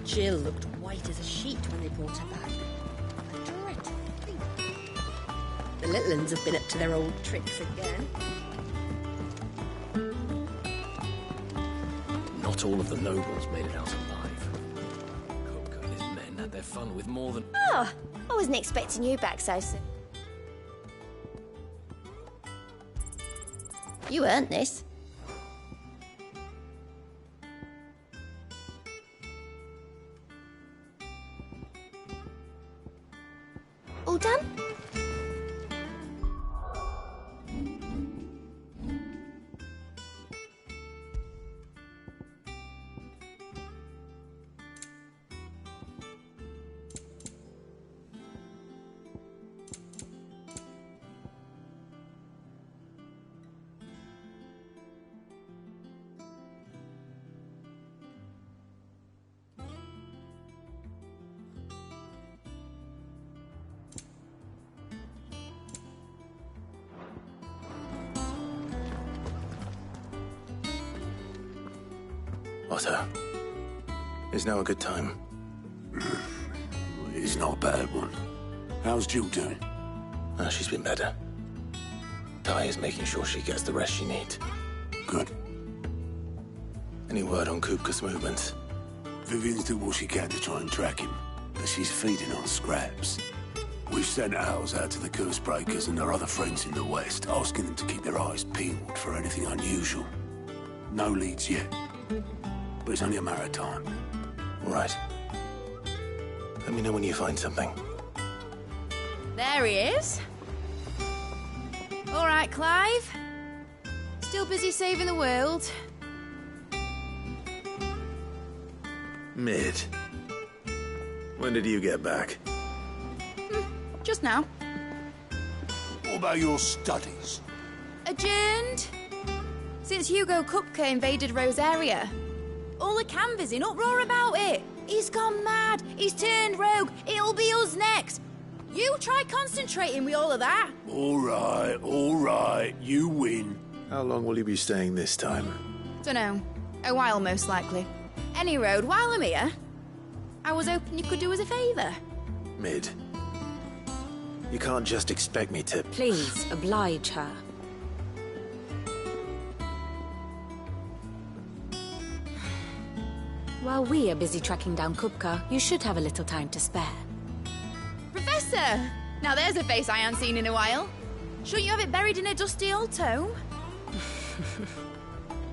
Jill looked white as a sheet when they brought her back. A dreadful thing. The little uns have been up to their old tricks again. Not all of the nobles made it out alive. Kupka and his men had their fun with more than... Oh, I wasn't expecting you back so soon. You earned this. All done? Otto, is now a good time? It's not a bad one. How's Jill doing? She's been better. Ty is making sure she gets the rest she needs. Good. Any word on Kupka's movements? Vivian's doing what she can to try and track him, but she's feeding on scraps. We've sent ours out to the curse breakers and their other friends in the west, asking them to keep their eyes peeled for anything unusual. No leads yet, but it's only a matter of time. All right. Let me know when you find something. There he is. All right, Clive. Still busy saving the world. Mid. When did you get back? Just now. What about your studies? Adjourned. Since Hugo Kupka invaded Rosaria. All the canvass in uproar about it. He's gone mad. He's turned rogue. It'll be us next. You try concentrating with all of that. All right. You win. How long will you be staying this time? Dunno. A while, most likely. Any road, while I'm here, I was hoping you could do us a favour. Mid. You can't just expect me to... Please, oblige her. While we are busy tracking down Kupka, you should have a little time to spare. Professor! Now there's a face I haven't seen in a while. Shouldn't you have it buried in a dusty old tome?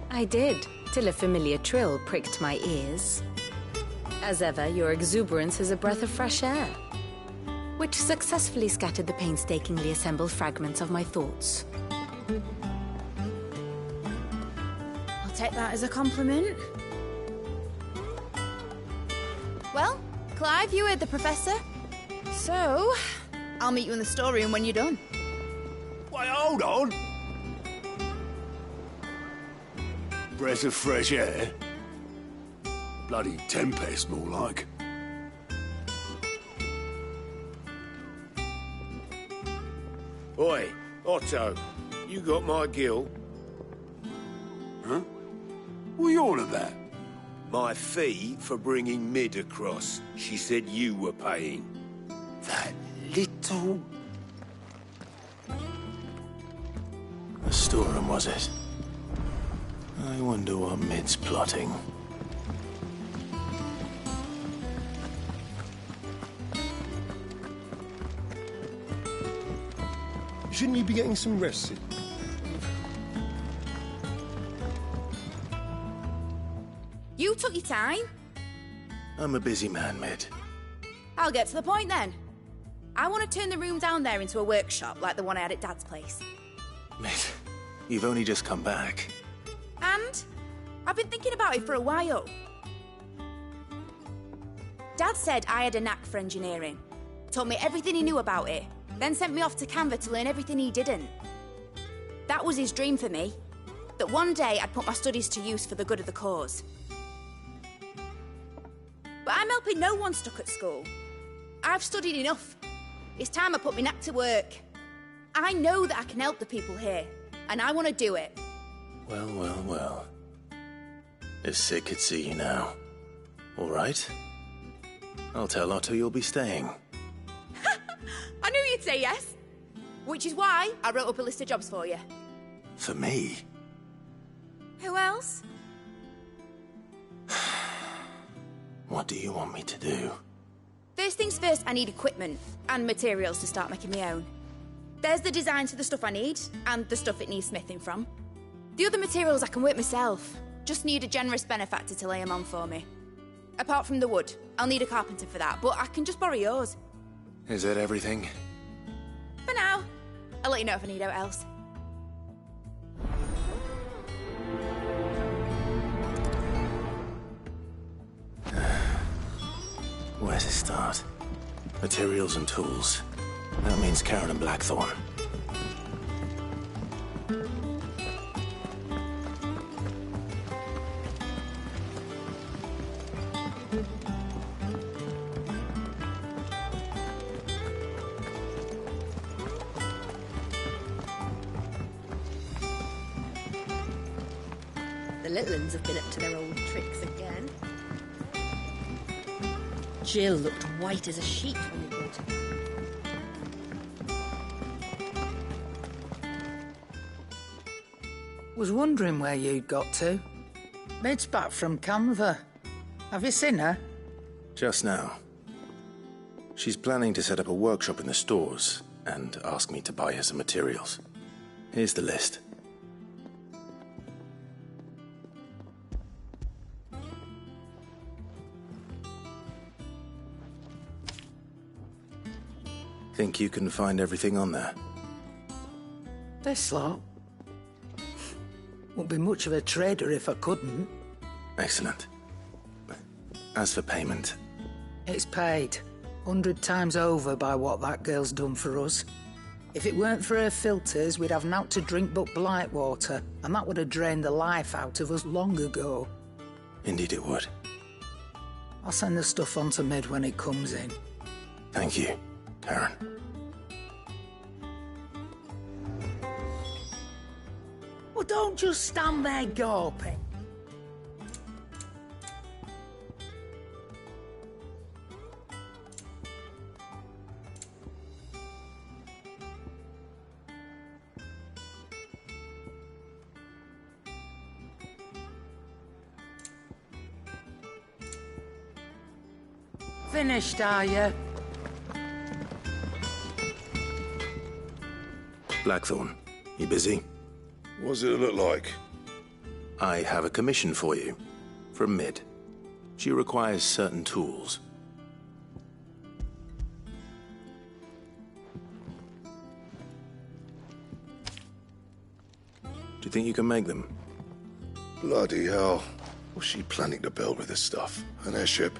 I did, till a familiar trill pricked my ears. As ever, your exuberance is a breath of fresh air, which successfully scattered the painstakingly assembled fragments of my thoughts. I'll take that as a compliment. Well, Clive, you heard the professor. So, I'll meet you in the storeroom when you're done. Wait, hold on. Breath of fresh air. Bloody tempest, more like. Oi, Otto, you got my gill? Huh? What are you on about? My fee for bringing Mid across. She said you were paying. That little... The storeroom, was it? I wonder what Mid's plotting. Shouldn't you be getting some rest? You took your time. I'm a busy man, Mid. I'll get to the point then. I want to turn the room down there into a workshop like the one I had at Dad's place. Mid, you've only just come back. And I've been thinking about it for a while. Dad said I had a knack for engineering. Told me everything he knew about it. Then sent me off to Canva to learn everything he didn't. That was his dream for me. That one day I'd put my studies to use for the good of the cause. But I'm helping no one stuck at school. I've studied enough. It's time I put my knack to work. I know that I can help the people here, and I want to do it. Well. If Sid could see you now. All right? I'll tell Otto you'll be staying. I knew you'd say yes. Which is why I wrote up a list of jobs for you. For me? Who else? What do you want me to do? First things first, I need equipment and materials to start making my own. There's the designs for the stuff I need, and the stuff it needs smithing from. The other materials I can work myself. Just need a generous benefactor to lay them on for me. Apart from the wood, I'll need a carpenter for that, but I can just borrow yours. Is that everything? For now. I'll let you know if I need out else. Where to start? Materials and tools. That means Karen and Blackthorn. The little uns have been up to their old tricks again. Jill looked white as a sheet when we brought her. Was wondering where you'd got to. Mid's back from Canva. Have you seen her? Just now. She's planning to set up a workshop in the stores and ask me to buy her some materials. Here's the list. Think you can find everything on there? This lot. Wouldn't be much of a trader if I couldn't. Excellent. As for payment... It's paid. 100 times over by what that girl's done for us. If it weren't for her filters, we'd have naught to drink but blight water, and that would have drained the life out of us long ago. Indeed it would. I'll send the stuff on to Mid when it comes in. Thank you, Karen. Well, don't just stand there gawping. Finished, are you? Blackthorn, you busy? What does it look like? I have a commission for you. From Mid. She requires certain tools. Do you think you can make them? Bloody hell. What's she planning to build with this stuff? An airship?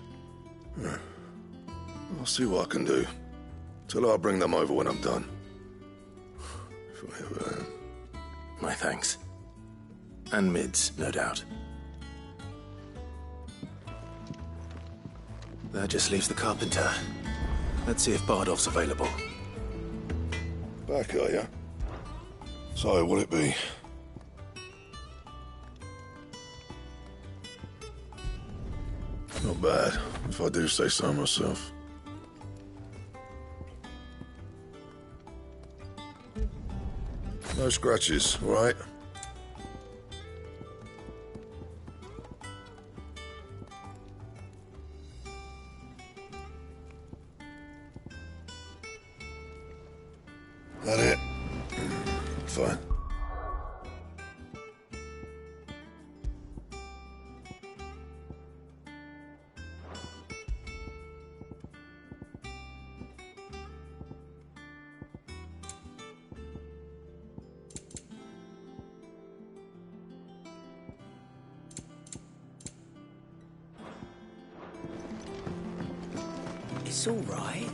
I'll see what I can do. Till I'll bring them over when I'm done. If I ever am. My thanks. And Mid's, no doubt. That just leaves the carpenter. Let's see if Bardolph's available. Back, are ya? So, what'll it be? Not bad, if I do say so myself. No scratches, all right? That it? Fine. It's all right.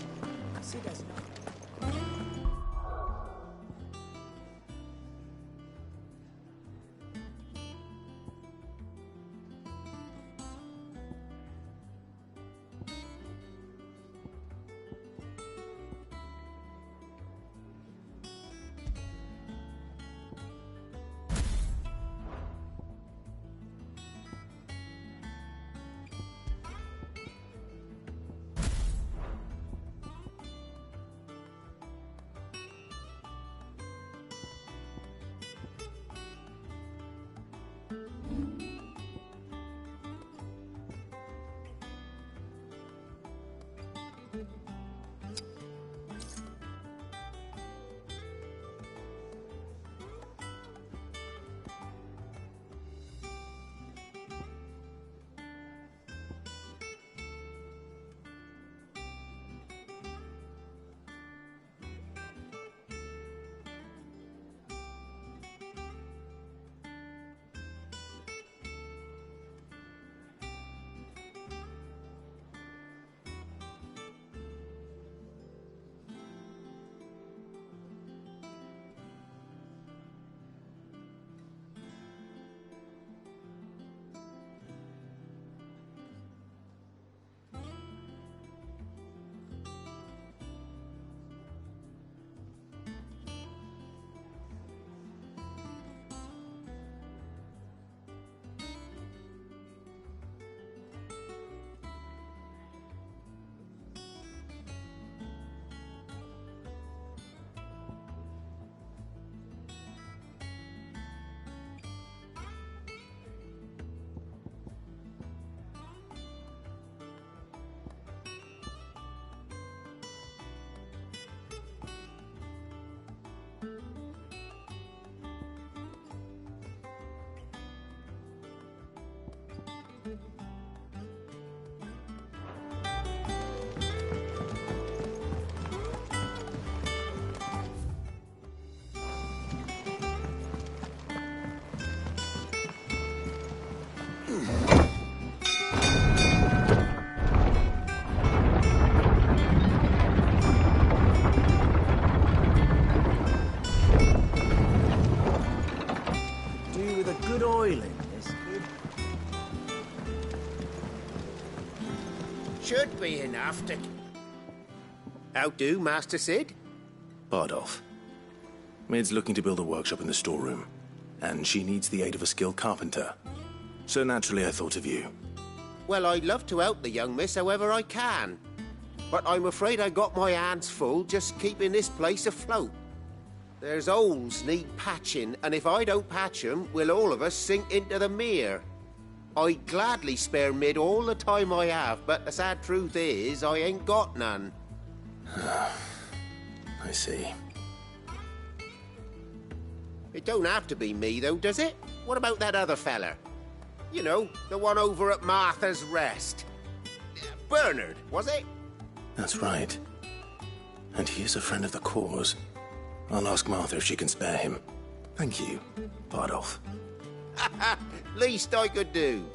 Should be enough to... How do, Master Sid? Bardolph. Mid's looking to build a workshop in the storeroom, and she needs the aid of a skilled carpenter. So naturally I thought of you. Well, I'd love to help the young miss however I can. But I'm afraid I got my hands full just keeping this place afloat. There's holes need patching, and if I don't patch them, we'll all of us sink into the mere. I'd gladly spare Mid all the time I have, but the sad truth is, I ain't got none. I see. It don't have to be me, though, does it? What about that other fella? You know, the one over at Martha's Rest. Bernard, was it? That's right. And he is a friend of the cause. I'll ask Martha if she can spare him. Thank you, Bardolph. Least I could do.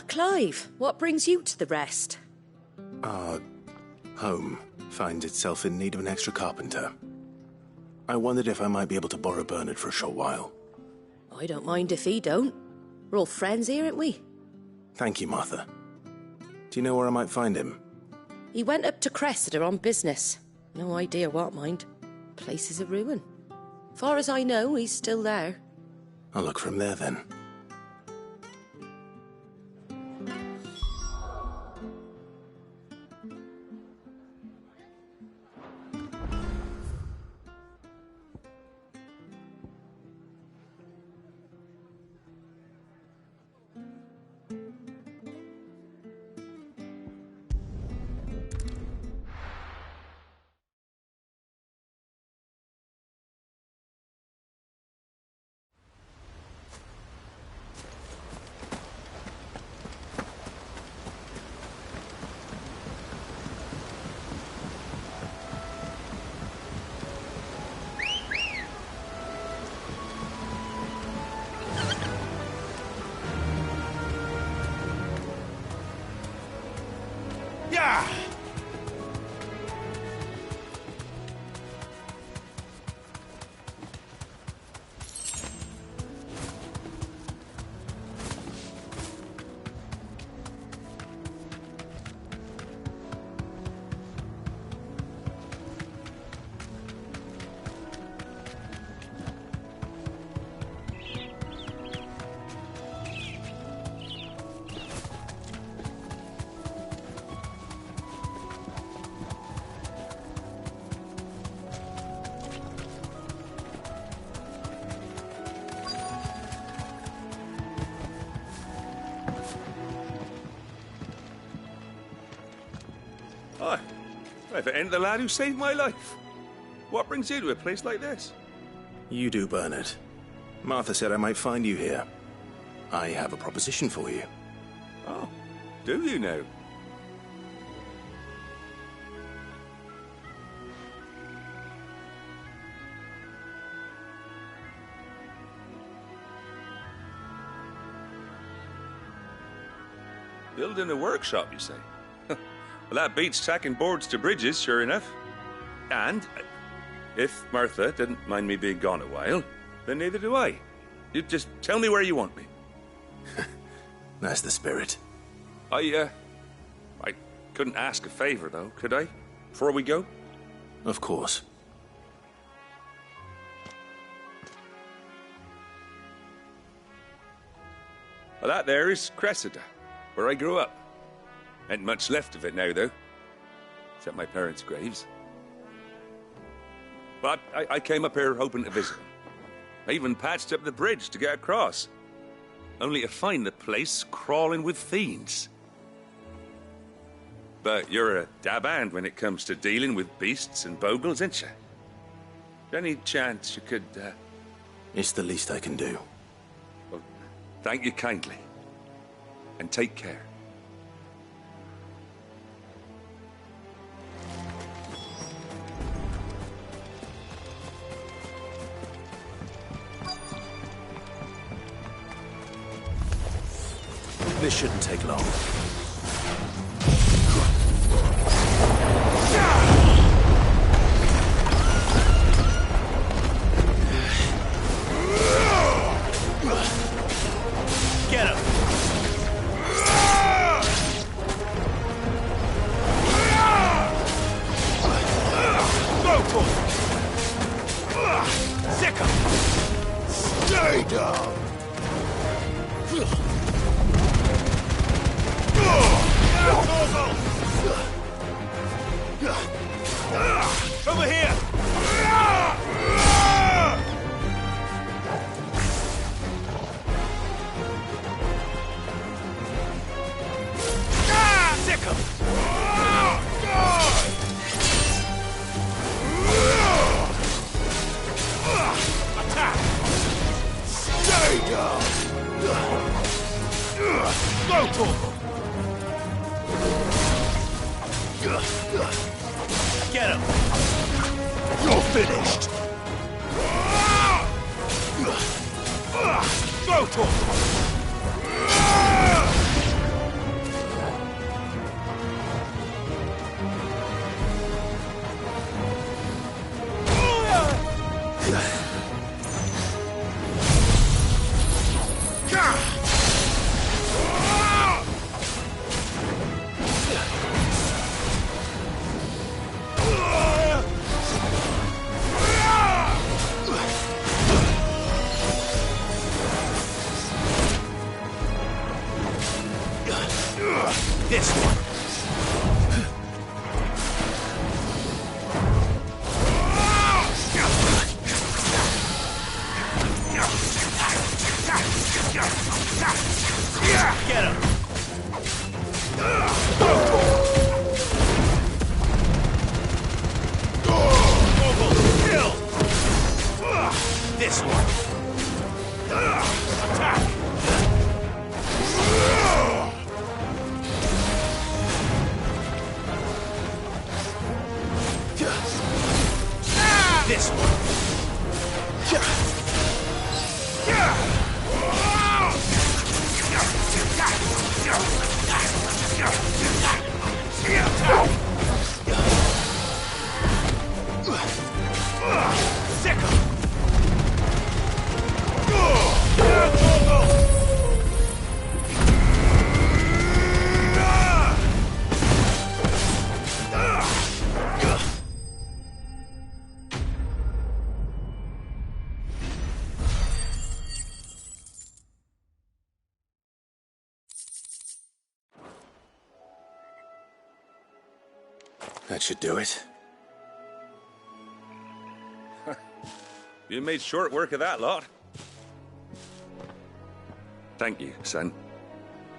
Clive, what brings you to the Rest? Our home finds itself in need of an extra carpenter. I wondered if I might be able to borrow Bernard for a short while. I don't mind if he don't. We're all friends here, aren't we? Thank you, Martha. Do you know where I might find him? He went up to Cressida on business. No idea what, mind. Place is a ruin. Far as I know, he's still there. I'll look for him there, then. Hi. If it ain't the lad who saved my life. What brings you to a place like this? You do, Bernard. Martha said I might find you here. I have a proposition for you. Oh, do you now? Building a workshop, you say? Well, that beats tacking boards to bridges, sure enough. And if Martha didn't mind me being gone a while, then neither do I. You just tell me where you want me. That's the spirit. I couldn't ask a favor, though, could I? Before we go? Of course. Well, that there is Cressida, where I grew up. Ain't much left of it now, though. Except my parents' graves. But I came up here hoping to visit them. I even patched up the bridge to get across. Only to find the place crawling with fiends. But you're a dab hand when it comes to dealing with beasts and bogles, ain't you? Any chance you could, It's the least I can do. Well, thank you kindly. And take care. This shouldn't take long. Get him! Go for it! Sick him! Stay down! Over here! Sick him! Attack! Stay down! Go, Torval! Get him! You're finished! Go, Torval! This one. Get him. Kill. This one. Attack. This one. Sick him. That should do it. You made short work of that lot. Thank you, son.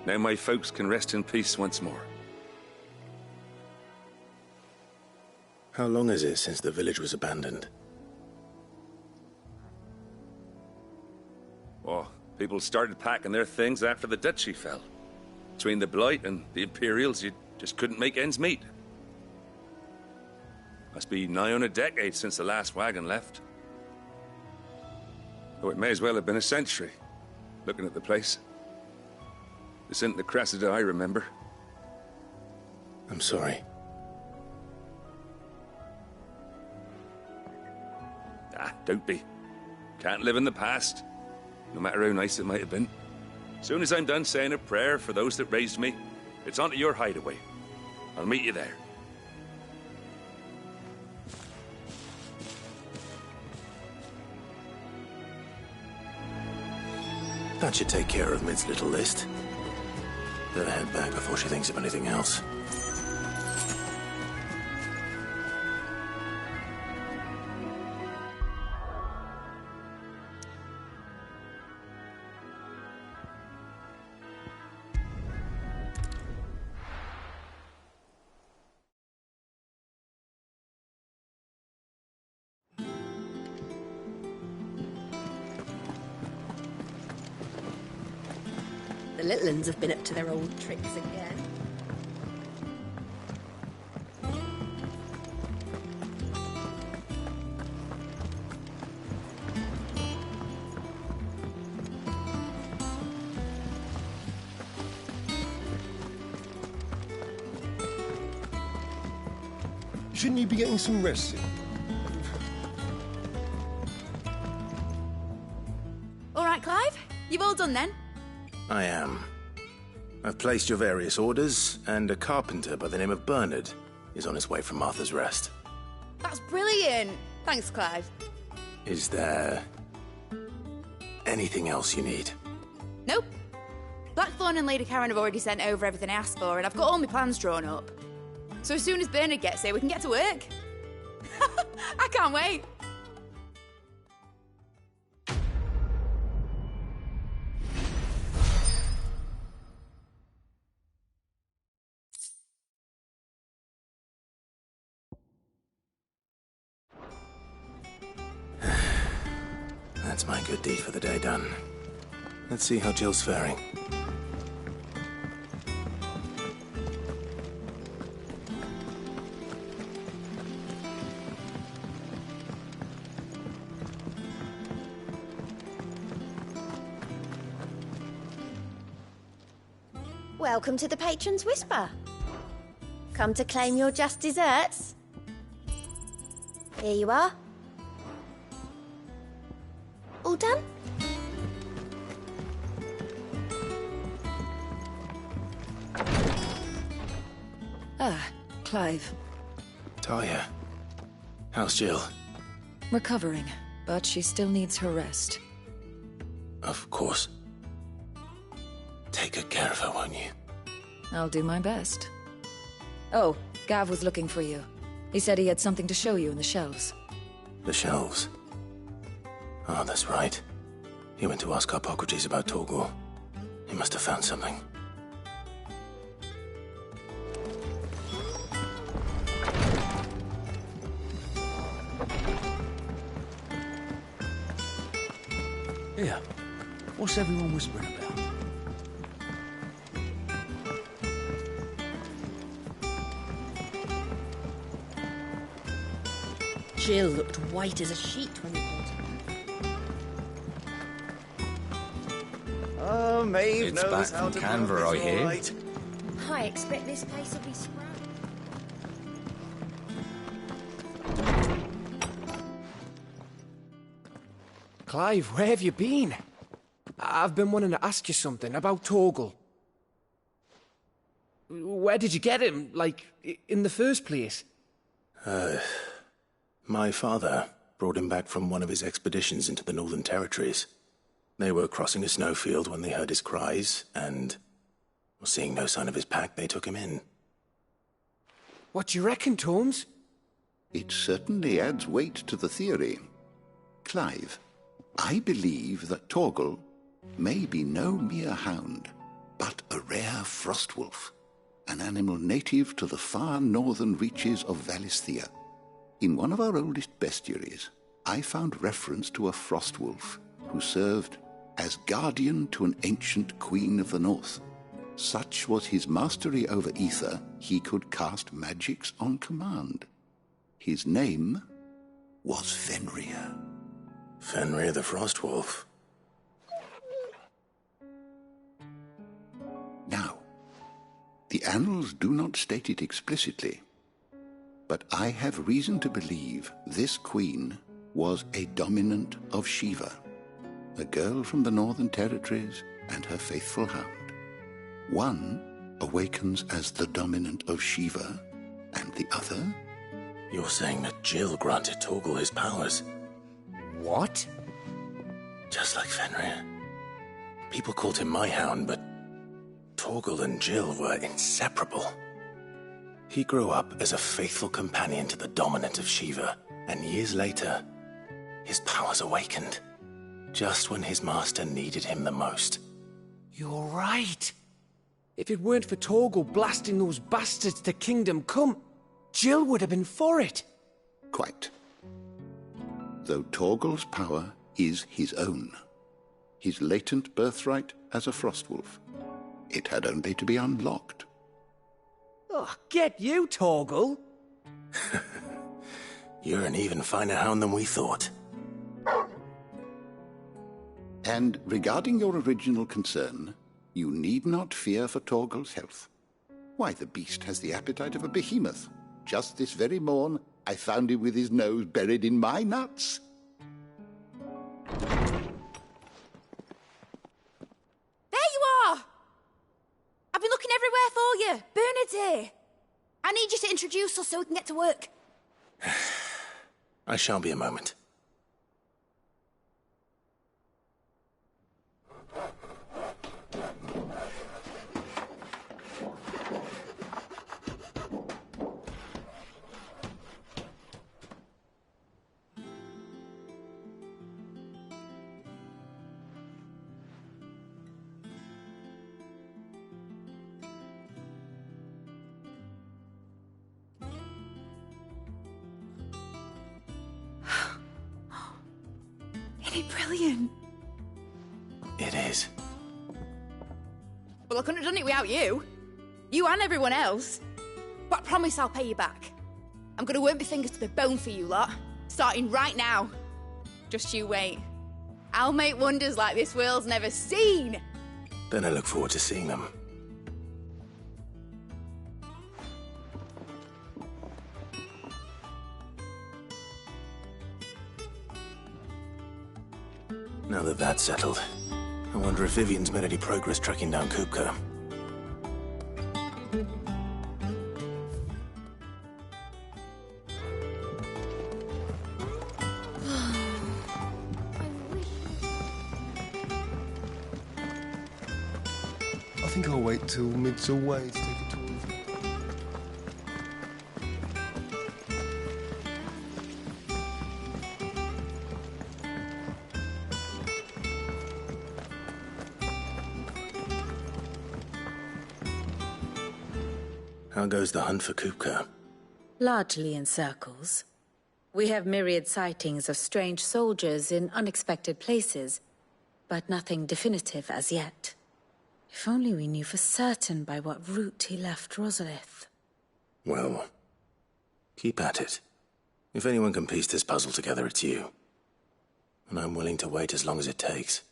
Now my folks can rest in peace once more. How long is it since the village was abandoned? Oh, people started packing their things after the duchy fell. Between the Blight and the Imperials, you just couldn't make ends meet. Must be nigh on a decade since the last wagon left. Oh, it may as well have been a century, looking at the place. This isn't the Cressida I remember. I'm sorry. Ah, don't be. Can't live in the past, no matter how nice it might have been. Soon as I'm done saying a prayer for those that raised me, it's on to your hideaway. I'll meet you there. That should take care of Mid's little list. Better head back before she thinks of anything else. little uns have been up to their old tricks again. Shouldn't you be getting some rest soon? All right, Clive. You've all done then? I am. I've placed your various orders, and a carpenter by the name of Bernard is on his way from Martha's Rest. That's brilliant. Thanks, Clive. Is there anything else you need? Nope. Blackthorn and Lady Karen have already sent over everything I asked for, and I've got all my plans drawn up. So as soon as Bernard gets here, we can get to work. I can't wait. That's my good deed for the day done. Let's see how Jill's faring. Welcome to the Patron's Whisper. Come to claim your just desserts? Here you are. All done? Ah, Clive. Talia, how's Jill? Recovering, but she still needs her rest. Of course. Take good care of her, won't you? I'll do my best. Oh, Gav was looking for you. He said he had something to show you in the shelves. The shelves? Oh, that's right. He went to ask Harpocrates about Torgor. He must have found something. Here, what's everyone whispering about? Jill looked white as a sheet when we brought her. Oh, Maeve It's knows back how from to Canberra, milk I this hear. all right. I expect this place will be scrapped. Clive, where have you been? I've been wanting to ask you something about Torgal. Where did you get him, like, in the first place? My father brought him back from one of his expeditions into the Northern Territories. They were crossing a snowfield when they heard his cries, and, seeing no sign of his pack, they took him in. What do you reckon, Tomes? It certainly adds weight to the theory. Clive, I believe that Torgal may be no mere hound, but a rare frostwolf, an animal native to the far northern reaches of Valisthea. In one of our oldest bestiaries, I found reference to a frostwolf who served as guardian to an ancient queen of the north. Such was his mastery over ether, he could cast magics on command. His name was Fenrir. Fenrir the Frostwolf? Now, the annals do not state it explicitly, but I have reason to believe this queen was a dominant of Shiva, a girl from the Northern Territories and her faithful hound. One awakens as the dominant of Shiva, and the other... You're saying that Jill granted Torgal his powers? What? Just like Fenrir. People called him my hound, but Torgal and Jill were inseparable. He grew up as a faithful companion to the dominant of Shiva, and years later, his powers awakened, just when his master needed him the most. You're right. If it weren't for Torgal blasting those bastards to Kingdom Come, Jill would have been for it. Quite. Though Torgal's power is his own, his latent birthright as a Frostwolf, It had only to be unlocked. Oh, get you, Torgal! You're an even finer hound than we thought. And regarding your original concern, you need not fear for Torgal's health. Why, the beast has the appetite of a behemoth. Just this very morn, I found him with his nose buried in my nuts. There you are! I've been looking everywhere for you. Bernard's here. I need you to introduce us so we can get to work. I shan't be a moment. Isn't it brilliant? It is. Well, I couldn't have done it without you. You and everyone else. But I promise I'll pay you back. I'm gonna work my fingers to the bone for you lot, starting right now. Just you wait. I'll make wonders like this world's never seen. Then I look forward to seeing them. Now that that's settled, I wonder if Vivian's made any progress tracking down Kupka. I think I'll wait till mid's away to take a tour. How goes the hunt for Kupka? Largely in circles. We have myriad sightings of strange soldiers in unexpected places, but nothing definitive as yet. If only we knew for certain by what route he left Rosalith. Well, keep at it. If anyone can piece this puzzle together, it's you. And I'm willing to wait as long as it takes.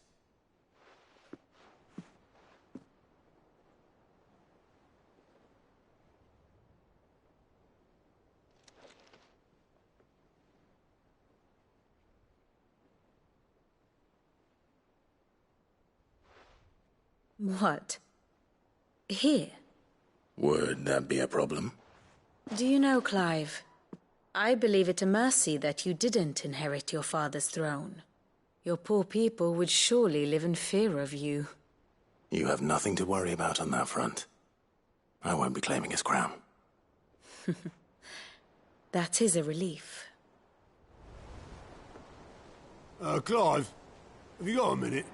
What? Here? Would that be a problem? Do you know, Clive, I believe it a mercy that you didn't inherit your father's throne. Your poor people would surely live in fear of you. You have nothing to worry about on that front. I won't be claiming his crown. That is a relief. Clive, have you got a minute?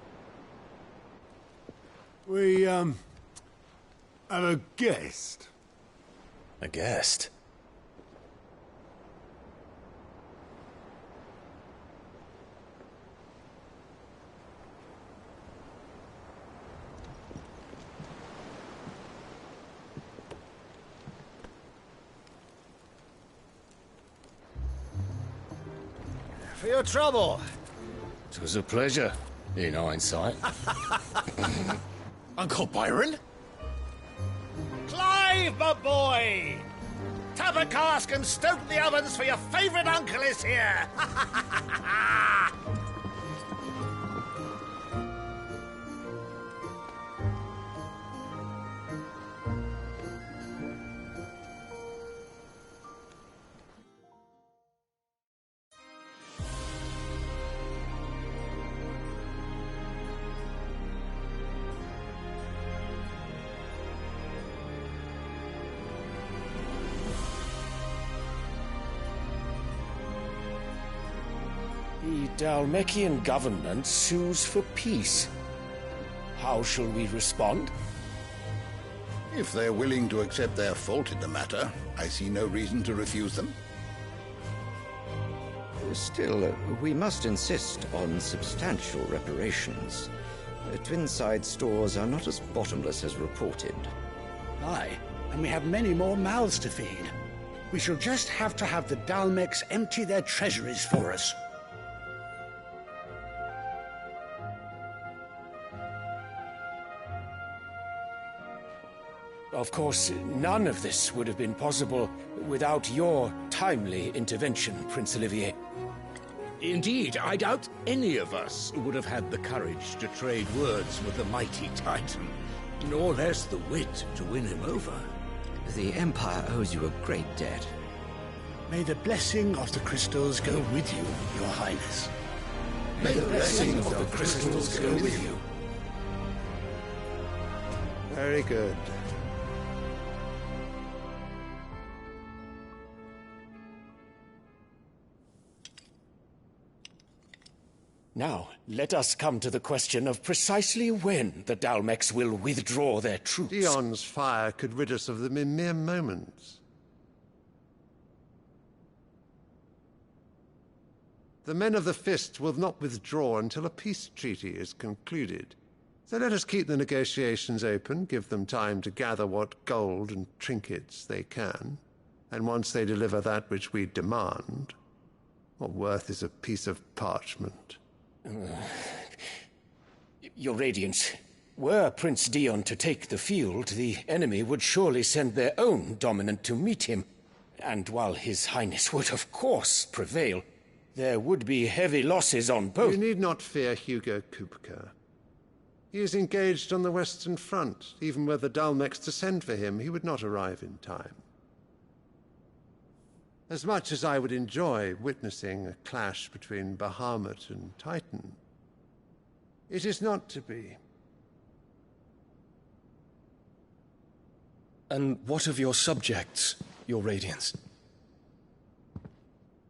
We, have a guest. A guest? For your trouble. It was a pleasure, in hindsight. Uncle Byron? Clive, my boy! Tap a cask and stoke the ovens, for your favourite uncle is here! The Dalmekian government sues for peace. How shall we respond? If they're willing to accept their fault in the matter, I see no reason to refuse them. Still, we must insist on substantial reparations. The Twinside stores are not as bottomless as reported. Aye, and we have many more mouths to feed. We shall just have to have the Dalmex empty their treasuries for us. Of course, none of this would have been possible without your timely intervention, Prince Olivier. Indeed, I doubt any of us would have had the courage to trade words with the mighty Titan, nor less the wit to win him over. The Empire owes you a great debt. May the blessing of the crystals go with you, Your Highness. May the blessing of the crystals go with you. Very good. Now, let us come to the question of precisely when the Dalmex will withdraw their troops. Dion's fire could rid us of them in mere moments. The men of the Fist will not withdraw until a peace treaty is concluded. So let us keep the negotiations open, give them time to gather what gold and trinkets they can, and once they deliver that which we demand, what worth is a piece of parchment? Your Radiance, were Prince Dion to take the field, the enemy would surely send their own dominant to meet him. And while His Highness would of course prevail, there would be heavy losses on both. You need not fear Hugo Kupka. He is engaged on the Western Front. Even were the Dalmex to send for him, he would not arrive in time. As much as I would enjoy witnessing a clash between Bahamut and Titan, it is not to be. And what of your subjects, Your Radiance?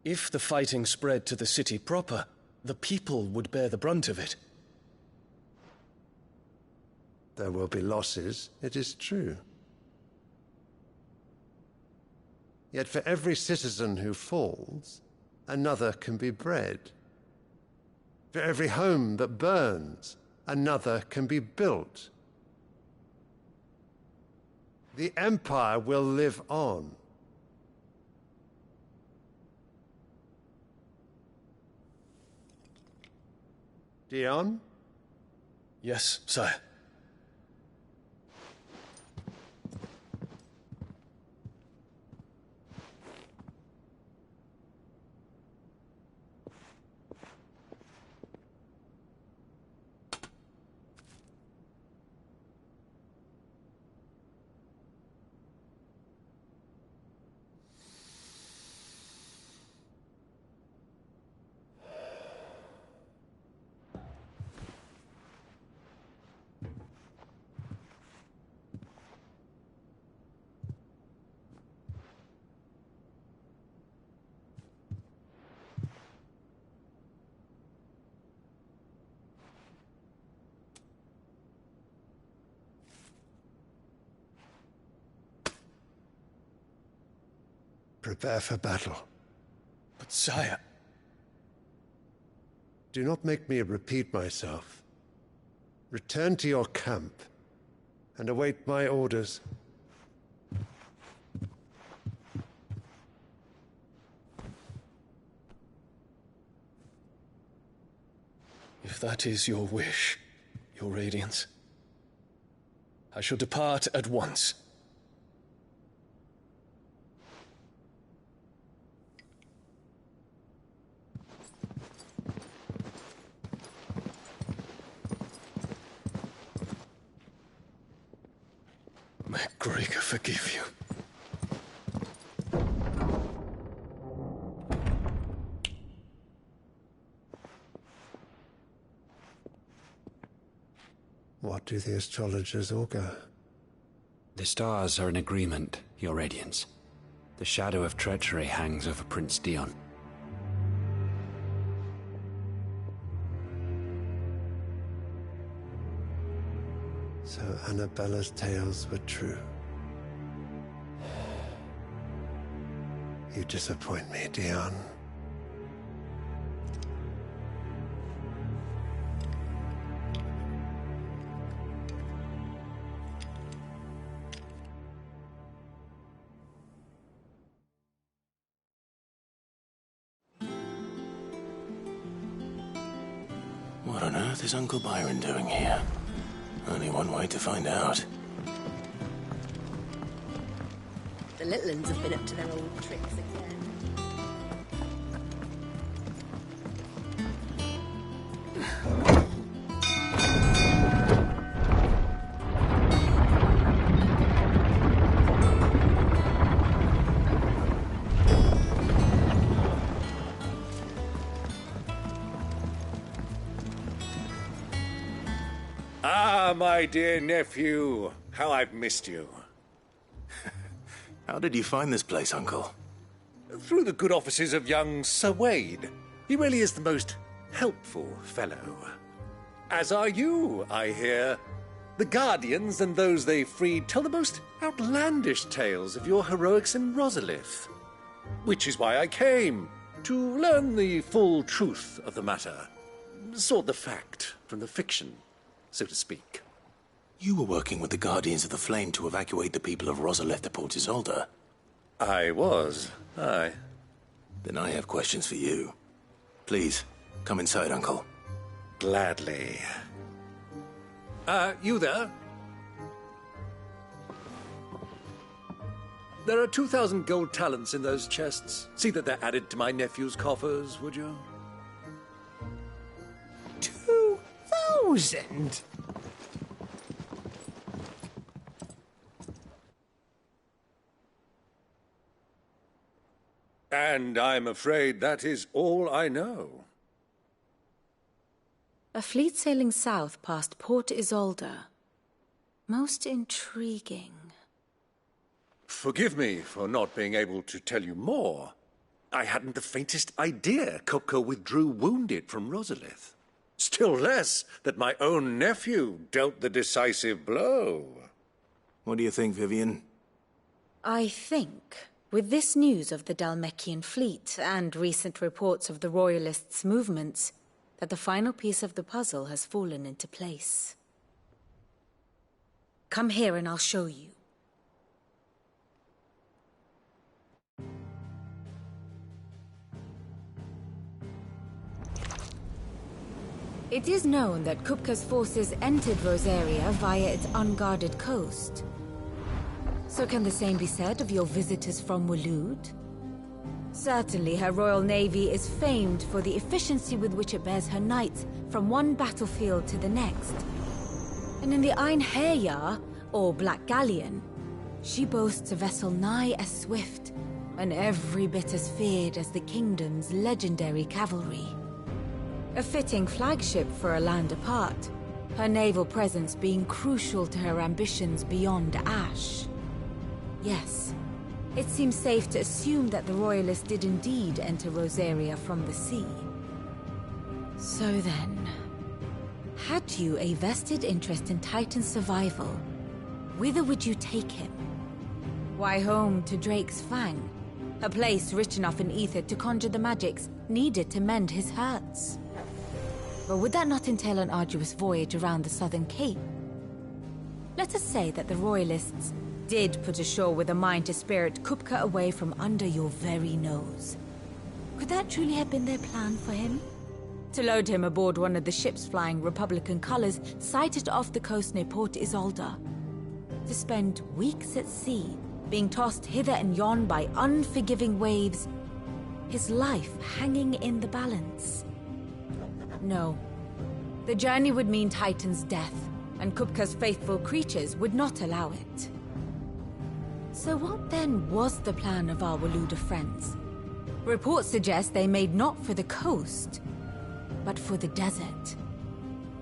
If the fighting spread to the city proper, the people would bear the brunt of it. There will be losses, it is true. Yet for every citizen who falls, another can be bred. For every home that burns, another can be built. The Empire will live on. Dion? Yes, sire. Prepare for battle. But sire... Do not make me repeat myself. Return to your camp and await my orders. If that is your wish, Your Radiance, I shall depart at once. May Gregor forgive you. What do the astrologers augur? The stars are in agreement, Your Radiance. The shadow of treachery hangs over Prince Dion. So Annabella's tales were true. You disappoint me, Dion. What on earth is Uncle Byron doing here? Only one way to find out. The little uns have been up to their old tricks again. Ah, my dear nephew, how I've missed you. How did you find this place, Uncle? Through the good offices of young Sir Wade. He really is the most helpful fellow. As are you, I hear. The Guardians and those they freed tell the most outlandish tales of your heroics in Rosalith. Which is why I came, to learn the full truth of the matter. Sort the fact from the fiction, so to speak. You were working with the Guardians of the Flame to evacuate the people of Rosalith to Port Isolde. I was, aye. Then I have questions for you. Please, come inside, Uncle. Gladly. You there? There are 2,000 gold talents in those chests. See that they're added to my nephew's coffers, would you? 2,000? And I'm afraid that is all I know. A fleet sailing south past Port Isolde. Most intriguing. Forgive me for not being able to tell you more. I hadn't the faintest idea Kupka withdrew wounded from Rosalith. Still less that my own nephew dealt the decisive blow. What do you think, Vivian? I think, with this news of the Dhalmekian fleet and recent reports of the Royalists' movements, that the final piece of the puzzle has fallen into place. Come here and I'll show you. It is known that Kupka's forces entered Rosaria via its unguarded coast. So can the same be said of your visitors from Waloed? Certainly her royal navy is famed for the efficiency with which it bears her knights from one battlefield to the next. And in the Einherjar, or Black Galleon, she boasts a vessel nigh as swift and every bit as feared as the kingdom's legendary cavalry. A fitting flagship for a land apart, her naval presence being crucial to her ambitions beyond Ash. Yes, it seems safe to assume that the Royalists did indeed enter Rosaria from the sea. So then, had you a vested interest in Titan's survival, whither would you take him? Why, home to Drake's Fang, a place rich enough in ether to conjure the magics needed to mend his hurts. But would that not entail an arduous voyage around the southern cape? Let us say that the Royalists did put ashore with a mind to spirit Kupka away from under your very nose. Could that truly have been their plan for him? To load him aboard one of the ships flying Republican colors sighted off the coast near Port Isolde. To spend weeks at sea, being tossed hither and yon by unforgiving waves, his life hanging in the balance. No. The journey would mean Titan's death, and Kupka's faithful creatures would not allow it. So what then was the plan of our Waluda friends? Reports suggest they made not for the coast, but for the desert.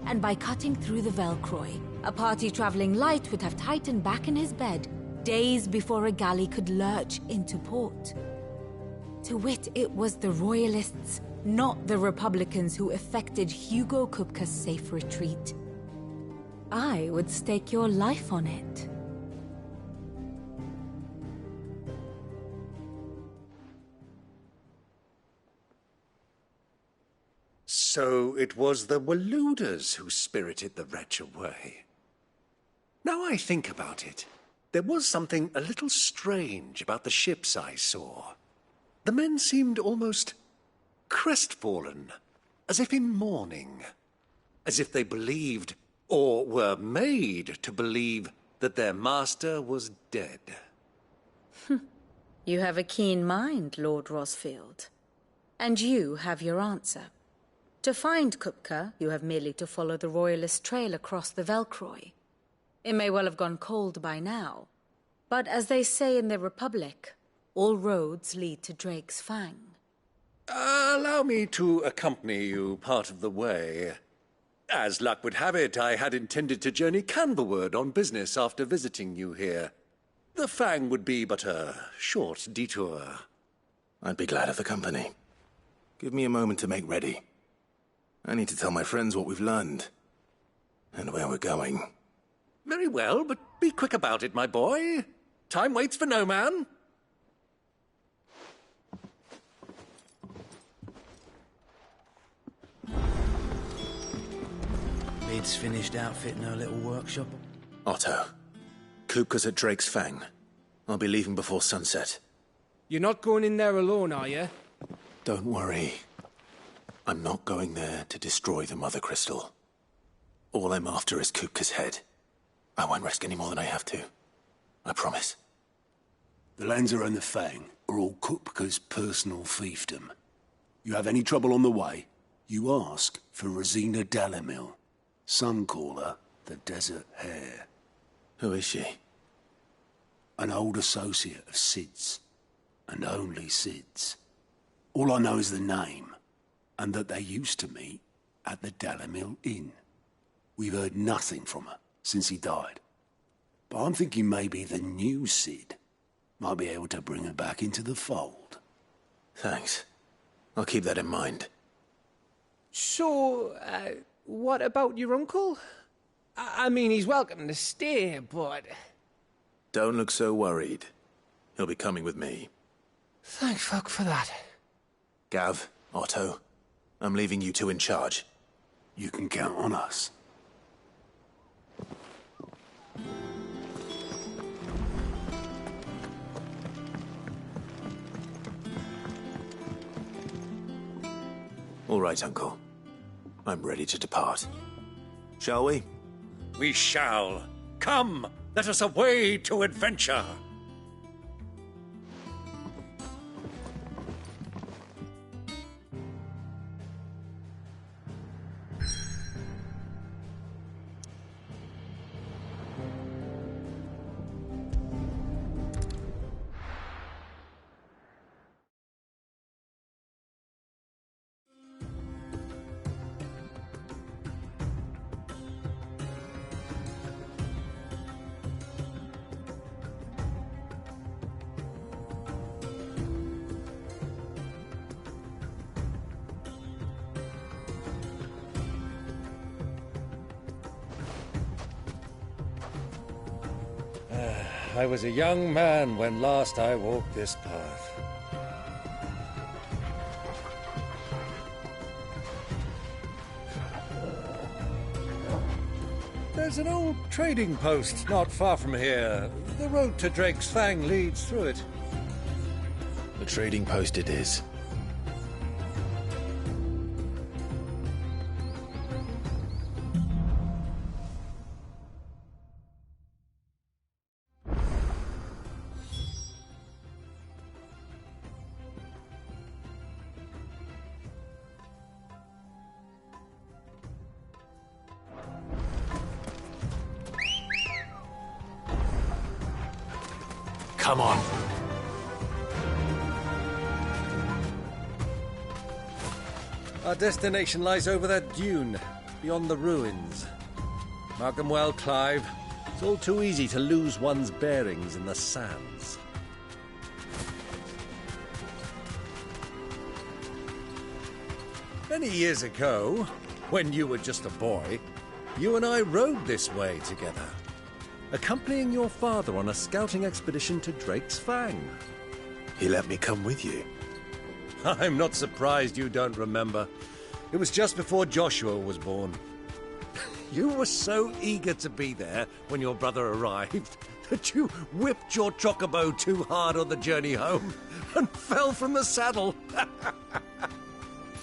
And by cutting through the Velcroy, a party traveling light would have Titan back in his bed days before a galley could lurch into port. To wit, it was the Royalists, not the Republicans, who effected Hugo Kupka's safe retreat. I would stake your life on it. So it was the Waludas who spirited the wretch away. Now I think about it, there was something a little strange about the ships I saw. The men seemed almost crestfallen, as if in mourning. as if they believed, or were made to believe, that their master was dead. You have a keen mind, Lord Rosfield. And you have your answer. To find Kupka, you have merely to follow the Royalist trail across the Velcroy. It may well have gone cold by now, but as they say in the Republic, all roads lead to Drake's Fang. Allow me to accompany you part of the way. As luck would have it, I had intended to journey Canberward on business after visiting you here. The Fang would be but a short detour. I'd be glad of the company. Give me a moment to make ready. I need to tell my friends what we've learned. And where we're going. Very well, but be quick about it, my boy. Time waits for no man. Lid's finished outfitting her little workshop. Otto, Kupka's at Drake's Fang. I'll be leaving before sunset. You're not going in there alone, are you? Don't worry. I'm not going there to destroy the Mother Crystal. All I'm after is Kupka's head. I won't risk any more than I have to. I promise. The lands around the Fang are all Kupka's personal fiefdom. You have any trouble on the way, you ask for Rosina Dalamil. Some call her the Desert Hare. Who is she? An old associate of Sid's, and only Sid's. All I know is the name, and that they used to meet at the Dalamil Inn. We've heard nothing from her since he died. But I'm thinking maybe the new Sid might be able to bring her back into the fold. Thanks. I'll keep that in mind. So, what about your uncle? I mean, he's welcome to stay, but... Don't look so worried. He'll be coming with me. Thank fuck for that. Gav, Otto, I'm leaving you two in charge. You can count on us. All right, Uncle. I'm ready to depart. Shall we? We shall. Come, let us away to adventure. I was a young man when last I walked this path. There's an old trading post not far from here. The road to Drake's Fang leads through it. The trading post it is. Come on. Our destination lies over that dune, beyond the ruins. Mark 'em well, Clive. It's all too easy to lose one's bearings in the sands. Many years ago, when you were just a boy, you and I rode this way together, accompanying your father on a scouting expedition to Drake's Fang. He let me come with you. I'm not surprised you don't remember. It was just before Joshua was born. You were so eager to be there when your brother arrived that you whipped your chocobo too hard on the journey home and fell from the saddle.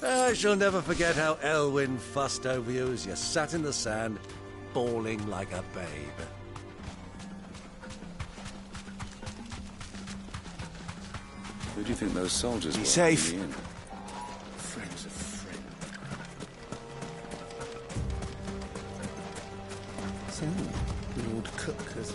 I shall never forget how Elwyn fussed over you as you sat in the sand, bawling like a babe. Who do you think those soldiers were? Be safe. in the inn? Friends of friends. So, Lord Cook has...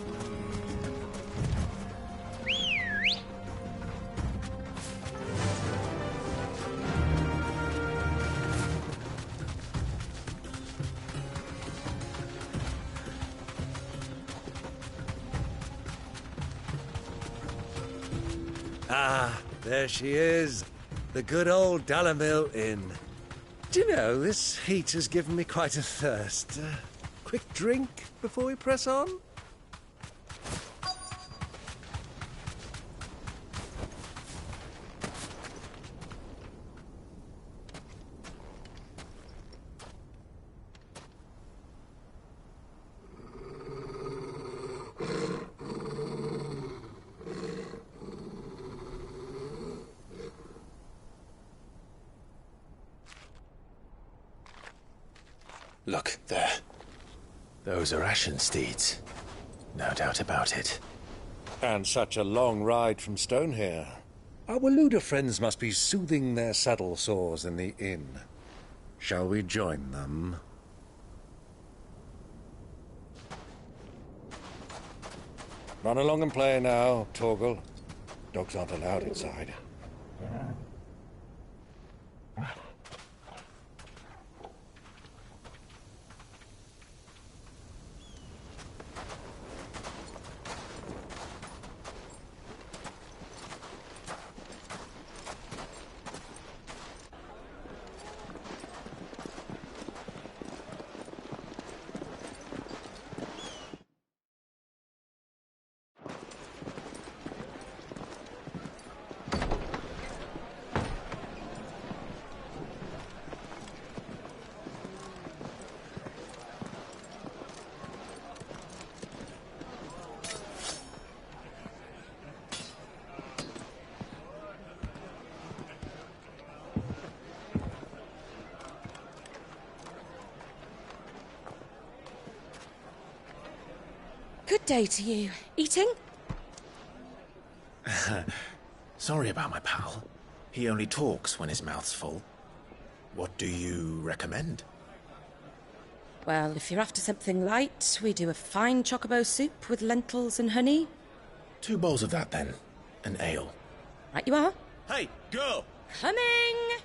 Ah, there she is. The good old Dalamil Inn. Do you know, this heat has given me quite a thirst. Quick drink before we press on? Look, there. Those are Ashen steeds. No doubt about it. And such a long ride from Stonehere. Our Waluda friends must be soothing their saddle sores in the inn. Shall we join them? Run along and play now, Torgal. Dogs aren't allowed inside. Good day to you. Eating? Sorry about my pal. He only talks when his mouth's full. What do you recommend? Well, if you're after something light, we do a fine chocobo soup with lentils and honey. 2 bowls of that, then. An ale. Right you are. Hey, go! Coming!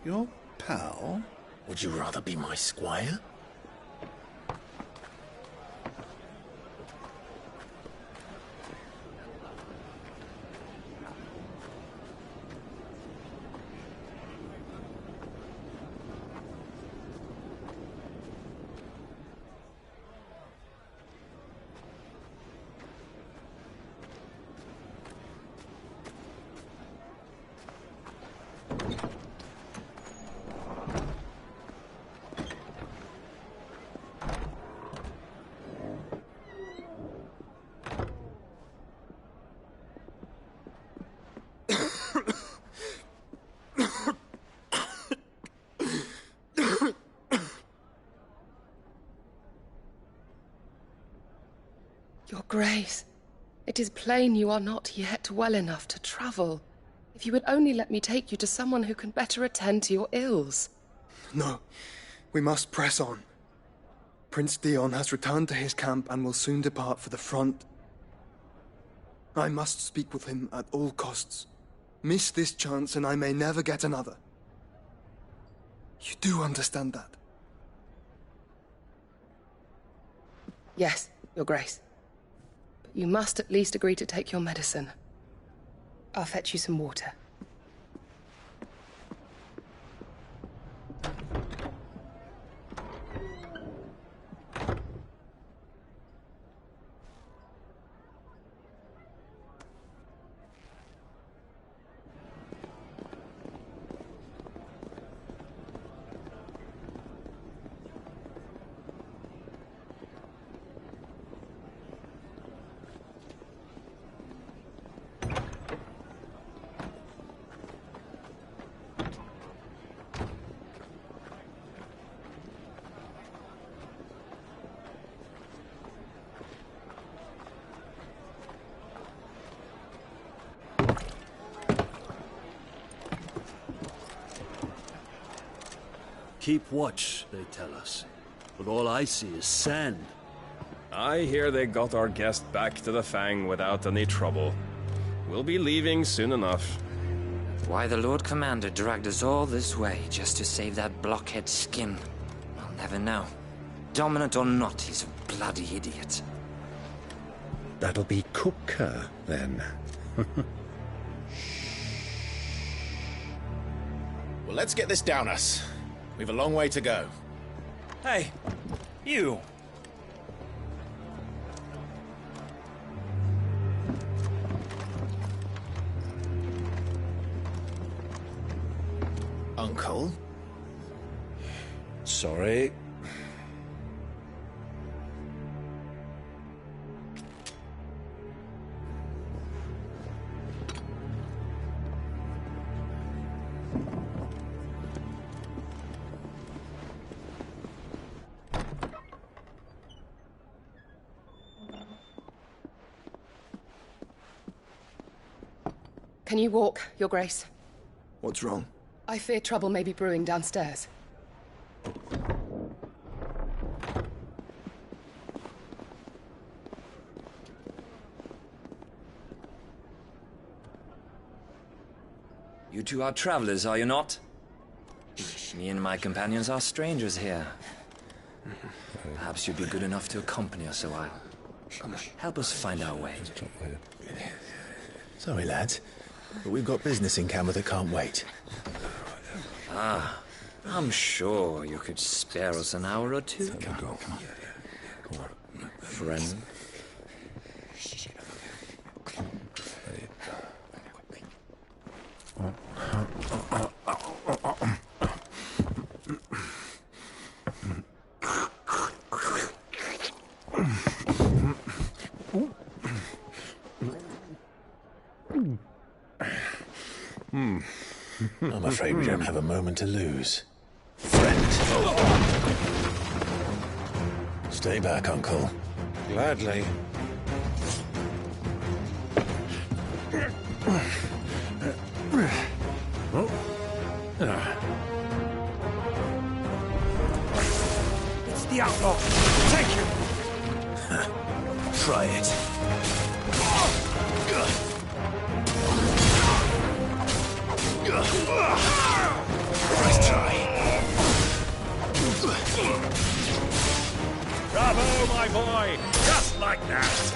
Your pal? Would you rather be my squire? Your Grace, it is plain you are not yet well enough to travel. If you would only let me take you to someone who can better attend to your ills. No, we must press on. Prince Dion has returned to his camp and will soon depart for the front. I must speak with him at all costs. Miss this chance and I may never get another. You do understand that? Yes, Your Grace. But you must at least agree to take your medicine. I'll fetch you some water. keep watch, they tell us. But all I see is sand. I hear they got our guest back to the Fang without any trouble. We'll be leaving soon enough. Why the Lord Commander dragged us all this way just to save that blockhead Skim, I'll never know. Dominant or not, he's a bloody idiot. That'll be Cooker, then. Well, let's get this down us. We've a long way to go. Hey, you! Uncle? Sorry. Can you walk, Your Grace? What's wrong? I fear trouble may be brewing downstairs. You two are travelers, are you not? Me and my companions are strangers here. Perhaps you'd be good enough to accompany us a while. Help us find our way. Sorry, lads, but we've got business in camera that can't wait. Ah, I'm sure you could spare us an hour or two. Come on. Friend. I'm afraid we don't have a moment to lose. Friend. Stay back, Uncle. Gladly. It's the outlaw! Take him! Try it. Nice try. Bravo, my boy! Just like that!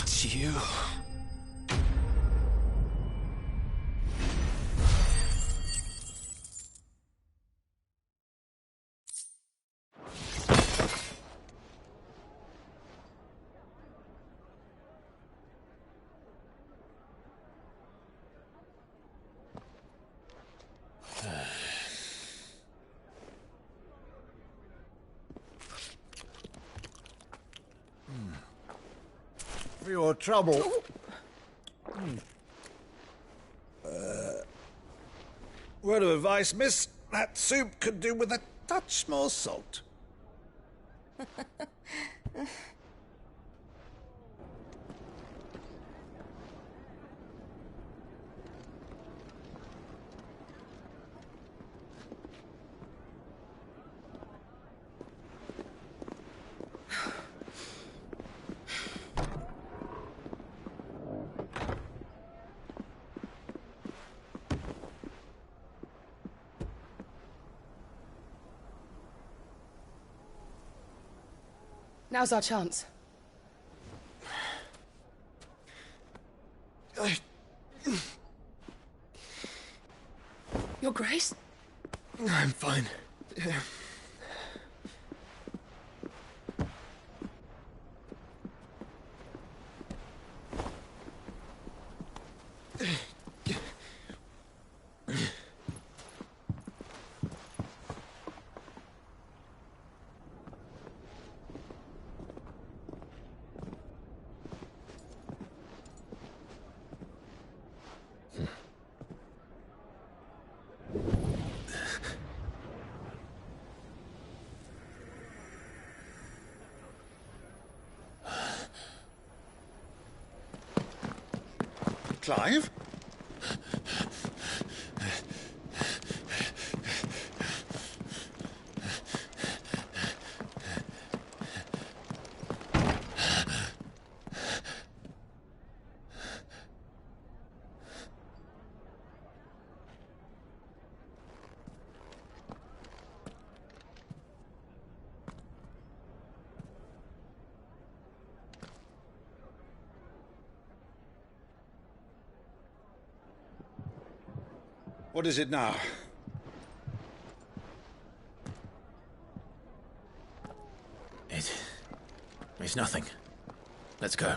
It's you. For your trouble. Word of advice, miss. That soup could do with a touch more salt. Now's our chance. Your Grace? I'm fine. Clive? What is it now? It's nothing. Let's go.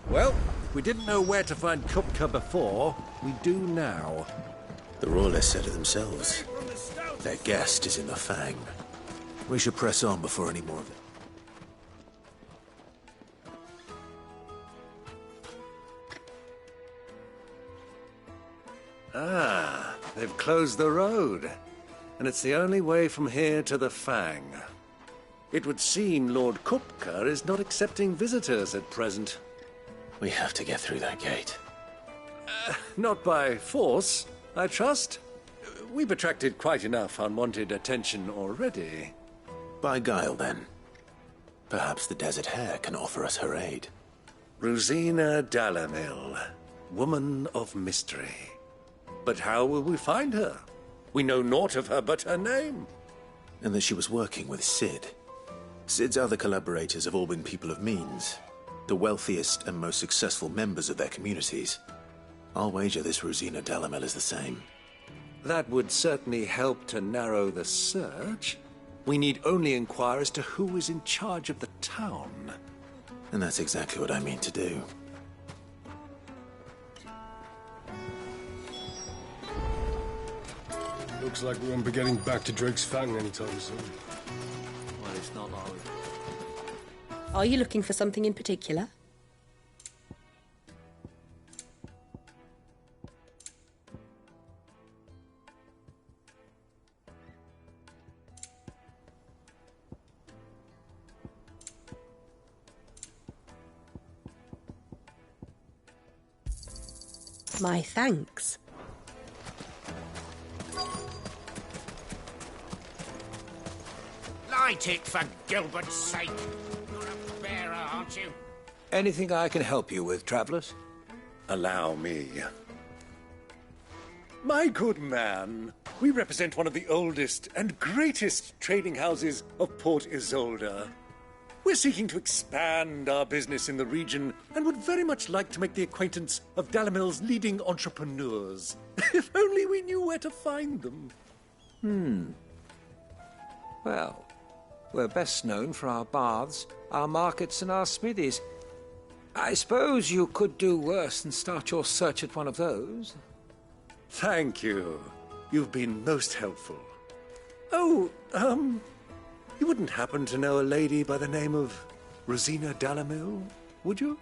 Well, we didn't know where to find Kupka before. We do now. The Royalists said it themselves. Their guest is in the Fang. We should press on before any more of it. Ah, they've closed the road. And it's the only way from here to the Fang. It would seem Lord Kupka is not accepting visitors at present. We have to get through that gate. Not by force, I trust. We've attracted quite enough unwanted attention already. By guile, then. Perhaps the Desert Hare can offer us her aid. Rosina Dalamil, woman of mystery. But how will we find her? We know naught of her but her name. And that she was working with Sid. Sid's other collaborators have all been people of means. The wealthiest and most successful members of their communities. I'll wager this Rosina Dalamel is the same. That would certainly help to narrow the search. We need only inquire as to who is in charge of the town. And that's exactly what I mean to do. Looks like we won't be getting back to Drake's Fang anytime soon. Well, it's not always. Are you looking for something in particular? My thanks. Light it, for Gilbert's sake. You're a bearer, aren't you? Anything I can help you with, travellers? Allow me. My good man, we represent one of the oldest and greatest trading houses of Port Isolde. We're seeking to expand our business in the region and would very much like to make the acquaintance of Dalamil's leading entrepreneurs. If only we knew where to find them. Well, we're best known for our baths, our markets, and our smithies. I suppose you could do worse than start your search at one of those. Thank you. You've been most helpful. Oh, you wouldn't happen to know a lady by the name of Rosina Dalamil, would you?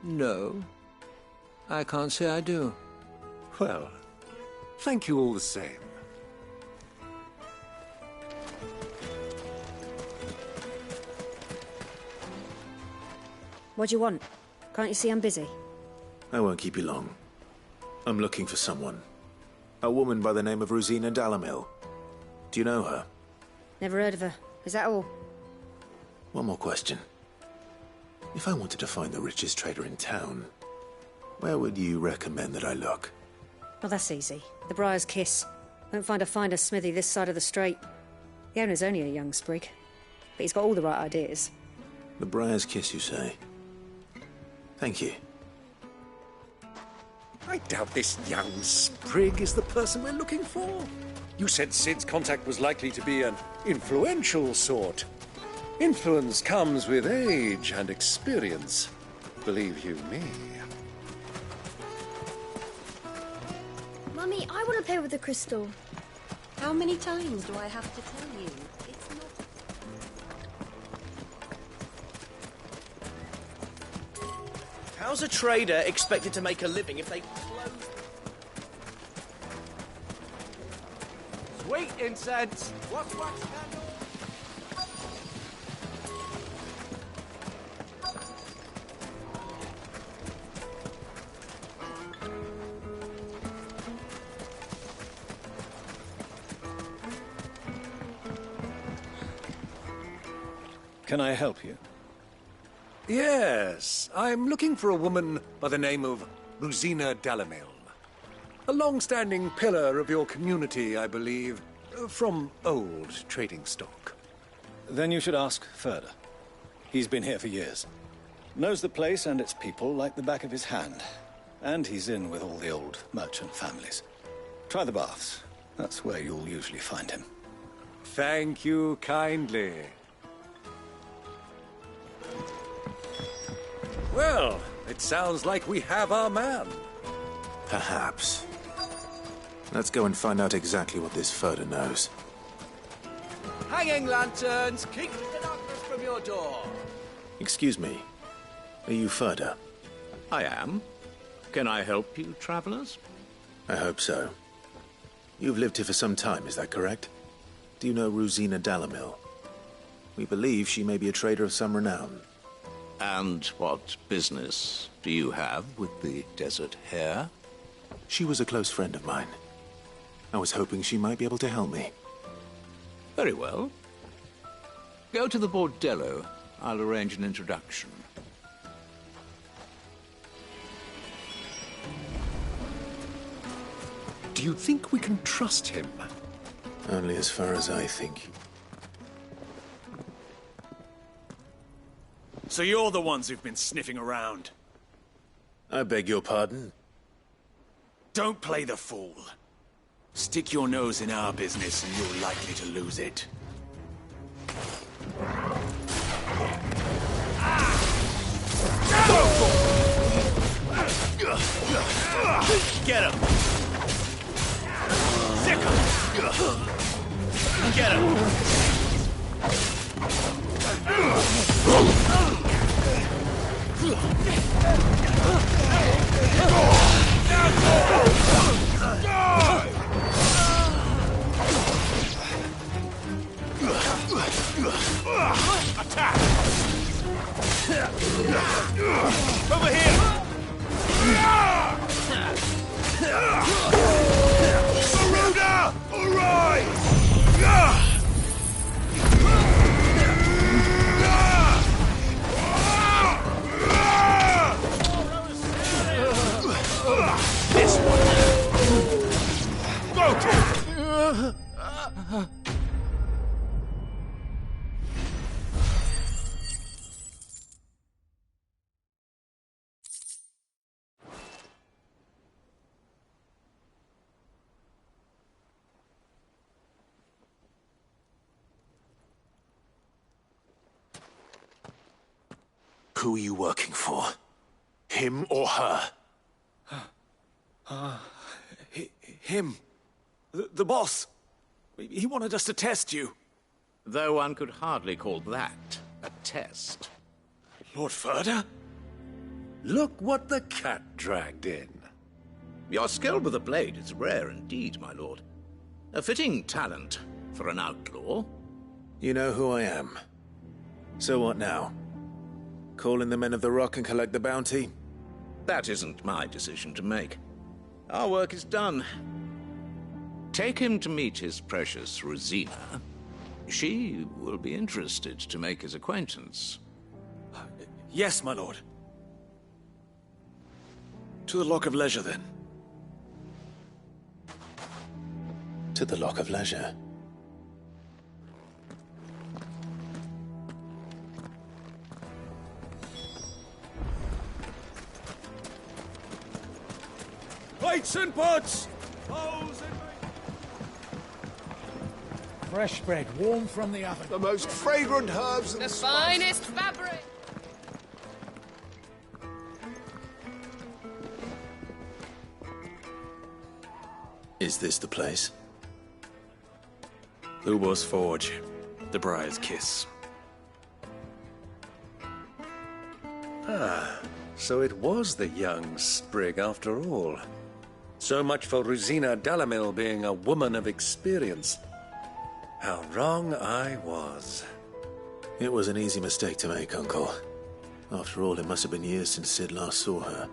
No. I can't say I do. Well, thank you all the same. What do you want? Can't you see I'm busy? I won't keep you long. I'm looking for someone. A woman by the name of Rosina Dalamil. Do you know her? Never heard of her. Is that all? One more question. If I wanted to find the richest trader in town, where would you recommend that I look? Well, that's easy. The Briar's Kiss. Won't find a finer smithy this side of the strait. The owner's only a young sprig, but he's got all the right ideas. The Briar's Kiss, you say? Thank you. I doubt this young sprig is the person we're looking for. You said Sid's contact was likely to be an influential sort. Influence comes with age and experience, believe you me. Mummy, I want to play with the crystal. How many times do I have to tell you? It's not... How's a trader expected to make a living if they close... Sweet incense! What's wax candle? Can I help you? Yes, I'm looking for a woman by the name of Rosina Dalamil. A long-standing pillar of your community, I believe, from old trading stock. Then you should ask Ferda. He's been here for years. Knows the place and its people like the back of his hand. And he's in with all the old merchant families. Try the baths. That's where you'll usually find him. Thank you kindly. Well, it sounds like we have our man. Perhaps. Let's go and find out exactly what this Ferda knows. Hanging lanterns, keep the darkness from your door. Excuse me. Are you Ferda? I am. Can I help you, travelers? I hope so. You've lived here for some time, is that correct? Do you know Rosina Dalamil? We believe she may be a trader of some renown. And what business do you have with the desert hare? She was a close friend of mine. I was hoping she might be able to help me. Very well. Go to the bordello. I'll arrange an introduction. Do you think we can trust him? Only as far as I think. So you're the ones who've been sniffing around? I beg your pardon? Don't play the fool. Stick your nose in our business and you're likely to lose it. Get him! Sick him! Get him! Attack! Over here! Garuda! All right! This one! Go to! Who are you working for? Him or her? Him. The boss. He wanted us to test you. Though one could hardly call that a test. Lord Ferda? Look what the cat dragged in. Your skill with the blade is rare indeed, my lord. A fitting talent for an outlaw. You know who I am. So what now? Call in the Men of the Rock and collect the bounty? That isn't my decision to make. Our work is done. Take him to meet his precious Rosina. She will be interested to make his acquaintance. Yes, my lord. To the Lock of Leisure, then. To the Lock of Leisure. Mates and butts! Fresh bread, warm from the oven. The most fragrant herbs and The finest fabric. Is this the place? Lubor's Forge. The Briar's Kiss. Ah, so it was the young sprig after all. So much for Rosina Dalamil being a woman of experience. How wrong I was. It was an easy mistake to make, Uncle. After all, it must have been years since Sid last saw her.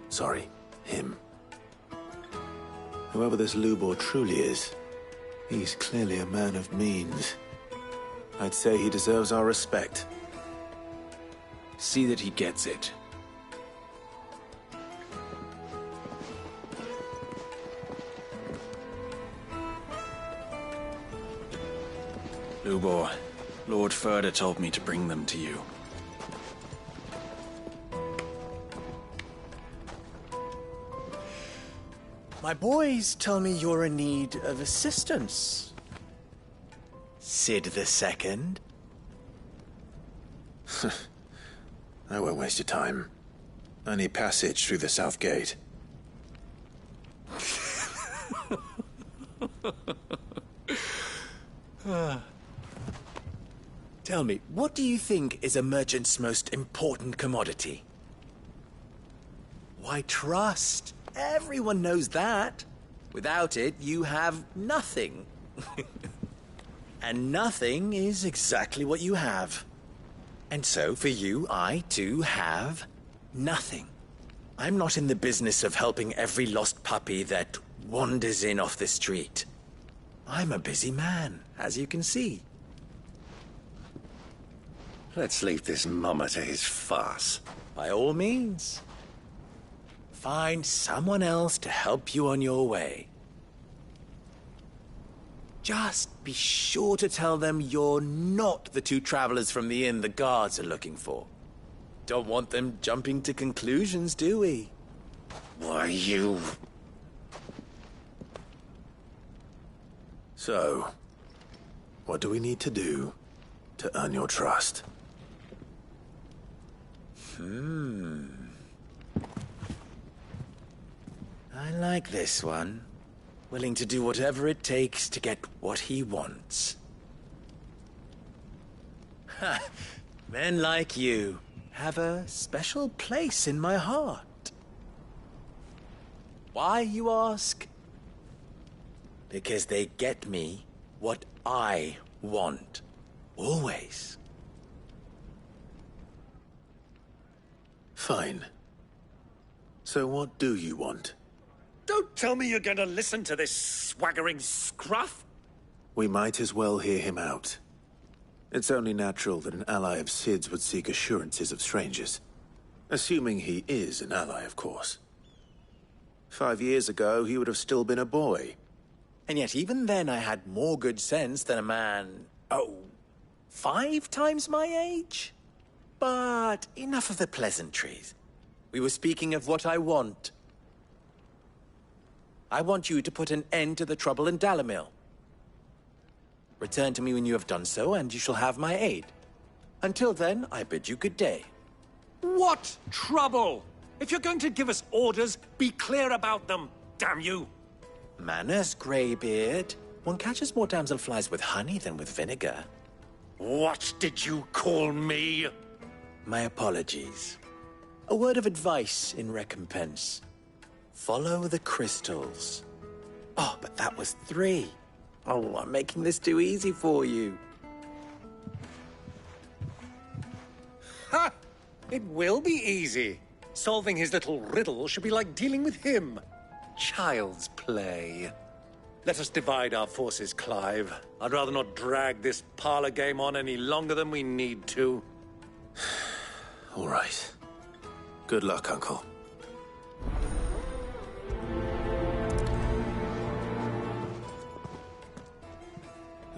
Sorry, him. Whoever this Lubor truly is, he's clearly a man of means. I'd say he deserves our respect. See that he gets it. Lubor, Lord Furder told me to bring them to you. My boys tell me you're in need of assistance. Sid the Second. I won't waste your time. I need passage through the south gate. Tell me, what do you think is a merchant's most important commodity? Why, trust. Everyone knows that. Without it, you have nothing. And nothing is exactly what you have. And so, for you, I, too, have nothing. I'm not in the business of helping every lost puppy that wanders in off the street. I'm a busy man, as you can see. Let's leave this mummer to his farce. By all means. Find someone else to help you on your way. Just be sure to tell them you're not the two travelers from the inn the guards are looking for. Don't want them jumping to conclusions, do we? Why, you... So, what do we need to do to earn your trust? I like this one. Willing to do whatever it takes to get what he wants. Ha! Men like you have a special place in my heart. Why, you ask? Because they get me what I want. Always. Fine. So what do you want? Don't tell me you're going to listen to this swaggering scruff! We might as well hear him out. It's only natural that an ally of Sid's would seek assurances of strangers. Assuming he is an ally, of course. 5 years ago, he would have still been a boy. And yet even then I had more good sense than a man... 5 times my age? But enough of the pleasantries. We were speaking of what I want. I want you to put an end to the trouble in Dalamil. Return to me when you have done so, and you shall have my aid. Until then, I bid you good day. What trouble? If you're going to give us orders, be clear about them, damn you! Manners, Greybeard. One catches more damselflies with honey than with vinegar. What did you call me? My apologies. A word of advice in recompense. Follow the crystals. Oh, but that was 3. Oh, I'm making this too easy for you. Ha! It will be easy. Solving his little riddle should be like dealing with him. Child's play. Let us divide our forces, Clive. I'd rather not drag this parlor game on any longer than we need to. All right. Good luck, Uncle.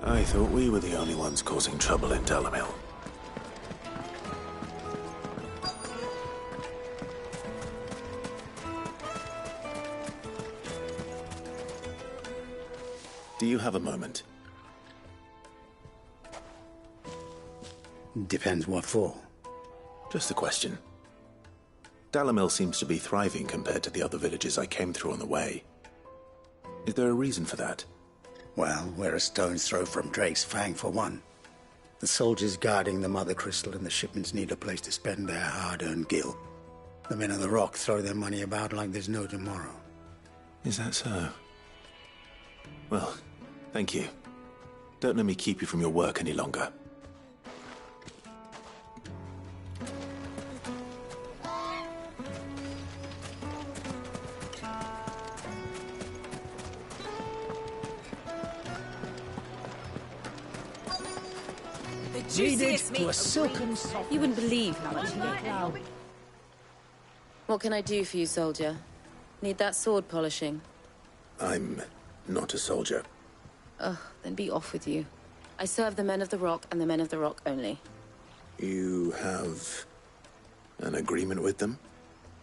I thought we were the only ones causing trouble in Dalamil. Do you have a moment? Depends what for. Just a question. Dalamil seems to be thriving compared to the other villages I came through on the way. Is there a reason for that? Well, we're a stone's throw from Drake's Fang, for one. The soldiers guarding the Mother Crystal and the shipments need a place to spend their hard-earned gil. The men of the Rock throw their money about like there's no tomorrow. Is that so? Well, thank you. Don't let me keep you from your work any longer. Needed to a silken soft. You wouldn't believe how much you get now. What can I do for you, soldier? Need that sword polishing? I'm not a soldier. Oh, then be off with you. I serve the men of the Rock and the men of the Rock only. You have an agreement with them?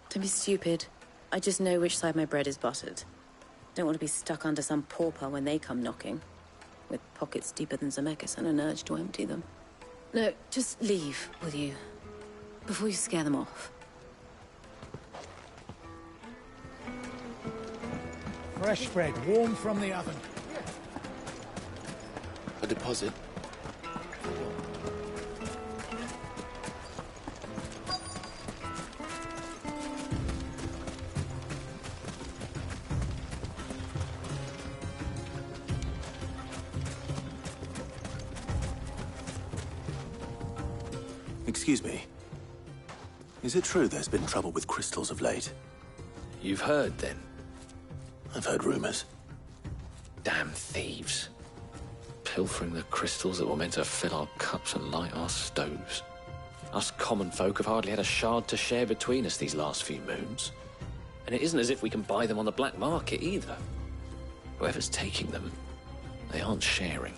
Don't be stupid. I just know which side my bread is buttered. Don't want to be stuck under some pauper when they come knocking. With pockets deeper than Zemeckis and an urge to empty them. No, just leave, will you? Before you scare them off. Fresh bread, warm from the oven. A deposit? Excuse me. Is it true there's been trouble with crystals of late? You've heard, then? I've heard rumors. Damn thieves. Pilfering the crystals that were meant to fill our cups and light our stoves. Us common folk have hardly had a shard to share between us these last few moons. And it isn't as if we can buy them on the black market either. Whoever's taking them, they aren't sharing.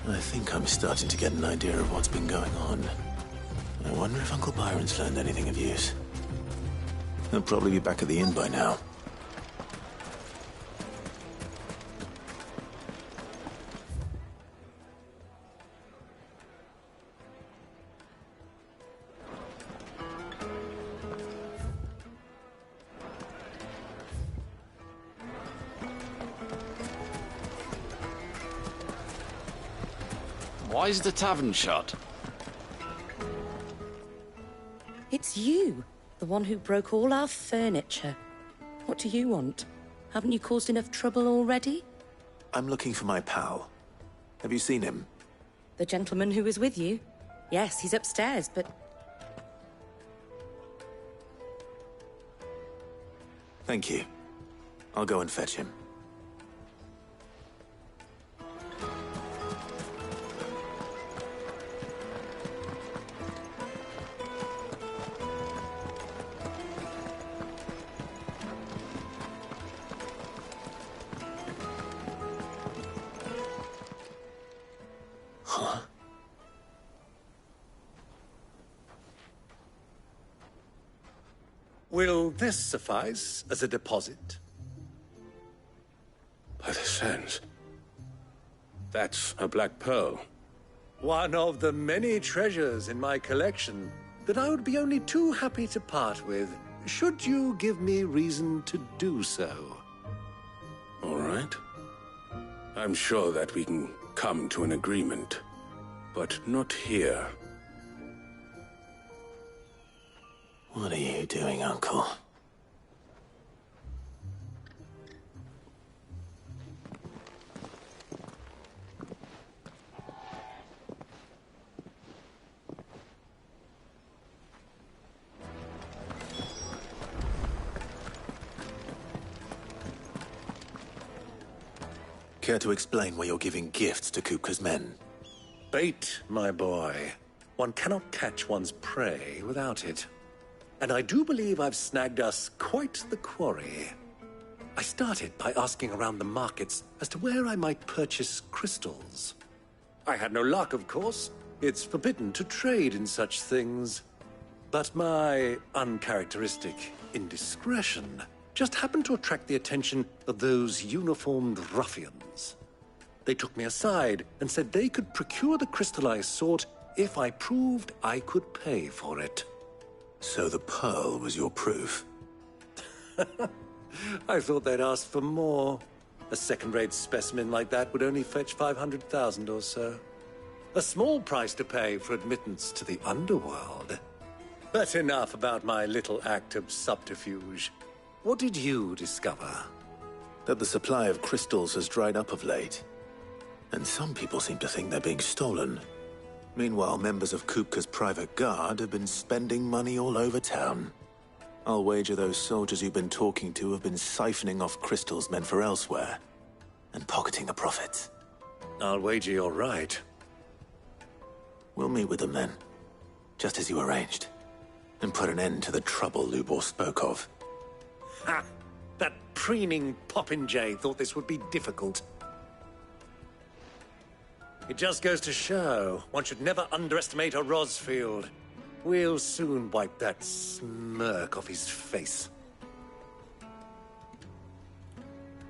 I think I'm starting to get an idea of what's been going on. I wonder if Uncle Byron's learned anything of use. He'll probably be back at the inn by now. Why is the tavern shut? It's you, the one who broke all our furniture. What do you want? Haven't you caused enough trouble already? I'm looking for my pal. Have you seen him? The gentleman who was with you? Yes, he's upstairs, but... Thank you. I'll go and fetch him. Will this suffice as a deposit? By the sands. That's a black pearl. One of the many treasures in my collection that I would be only too happy to part with, should you give me reason to do so. All right. I'm sure that we can come to an agreement, but not here. What are you doing, Uncle? Care to explain why you're giving gifts to Kupka's men? Bait, my boy. One cannot catch one's prey without it. And I do believe I've snagged us quite the quarry. I started by asking around the markets as to where I might purchase crystals. I had no luck, of course. It's forbidden to trade in such things. But my uncharacteristic indiscretion just happened to attract the attention of those uniformed ruffians. They took me aside and said they could procure the crystal I sought if I proved I could pay for it. So the pearl was your proof? I thought they'd ask for more. A second-rate specimen like that would only fetch 500,000 or so. A small price to pay for admittance to the underworld. But enough about my little act of subterfuge. What did you discover? That the supply of crystals has dried up of late. And some people seem to think they're being stolen. Meanwhile, members of Kupka's private guard have been spending money all over town. I'll wager those soldiers you've been talking to have been siphoning off crystals meant for elsewhere, and pocketing the profits. I'll wager you're right. We'll meet with them then, just as you arranged, and put an end to the trouble Lubor spoke of. Ha! That preening popinjay thought this would be difficult. It just goes to show, one should never underestimate a Rosfield. We'll soon wipe that smirk off his face.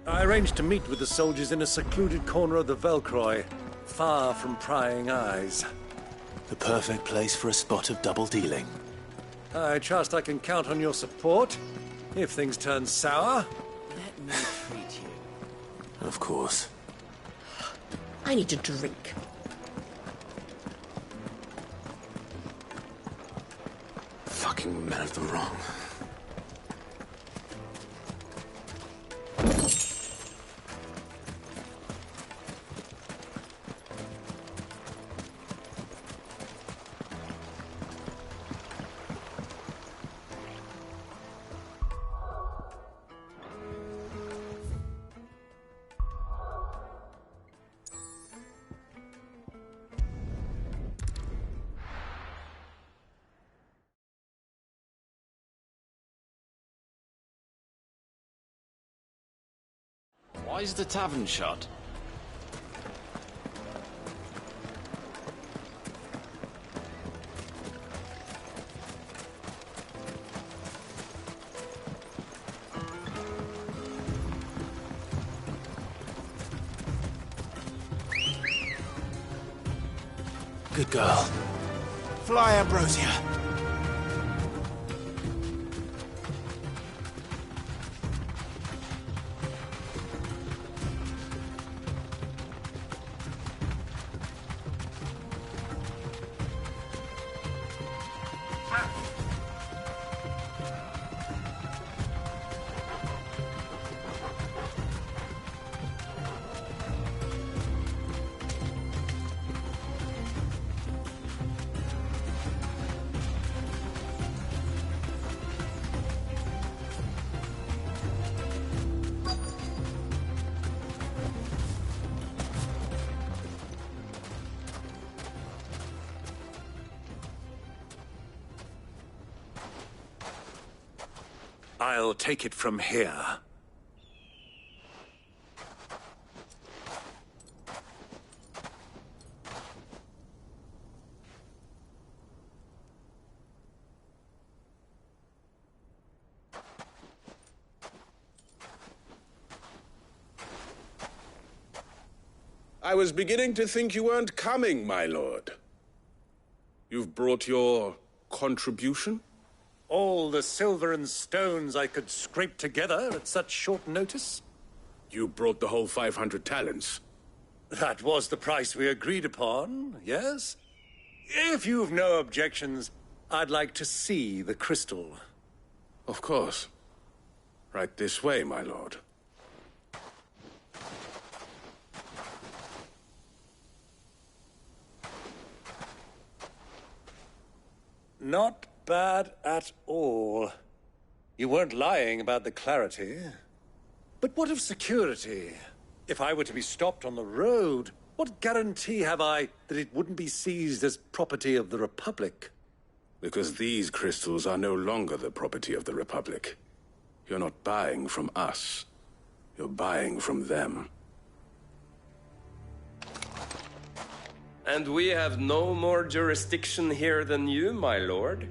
I arranged to meet with the soldiers in a secluded corner of the Velcroy, far from prying eyes. The perfect place for a spot of double dealing. I trust I can count on your support, if things turn sour. Let me treat you. Of course. I need a drink. Fucking men of the wrong. Why is the tavern shut? Good girl. Fly, Ambrosia. I'll take it from here. I was beginning to think you weren't coming, my lord. You've brought your contribution? All the silver and stones I could scrape together at such short notice? You brought the whole 500 talents. That was the price we agreed upon, yes? If you've no objections, I'd like to see the crystal. Of course. Right this way, my lord. Not bad at all. You weren't lying about the clarity. But what of security? If I were to be stopped on the road, what guarantee have I that it wouldn't be seized as property of the Republic? Because these crystals are no longer the property of the Republic. You're not buying from us. You're buying from them. And we have no more jurisdiction here than you, my lord.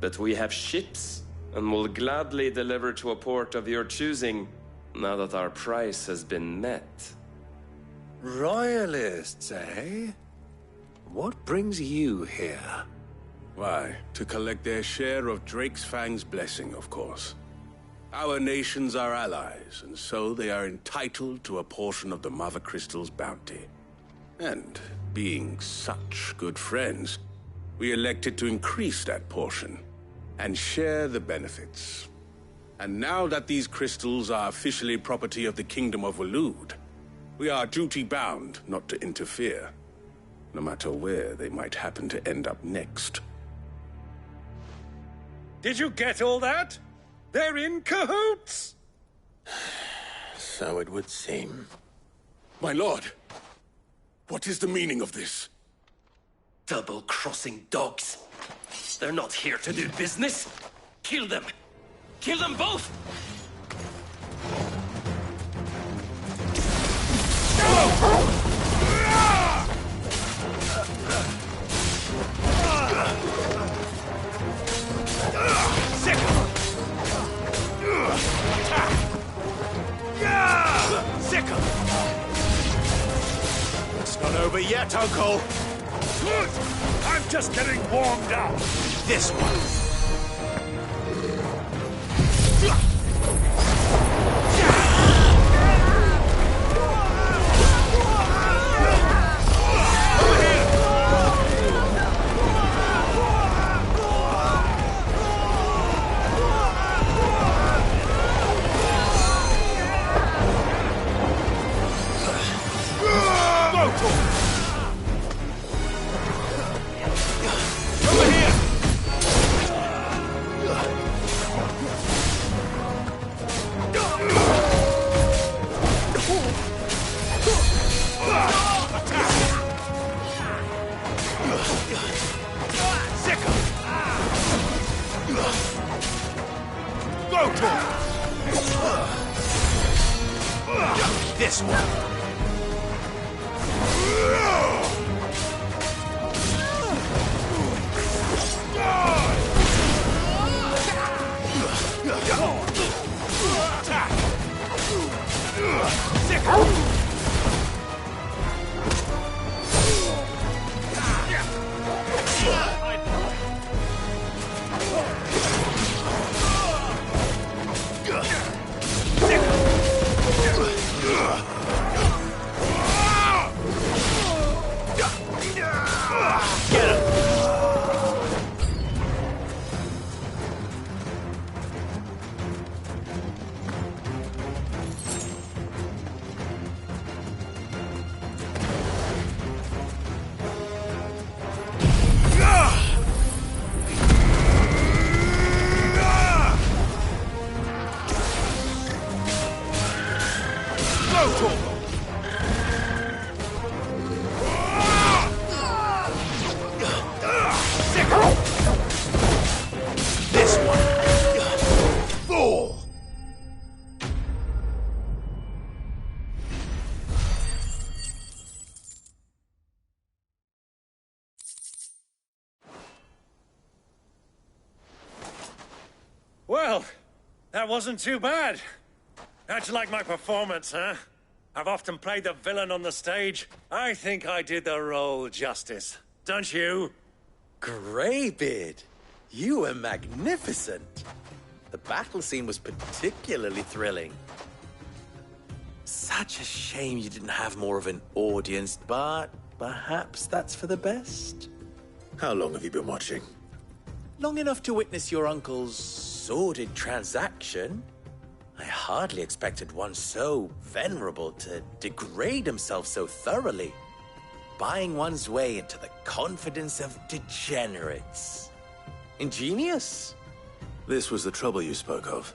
But we have ships and will gladly deliver to a port of your choosing, now that our price has been met. Royalists, eh? What brings you here? Why, to collect their share of Drake's Fang's blessing, of course. Our nations are allies, and so they are entitled to a portion of the Mother Crystal's bounty. And, being such good friends, we elected to increase that portion and share the benefits. And now that these crystals are officially property of the Kingdom of Waloed, we are duty-bound not to interfere, no matter where they might happen to end up next. Did you get all that? They're in cahoots! So it would seem. My lord, what is the meaning of this? Double-crossing dogs. They're not here to do business. Kill them. Kill them both! It's not over yet, Uncle. Good! I'm just getting warmed up. This one. This one. This one. Fool. Well, that wasn't too bad. How'd you like my performance, huh? I've often played the villain on the stage. I think I did the role justice. Don't you? Greybeard, you were magnificent. The battle scene was particularly thrilling. Such a shame you didn't have more of an audience, but perhaps that's for the best. How long have you been watching? Long enough to witness your uncle's sordid transaction. I hardly expected one so venerable to degrade himself so thoroughly, buying one's way into the confidence of degenerates. Ingenious. This was the trouble you spoke of.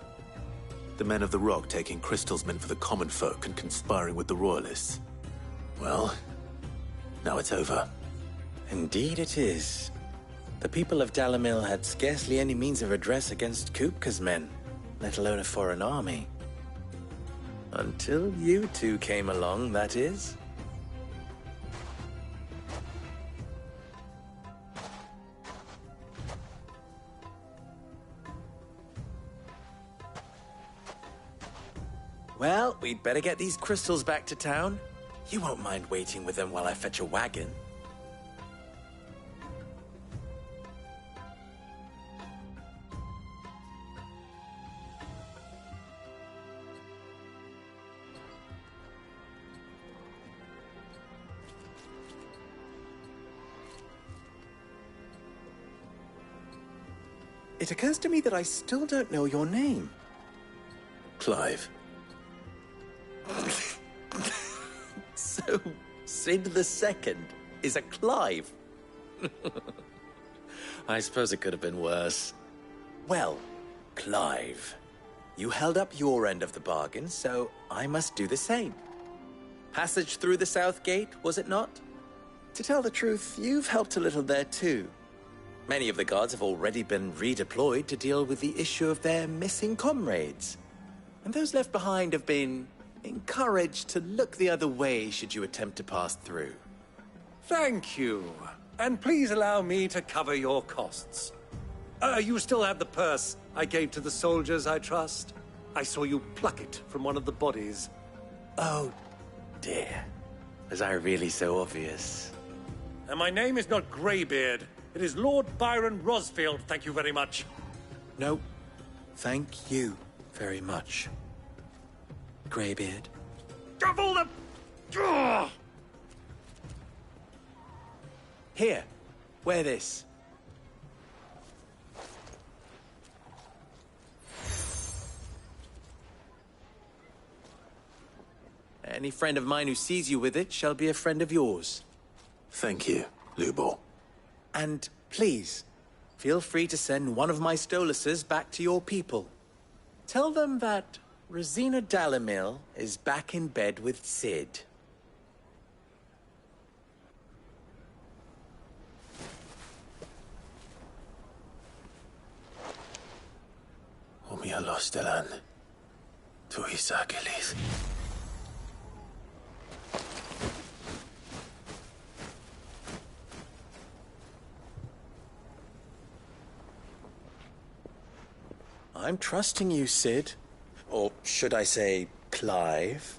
The men of the Rock taking crystals meant for the common folk and conspiring with the Royalists. Well, now it's over. Indeed it is. The people of Dalamil had scarcely any means of redress against Kupka's men, let alone a foreign army. Until you two came along, that is. Well, we'd better get these crystals back to town. You won't mind waiting with them while I fetch a wagon. It occurs to me that I still don't know your name. Clive. So, Sid the Second is a Clive. I suppose it could have been worse. Well, Clive, you held up your end of the bargain, so I must do the same. Passage through the South Gate, was it not? To tell the truth, you've helped a little there too. Many of the guards have already been redeployed to deal with the issue of their missing comrades. And those left behind have been encouraged to look the other way should you attempt to pass through. Thank you. And please allow me to cover your costs. You still have the purse I gave to the soldiers, I trust? I saw you pluck it from one of the bodies. Oh, dear. Was I really so obvious? And my name is not Greybeard. It is Lord Byron Rosfield, thank you very much. No, thank you very much, Greybeard. Double the... Ugh! Here, wear this. Any friend of mine who sees you with it shall be a friend of yours. Thank you, Lubor. And please, feel free to send one of my Stoluses back to your people. Tell them that Rosina Dalamil is back in bed with Sid. Omia Stelan. Tu Isakelis. I'm trusting you, Sid. Or should I say, Clive?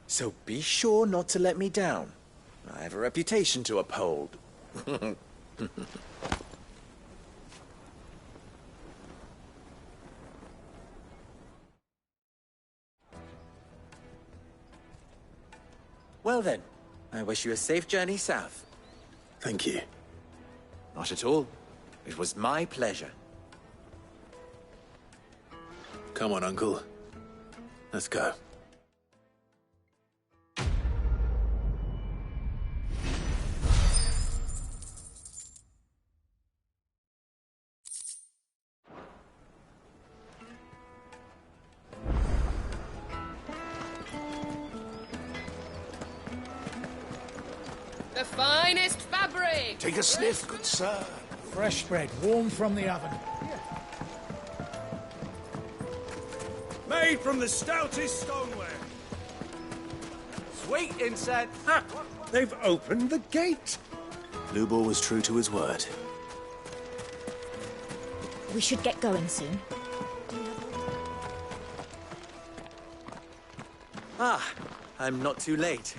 So be sure not to let me down. I have a reputation to uphold. Well then, I wish you a safe journey south. Thank you. Not at all. It was my pleasure. Come on, Uncle. Let's go. The finest fabric! Take a sniff, good sir. Fresh bread, warm from the oven. Made from the stoutest stoneware. Sweet incense. Ha! They've opened the gate. Lubor was true to his word. We should get going soon. Ah, I'm not too late.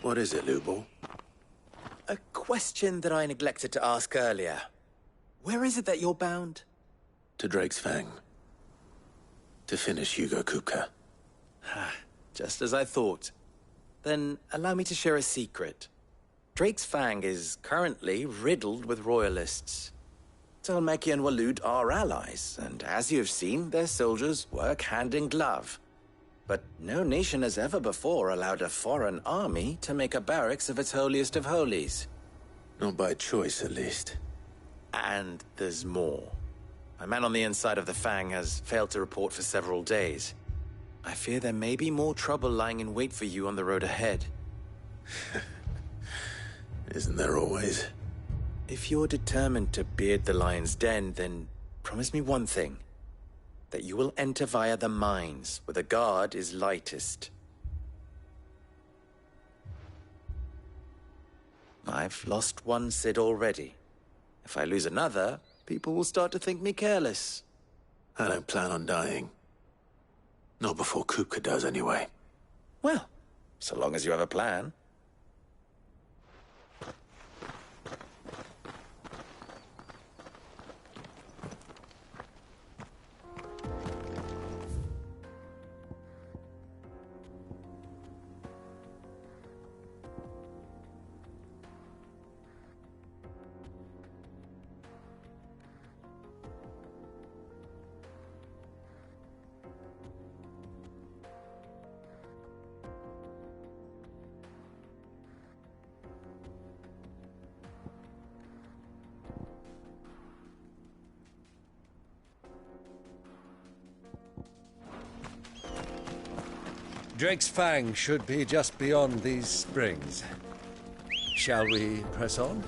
What is it, Lubor? A question that I neglected to ask earlier. Where is it that you're bound? To Drake's Fang. To finish Hugo Kupka. Just as I thought. Then allow me to share a secret. Drake's Fang is currently riddled with royalists. Talmeki and Walud are allies, and as you've seen, their soldiers work hand in glove. But no nation has ever before allowed a foreign army to make a barracks of its holiest of holies. Not by choice, at least. And there's more. A man on the inside of the Fang has failed to report for several days. I fear there may be more trouble lying in wait for you on the road ahead. Isn't there always? If you're determined to beard the lion's den, then promise me one thing. That you will enter via the mines, where the guard is lightest. I've lost one Sid already. If I lose another, people will start to think me careless. I don't plan on dying. Not before Kupka does, anyway. Well, so long as you have a plan. Drake's Fang should be just beyond these springs. Shall we press on?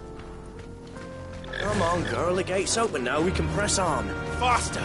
Come on, girl. The gate's open now. We can press on. Faster!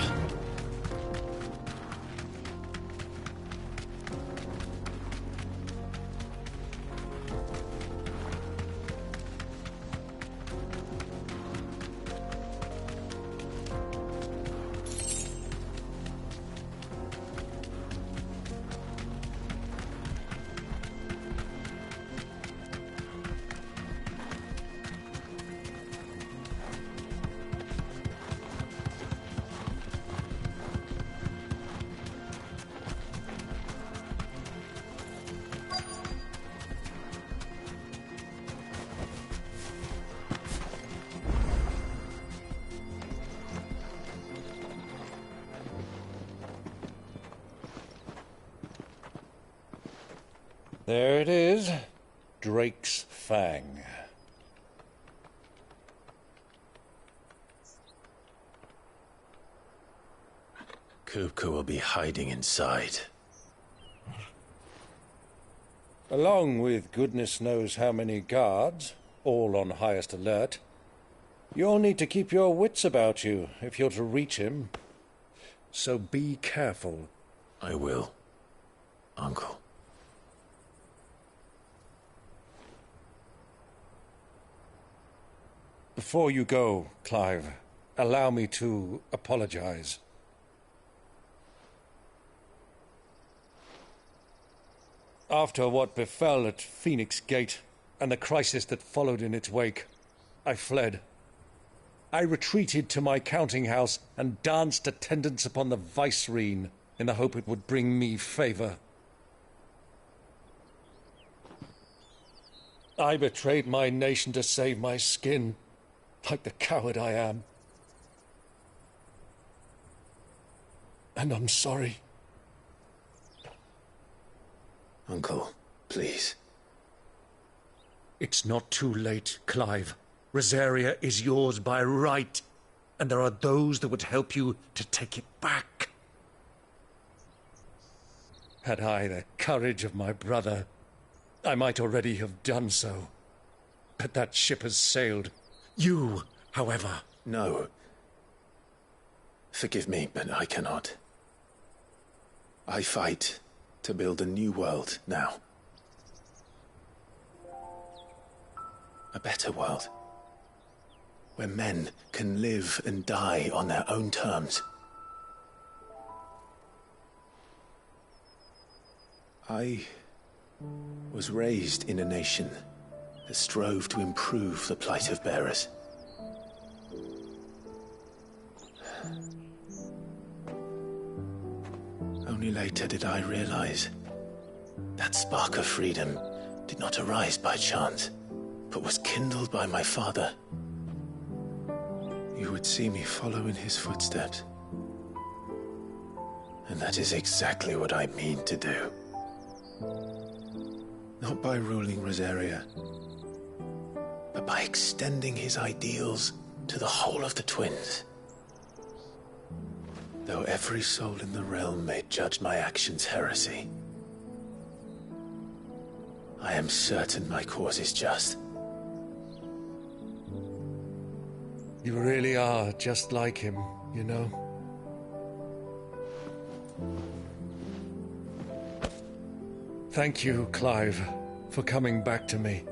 There it is. Drake's Fang. Kupka will be hiding inside. Along with goodness knows how many guards, all on highest alert. You'll need to keep your wits about you if you're to reach him. So be careful. I will, Uncle. Before you go, Clive, allow me to apologize. After what befell at Phoenix Gate and the crisis that followed in its wake, I fled. I retreated to my counting house and danced attendance upon the vice-reine in the hope it would bring me favor. I betrayed my nation to save my skin, like the coward I am. And I'm sorry. Uncle, please. It's not too late, Clive. Rosaria is yours by right, and there are those that would help you to take it back. Had I the courage of my brother, I might already have done so. But that ship has sailed. You, however... No. Forgive me, but I cannot. I fight to build a new world now. A better world. Where men can live and die on their own terms. I was raised in a nation that strove to improve the plight of bearers. Only later did I realize that spark of freedom did not arise by chance, but was kindled by my father. You would see me follow in his footsteps. And that is exactly what I mean to do. Not by ruling Rosaria, but by extending his ideals to the whole of the twins. Though every soul in the realm may judge my actions heresy, I am certain my cause is just. You really are just like him, you know. Thank you, Clive, for coming back to me.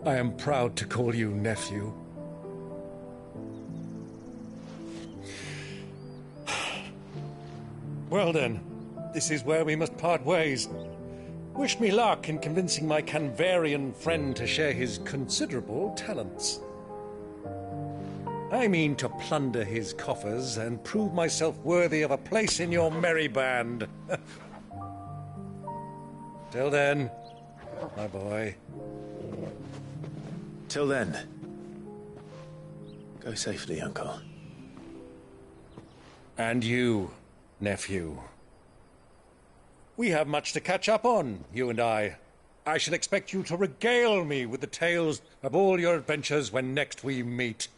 I am proud to call you nephew. Well then, this is where we must part ways. Wish me luck in convincing my Canvarian friend to share his considerable talents. I mean to plunder his coffers and prove myself worthy of a place in your merry band. Till then, my boy. Till then, go safely, Uncle. And you, nephew. We have much to catch up on, you and I. I shall expect you to regale me with the tales of all your adventures when next we meet.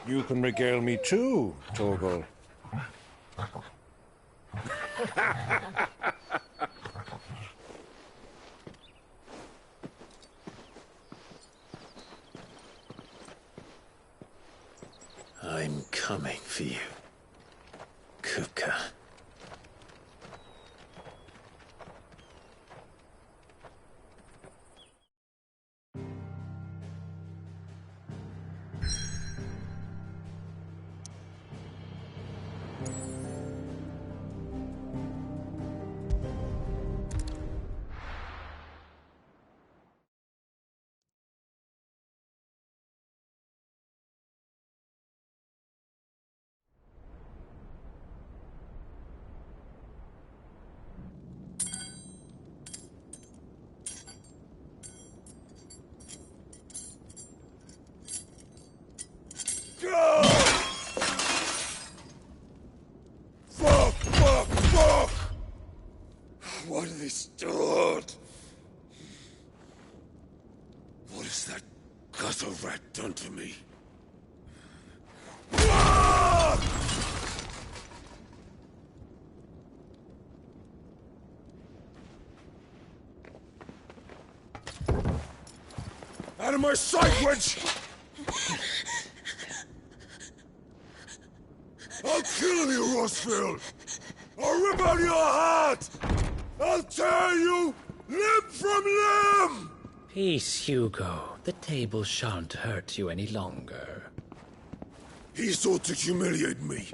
You can regale me too, Torgal. I'm coming for you, Kupka. Fuck! What have they start? What has that gutter rat done to me? Out of my sight, wench! I'll kill you, Rossville! I'll rip out your heart! I'll tear you limb from limb! Peace, Hugo. The table shan't hurt you any longer. He sought to humiliate me.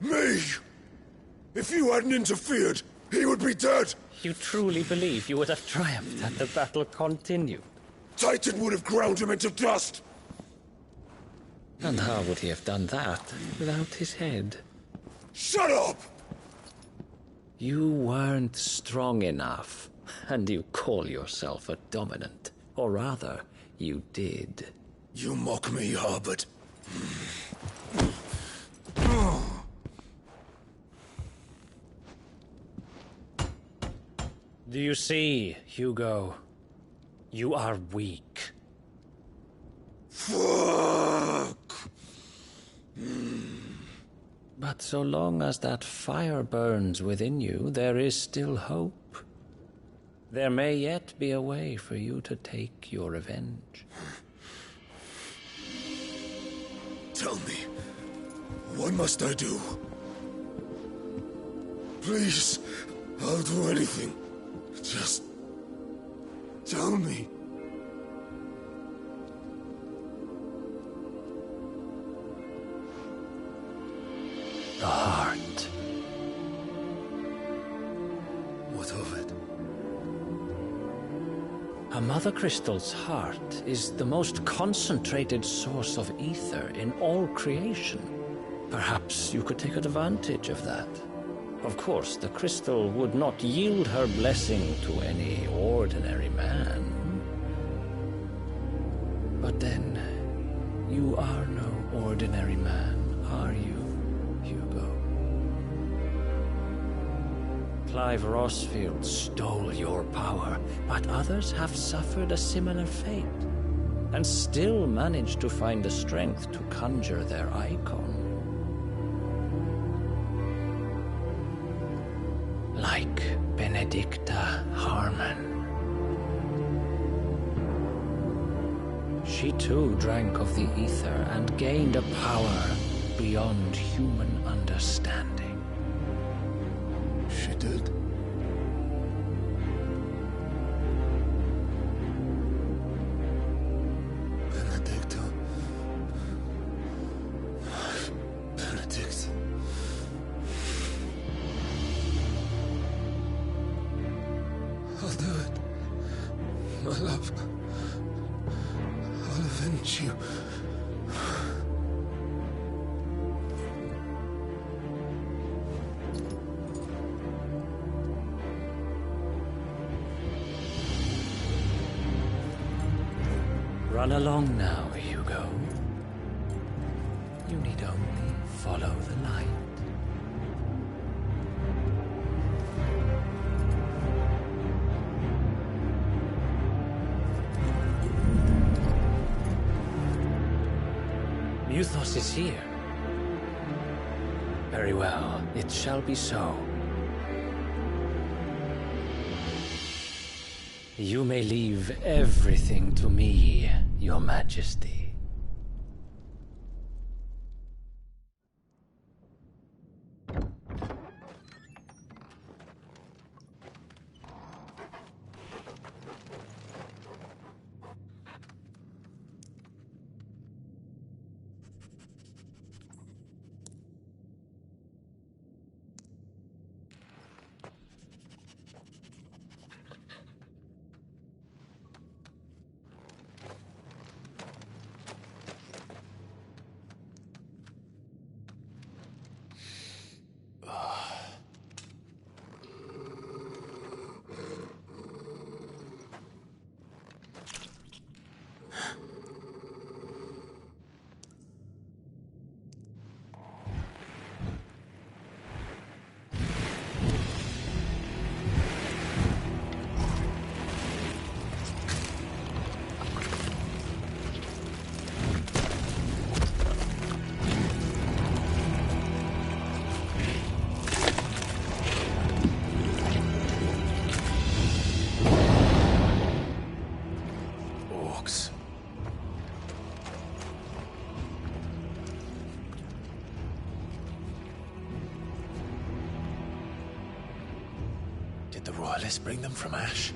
Me! If you hadn't interfered, he would be dead! You truly believe you would have triumphed had the battle continued? Titan would have ground him into dust! And how would he have done that without his head? Shut up! You weren't strong enough, and you call yourself a dominant. Or rather, you did. You mock me, Harbert. Do you see, Hugo? You are weak. Fuck! But so long as that fire burns within you, there is still hope. There may yet be a way for you to take your revenge. Tell me, what must I do? Please, I'll do anything. Just tell me. The heart. What of it? A mother crystal's heart is the most concentrated source of ether in all creation. Perhaps you could take advantage of that. Of course, the crystal would not yield her blessing to any ordinary man. But then, you are no ordinary man, are you, Hugo? Clive Rossfield stole your power, but others have suffered a similar fate, and still managed to find the strength to conjure their icon. Like Benedicta Harmon. She too drank of the ether and gained a power beyond human understanding. She did? Benedicta. Benedict. My love, I'll avenge you. Run along now, Hugo. You need only follow the light. Muthos is here. Very well, it shall be so. You may leave everything to me, Your Majesty. Did the Royalists bring them from Ash?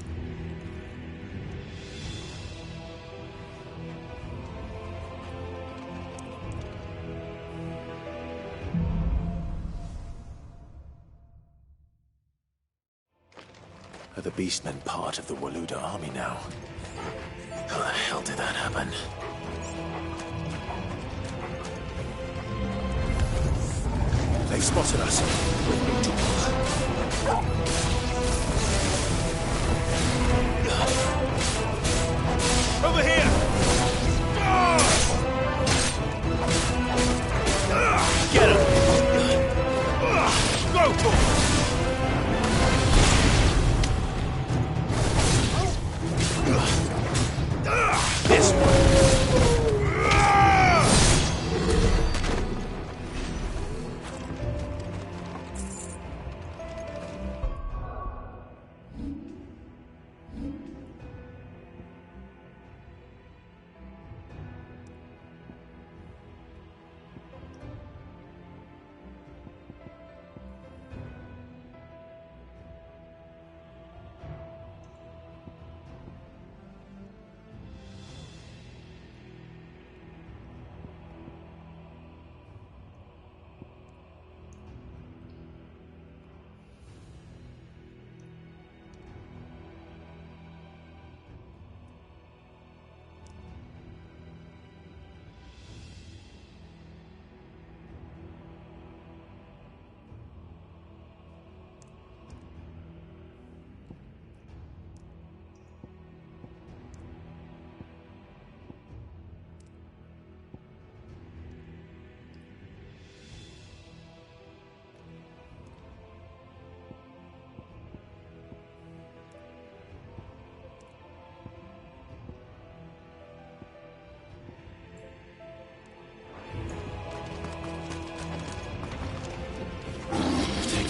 Are the Beastmen part of the Waluda army now? How the hell did that happen? They spotted us. Over here! Get him! Go for it! This one.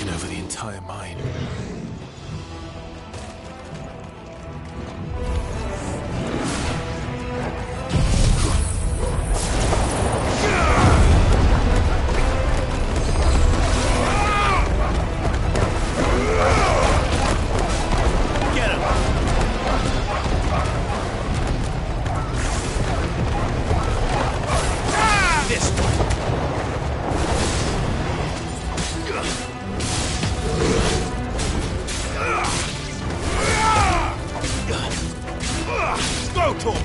Over the entire mine. Get him! This one. Go, Torgal!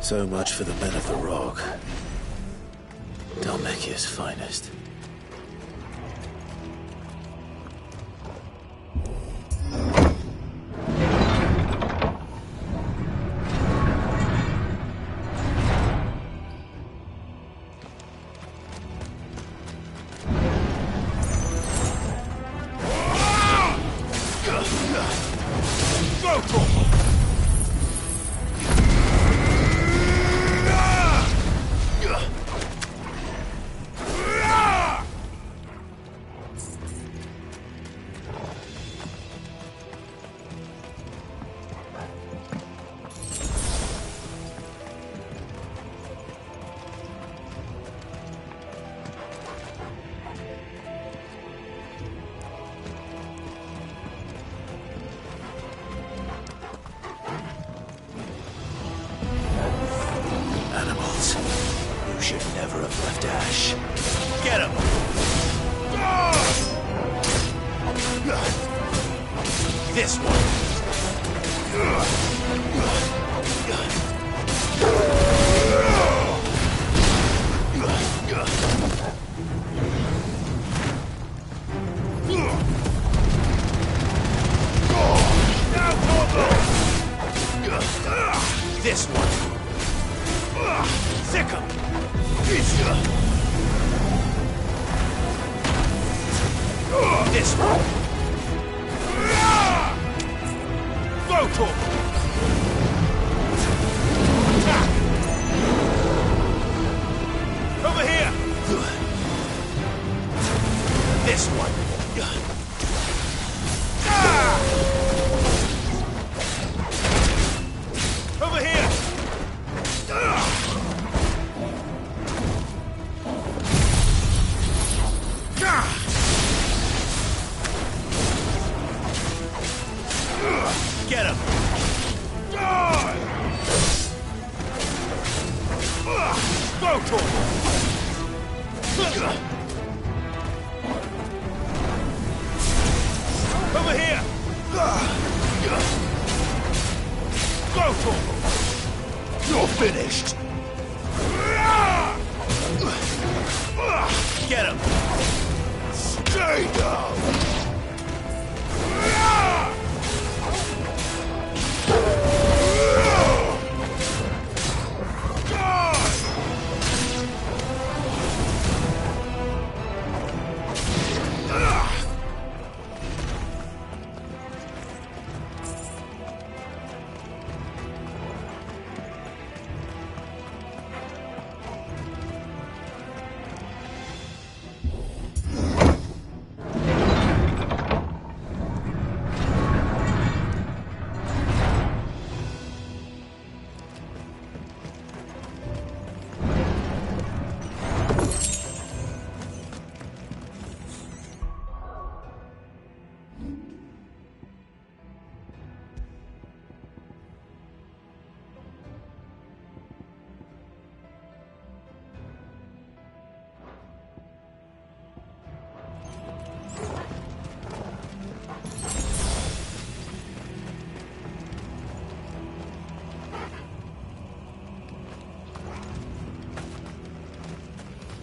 So much for the men of the Rock. Dalmekia's finest.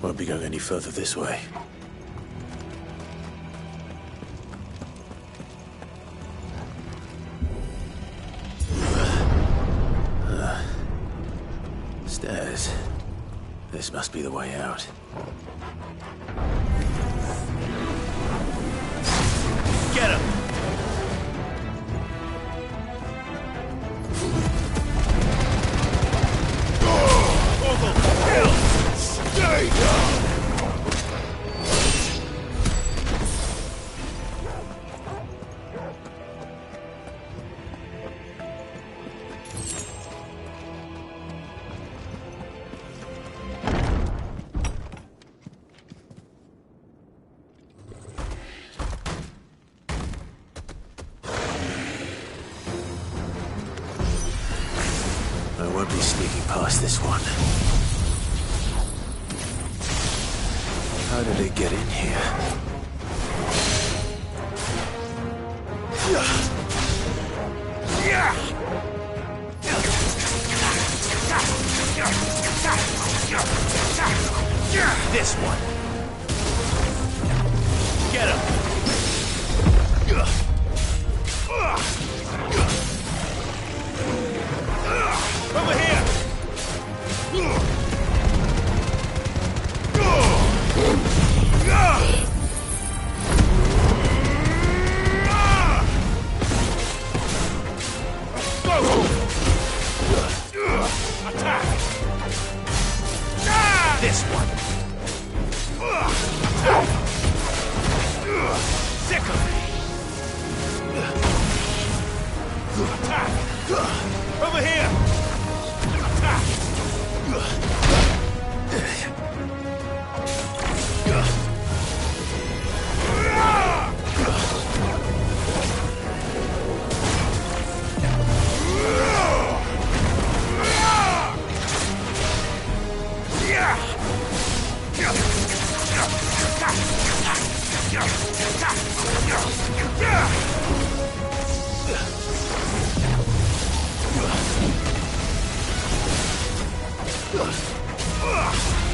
Won't be going any further this way. Stairs. This must be the way out. Get him! Stay down! I won't be sneaking past this one. How did it get in here? This one. Get him. Over here. Attack! This one! Attack! Sick of me! Attack! Over here! Attack!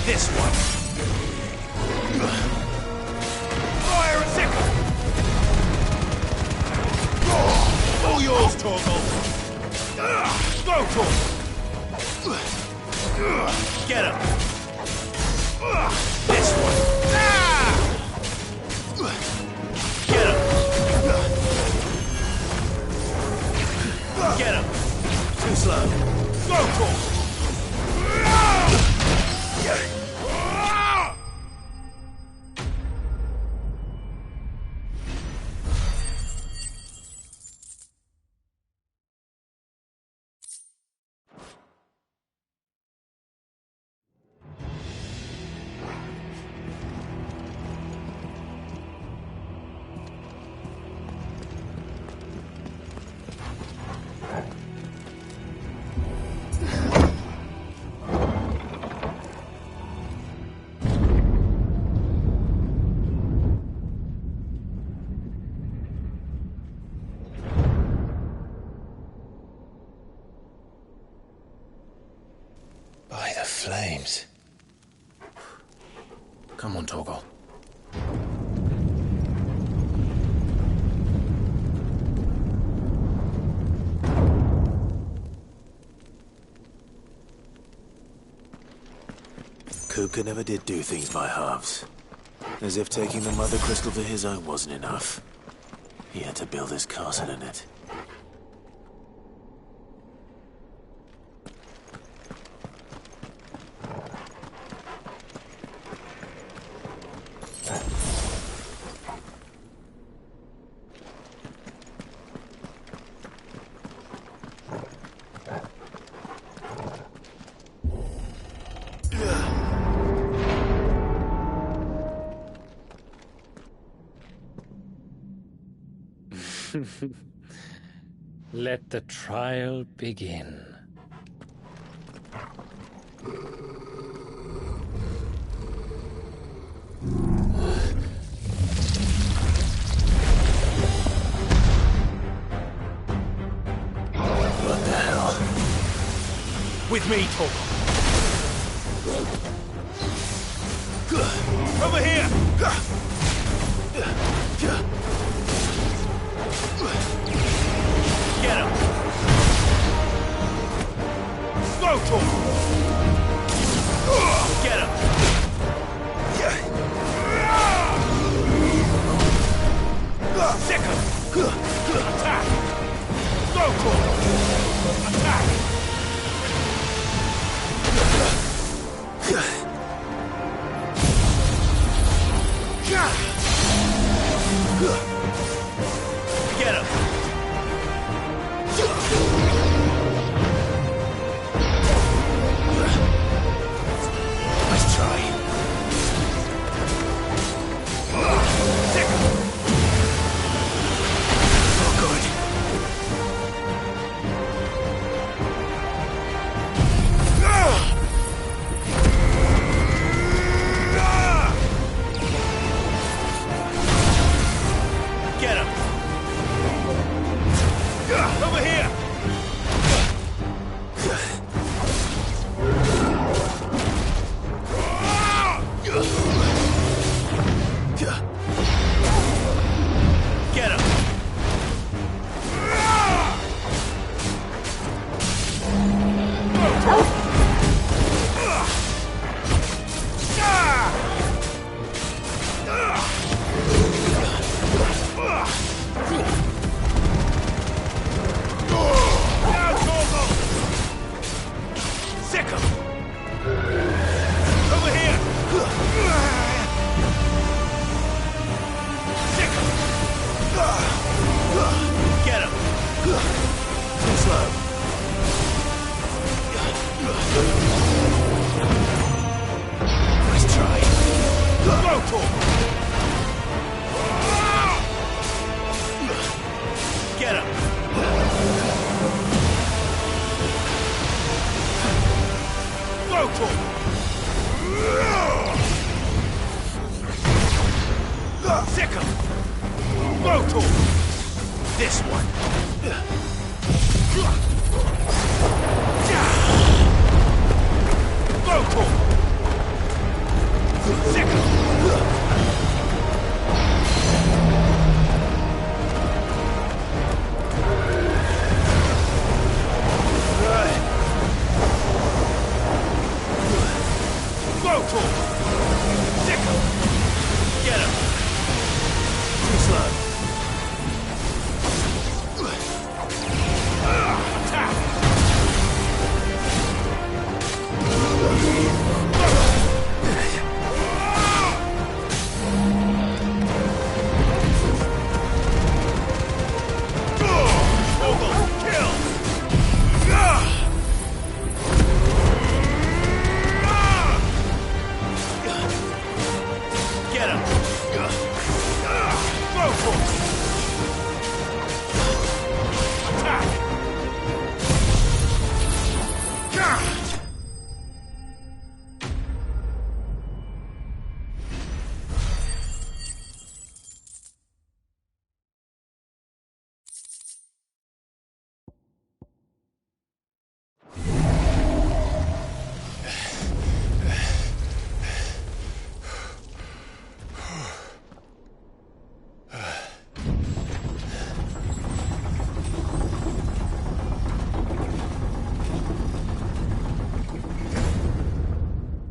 This one. Fire a sickle. All yours, Torgal. Go, Torgal. Get him. This one. Get him. Get him. Too slow. Go, Torgal. By the flames. Come on, Torgal. Kupka never did do things by halves. As if taking the Mother Crystal to his own wasn't enough. He had to build his castle in it. Let the trial begin. What the hell? With me, Torgal. Over here! Get him! Go, Torgal! Get him! Sick him! Attack! Go, Torgal! Attack! Get him! Nice try. Sick him! Oh, good.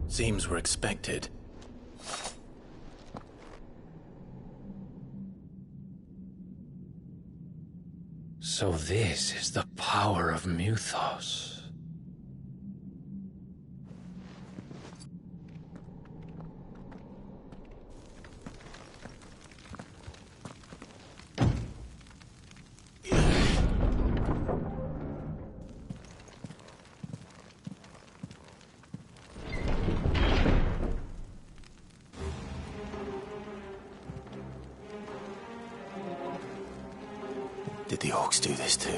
Seems we're expected. So this is the power of Mythos. Did the orcs do this too?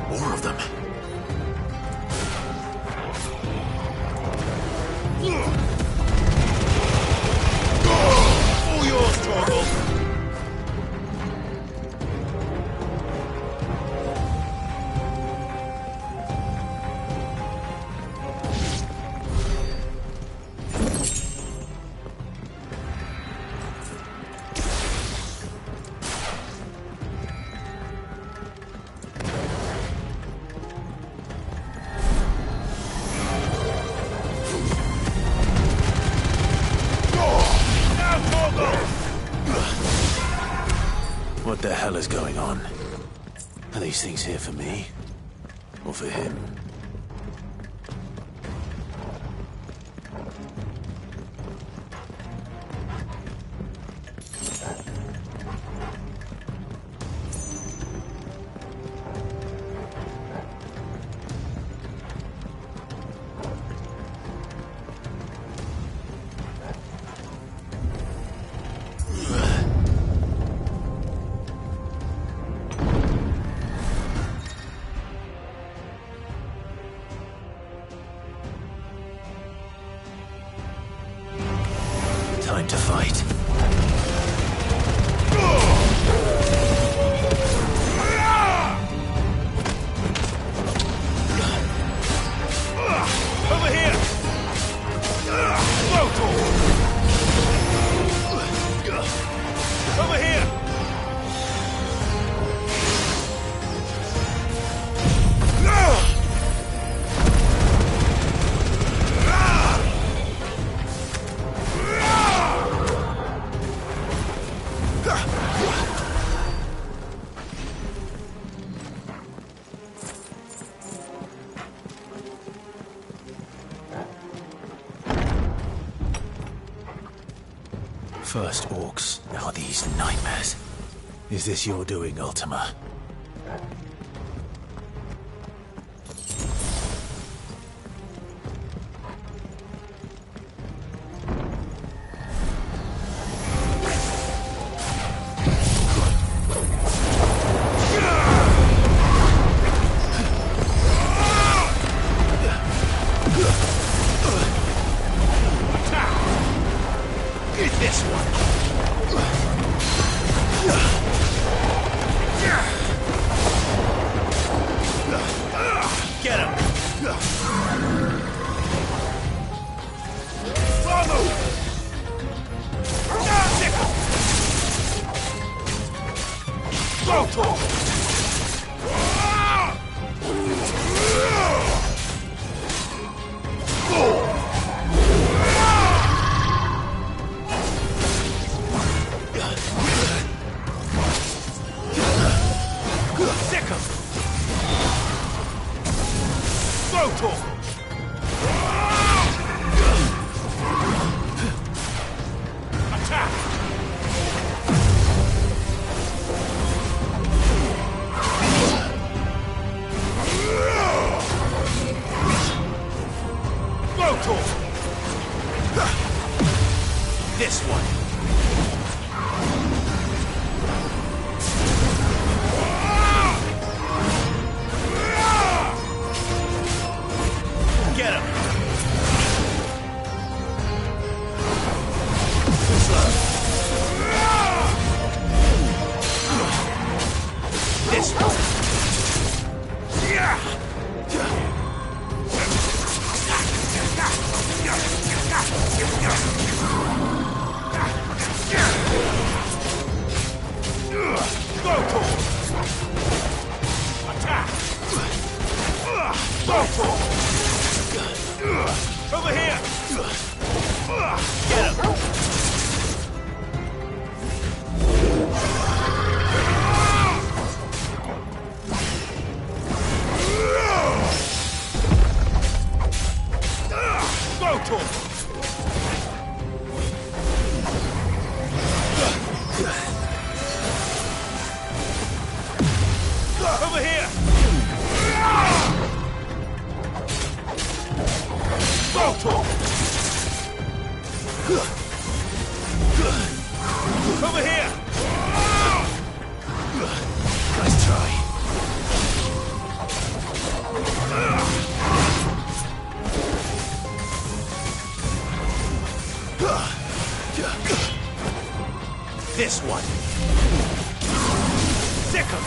More of them. All yours, Torgal! What the hell is going on? Are these things here for me? Or for him? Time to fight. Over here! First orcs, now these nightmares. Is this your doing, Ultima? This one. Get him. Slow. This one. Over here! Get him! Go to him! Over here! Go to him! Over here! Nice try. This one. Sick him!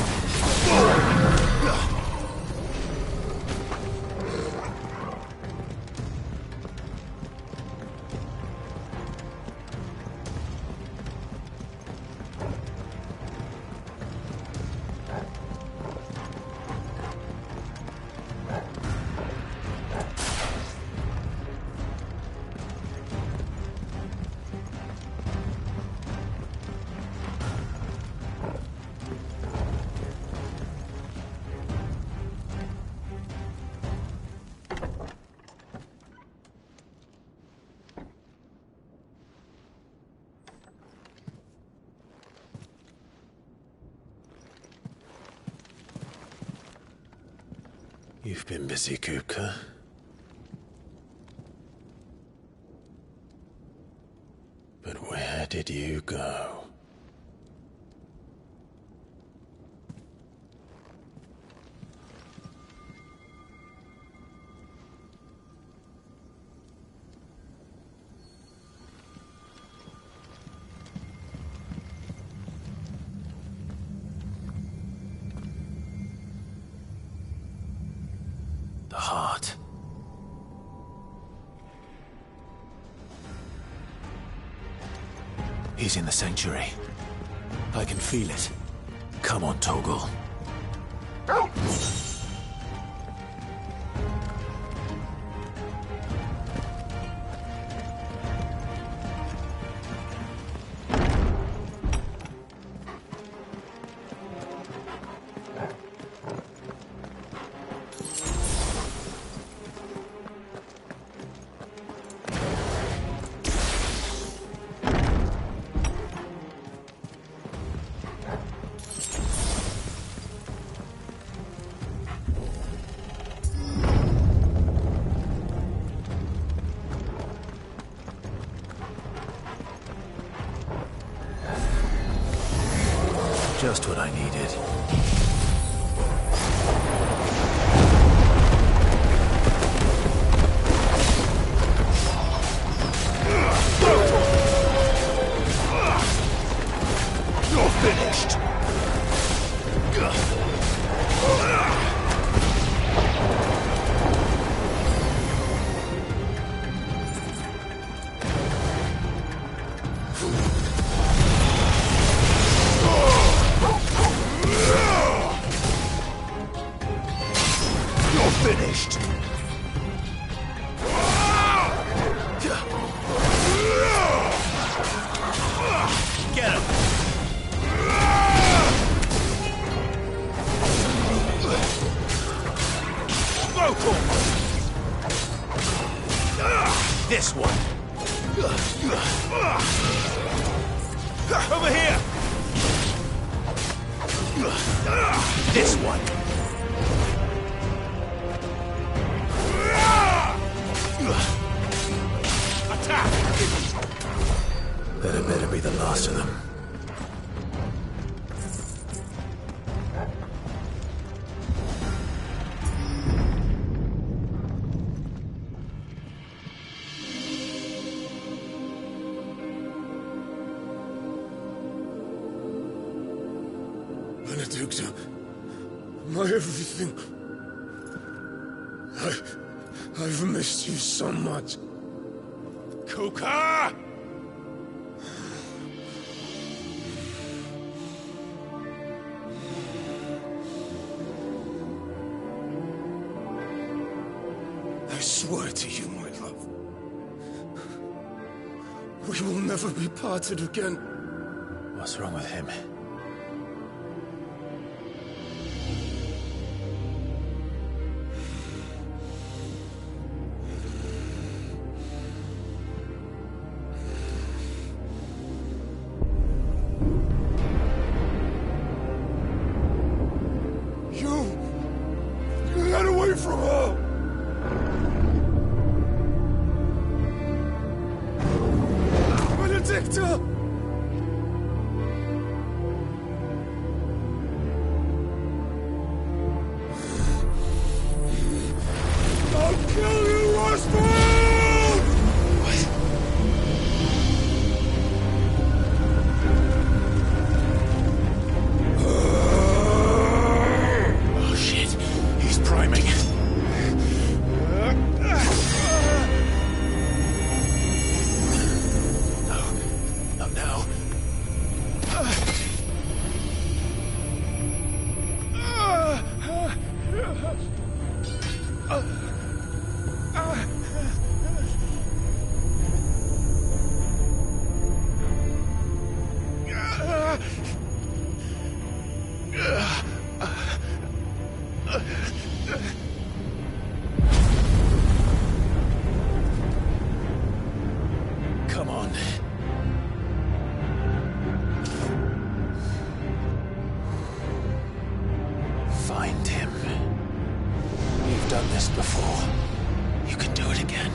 You've been busy, Kupka. But where did you go? The heart. He's in the sanctuary. I can feel it. Come on, Torgal. Just what I needed. You're finished! You're finished! Get him! This one. Over here. This one. Attack! That better be the last of them. Benedicta, my everything. I've missed you so much. Kuka! I swear to you, my love, we will never be parted again. What's wrong with him? You got away from her! Benedicta! I'll kill you, Roswell! Oh shit, he's priming. Not now. Come on. Find him. You've done this before. You can do it again.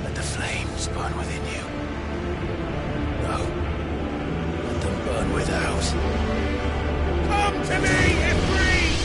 Let the flames burn within you. No. Let them burn without. Come to me, Ifrit!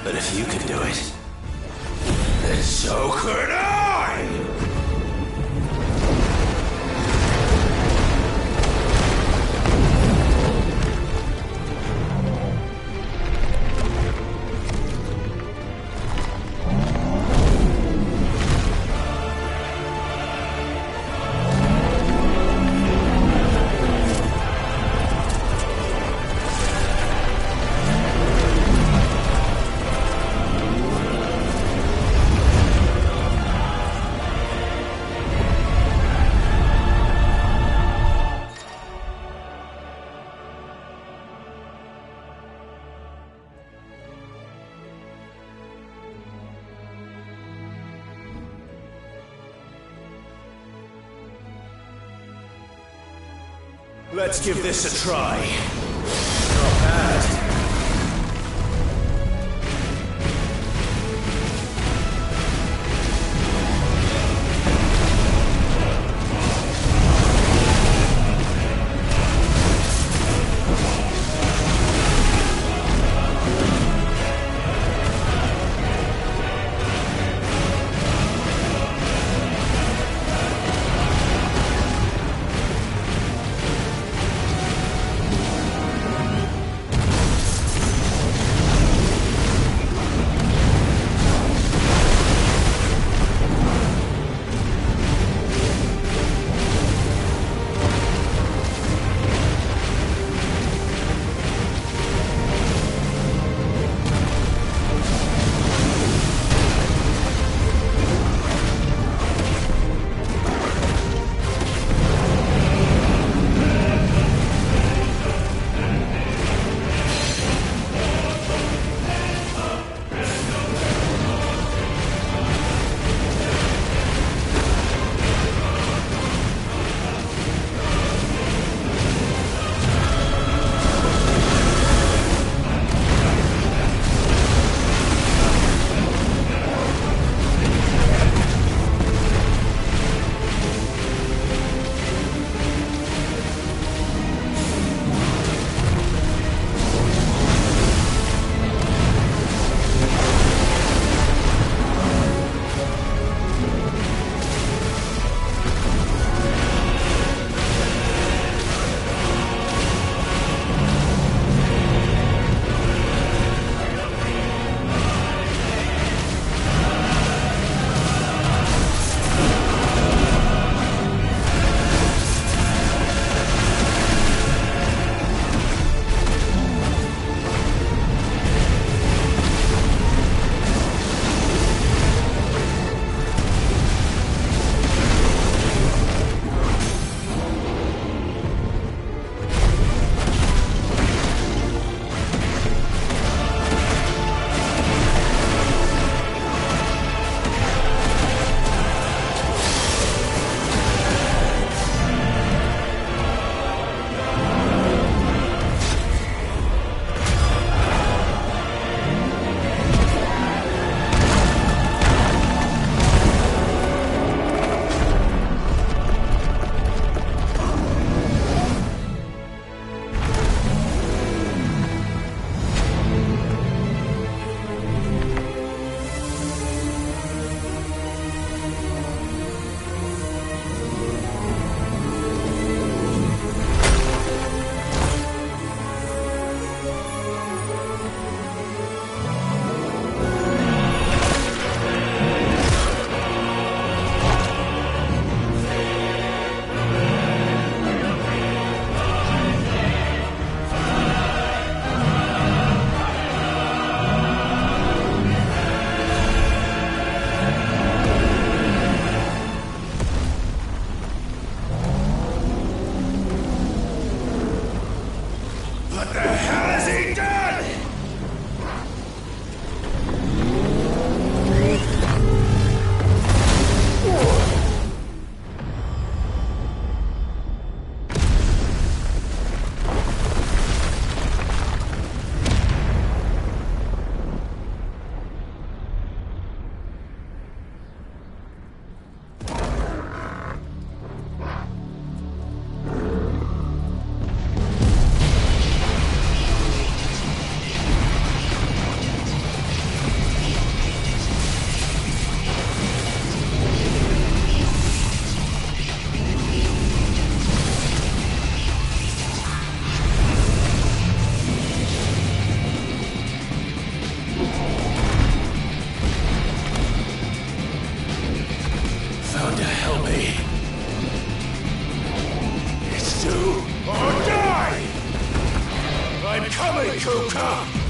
But if you could do it, then so could I! Let's give this a try. Not bad. Joker!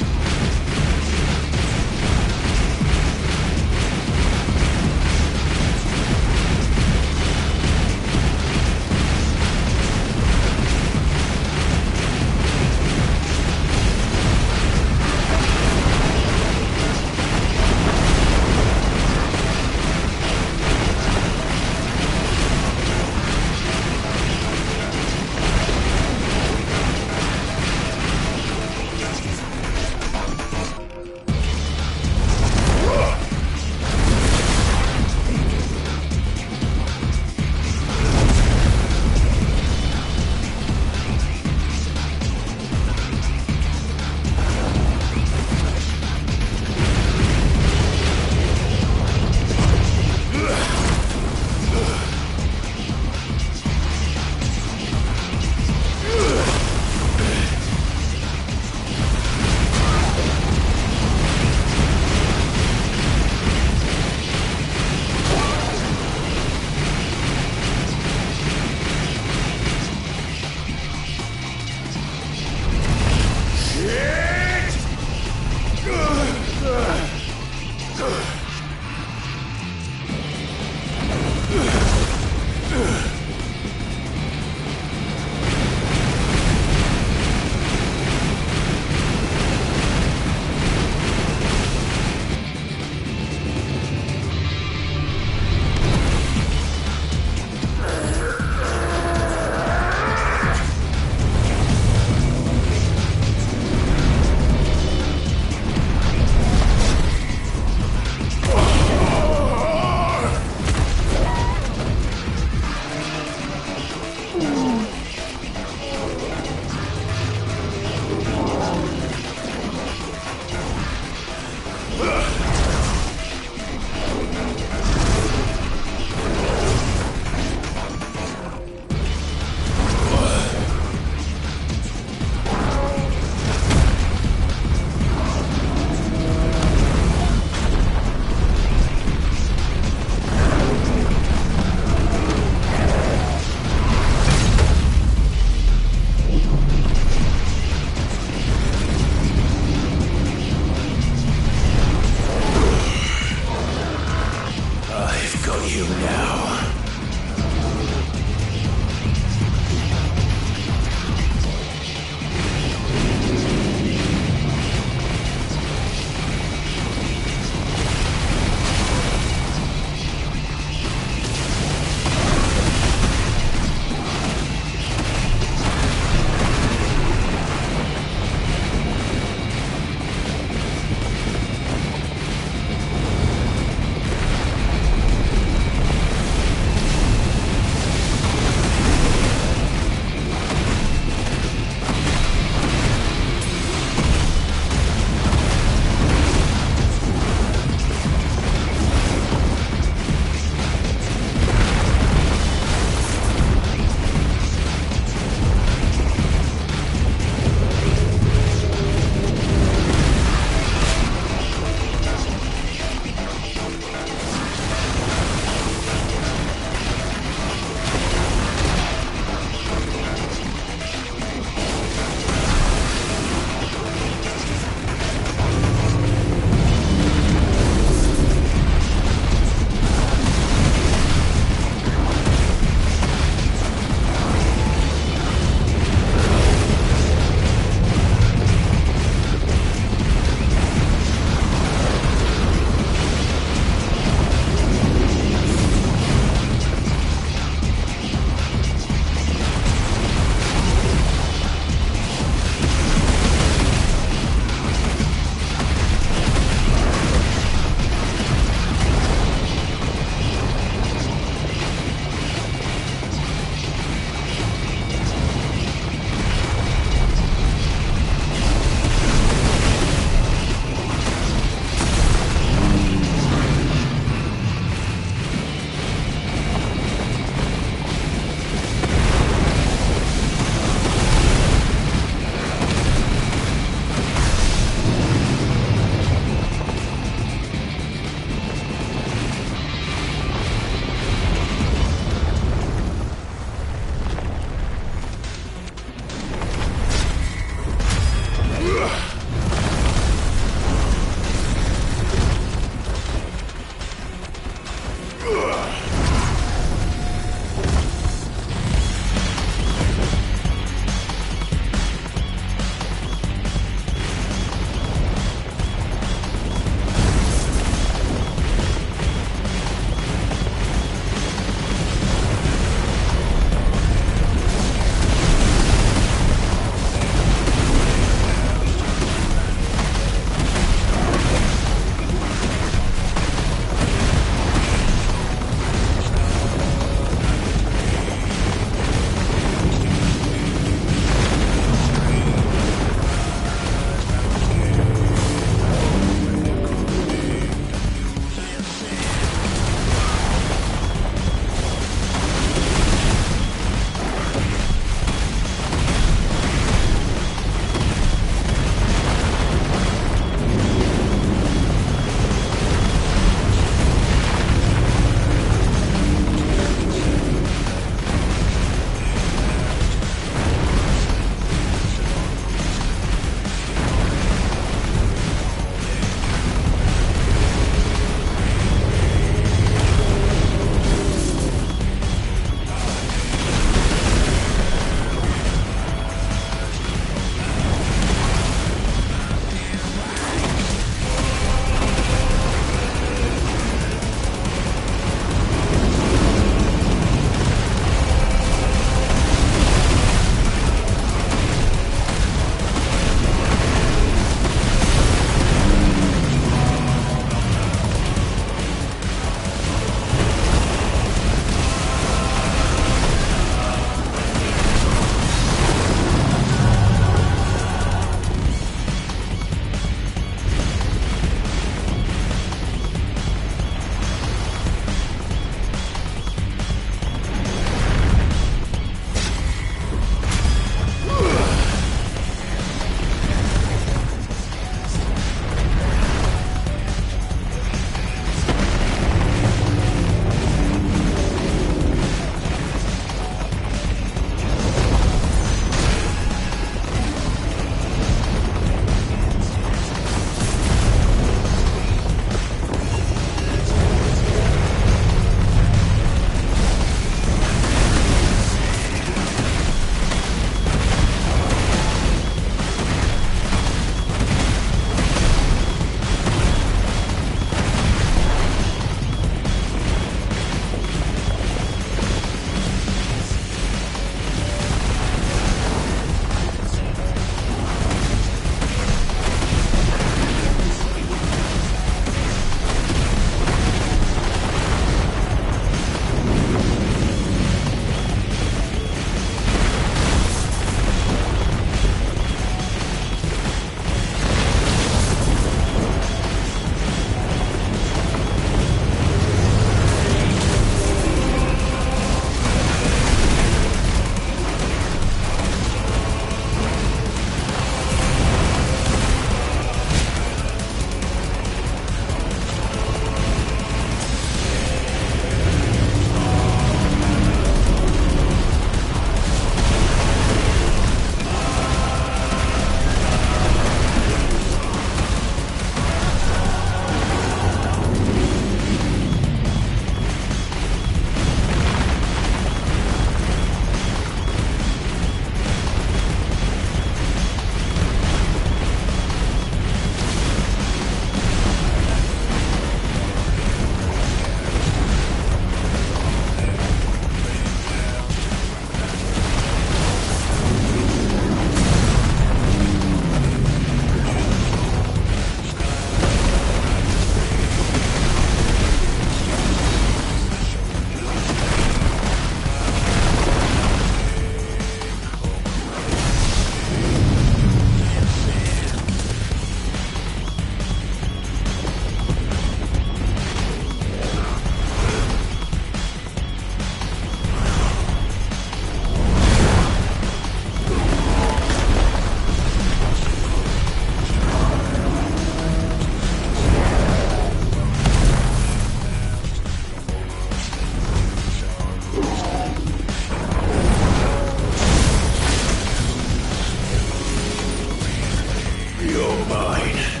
mine.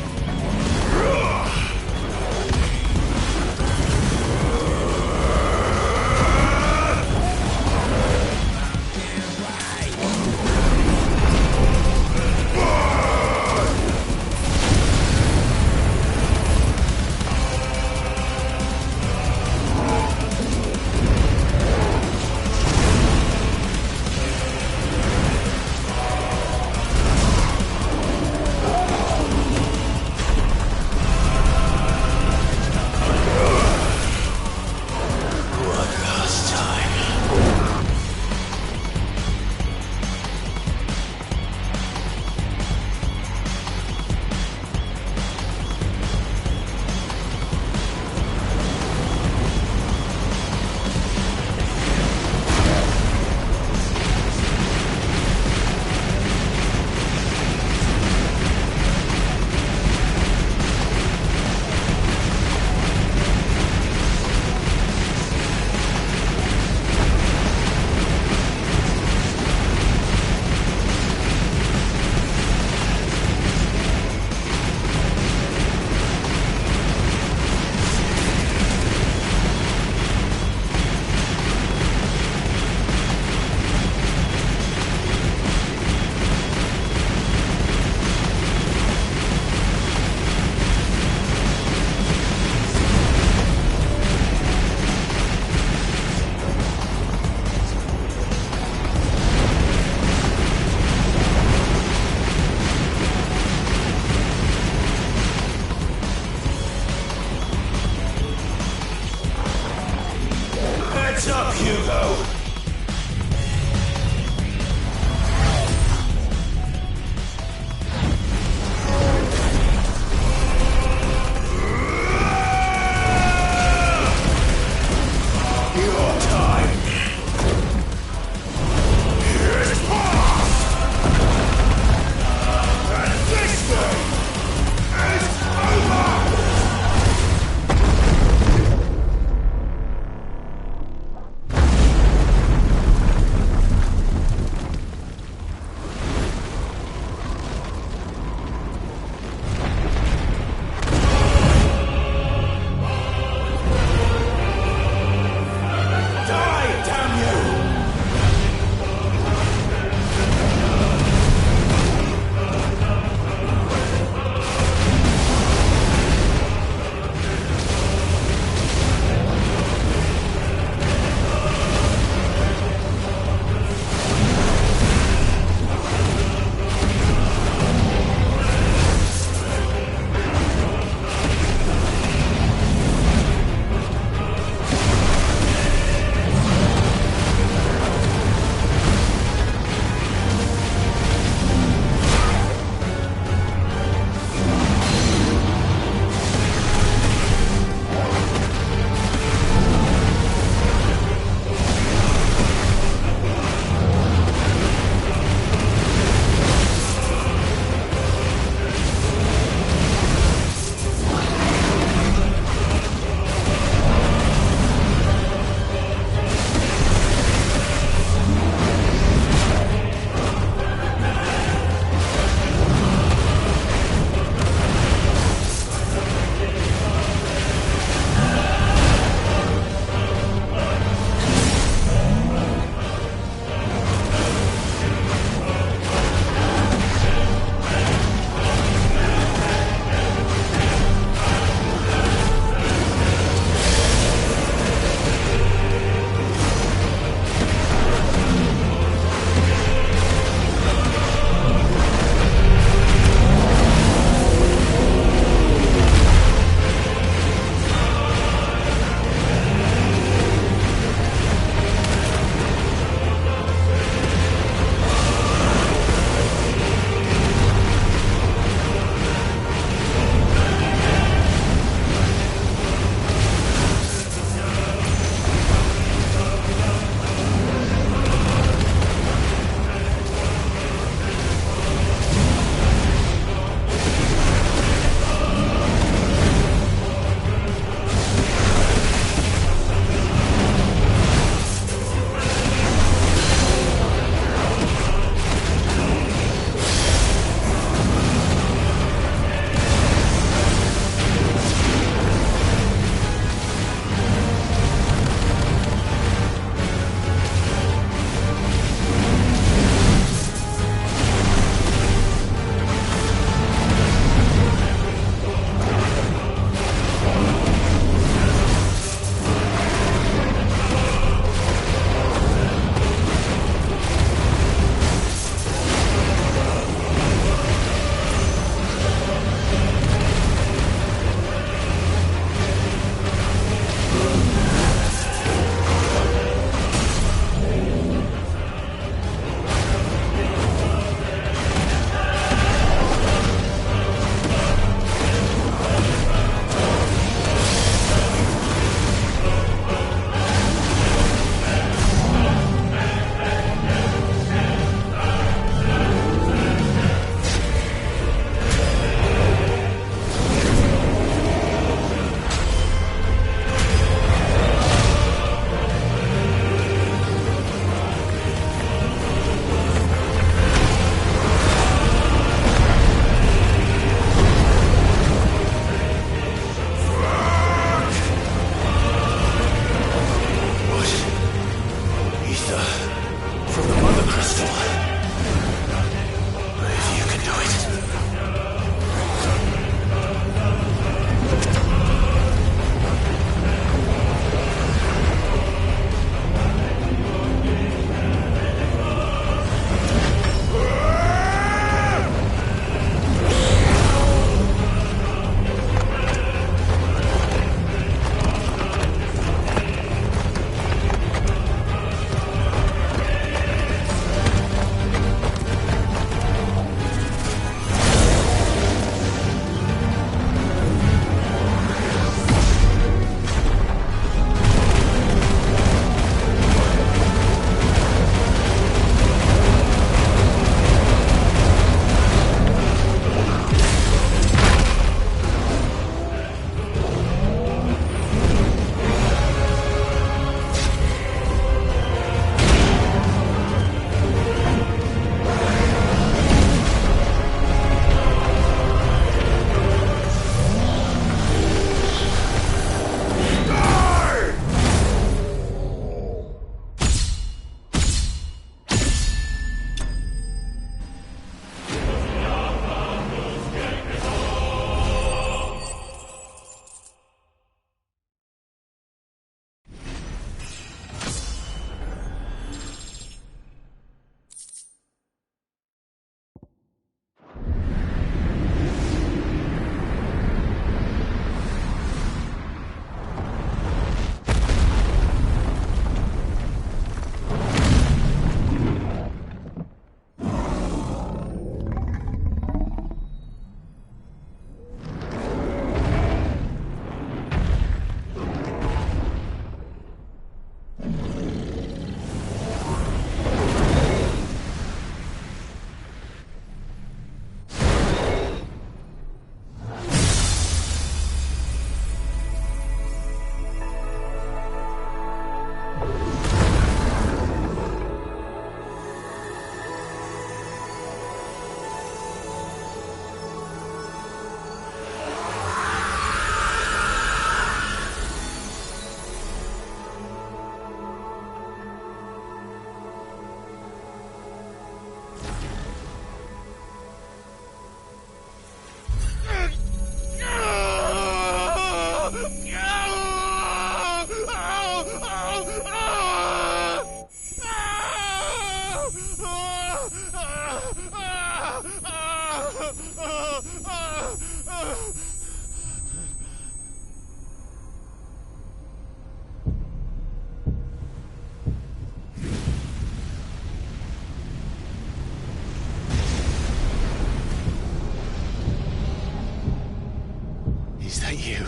that you,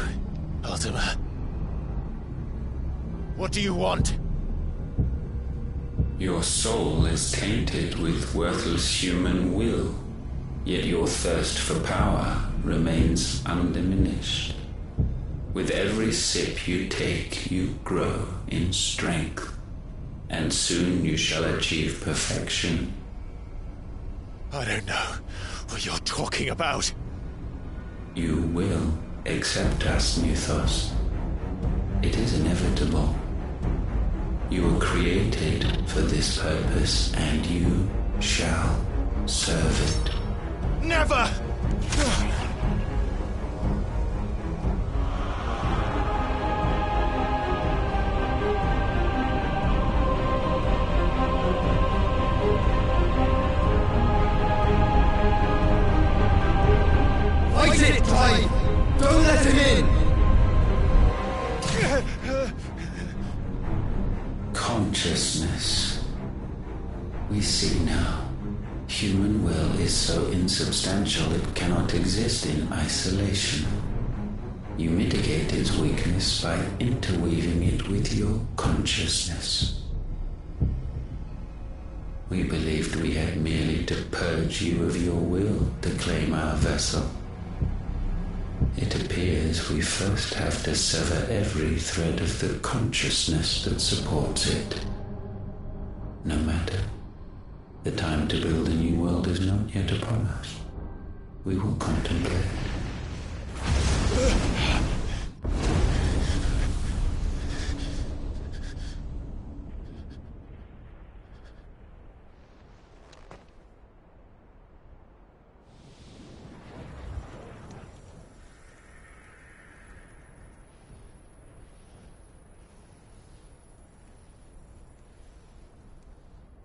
Ultima? What do you want? Your soul is tainted with worthless human will, yet your thirst for power remains undiminished. With every sip you take, you grow in strength, and soon you shall achieve perfection. I don't know what you're talking about. You will accept us, Mythos. It is inevitable. You were created for this purpose, and you shall serve it. Never! Fight it, Clive! Don't let him in! Consciousness. We see now. Human will is so insubstantial it cannot exist in isolation. You mitigate its weakness by interweaving it with your consciousness. We believed we had merely to purge you of your will to claim our vessel. It appears we first have to sever every thread of the consciousness that supports it. No matter. The time to build a new world is not yet upon us. We will contemplate.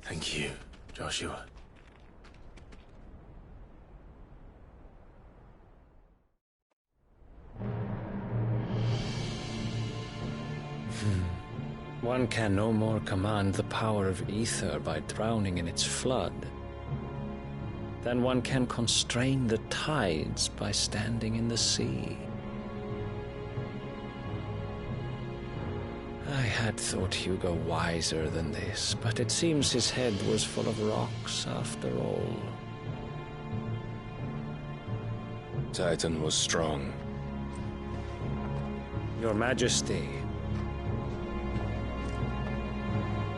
Thank you, Joshua. One can no more command the power of ether by drowning in its flood than one can constrain the tides by standing in the sea. I had thought Hugo wiser than this, but it seems his head was full of rocks after all. Titan was strong. Your Majesty.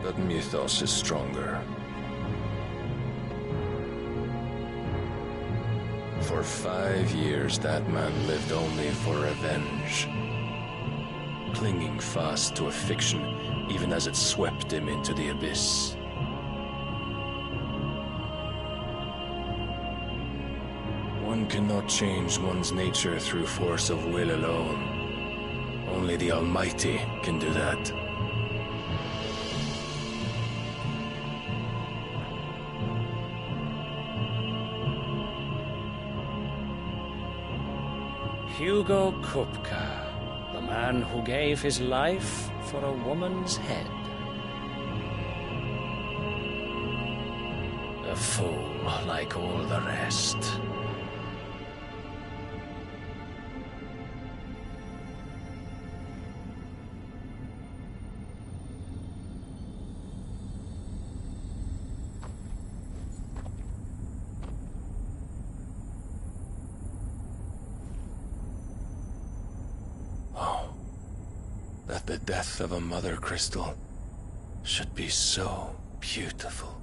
But Mythos is stronger. For 5 years, that man lived only for revenge. Clinging fast to a fiction, even as it swept him into the abyss. One cannot change one's nature through force of will alone. Only the Almighty can do that. Hugo Kupka. The man who gave his life for a woman's head. A fool like all the rest. That the death of a mother crystal should be so beautiful.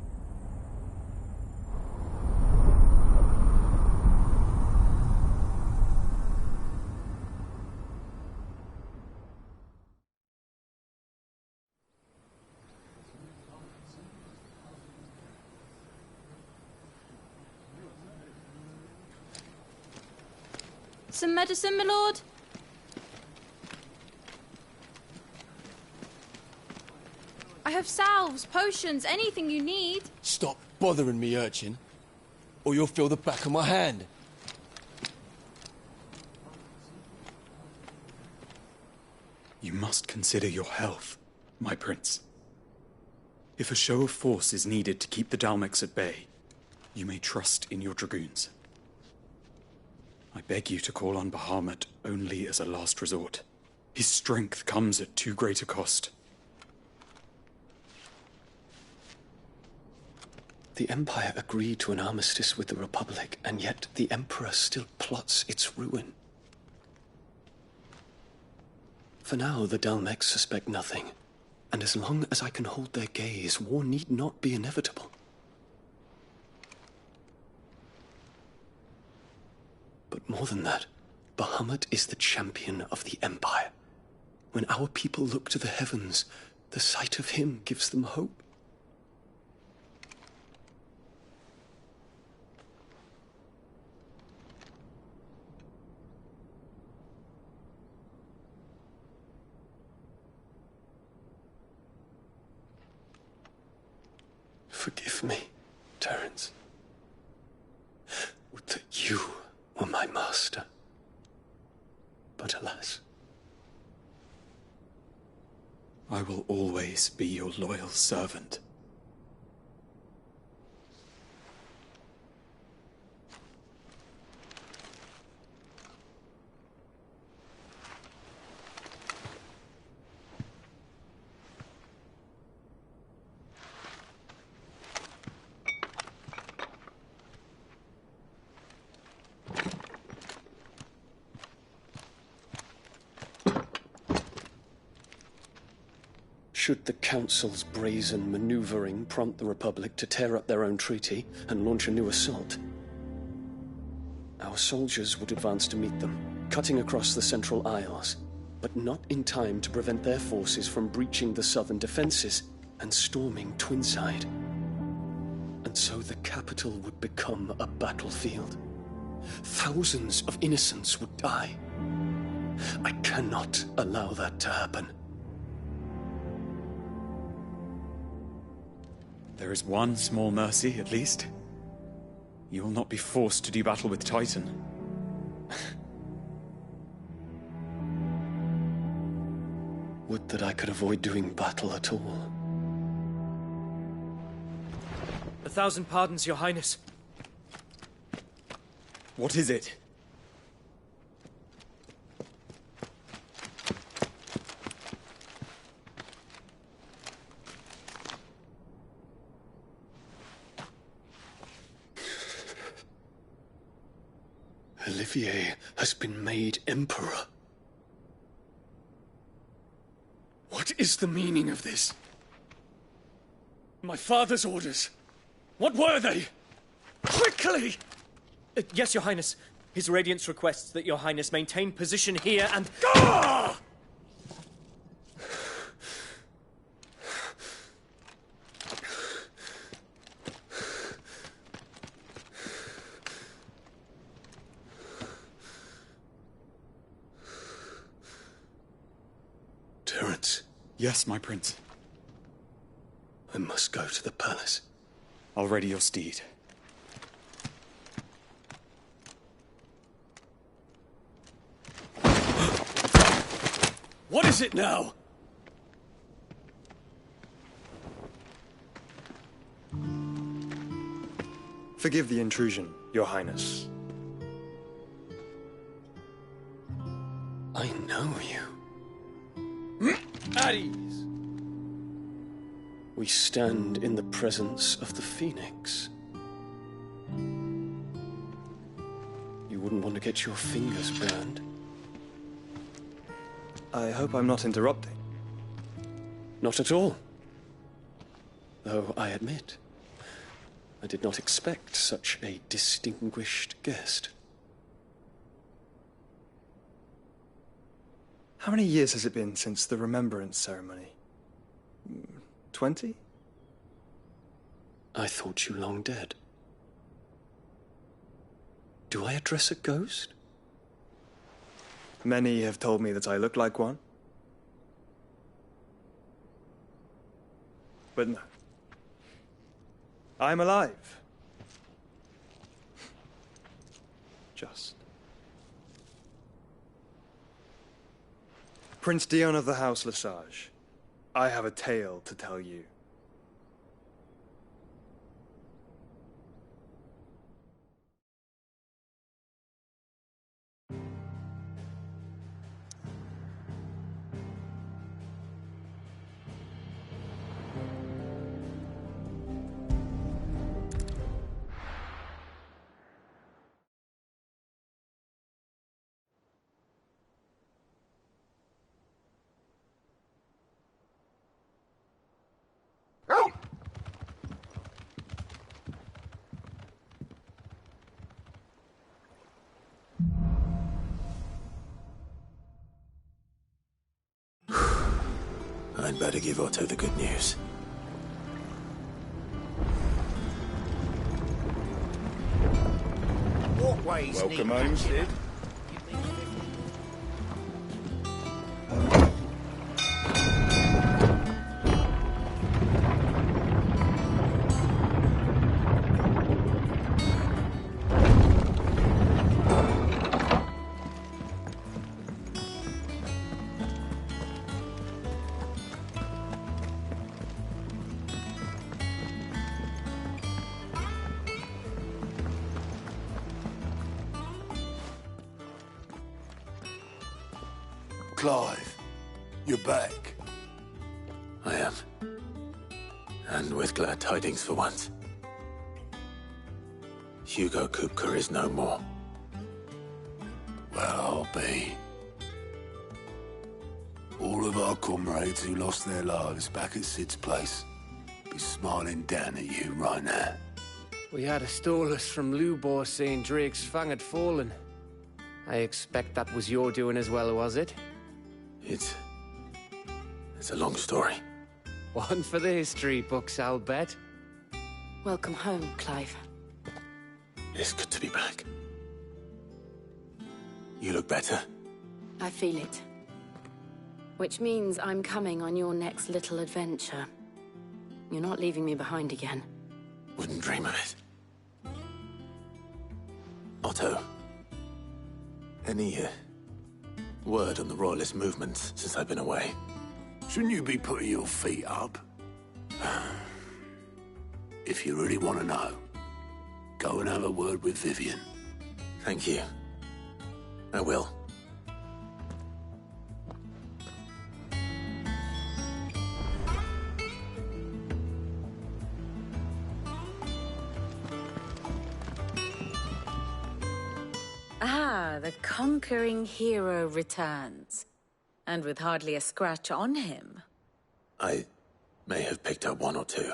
Some medicine, my lord? I have salves, potions, anything you need. Stop bothering me, urchin, or you'll feel the back of my hand. You must consider your health, my prince. If a show of force is needed to keep the Dalmex at bay, you may trust in your dragoons. I beg you to call on Bahamut only as a last resort. His strength comes at too great a cost. The Empire agreed to an armistice with the Republic, and yet the Emperor still plots its ruin. For now, the Dalmex suspect nothing, and as long as I can hold their gaze, war need not be inevitable. But more than that, Bahamut is the champion of the Empire. When our people look to the heavens, the sight of him gives them hope. Forgive me, Terence. Would that you were my master. But alas. I will always be your loyal servant. Should the Council's brazen maneuvering prompt the Republic to tear up their own treaty and launch a new assault, our soldiers would advance to meet them, cutting across the Central Isles, but not in time to prevent their forces from breaching the southern defenses and storming Twinside. And so the capital would become a battlefield. Thousands of innocents would die. I cannot allow that to happen. There is one small mercy, at least. You will not be forced to do battle with Titan. Would that I could avoid doing battle at all. 1,000 pardons, Your Highness. What is it? Olivier has been made Emperor. What is the meaning of this? My father's orders. What were they? Quickly! Yes, Your Highness. His Radiance requests that Your Highness maintain position here and... Ah! Terence. Yes, my prince. I must go to the palace. I'll ready your steed. What is it now? Forgive the intrusion, Your Highness. I know you. At ease. We stand in the presence of the Phoenix. You wouldn't want to get your fingers burned. I hope I'm not interrupting. Not at all. Though I admit, I did not expect such a distinguished guest. How many years has it been since the Remembrance ceremony? 20? I thought you long dead. Do I address a ghost? Many have told me that I look like one. But no. I'm alive. Just. Prince Dion of the House Lesage, I have a tale to tell you. I'd better give Otto the good news. Walkways. Welcome home, Sid. Clive, you're back. I am. And with glad tidings for once. Hugo Kupka is no more. Well, I'll be. All of our comrades who lost their lives back at Sid's place be smiling down at you right now. We had a stolus from Lubor saying Drake's Fang had fallen. I expect that was your doing as well, was it? It's a long story. One for the history books, I'll bet. Welcome home, Clive. It's good to be back. You look better. I feel it. Which means I'm coming on your next little adventure. You're not leaving me behind again. Wouldn't dream of it. Otto. Any word on the Royalist movements since I've been away? Shouldn't you be putting your feet up? If you really want to know, go and have a word with Vivian. Thank you. I will. Ah, the conquering hero returns. And with hardly a scratch on him. I may have picked up one or two.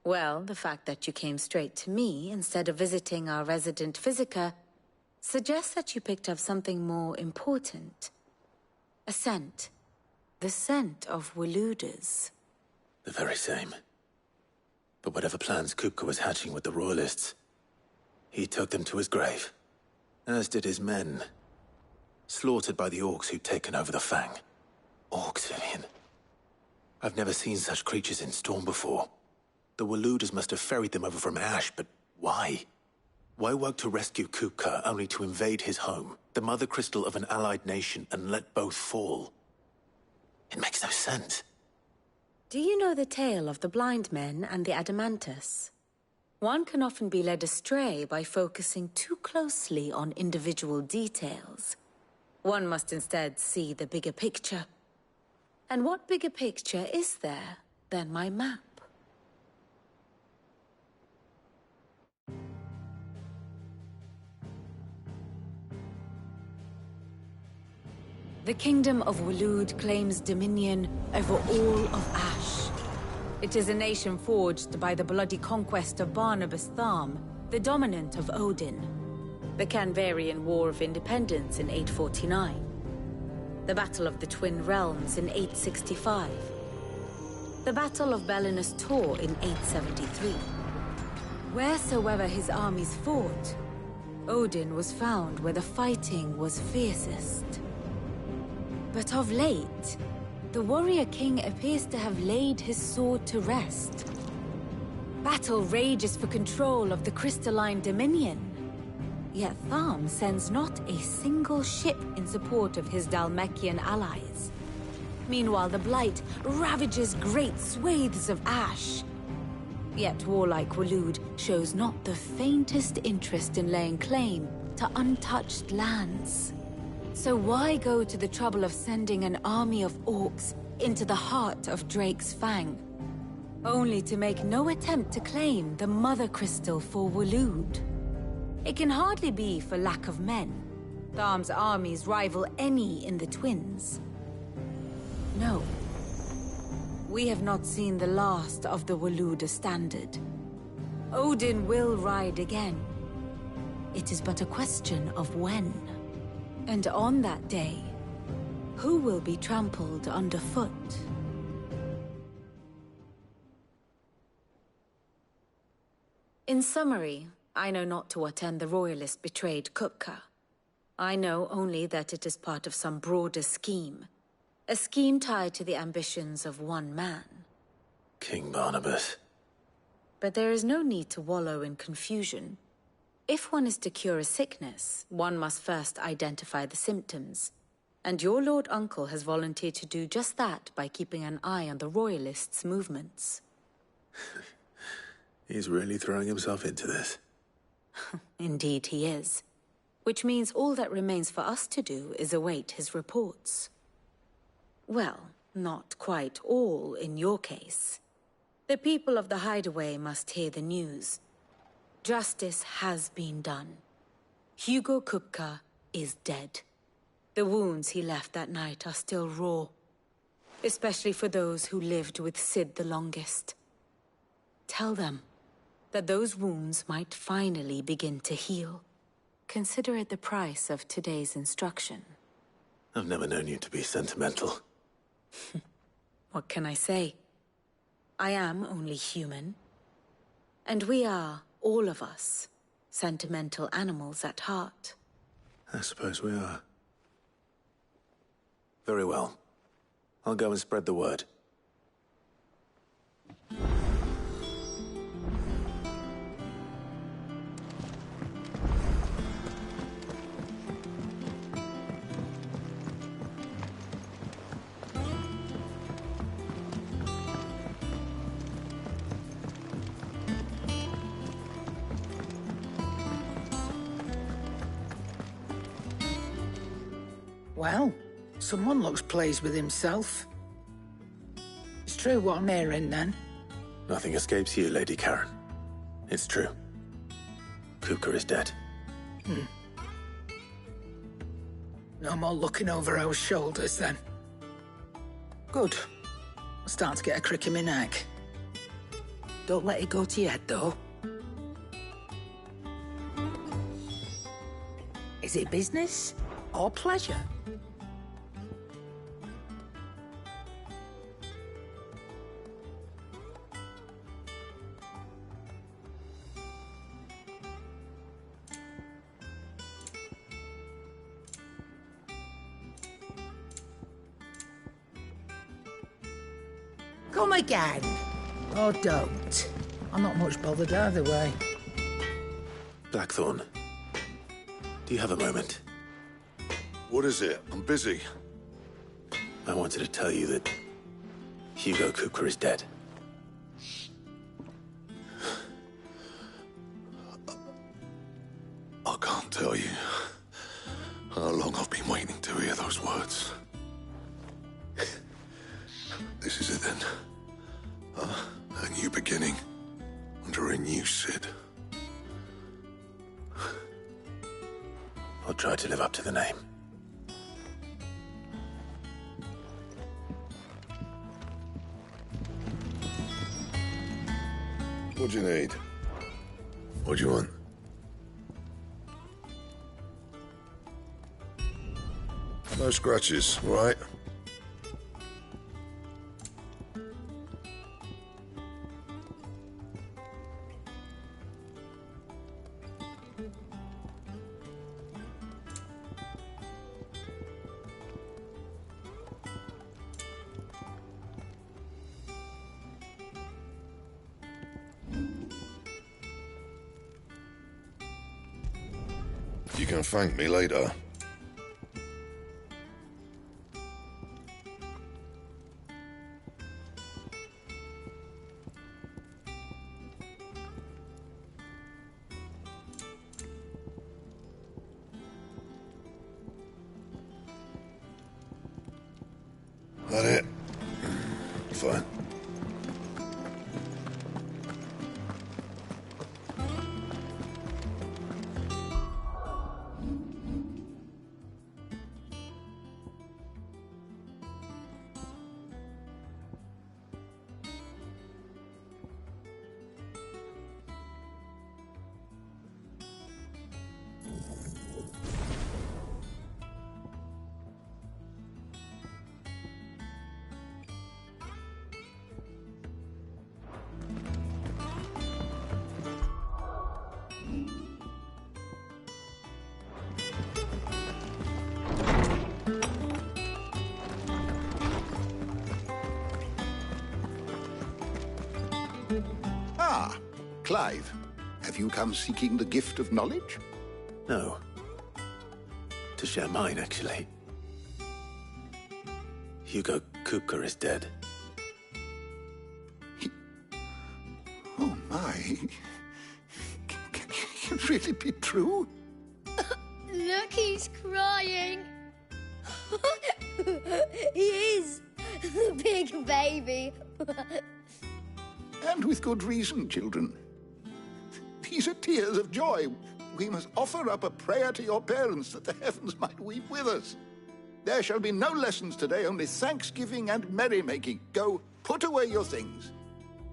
Well, the fact that you came straight to me instead of visiting our resident physiker suggests that you picked up something more important. A scent. The scent of Waludas. The very same. But whatever plans Kupka was hatching with the Royalists, he took them to his grave. As did his men. Slaughtered by the orcs who'd taken over the Fang. Orcs, Vivian. I've never seen such creatures in Storm before. The Waludas must have ferried them over from Ash, but why? Why work to rescue Kupka only to invade his home, the mother crystal of an allied nation, and let both fall? It makes no sense. Do you know the tale of the blind men and the Adamantus? One can often be led astray by focusing too closely on individual details. One must instead see the bigger picture. And what bigger picture is there than my map? The Kingdom of Waloed claims dominion over all of Ash. It is a nation forged by the bloody conquest of Barnabas Tharm, the dominant of Odin. The Canvarian War of Independence in 849. The Battle of the Twin Realms in 865. The Battle of Belinus Tor in 873. Wheresoever his armies fought, Odin was found where the fighting was fiercest. But of late, the warrior king appears to have laid his sword to rest. Battle rages for control of the crystalline dominion. Yet Tharm sends not a single ship in support of his Dhalmekian allies. Meanwhile, the Blight ravages great swathes of Ash. Yet warlike Waloed shows not the faintest interest in laying claim to untouched lands. So why go to the trouble of sending an army of orcs into the heart of Drake's Fang, only to make no attempt to claim the Mother Crystal for Waloed? It can hardly be for lack of men. Tharm's armies rival any in the Twins. No. We have not seen the last of the Waluda standard. Odin will ride again. It is but a question of when. And on that day, Who will be trampled underfoot? In summary, I know not to what end the Royalists betrayed Kupka. I know only that it is part of some broader scheme. A scheme tied to the ambitions of one man. King Barnabas. But there is no need to wallow in confusion. If one is to cure a sickness, one must first identify the symptoms. And your Lord Uncle has volunteered to do just that by keeping an eye on the Royalists' movements. He's really throwing himself into this. Indeed he is. Which means all that remains for us to do is await his reports. Well, not quite all in your case. The people of the Hideaway must hear the news. Justice has been done. Hugo Kupka is dead. The wounds he left that night are still raw, especially for those who lived with Sid the longest. Tell them that those wounds might finally begin to heal. Consider it the price of today's instruction. I've never known you to be sentimental. What can I say? I am only human. And we are, all of us, sentimental animals at heart. I suppose we are. Very well. I'll go and spread the word. Well, someone looks pleased with himself. It's true what I'm hearing, then. Nothing escapes you, Lady Karen. It's true. Kupka is dead. No more looking over our shoulders, then. Good. I'm starting to get a crick in my neck. Don't let it go to your head, though. Is it business or pleasure? Come again. Or don't. I'm not much bothered either way. Blackthorn, do you have a moment? What is it? I'm busy. I wanted to tell you that Hugo Kupka is dead. I can't tell you how long I've been waiting to hear those words. This is it then. A new beginning under a new Sid. I'll try to live up to the name. What do you need? What do you want? No scratches, all right? You can thank me later. That it? Fine. Clive, have you come seeking the gift of knowledge? No. To share mine, actually. Hugo Kupka is dead. Oh my. Can it really be true? Look, he's crying. He is. The big baby. And with good reason, children. These are tears of joy. We must offer up a prayer to your parents that the heavens might weep with us. There shall be no lessons today, only thanksgiving and merrymaking. Go, put away your things.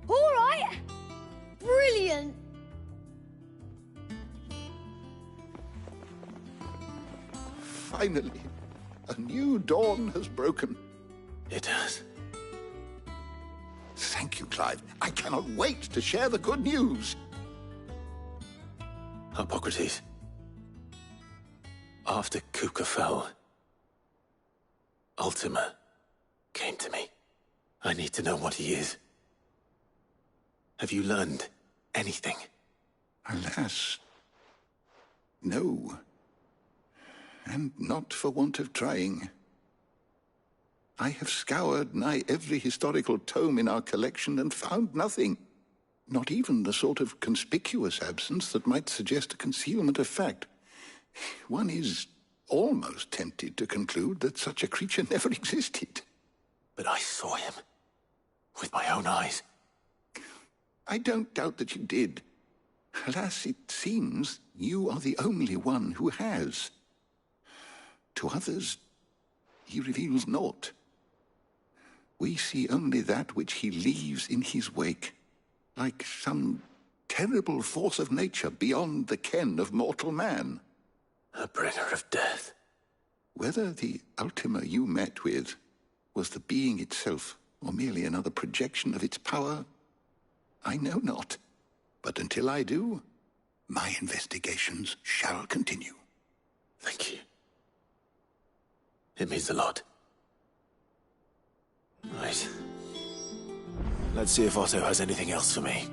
All right. Brilliant. Finally, a new dawn has broken. It has. Thank you, Clive. I cannot wait to share the good news. Hippocrates. After Kupka fell, Ultima came to me. I need to know what he is. Have you learned anything? Alas, no. And not for want of trying. I have scoured nigh every historical tome in our collection and found nothing. Not even the sort of conspicuous absence that might suggest a concealment of fact. One is almost tempted to conclude that such a creature never existed. But I saw him. With my own eyes. I don't doubt that you did. Alas, it seems you are the only one who has. To others, he reveals naught. We see only that which he leaves in his wake, like some terrible force of nature beyond the ken of mortal man. A bringer of death. Whether the Ultima you met with was the being itself, or merely another projection of its power, I know not. But until I do, my investigations shall continue. Thank you. It means a lot. Right. Let's see if Otto has anything else for me.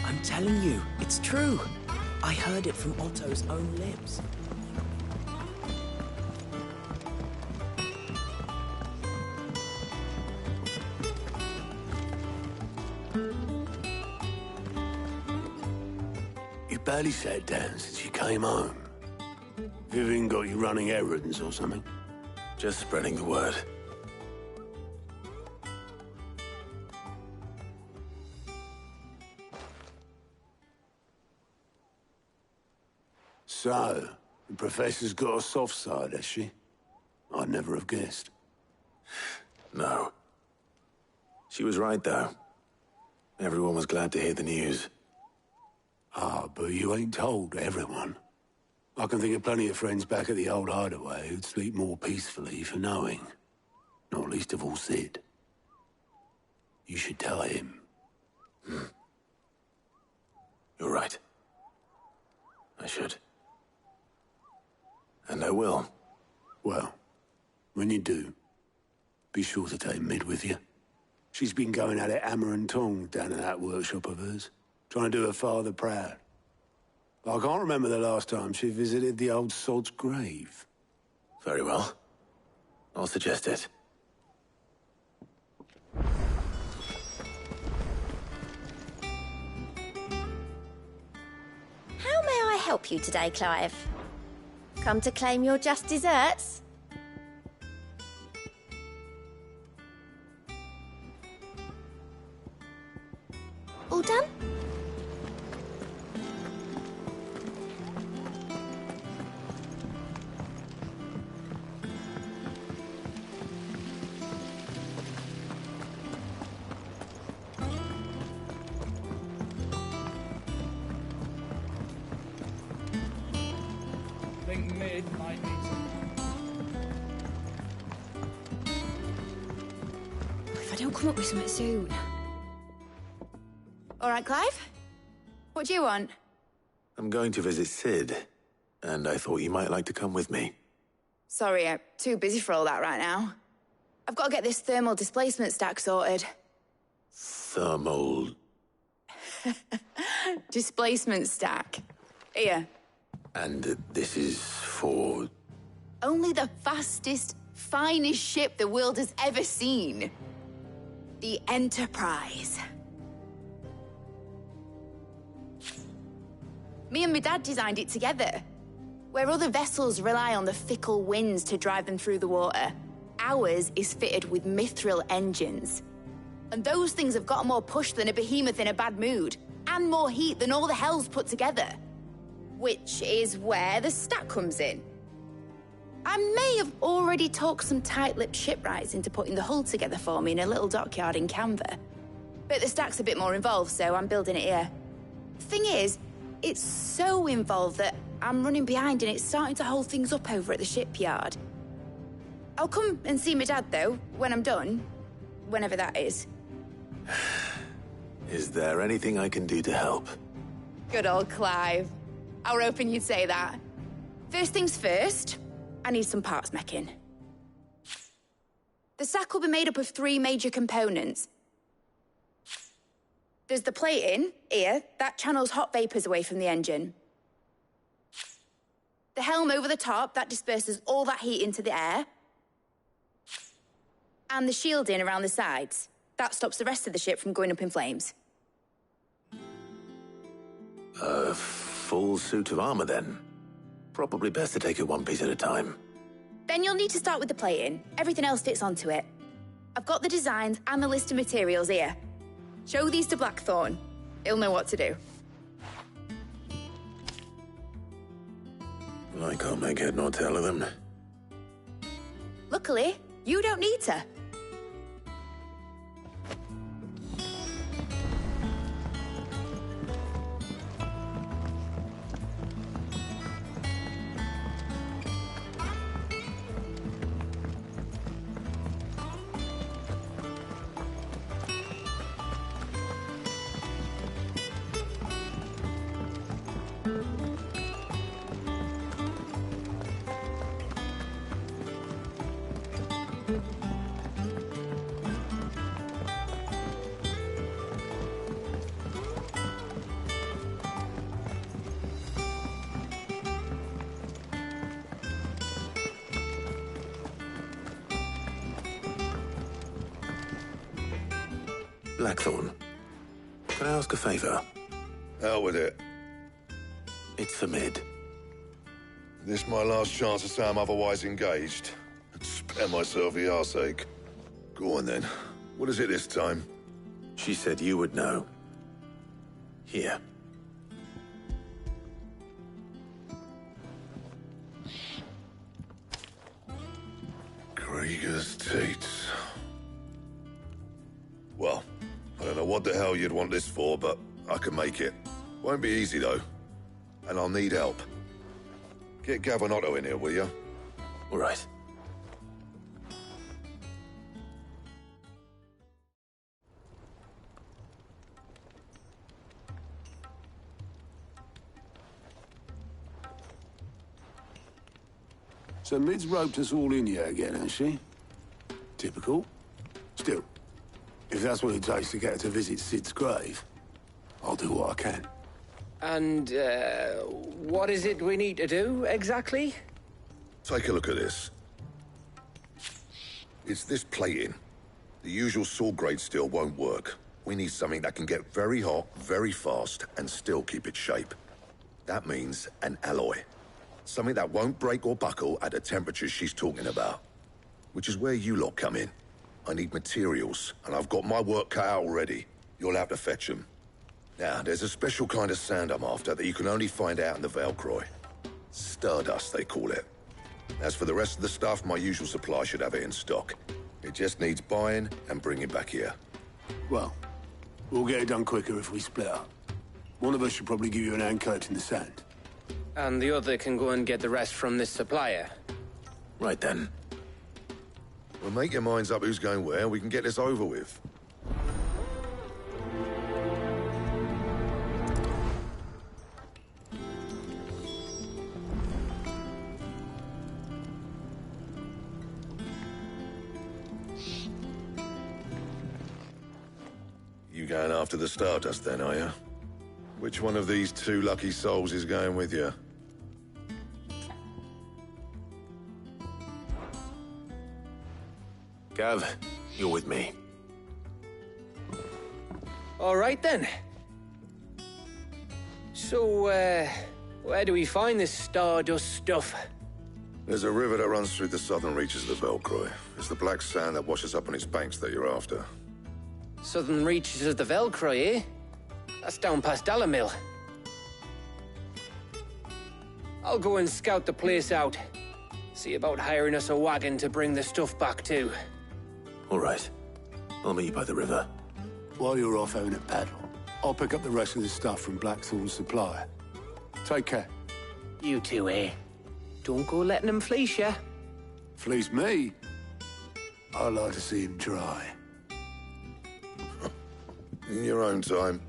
I'm telling you, it's true. I heard it from Otto's own lips. You barely sat down since you came home. Vivian got you running errands or something? Just spreading the word. So, the Professor's got a soft side, has she? I'd never have guessed. No. She was right, though. Everyone was glad to hear the news. Ah, but you ain't told everyone. I can think of plenty of friends back at the old hideaway who'd sleep more peacefully for knowing. Not least of all Sid. You should tell him. You're right. I should. And I will. Well, when you do, be sure to take Mid with you. She's been going at it hammer and tongs down in that workshop of hers, trying to do her father proud. I can't remember the last time she visited the old sod's grave. Very well. I'll suggest it. How may I help you today, Clive? Come to claim your just desserts? All done? think mid might be If I don't come up with something soon. All right, Clive? What do you want? I'm going to visit Sid, and I thought you might like to come with me. Sorry, I'm too busy for all that right now. I've got to get this thermal displacement stack sorted. Thermal... Displacement stack. Here. And this is for... Only the fastest, finest ship the world has ever seen. The Enterprise. Me and my dad designed it together. Where other vessels rely on the fickle winds to drive them through the water, ours is fitted with mithril engines. And those things have got more push than a behemoth in a bad mood, and more heat than all the hells put together. Which is where the stack comes in. I may have already talked some tight-lipped shipwrights into putting the hull together for me in a little dockyard in Canva. But the stack's a bit more involved, so I'm building it here. Thing is, it's so involved that I'm running behind and it's starting to hold things up over at the shipyard. I'll come and see my dad, though, when I'm done. Whenever that is. Is there anything I can do to help? Good old Clive. I were hoping you'd say that. First things first, I need some parts meching. The stack will be made up of 3 major components. There's the plating, here, that channels hot vapors away from the engine. The helm over the top, that disperses all that heat into the air. And the shielding around the sides. That stops the rest of the ship from going up in flames. A full suit of armor, then? Probably best to take it one piece at a time. Then you'll need to start with the plating. Everything else fits onto it. I've got the designs and the list of materials here. Show these to Blackthorn. He'll know what to do. I can't make head nor tail of them. Luckily, you don't need to. Blackthorn, can I ask a favor? Out with it. It's for Mid. This my last chance to say I'm otherwise engaged. Spare myself the arseache. Go on then. What is it this time? She said you would know. Here. Krieger's Tates. Well, I don't know what the hell you'd want this for, but I can make it. Won't be easy, though. And I'll need help. Get Gavin-Otto in here, will you? All right. So Mid's roped us all in here again, has she? Typical. Still, if that's what it takes to get her to visit Sid's grave, I'll do what I can. And, what is it we need to do, exactly? Take a look at this. It's this plating. The usual sword-grade steel won't work. We need something that can get very hot, very fast, and still keep its shape. That means an alloy. Something that won't break or buckle at the temperatures she's talking about. Which is where you lot come in. I need materials, and I've got my work cut out already. You'll have to fetch them. Now, there's a special kind of sand I'm after that you can only find out in the Valcroy. Stardust, they call it. As for the rest of the stuff, my usual supply should have it in stock. It just needs buying and bringing back here. Well, we'll get it done quicker if we split up. One of us should probably give you an hand coat in the sand. And the other can go and get the rest from this supplier. Right then. Well, make your minds up who's going where. We can get this over with. You going after the Stardust then, are you? Which one of these two lucky souls is going with you? Gav, you're with me. All right, then. So, where do we find this Stardust stuff? There's a river that runs through the southern reaches of the Velcroy. It's the black sand that washes up on its banks that you're after. Southern reaches of the Velcroy, eh? That's down past Dalamil. I'll go and scout the place out. See about hiring us a wagon to bring the stuff back to. All right. I'll meet you by the river. While you're off having a paddle, I'll pick up the rest of the stuff from Blackthorn's supplier. Take care. You two, eh? Don't go letting them fleece ya. Fleece me? I'd like to see him try. In your own time.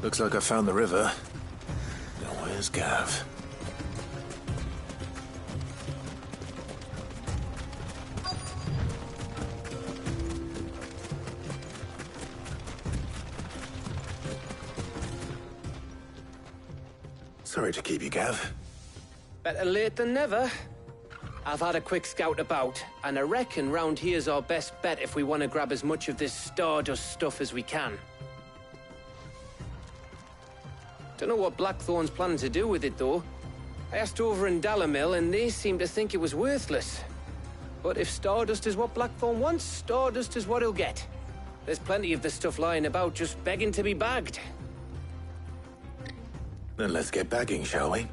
Looks like I found the river. Now where's Gav? Sorry to keep you, Gav. Better late than never. I've had a quick scout about, and I reckon round here's our best bet if we want to grab as much of this Stardust stuff as we can. Don't know what Blackthorn's planning to do with it, though. I asked over in Dalamil, and they seem to think it was worthless. But if Stardust is what Blackthorn wants, Stardust is what he'll get. There's plenty of the stuff lying about just begging to be bagged. Then let's get bagging, shall we?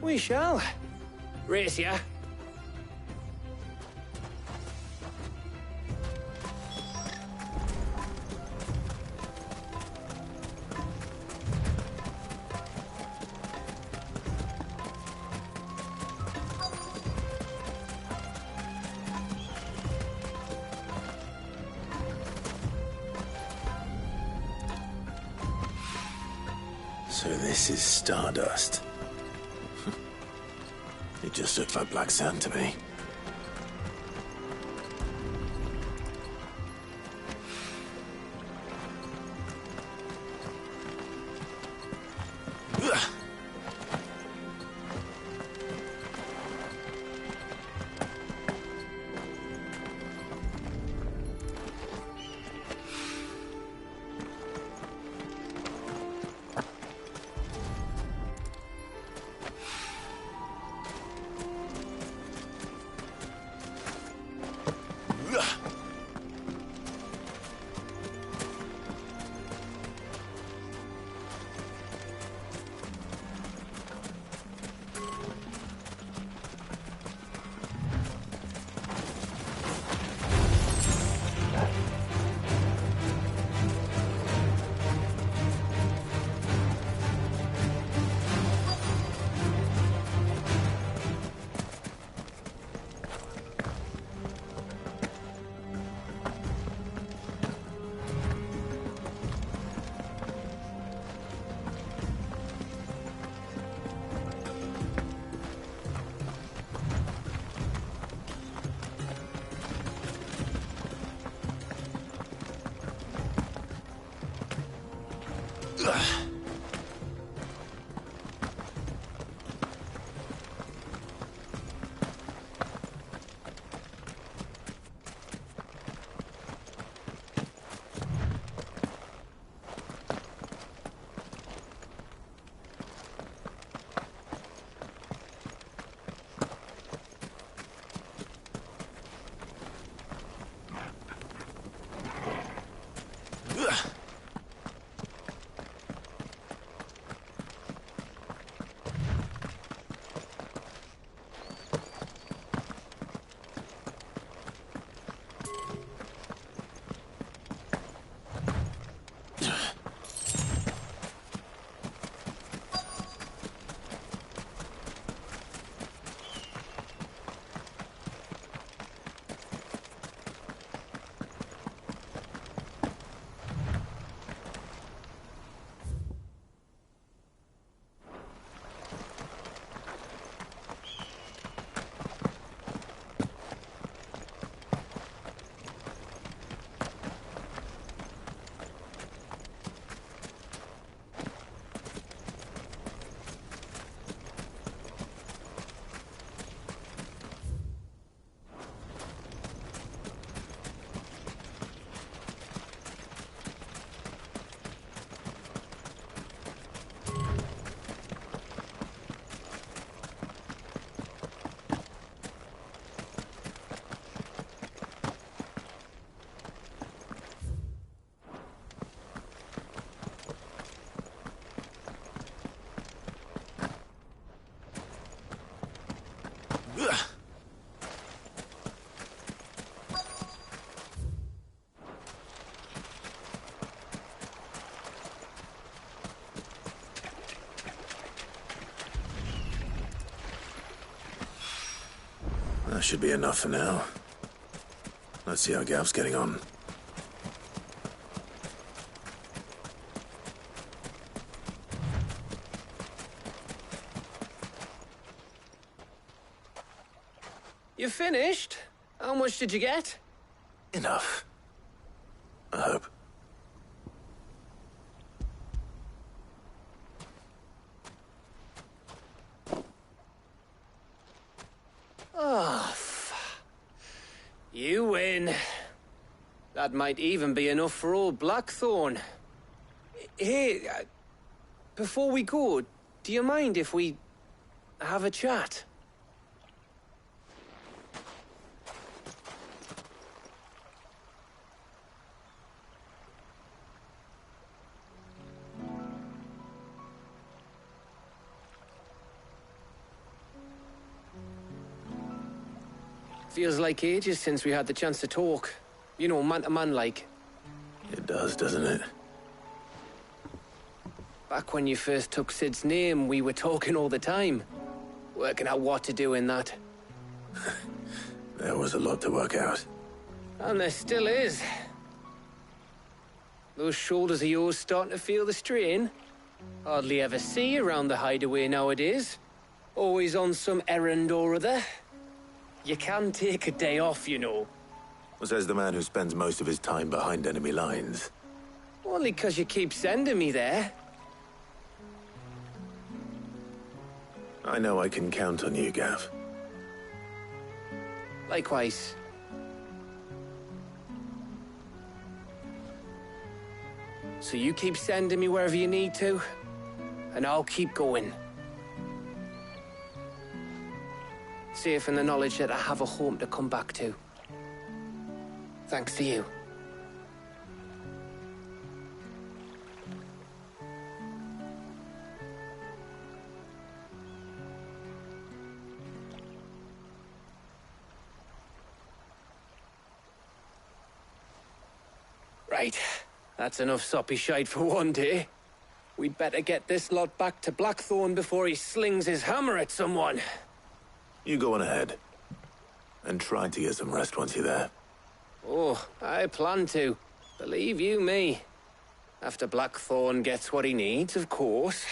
We shall. Race ya. So this is Stardust. It just looks like black sand to me. That should be enough for now. Let's see how Gav's getting on. You finished? How much did you get? Enough. I hope. Oh, you win. That might even be enough for old Blackthorn. Hey, before we go, do you mind if we have a chat? Feels like ages since we had the chance to talk. You know, man to man like. It does, doesn't it? Back when you first took Sid's name, we were talking all the time. Working out what to do in that. There was a lot to work out. And there still is. Those shoulders of yours starting to feel the strain. Hardly ever see you around the hideaway nowadays. Always on some errand or other. You can take a day off, you know. Says the man who spends most of his time behind enemy lines. Only 'cause you keep sending me there. I know I can count on you, Gav. Likewise. So you keep sending me wherever you need to, and I'll keep going. Safe in the knowledge that I have a home to come back to. Thanks to you. Right. That's enough soppy shite for one day. We'd better get this lot back to Blackthorn before he slings his hammer at someone. You go on ahead. And try to get some rest once you're there. Oh, I plan to. Believe you me. After Blackthorn gets what he needs, of course.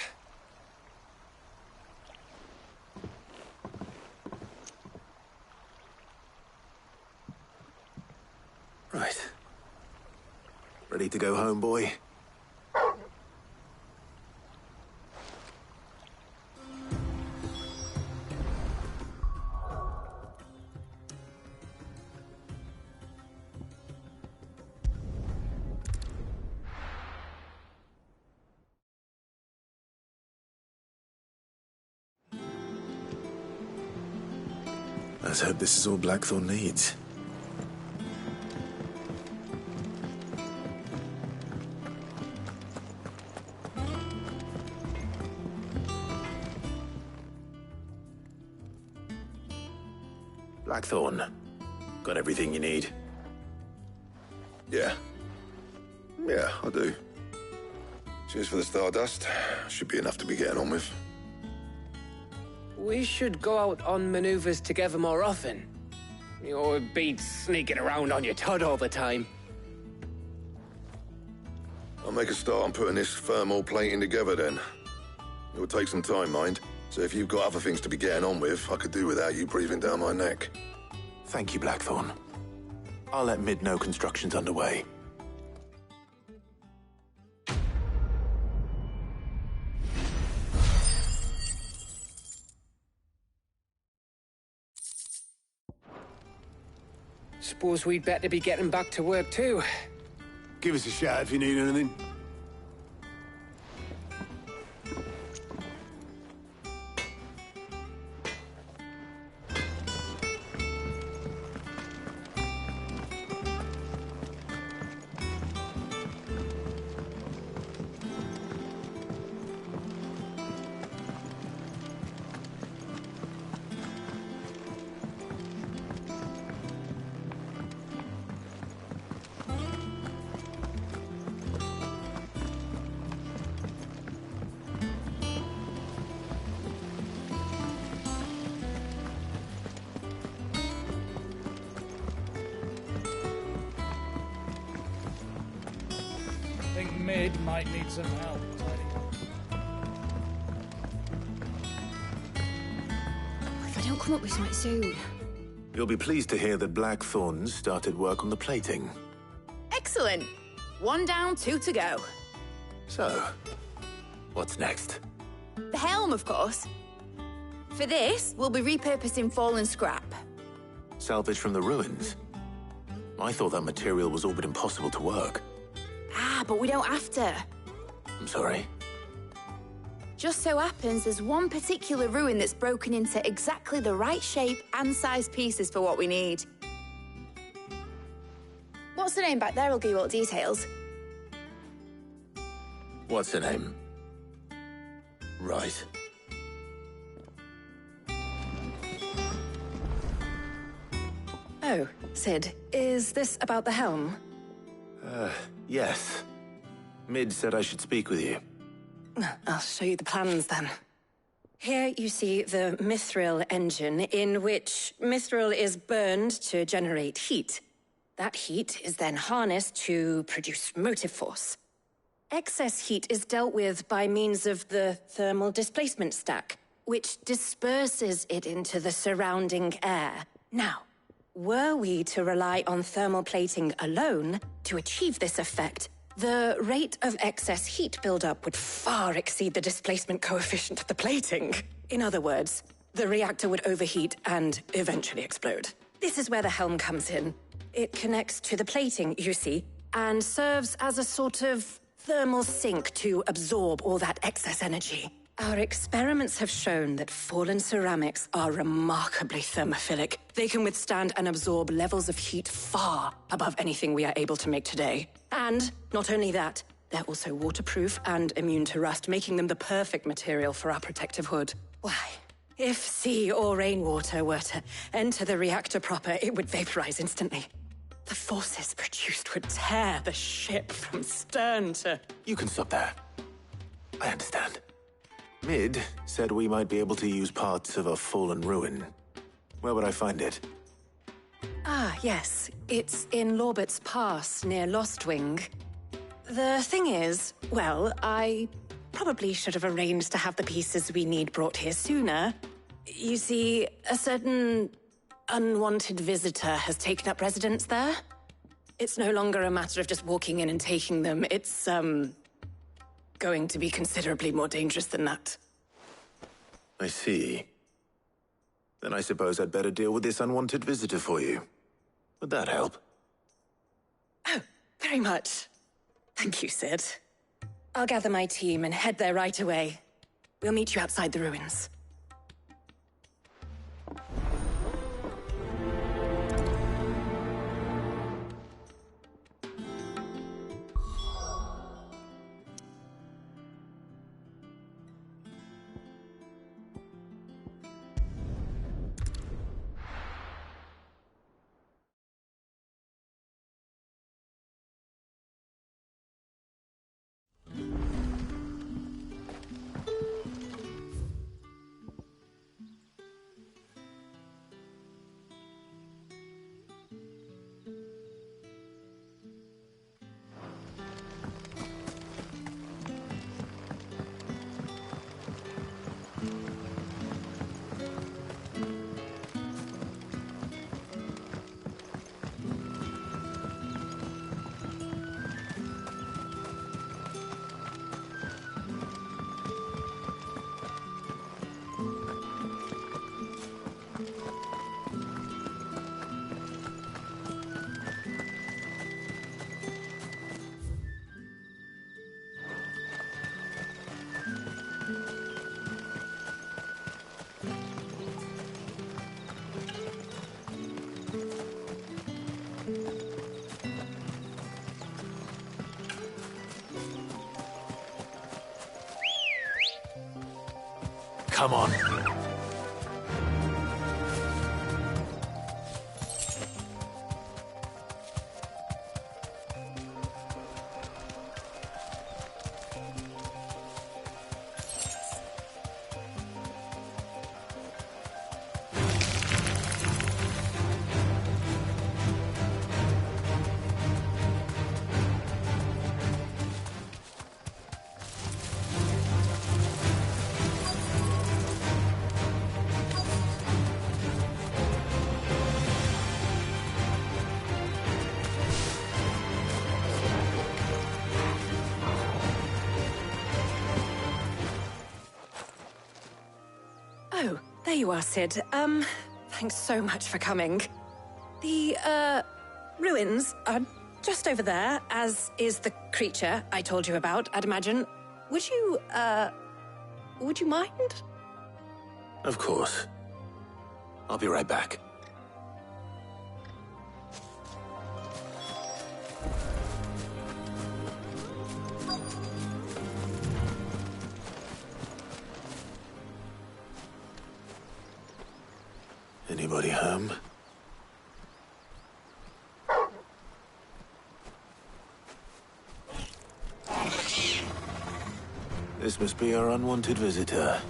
Right. Ready to go home, boy? Let's hope this is all Blackthorn needs. Blackthorn, got everything you need? Yeah. Yeah, I do. Cheers for the Stardust. Should be enough to be getting on with. We should go out on maneuvers together more often. You know, it beats sneaking around on your Todd all the time. I'll make a start on putting this thermal plating together then. It will take some time, mind. So if you've got other things to be getting on with, I could do without you breathing down my neck. Thank you, Blackthorn. I'll let Mid know construction's underway. Suppose we'd better be getting back to work too. Give us a shout if you need anything. Mid might need some help tidying up. If I don't come up with something soon. You'll be pleased to hear that Blackthorn's started work on the plating. Excellent. 1 down, 2 to go. So, what's next? The helm, of course. For this, we'll be repurposing fallen scrap. Salvage from the ruins? I thought that material was all but impossible to work. Ah, but we don't have to. I'm sorry. Just so happens there's one particular ruin that's broken into exactly the right shape and size pieces for what we need. What's the name back there? I'll give you all the details. What's her name? Right. Oh, Sid, is this about the helm? Yes. Mid said I should speak with you. I'll show you the plans then. Here you see the mithril engine, in which mithril is burned to generate heat. That heat is then harnessed to produce motive force. Excess heat is dealt with by means of the thermal displacement stack, which disperses it into the surrounding air. Now, were we to rely on thermal plating alone to achieve this effect, the rate of excess heat buildup would far exceed the displacement coefficient of the plating. In other words, the reactor would overheat and eventually explode. This is where the helm comes in. It connects to the plating, you see, and serves as a sort of thermal sink to absorb all that excess energy. Our experiments have shown that fallen ceramics are remarkably thermophilic. They can withstand and absorb levels of heat far above anything we are able to make today. And not only that, they're also waterproof and immune to rust, making them the perfect material for our protective hood. Why, if sea or rainwater were to enter the reactor proper, it would vaporize instantly. The forces produced would tear the ship from stern to... You can stop there. I understand. Mid said we might be able to use parts of a fallen ruin. Where would I find it? Ah, yes. It's in Lorbert's Pass, near Lostwing. The thing is, well, I probably should have arranged to have the pieces we need brought here sooner. You see, a certain unwanted visitor has taken up residence there. It's no longer a matter of just walking in and taking them. It's, going to be considerably more dangerous than that. I see. Then I suppose I'd better deal with this unwanted visitor for you. Would that help? Oh, very much. Thank you, Sid. I'll gather my team and head there right away. We'll meet you outside the ruins. Come on. Oh, there you are, Sid. Thanks so much for coming. The, ruins are just over there, as is the creature I told you about, I'd imagine. Would you mind? Of course. I'll be right back. Anybody home? This must be our unwanted visitor.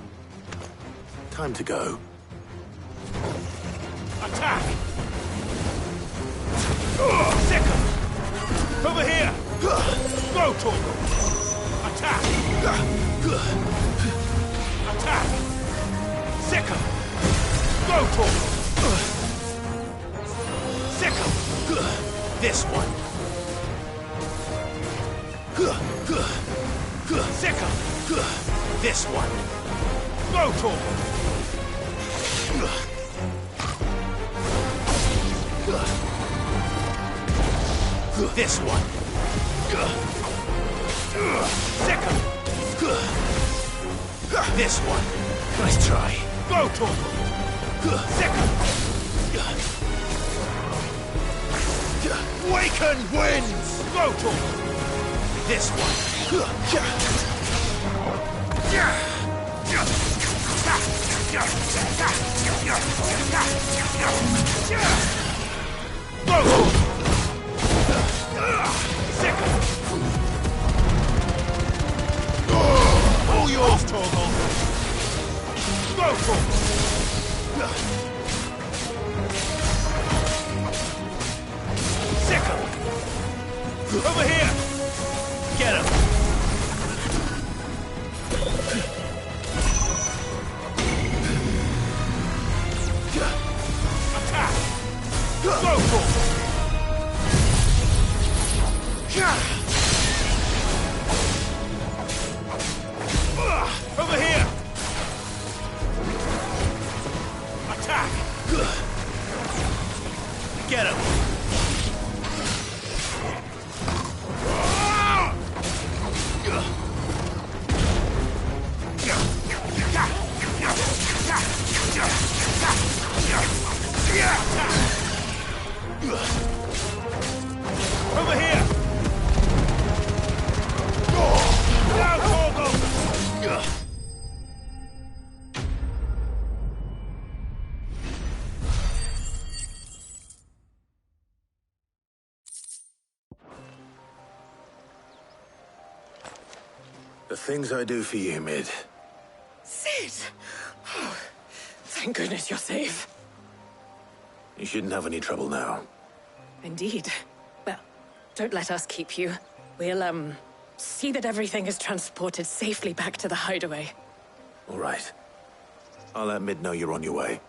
Time to go. Attack! Second! Over here! Go, Torgal! Attack! Attack! Second! Go, Torgal! Second! This one! Second! This one! Go, Torgal! This one. Second. This one. Nice try. Go, Torgal. Second. Waken wins. Go, Torgal. This one. Go, Torgal. Second! All yours, Torgal! Go, Torgal! Second! Over here! Get him! Attack! Go, Torgal! Over here! Attack! Get him! Over here! Now, Torgal! The things I do for you, Mid. Sid! Oh, thank goodness you're safe. You shouldn't have any trouble now. Indeed. Well, don't let us keep you. We'll, see that everything is transported safely back to the hideaway. All right. I'll let Mid know you're on your way.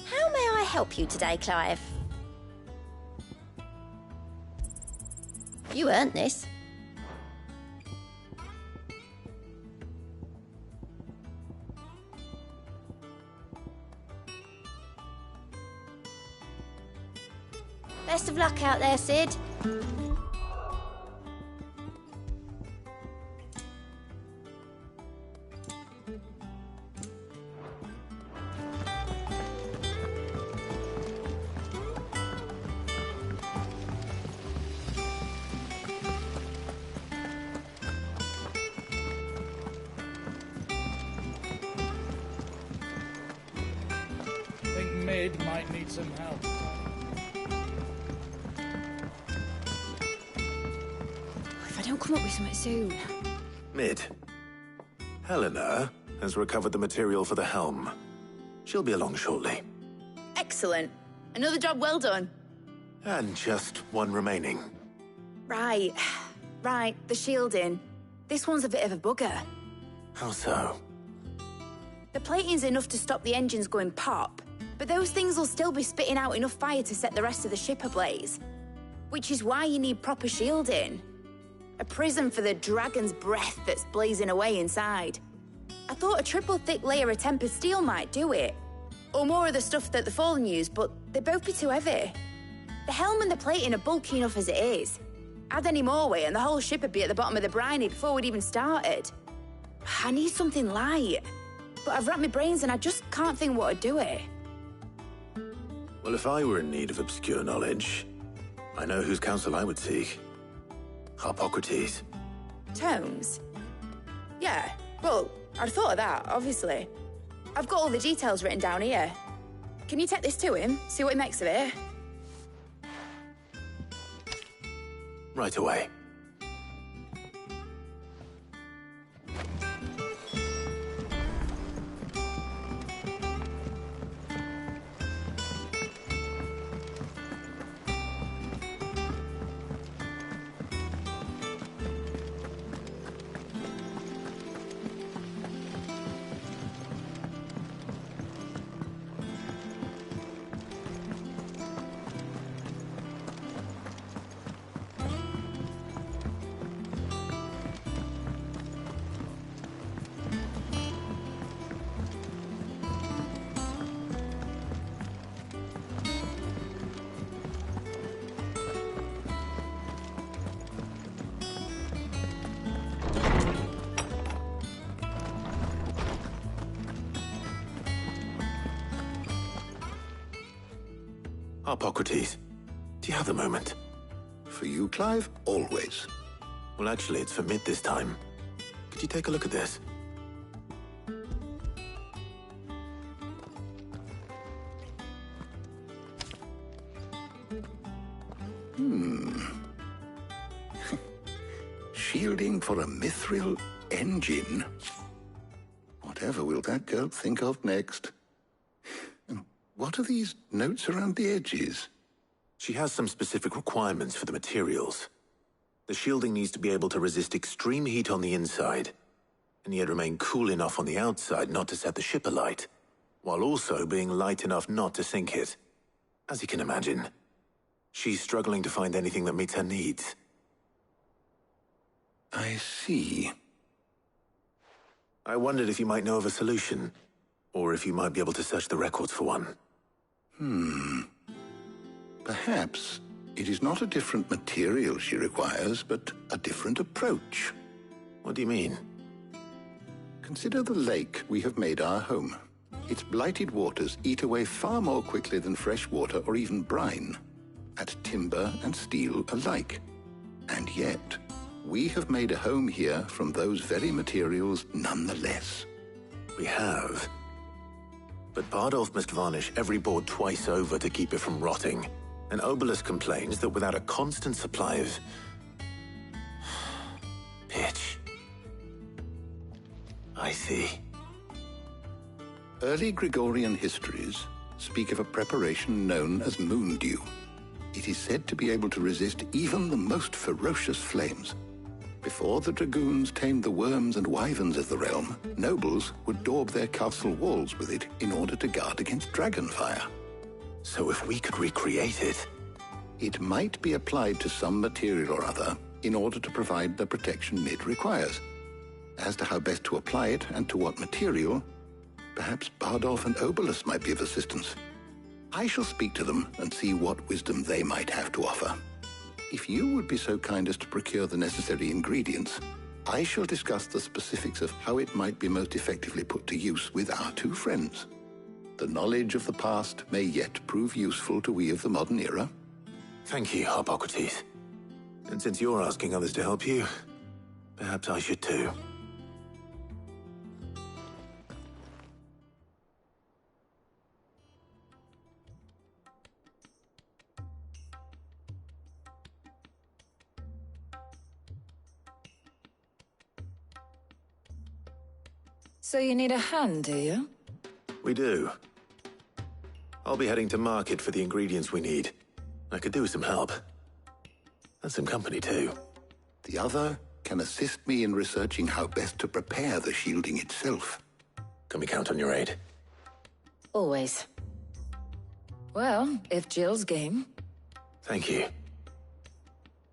How may I help you today, Clive? You earned this. Best of luck out there, Sid. Think Mid might need some help. If I don't come up with something soon. Mid. Helena has recovered the material for the helm. She'll be along shortly. Excellent. Another job well done. And just one remaining. Right. Right, the shielding. This one's a bit of a bugger. How so? The plating's enough to stop the engines going pop, but those things will still be spitting out enough fire to set the rest of the ship ablaze. Which is why you need proper shielding. A prison for the dragon's breath that's blazing away inside. I thought a triple thick layer of tempered steel might do it. Or more of the stuff that the Fallen use, but they'd both be too heavy. The helm and the plating are bulky enough as it is. Add any more weight and the whole ship would be at the bottom of the briny before we'd even started. I need something light. But I've racked my brains and I just can't think what would do it. Well, if I were in need of obscure knowledge, I know whose counsel I would seek. Harpocrates. Tomes? Yeah, well, I'd thought of that, obviously. I've got all the details written down here. Can you take this to him, see what he makes of it? Right away. Harpocrates, do you have a moment? For you, Clive, always. Well, actually, it's for Mid this time. Could you take a look at this? Shielding for a mithril engine? Whatever will that girl think of next? What are these notes around the edges? She has some specific requirements for the materials. The shielding needs to be able to resist extreme heat on the inside, and yet remain cool enough on the outside not to set the ship alight, while also being light enough not to sink it. As you can imagine, she's struggling to find anything that meets her needs. I see. I wondered if you might know of a solution, or if you might be able to search the records for one. Perhaps it is not a different material she requires, but a different approach. What do you mean? Consider the lake we have made our home. Its blighted waters eat away far more quickly than fresh water or even brine, at timber and steel alike. And yet, we have made a home here from those very materials nonetheless. We have. But Bardolph must varnish every board twice over to keep it from rotting. And Obelus complains that without a constant supply of pitch. I see. Early Gregorian histories speak of a preparation known as moon dew. It is said to be able to resist even the most ferocious flames. Before the dragoons tamed the worms and wyverns of the realm, nobles would daub their castle walls with it in order to guard against dragon fire. So if we could recreate it... It might be applied to some material or other, in order to provide the protection Mid requires. As to how best to apply it and to what material, perhaps Bardolph and Obolus might be of assistance. I shall speak to them and see what wisdom they might have to offer. If you would be so kind as to procure the necessary ingredients, I shall discuss the specifics of how it might be most effectively put to use with our two friends. The knowledge of the past may yet prove useful to we of the modern era. Thank you, Hippocrates. And since you're asking others to help you, perhaps I should too. So you need a hand, do you? We do. I'll be heading to market for the ingredients we need. I could do with some help. And some company, too. The other can assist me in researching how best to prepare the shielding itself. Can we count on your aid? Always. Well, if Jill's game. Thank you.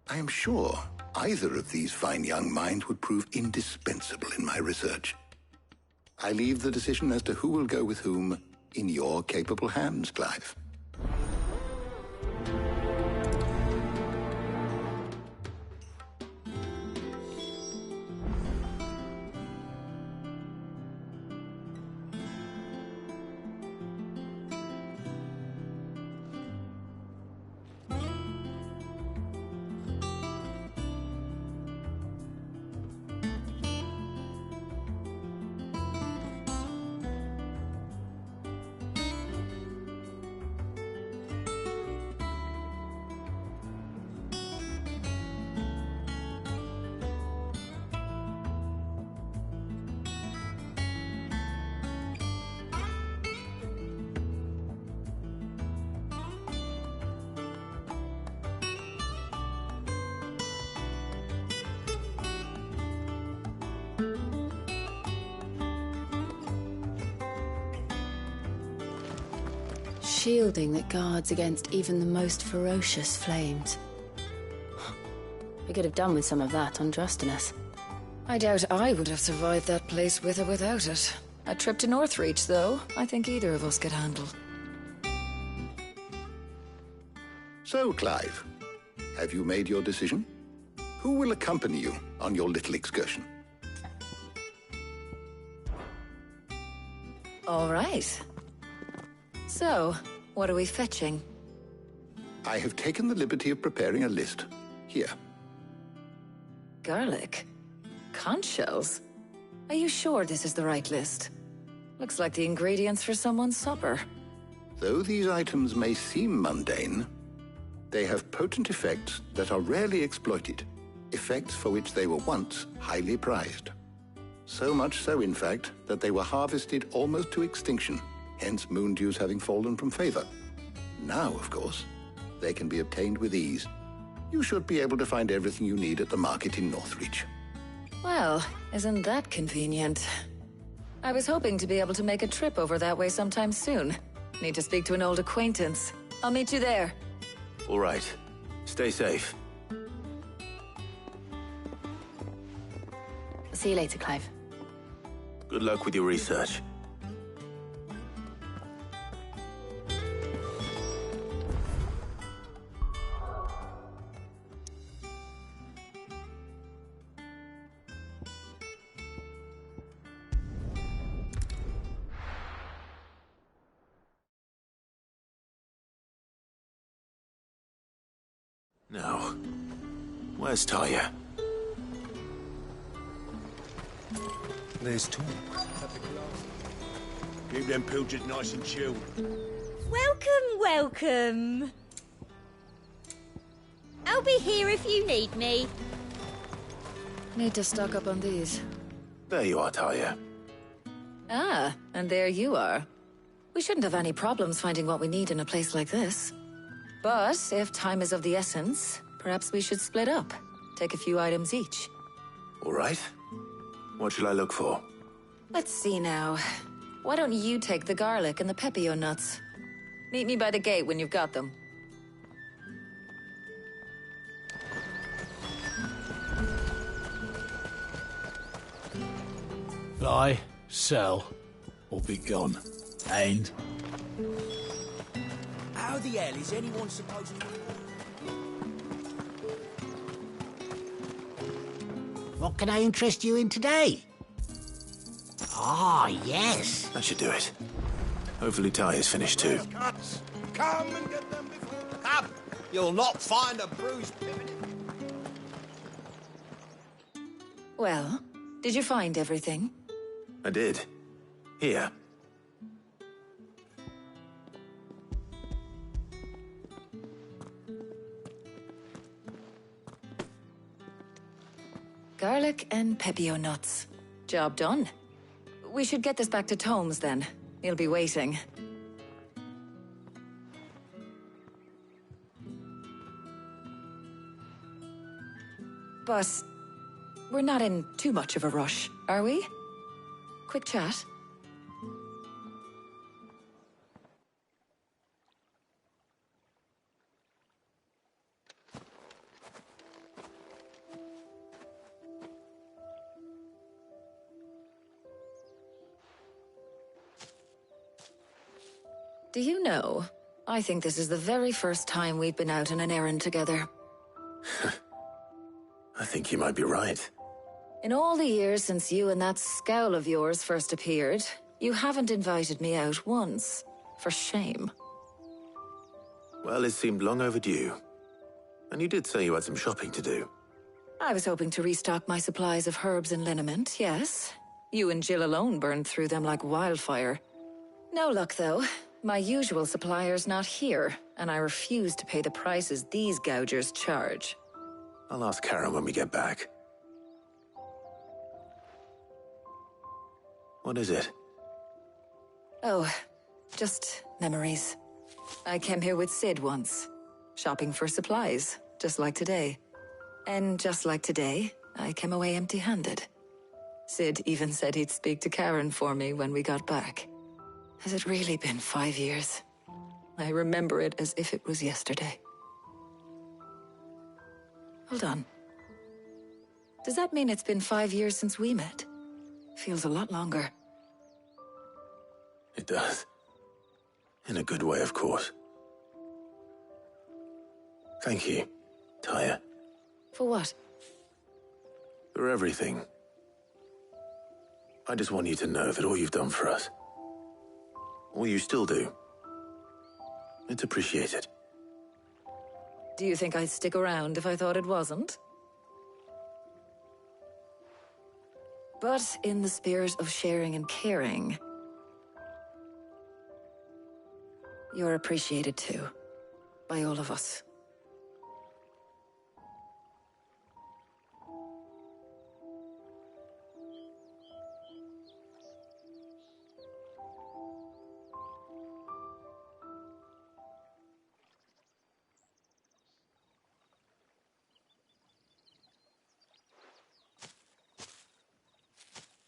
I am sure either of these fine young minds would prove indispensable in my research. I leave the decision as to who will go with whom in your capable hands, Clive. Shielding that guards against even the most ferocious flames. We could have done with some of that on Drustinus. I doubt I would have survived that place with or without it. A trip to Northreach, though, I think either of us could handle. So, Clive, have you made your decision? Who will accompany you on your little excursion? All right. So, what are we fetching? I have taken the liberty of preparing a list. Here. Garlic? Conch shells? Are you sure this is the right list? Looks like the ingredients for someone's supper. Though these items may seem mundane, they have potent effects that are rarely exploited, effects for which they were once highly prized. So much so, in fact, that they were harvested almost to extinction, hence moon dews having fallen from favor. Now, of course, they can be obtained with ease. You should be able to find everything you need at the market in Northreach. Well, isn't that convenient? I was hoping to be able to make a trip over that way sometime soon. Need to speak to an old acquaintance. I'll meet you there. All right. Stay safe. See you later, Clive. Good luck with your research. Now, where's Talia? There's Tom. Keep them pilgers nice and chilled. Welcome, welcome. I'll be here if you need me. Need to stock up on these. There you are, Talia. Ah, and there you are. We shouldn't have any problems finding what we need in a place like this. But if time is of the essence, perhaps we should split up. Take a few items each. All right. What shall I look for? Let's see now. Why don't you take the garlic and the pepio nuts? Meet me by the gate when you've got them. Buy, sell, or be gone. And? How the hell is anyone supposed to... What can I interest you in today? Ah, yes. That should do it. Hopefully Ty is finished too. Come and get them before... Come! You'll not find a bruised pivot. Well, did you find everything? I did. Here. Garlic and pepio nuts. Job done. We should get this back to Tomes then. He'll be waiting. But we're not in too much of a rush, are we? Quick chat. Do you know, I think this is the very first time we've been out on an errand together. I think you might be right. In all the years since you and that scowl of yours first appeared, you haven't invited me out once. For shame. Well, it seemed long overdue. And you did say you had some shopping to do. I was hoping to restock my supplies of herbs and liniment, yes. You and Jill alone burned through them like wildfire. No luck, though. My usual supplier's not here, and I refuse to pay the prices these gougers charge. I'll ask Karen when we get back. What is it? Oh, just memories. I came here with Sid once, shopping for supplies, just like today. And just like today, I came away empty-handed. Sid even said he'd speak to Karen for me when we got back. Has it really been 5 years? I remember it as if it was yesterday. Hold on. Does that mean it's been 5 years since we met? Feels a lot longer. It does. In a good way, of course. Thank you, Tyre. For what? For everything. I just want you to know that all you've done for us, all you still do, it's appreciated. Do you think I'd stick around if I thought it wasn't? But in the spirit of sharing and caring, you're appreciated too, by all of us.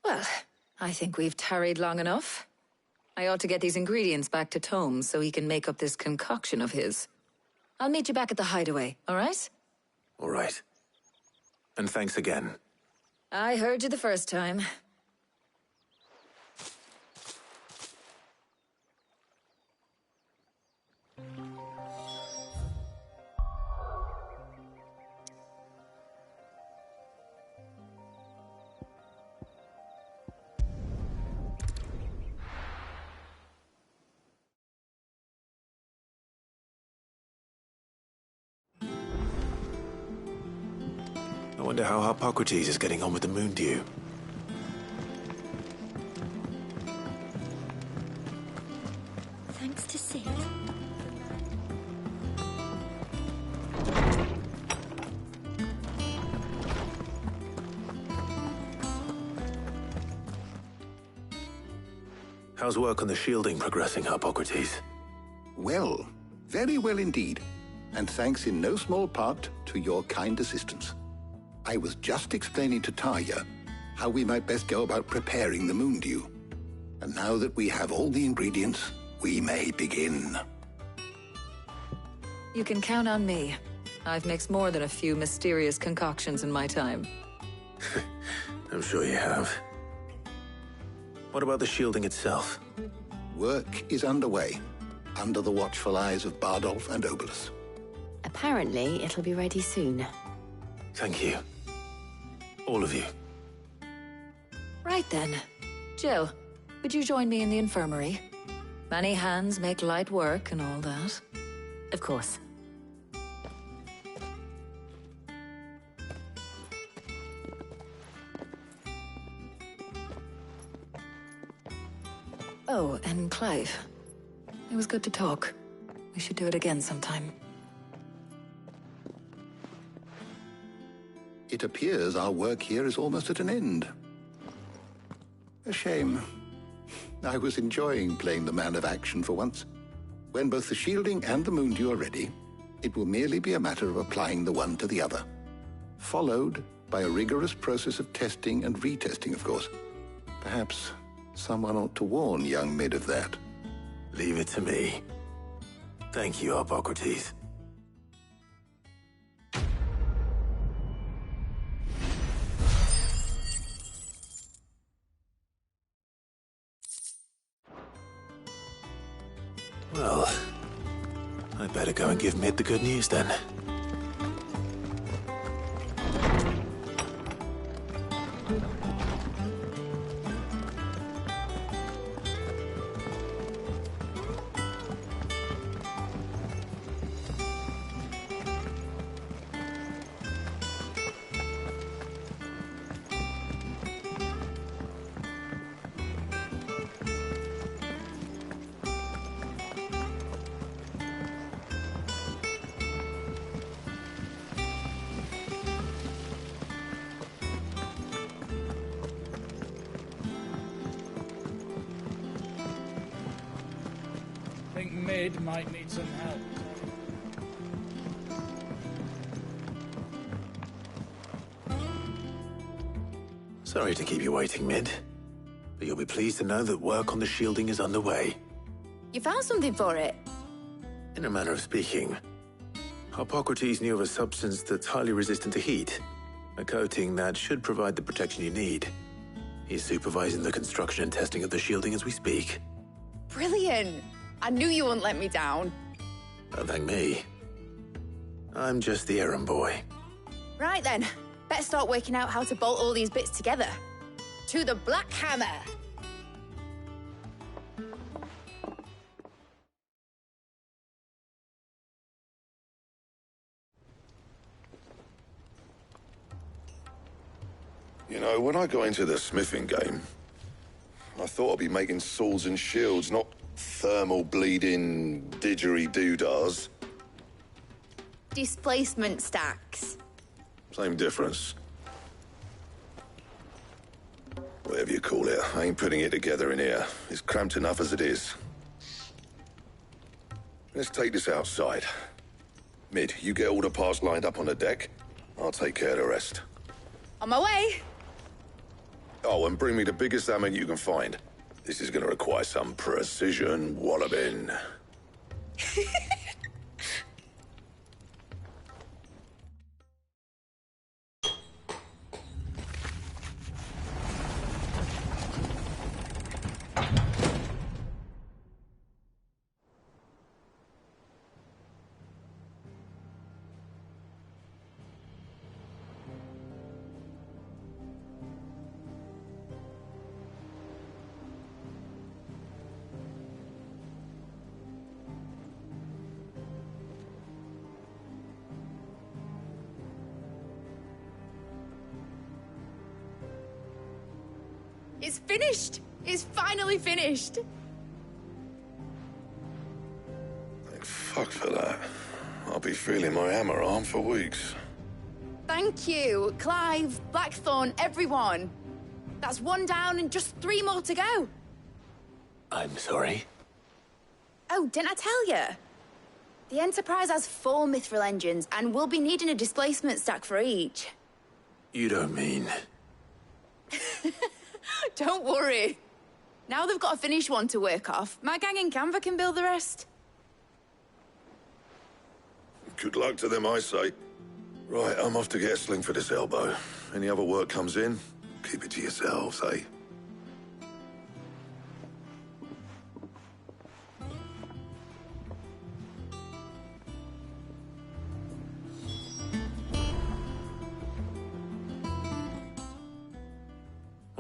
Well, I think we've tarried long enough. I ought to get these ingredients back to Tomes so he can make up this concoction of his. I'll meet you back at the hideaway, all right? All right. And thanks again. I heard you the first time. I wonder how Hippocrates is getting on with the moon dew. Thanks to Sid. How's work on the shielding progressing, Hippocrates? Well, very well indeed. And thanks in no small part to your kind assistance. I was just explaining to Tarja how we might best go about preparing the moon dew. And now that we have all the ingredients, we may begin. You can count on me. I've mixed more than a few mysterious concoctions in my time. I'm sure you have. What about the shielding itself? Work is underway, under the watchful eyes of Bardolph and Obolus. Apparently, it'll be ready soon. Thank you. All of you. Right then. Jill, would you join me in the infirmary? Many hands make light work and all that. Of course. Oh, and Clive. It was good to talk. We should do it again sometime. It appears our work here is almost at an end. A shame. I was enjoying playing the man of action for once. When both the shielding and the Moondew are ready, it will merely be a matter of applying the one to the other. Followed by a rigorous process of testing and retesting, of course. Perhaps someone ought to warn young Mid of that. Leave it to me. Thank you, Hippocrates. Well, I better go and give Mid the good news then. Think Mid might need some help. Sorry to keep you waiting, Mid. But you'll be pleased to know that work on the shielding is underway. You found something for it? In a manner of speaking, Hippocrates knew of a substance that's highly resistant to heat. A coating that should provide the protection you need. He's supervising the construction and testing of the shielding as we speak. Brilliant! I knew you wouldn't let me down. Don't thank me. I'm just the errand boy. Right then, better start working out how to bolt all these bits together. To the Black Hammer! You know, when I got into the smithing game, I thought I'd be making swords and shields, not thermal bleeding didgeridoo-dahs. Displacement stacks. Same difference. Whatever you call it, I ain't putting it together in here. It's cramped enough as it is. Let's take this outside. Mid, you get all the parts lined up on the deck. I'll take care of the rest. On my way! Oh, and bring me the biggest hammer you can find. This is gonna require some precision walloping. It's finished! It's finally finished! Thank fuck for that. I'll be feeling my hammer arm for weeks. Thank you, Clive, Blackthorn, everyone. That's one down and just 3 more to go. I'm sorry. Oh, didn't I tell you? The Enterprise has 4 mithril engines, and we'll be needing a displacement stack for each. You don't mean... Don't worry. Now they've got a finished one to work off. My gang in Canva can build the rest. Good luck to them, I say. Right, I'm off to get a sling for this elbow. Any other work comes in, keep it to yourselves, eh?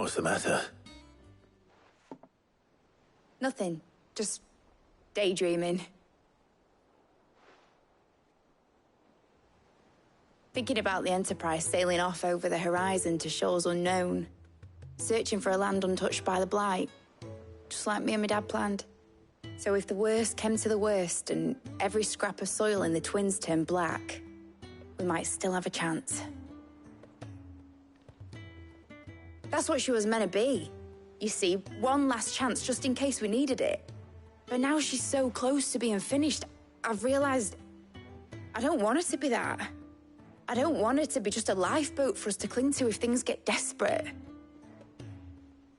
What's the matter? Nothing. Just daydreaming. Thinking about the Enterprise sailing off over the horizon to shores unknown. Searching for a land untouched by the Blight. Just like me and my dad planned. So if the worst came to the worst and every scrap of soil in the Twins turned black, we might still have a chance. That's what she was meant to be. You see, one last chance just in case we needed it. But now she's so close to being finished, I've realized I don't want her to be that. I don't want her to be just a lifeboat for us to cling to if things get desperate.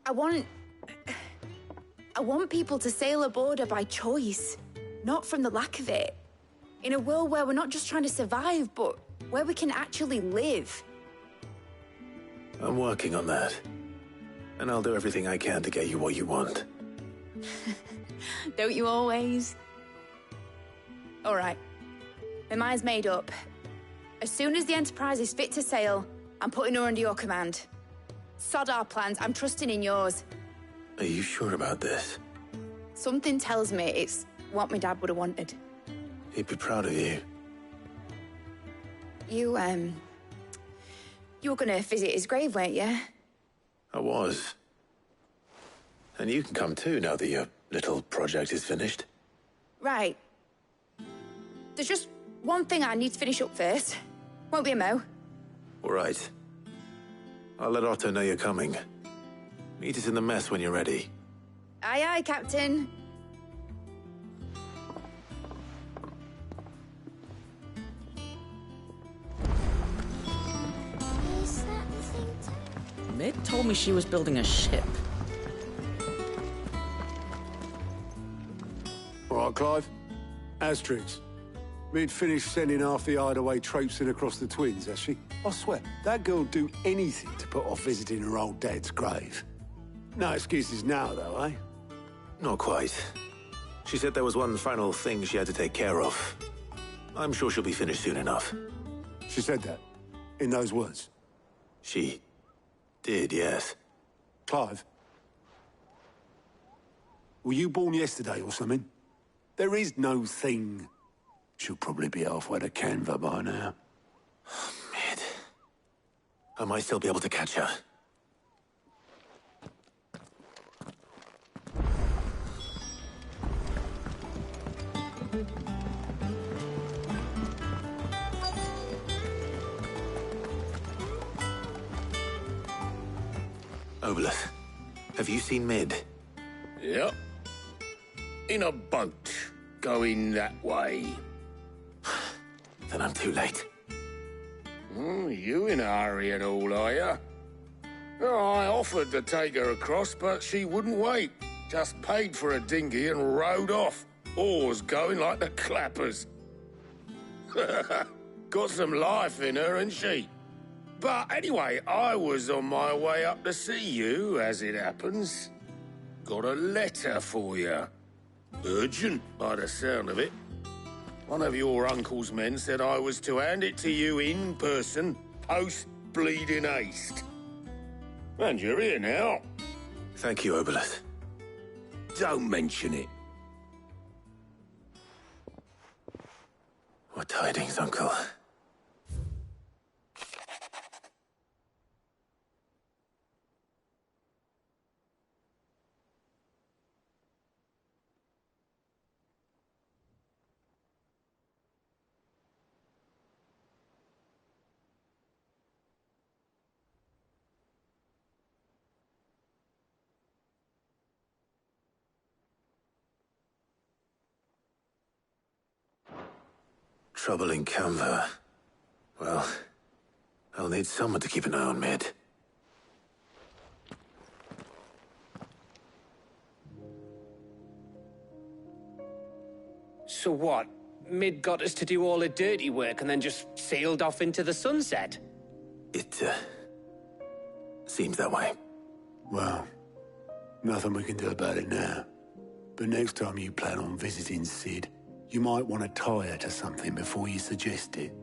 I want people to sail aboard her by choice, not from the lack of it. In a world where we're not just trying to survive, but where we can actually live. I'm working on that. And I'll do everything I can to get you what you want. Don't you always? All right. My mind's made up. As soon as the Enterprise is fit to sail, I'm putting her under your command. Sod our plans, I'm trusting in yours. Are you sure about this? Something tells me it's what my dad would have wanted. He'd be proud of you. You were gonna visit his grave, weren't you? I was. And you can come too now that your little project is finished. Right. There's just one thing I need to finish up first. Won't be a mo. All right. I'll let Otto know you're coming. Meet us in the mess when you're ready. Aye, aye, Captain. Mid told me she was building a ship. All right, Clive. Asterix. Mid finished sending half the hideaway traipsing across the Twins, has she? I swear, that girl'd do anything to put off visiting her old dad's grave. No excuses now, though, eh? Not quite. She said there was one final thing she had to take care of. I'm sure she'll be finished soon enough. She said that? In those words? She did, yes. Clive? Were you born yesterday or something? There is no thing. She'll probably be halfway to Canva by now. Mid. I might still be able to catch her. Obolus, have you seen Mid? Yep. In a boat, going that way. Then I'm too late. You in a hurry at all, are you? Oh, I offered to take her across, but she wouldn't wait. Just paid for a dinghy and rowed off. Oars going like the clappers. Got some life in her, ain't she? But anyway, I was on my way up to see you, as it happens. Got a letter for you. Urgent, by the sound of it. One of your uncle's men said I was to hand it to you in person, post-bleeding haste. And you're here now. Thank you, Obolus. Don't mention it. What tidings, Uncle? Trouble in Canva. Well, I'll need someone to keep an eye on Mid. So what? Mid got us to do all the dirty work and then just sailed off into the sunset? It, seems that way. Well, nothing we can do about it now. But next time you plan on visiting Sid, you might want to tie her to something before you suggest it.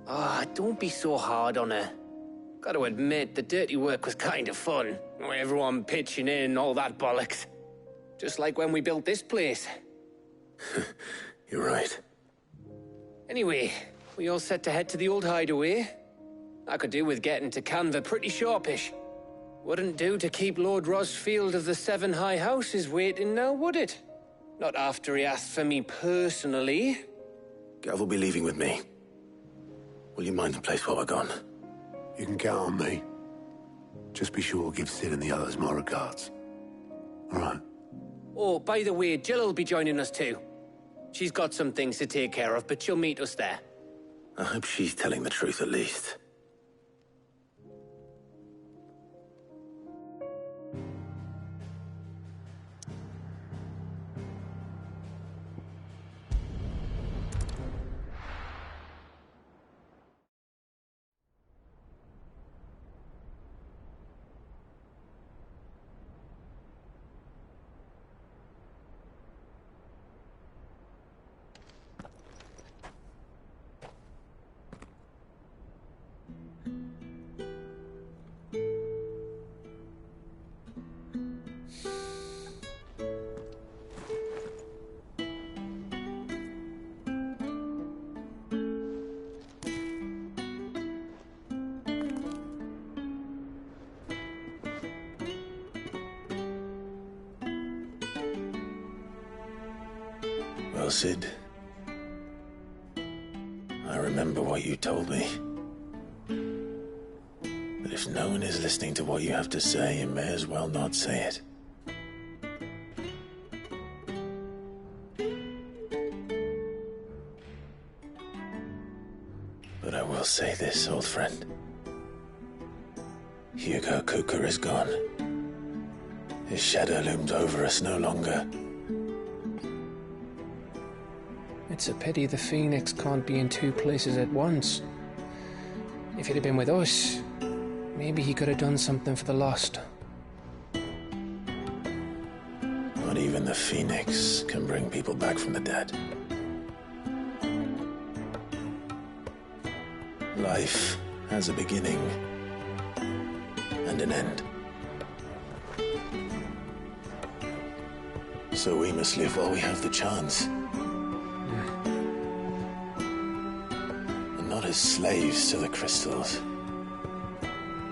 Ah, don't be so hard on her. Got to admit, the dirty work was kind of fun. Everyone pitching in and all that bollocks. Just like when we built this place. You're right. Anyway, we all set to head to the old hideaway. I could do with getting to Canva pretty sharpish. Wouldn't do to keep Lord Rosfield of the Seven High Houses waiting now, would it? Not after he asked for me personally. Gav will be leaving with me. Will you mind the place while we're gone? You can count on me. Just be sure to give Sid and the others my regards. All right. Oh, by the way, Jill will be joining us too. She's got some things to take care of, but she'll meet us there. I hope she's telling the truth at least. Well, Sid, I remember what you told me. But if no one is listening to what you have to say, you may as well not say it. But I will say this, old friend. Hugo Kuka is gone. His shadow looms over us no longer. It's a pity the Phoenix can't be in two places at once. If he'd have been with us, maybe he could have done something for the lost. Not even the Phoenix can bring people back from the dead. Life has a beginning and an end. So we must live while we have the chance. And not as slaves to the crystals,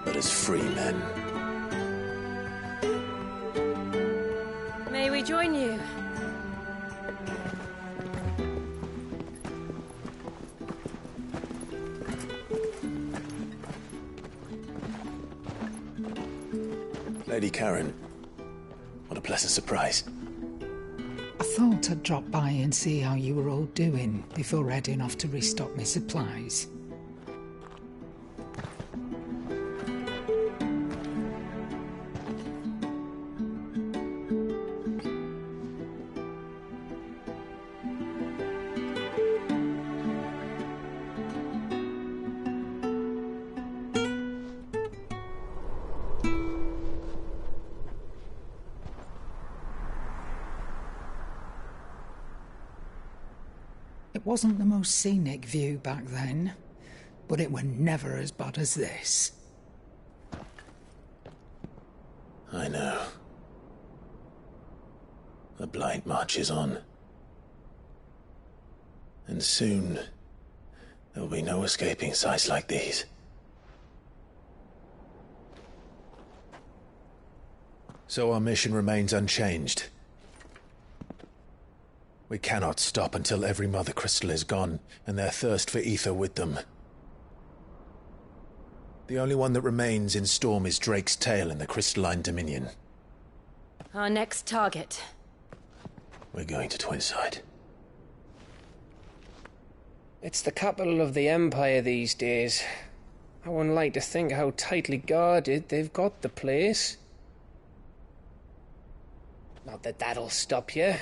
but as free men. May we join you? Lady Karen, what a pleasant surprise. I thought I'd drop by and see how you were all doing before heading off to restock my supplies. It wasn't the most scenic view back then, but it were never as bad as this. I know. The blight marches on. And soon, there will be no escaping sights like these. So our mission remains unchanged. We cannot stop until every Mother Crystal is gone, and their thirst for ether with them. The only one that remains in Storm is Drake's Tail in the Crystalline Dominion. Our next target. We're going to Twinside. It's the capital of the Empire these days. I wouldn't like to think how tightly guarded they've got the place. Not that that'll stop you.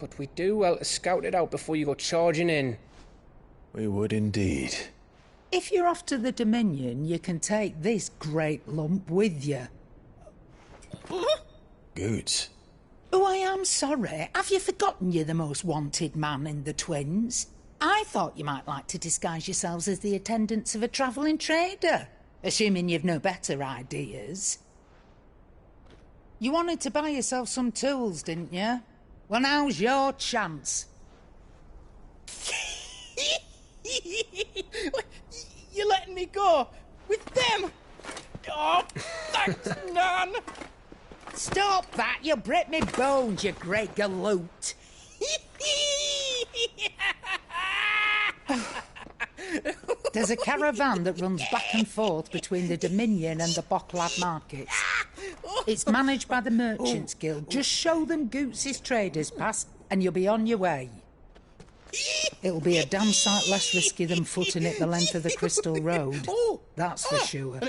But we do well to scout it out before you go charging in. We would indeed. If you're off to the Dominion, you can take this great lump with you. Goods. Oh, I am sorry. Have you forgotten you're the most wanted man in the Twins? I thought you might like to disguise yourselves as the attendants of a travelling trader. Assuming you've no better ideas. You wanted to buy yourself some tools, didn't you? Well, now's your chance. You're letting me go? With them? Oh, thanks, Nan! Stop that! You'll break me bones, you great galoot! There's a caravan that runs back and forth between the Dominion and the Bocklad markets. It's managed by the Merchants Guild. Just show them Goots' traders pass and you'll be on your way. It'll be a damn sight less risky than footing it the length of the Crystal Road. That's for sure.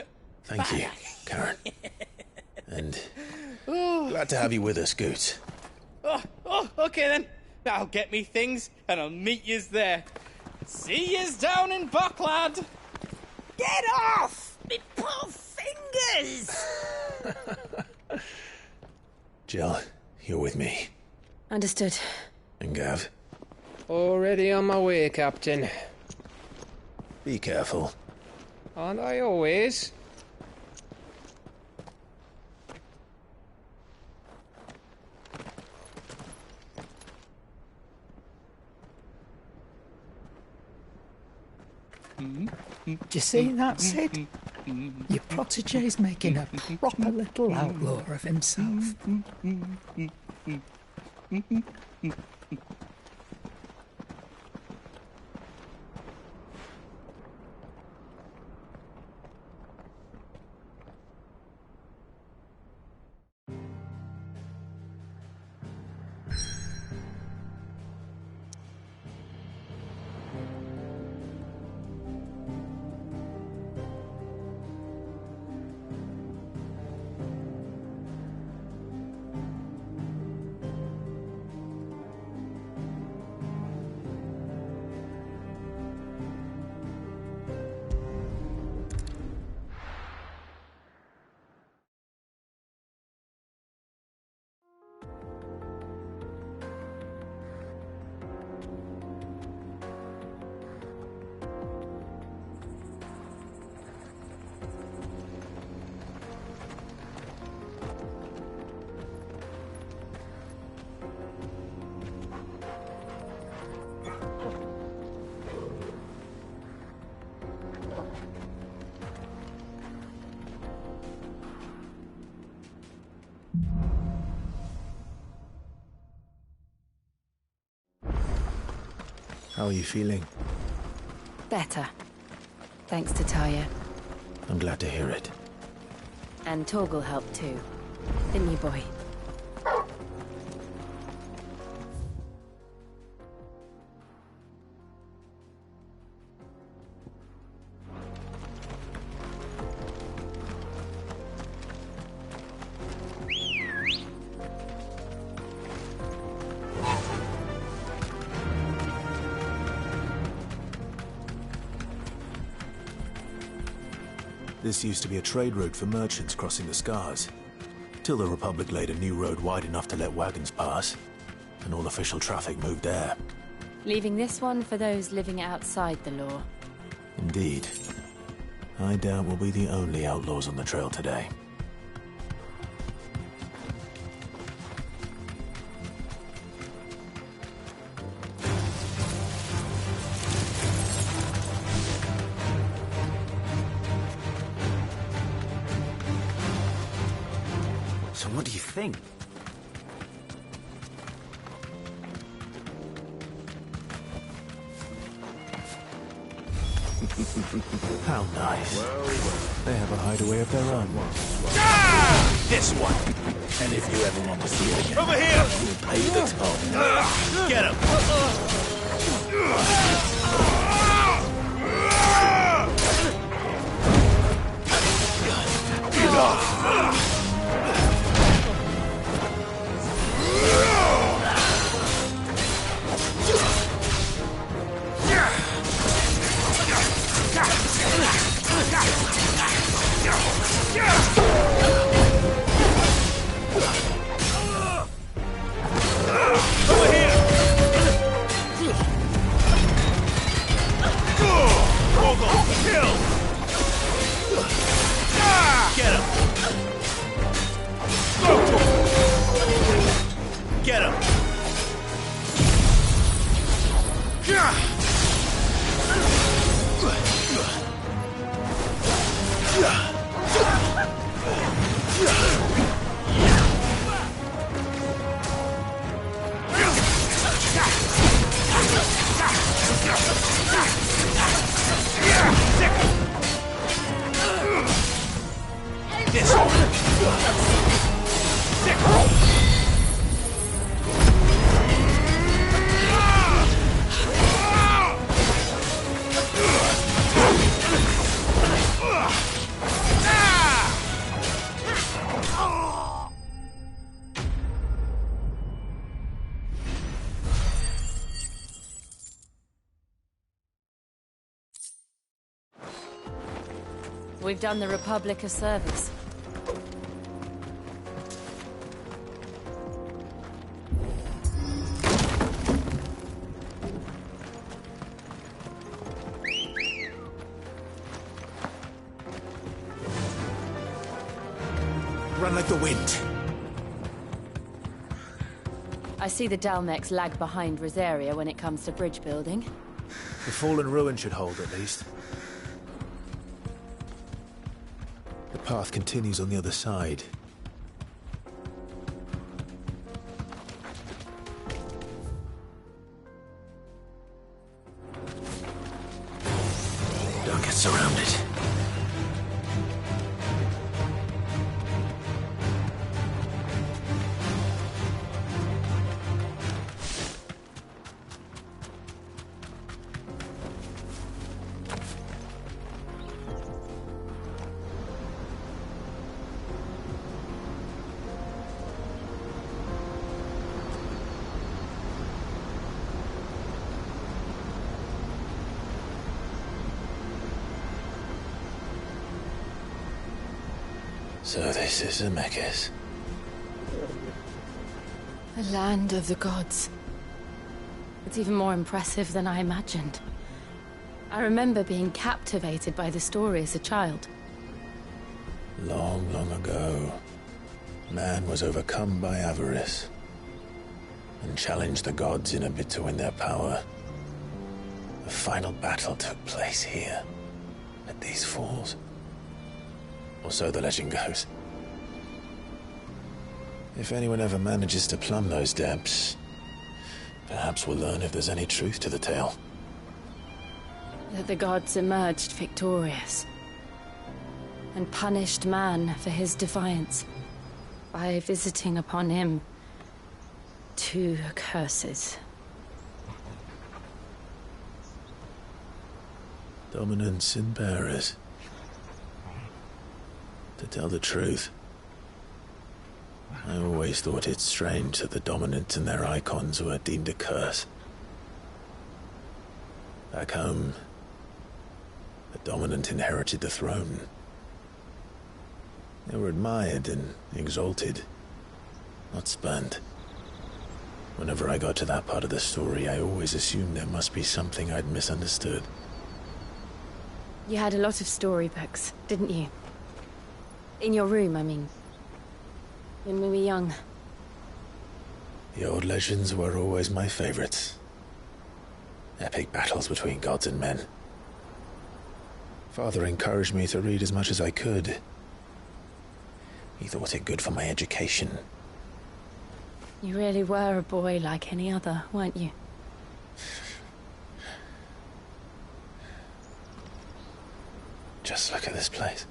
Thank you, Karen. And glad to have you with us, Goots. Okay then. I'll get me things and I'll meet yous there. See yous down in Bocklad. Get off! Me poor fingers! Jill, you're with me. Understood. And Gav? Already on my way, Captain. Be careful. Aren't I always? Do you see that, Sid? Your protege's making a proper little outlaw of himself. How are you feeling? Better. Thanks to Taya. I'm glad to hear it. And Torgal helped too. Didn't you, boy? This used to be a trade route for merchants crossing the Scars, till the Republic laid a new road wide enough to let wagons pass, and all official traffic moved there. Leaving this one for those living outside the law. Indeed. I doubt we'll be the only outlaws on the trail today. So what do you think? How nice. They have a hideaway of their own. This one! And if you ever want to see it again, Over here! you'll pay the toll. Get him! Get off! We've done the Republic a service. Run like the wind. I see the Dalmex lag behind Rosaria when it comes to bridge building. The fallen ruin should hold, at least. The path continues on the other side. Don't get surrounded. So this is Zemeckis. The land of the gods. It's even more impressive than I imagined. I remember being captivated by the story as a child. Long, long ago, man was overcome by avarice and challenged the gods in a bid to win their power. The final battle took place here, at these falls. Or so the legend goes. If anyone ever manages to plumb those depths, perhaps we'll learn if there's any truth to the tale. That the gods emerged victorious and punished man for his defiance by visiting upon him 2 curses. Dominance and bearers. To tell the truth, I always thought it strange that the dominant and their icons were deemed a curse. Back home, the dominant inherited the throne. They were admired and exalted, not spurned. Whenever I got to that part of the story, I always assumed there must be something I'd misunderstood. You had a lot of storybooks, didn't you? In your room, I mean. When we were young. The old legends were always my favorites. Epic battles between gods and men. Father encouraged me to read as much as I could. He thought it good for my education. You really were a boy like any other, weren't you? Just look at this place.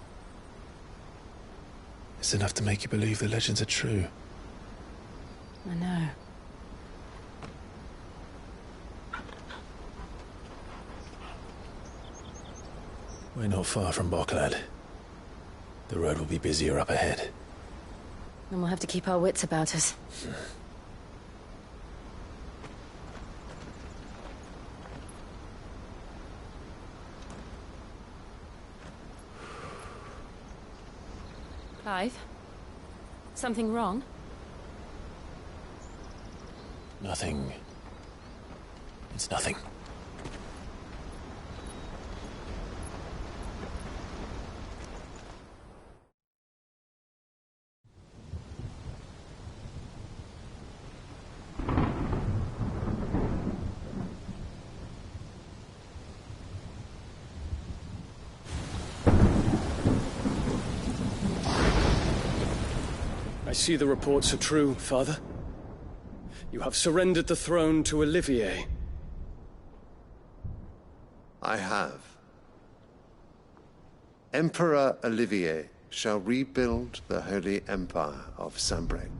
It's enough to make you believe the legends are true. I know. We're not far from Boklad. The road will be busier up ahead. And we'll have to keep our wits about us. Clive? Something wrong? Nothing. It's nothing. see the reports are true, Father. You have surrendered the throne to Olivier. I have. Emperor Olivier shall rebuild the Holy Empire of Sambrec.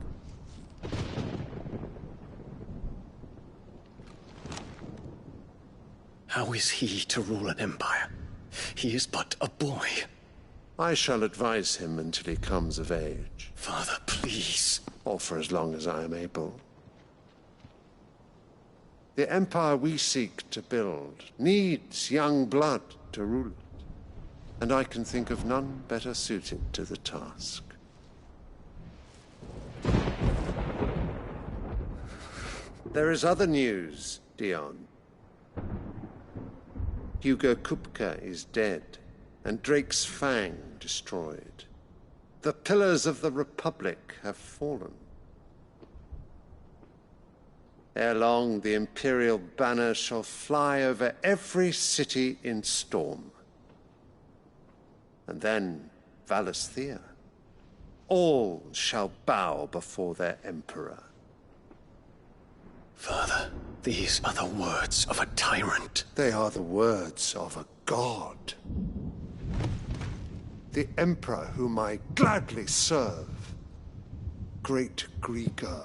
How is he to rule an empire? He is but a boy. I shall advise him until he comes of age. Father, please. Or for as long as I am able. The empire we seek to build needs young blood to rule it, and I can think of none better suited to the task. There is other news, Dion. Hugo Kupka is dead, and Drake's Fang destroyed. The pillars of the Republic have fallen. Ere long, the Imperial banner shall fly over every city in Storm. And then, Valisthea. All shall bow before their Emperor. Father, these are the words of a tyrant. They are the words of a god. The Emperor whom I gladly serve. Great Grieger,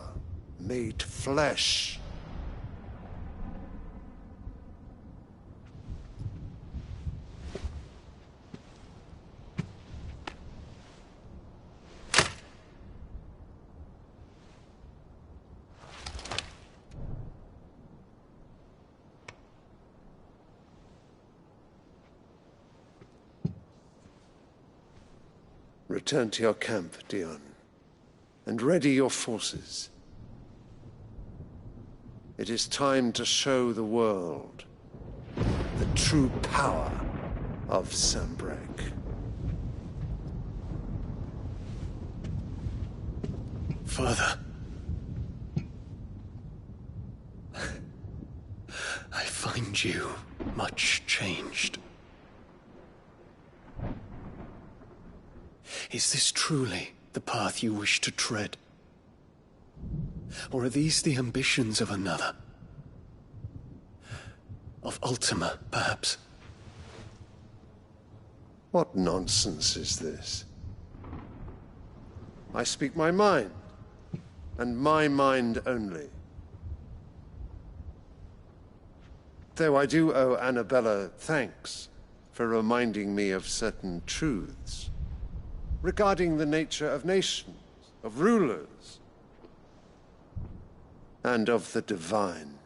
made flesh. Return to your camp, Dion, and ready your forces. It is time to show the world the true power of Sambrec. Father. I find you much changed. Is this truly the path you wish to tread? Or are these the ambitions of another? Of Ultima, perhaps? What nonsense is this? I speak my mind, and my mind only. Though I do owe Annabella thanks for reminding me of certain truths regarding the nature of nations, of rulers, and of the divine.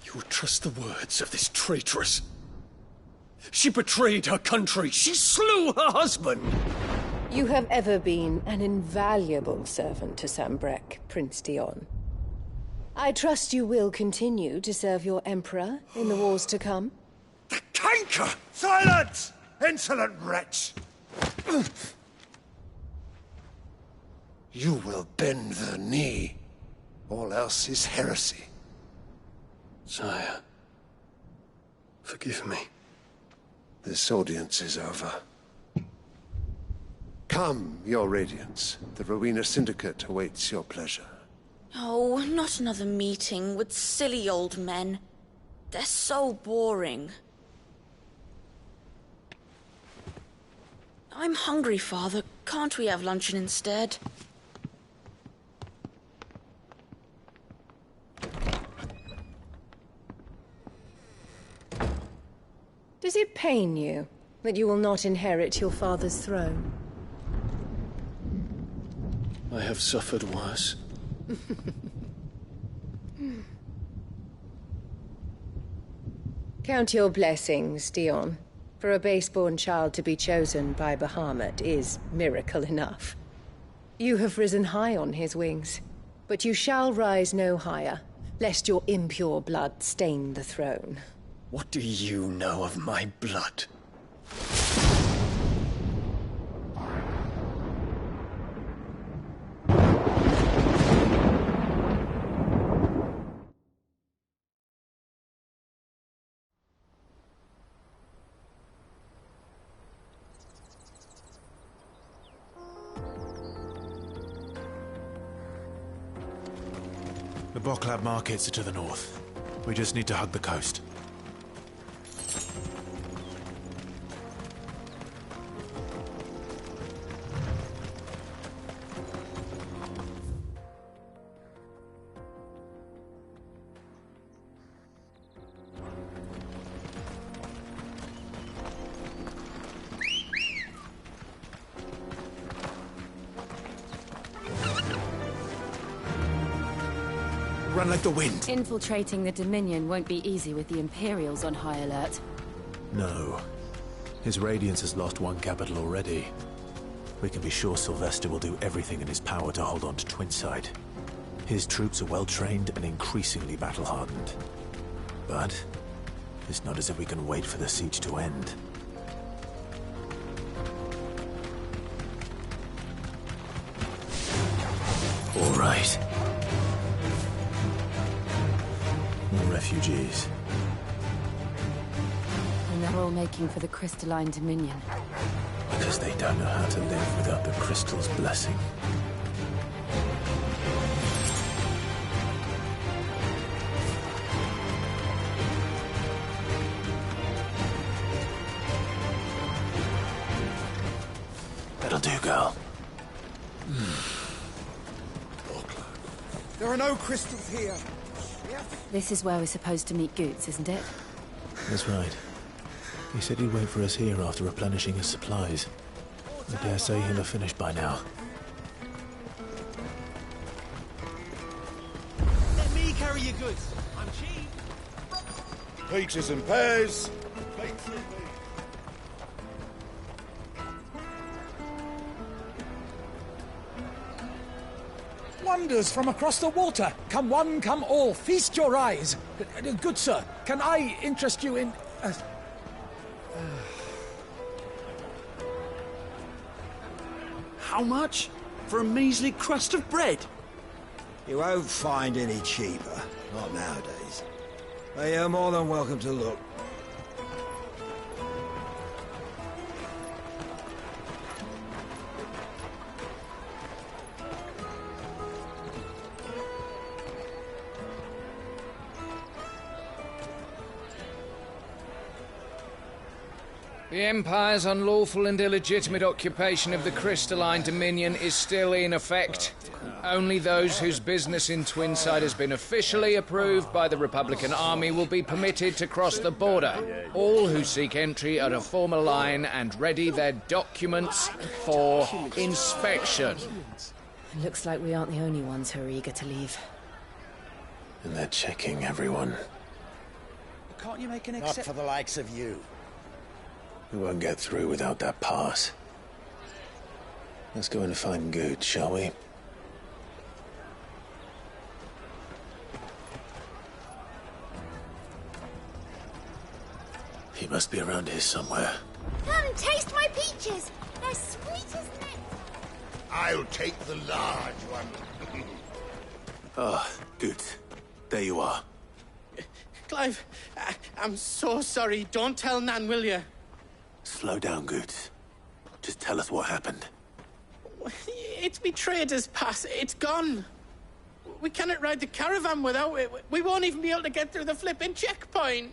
You would trust the words of this traitress? She betrayed her country. She slew her husband. You have ever been an invaluable servant to Sambrec, Prince Dion. I trust you will continue to serve your Emperor in the wars to come. The canker! Silence! Insolent wretch! You will bend the knee. All else is heresy. Sire, forgive me. This audience is over. Come, your Radiance. The Rowena Syndicate awaits your pleasure. Oh, not another meeting with silly old men. They're so boring. I'm hungry, Father. Can't we have luncheon instead? Does it pain you that you will not inherit your father's throne? I have suffered worse. Count your blessings, Dion. For a base-born child to be chosen by Bahamut is miracle enough. You have risen high on his wings, but you shall rise no higher, lest your impure blood stain the throne. What do you know of my blood? The Boklab markets are to the north. We just need to hug the coast. Run like the wind. Infiltrating the Dominion won't be easy with the Imperials on high alert. No. His Radiance has lost one capital already. We can be sure Sylvester will do everything in his power to hold on to Twinside. His troops are well-trained and increasingly battle-hardened. But it's not as if we can wait for the siege to end. All right. More refugees. And they're all making for the Crystalline Dominion. Because they don't know how to live without the Crystal's blessing. That'll do, girl. There are no crystals here. This is where we're supposed to meet Goots, isn't it? That's right. He said he'd wait for us here after replenishing his supplies. I dare say he'll have finished by now. Let me carry your goods. I'm cheap. Peaches and pears. Wonders from across the water. Come one, come all. Feast your eyes. Good sir, can I interest you in... How much? For a measly crust of bread? You won't find any cheaper. Not nowadays. But you're more than welcome to look. The Empire's unlawful and illegitimate occupation of the Crystalline Dominion is still in effect. Only those whose business in Twinside has been officially approved by the Republican Army will be permitted to cross the border. All who seek entry are to form a line and ready their documents for inspection. It looks like we aren't the only ones who are eager to leave. And they're checking everyone. Can't you make an Not exception? for the likes of you. We won't get through without that pass. Let's go in and find Good, shall we? He must be around here somewhere. Come, taste my peaches. They're sweet as mint. I'll take the large one. Ah, Good. There you are. Clive, I'm so sorry. Don't tell Nan, will you? Slow down, Good. Just tell us what happened. It's betrayed us, Pass. It's gone. We cannot ride the caravan without it. We won't even be able to get through the flipping checkpoint.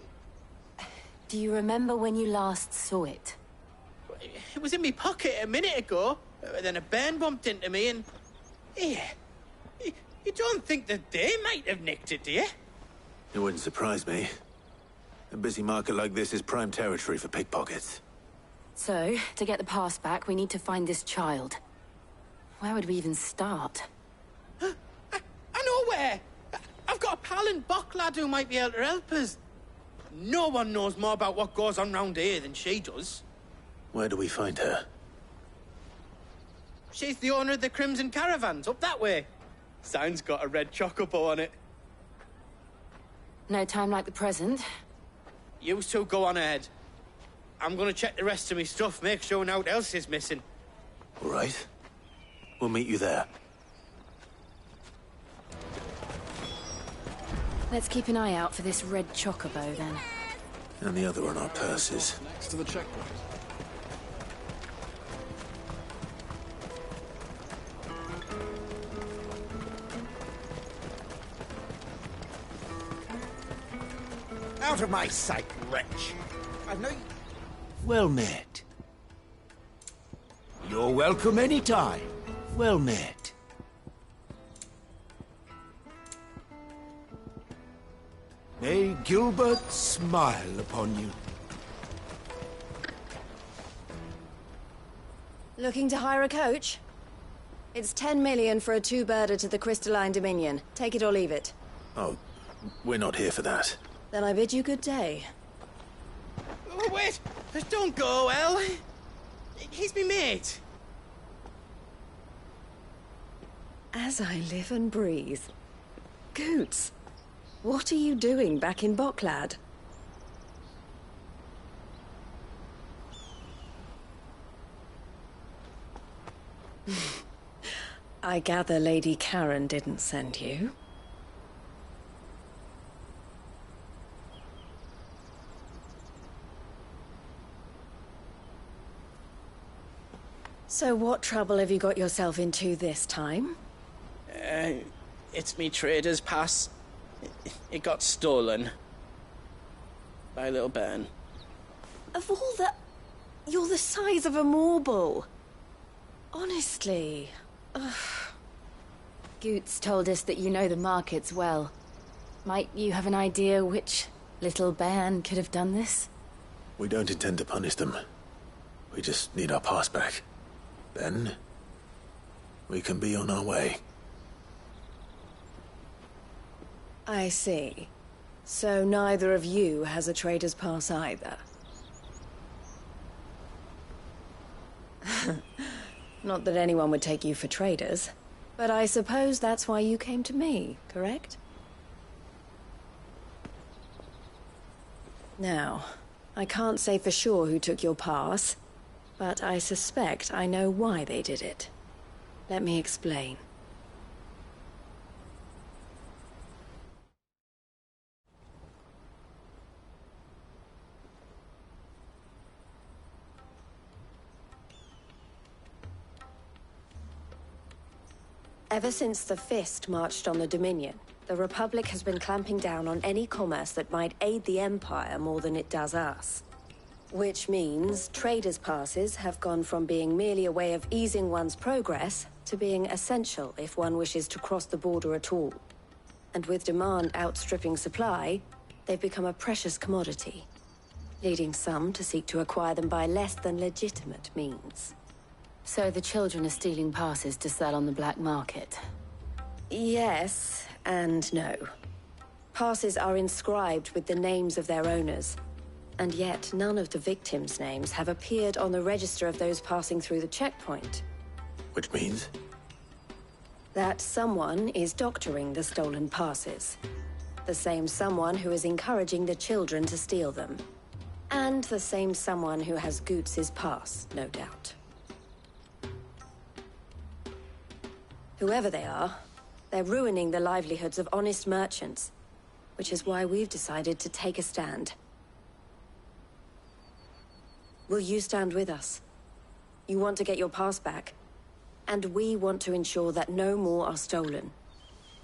Do you remember when you last saw it? It was in my pocket a minute ago. Then a bairn bumped into me and... Yeah. You don't think that they might have nicked it, do you? It wouldn't surprise me. A busy market like this is prime territory for pickpockets. So, to get the pass back, we need to find this child. Where would we even start? I know where! I've got a pal in Boklad who might be able to help us. No one knows more about what goes on round here than she does. Where do we find her? She's the owner of the Crimson Caravans, up that way. Sign's got a red chocobo on it. No time like the present. You two go on ahead. I'm gonna check the rest of my stuff, make sure nought else is missing. All right. We'll meet you there. Let's keep an eye out for this red chocobo, then. And the other on our purses. Next to the checkpoint. Out of my sight, wretch. I've no... Well met. You're welcome any time. Well met. May Gilbert smile upon you. Looking to hire a coach? It's 10 million for a two-birder to the Crystalline Dominion. Take it or leave it. Oh, we're not here for that. Then I bid you good day. Oh, wait! Don't go, El. He's me mate. As I live and breathe. Goots, what are you doing back in Bocklad? I gather Lady Karen didn't send you. So what trouble have you got yourself into this time? It's me trader's pass. It got stolen. By little Ben. Of all the... You're the size of a marble. Honestly. Ugh. Goots told us that you know the markets well. Might you have an idea which little bairn could have done this? We don't intend to punish them. We just need our pass back. Then, we can be on our way. I see. So neither of you has a trader's pass either. Not that anyone would take you for traders, but I suppose that's why you came to me, correct? Now, I can't say for sure who took your pass, but I suspect I know why they did it. Let me explain. Ever since the Fist marched on the Dominion, the Republic has been clamping down on any commerce that might aid the Empire more than it does us. Which means traders' passes have gone from being merely a way of easing one's progress to being essential if one wishes to cross the border at all. And with demand outstripping supply, they've become a precious commodity, leading some to seek to acquire them by less than legitimate means. So the children are stealing passes to sell on the black market? Yes, and no. Passes are inscribed with the names of their owners, and yet none of the victims' names have appeared on the register of those passing through the checkpoint. Which means? That someone is doctoring the stolen passes. The same someone who is encouraging the children to steal them. And the same someone who has Goots' pass, no doubt. Whoever they are, they're ruining the livelihoods of honest merchants, which is why we've decided to take a stand. Will you stand with us? You want to get your pass back, and we want to ensure that no more are stolen.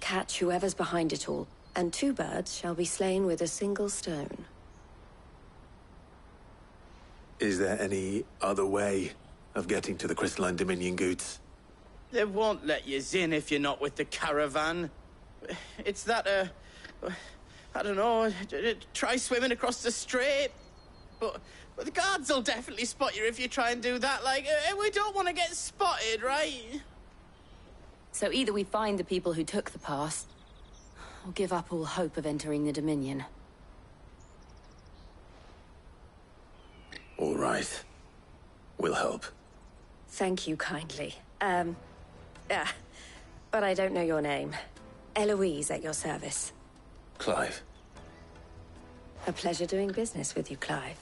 Catch whoever's behind it all, and two birds shall be slain with a single stone. Is there any other way of getting to the Crystalline Dominion, Goots? They won't let you in if you're not with the caravan. It's that, I don't know, try swimming across the strait. But the guards will definitely spot you if you try and do that. Like, we don't want to get spotted, right? So either we find the people who took the pass, or give up all hope of entering the Dominion. All right. We'll help. Thank you kindly. But I don't know your name. Eloise at your service. Clive. A pleasure doing business with you, Clive.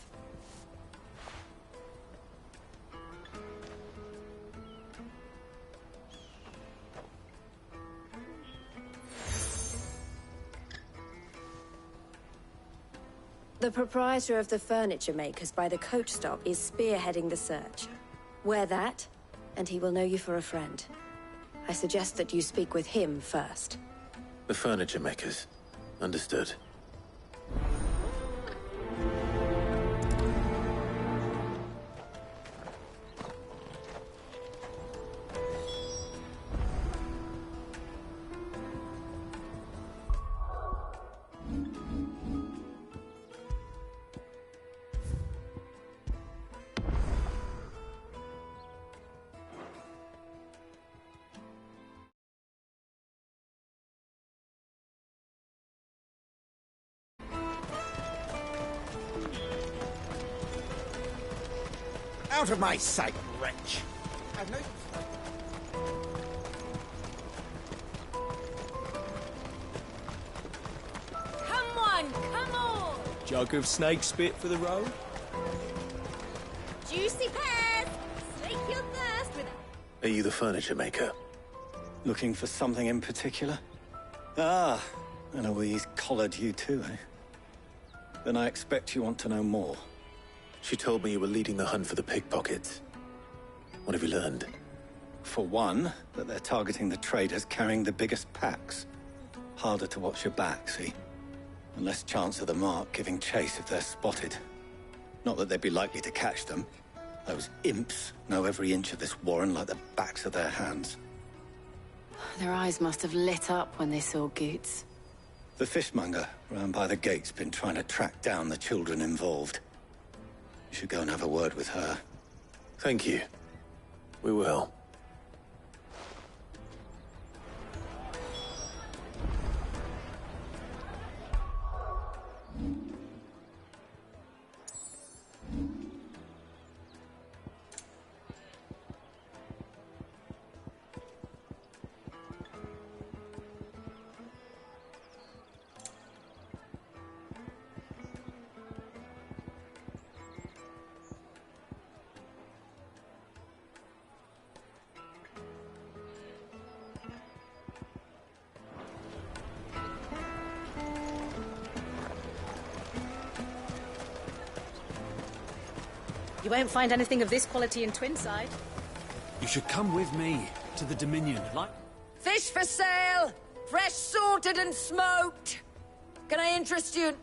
The proprietor of the furniture makers by the coach stop is spearheading the search. Wear that, and he will know you for a friend. I suggest that you speak with him first. The furniture makers. Understood. Out of my sight, wretch! I've no... Come on! Jug of snake spit for the road? Juicy pears! Slake your thirst with Are you the furniture maker? Looking for something in particular? Ah, Eloise collared you too, eh? Then I expect you want to know more. She told me you were leading the hunt for the pickpockets. What have you learned? For one, that they're targeting the traders carrying the biggest packs. Harder to watch your back, see? And less chance of the mark giving chase if they're spotted. Not that they'd be likely to catch them. Those imps know every inch of this warren like the backs of their hands. Their eyes must have lit up when they saw Goots. The fishmonger round by the gate's been trying to track down the children involved. You should go and have a word with her. Thank you. We will. You won't find anything of this quality in Twinside. You should come with me to the Dominion. Fish for sale! Fresh sorted and smoked! Can I interest you in...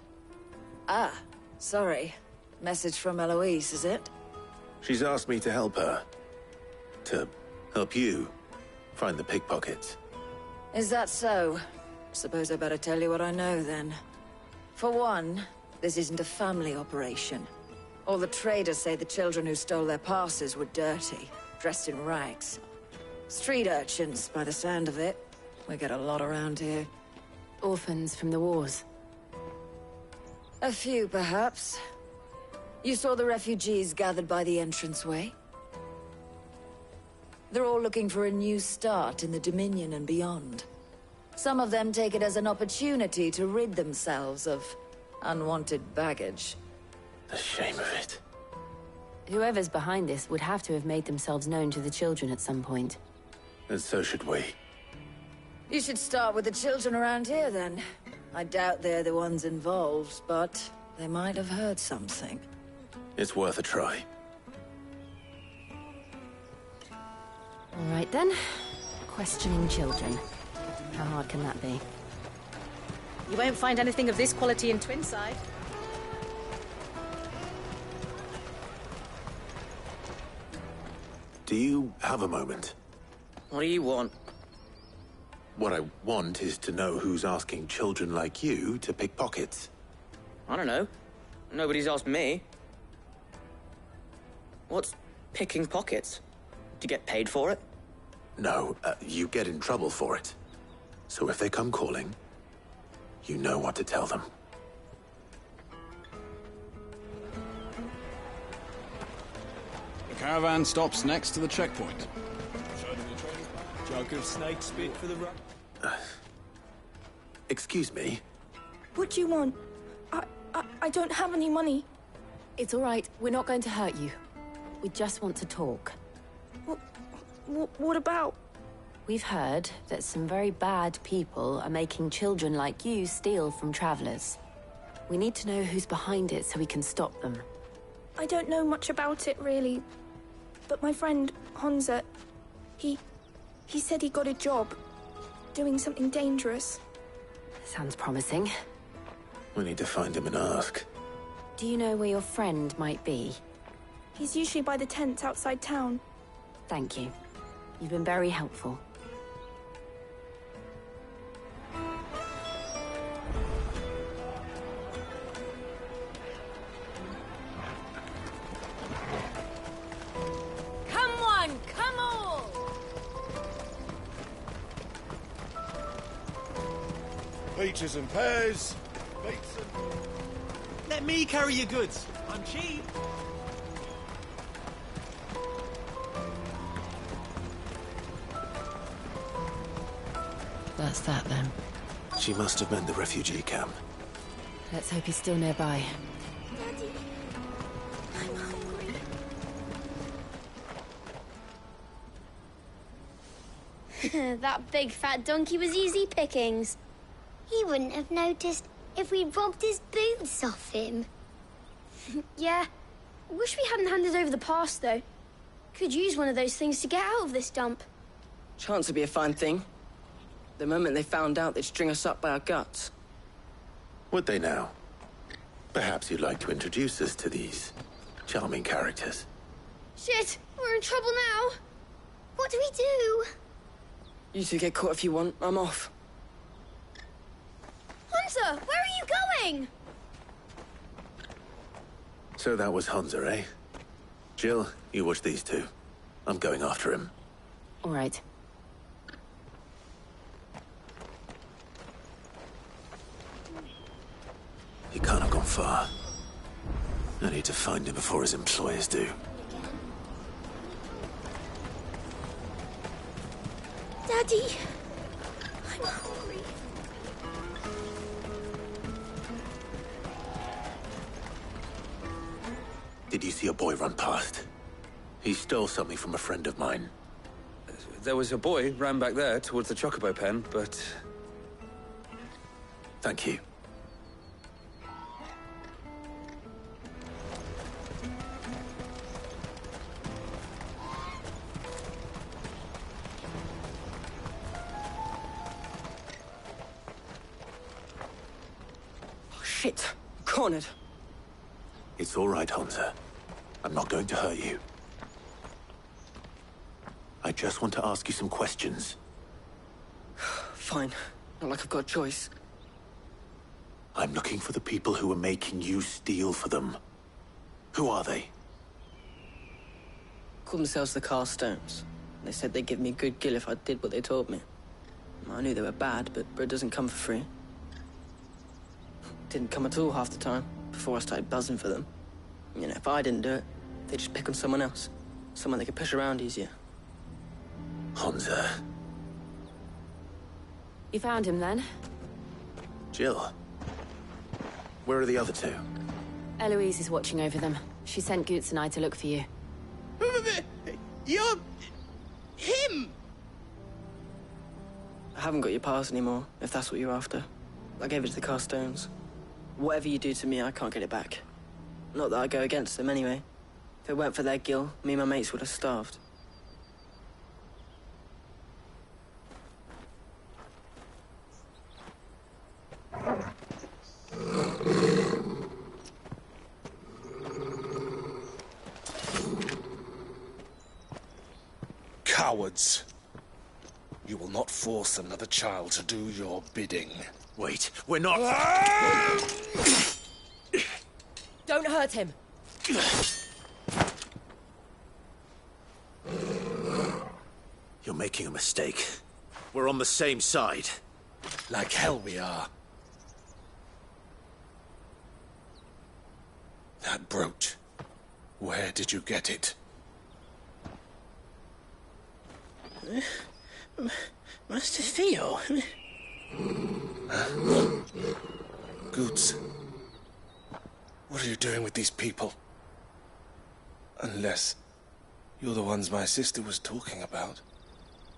Ah, sorry. Message from Eloise, is it? She's asked me to help her. To help you find the pickpockets. Is that so? Suppose I better tell you what I know, then. For one, this isn't a family operation. All the traders say the children who stole their passes were dirty, dressed in rags. Street urchins, by the sound of it. We get a lot around here. Orphans from the wars. A few, perhaps. You saw the refugees gathered by the entranceway? They're all looking for a new start in the Dominion and beyond. Some of them take it as an opportunity to rid themselves of unwanted baggage. The shame of it. Whoever's behind this would have to have made themselves known to the children at some point. And so should we. You should start with the children around here, then. I doubt they're the ones involved, but they might have heard something. It's worth a try. All right, then. Questioning children. How hard can that be? You won't find anything of this quality in Twinside. Do you have a moment? What do you want? What I want is to know who's asking children like you to pick pockets. I don't know. Nobody's asked me. What's picking pockets? Do you get paid for it? No, you get in trouble for it. So if they come calling, you know what to tell them. The caravan stops next to the checkpoint. Jug of snake spit for the road. Excuse me? What do you want? I don't have any money. It's all right. We're not going to hurt you. We just want to talk. What about? We've heard that some very bad people are making children like you steal from travelers. We need to know who's behind it so we can stop them. I don't know much about it, really. But my friend, Honza, he said he got a job doing something dangerous. Sounds promising. We need to find him and ask. Do you know where your friend might be? He's usually by the tents outside town. Thank you. You've been very helpful. Come on, come on! Peaches and pears. Beets and... Let me carry your goods. I'm cheap. That's that, then. She must have meant the refugee camp. Let's hope he's still nearby. Daddy, I'm hungry. That big fat donkey was easy pickings. He wouldn't have noticed if we'd robbed his boots off him. Yeah. Wish we hadn't handed over the pass, though. Could use one of those things to get out of this dump. Chance would be a fine thing. The moment they found out, they'd string us up by our guts. Would they now? Perhaps you'd like to introduce us to these charming characters. Shit, we're in trouble now. What do we do? You two get caught if you want. I'm off. Hunter, where are you going? So that was Hunter, eh? Jill, you watch these two. I'm going after him. All right. He can't have gone far. I need to find him before his employers do. Daddy, I'm hungry. Did you see a boy run past? He stole something from a friend of mine. There was a boy ran back there towards the Chocobo pen, but... Thank you. Oh, shit. Cornered. It's all right, Hunter. I'm not going to hurt you. I just want to ask you some questions. Fine. Not like I've got a choice. I'm looking for the people who are making you steal for them. Who are they? Called themselves the Carstones. They said they'd give me a good gill if I did what they told me. I knew they were bad, but bread doesn't come for free. Didn't come at all half the time, before I started buzzing for them. You know, if I didn't do it, they'd just pick on someone else. Someone they could push around easier. Hunter. You found him, then? Jill. Where are the other two? Eloise is watching over them. She sent Goots and I to look for you. You're... him! I haven't got your pass anymore, if that's what you're after. I gave it to the Carstones. Whatever you do to me, I can't get it back. Not that I go against them, anyway. If it weren't for their gill, me and my mates would have starved. Cowards. You will not force another child to do your bidding. Wait, we're not... Don't hurt him. You're making a mistake. We're on the same side. Like hell we are. That brooch. Where did you get it? Master Theo. Goots. What are you doing with these people? Unless you're the ones my sister was talking about.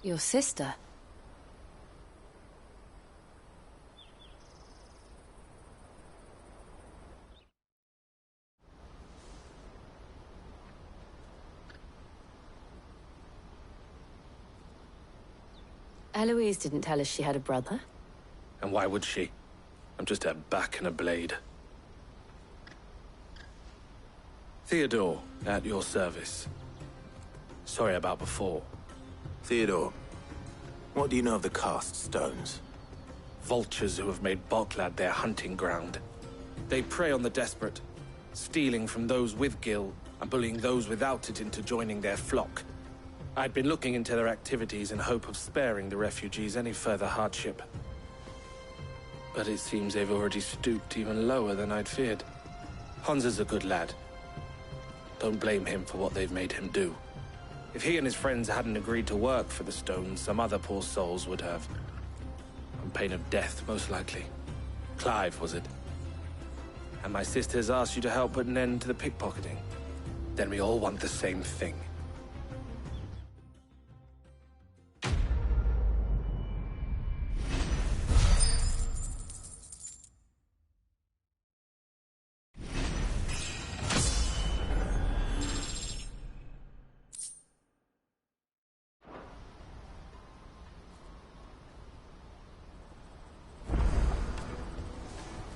Your sister? Eloise didn't tell us she had a brother. And why would she? I'm just her back and a blade. Theodore, at your service. Sorry about before. Theodore, what do you know of the Cast Stones? Vultures who have made Boklad their hunting ground. They prey on the desperate, stealing from those with Gil and bullying those without it into joining their flock. I'd been looking into their activities in hope of sparing the refugees any further hardship. But it seems they've already stooped even lower than I'd feared. Hunter's a good lad. Don't blame him for what they've made him do. If he and his friends hadn't agreed to work for the Stones, some other poor souls would have. on pain of death, most likely. Clive, was it? And my sisters asked you to help put an end to the pickpocketing. Then we all want the same thing.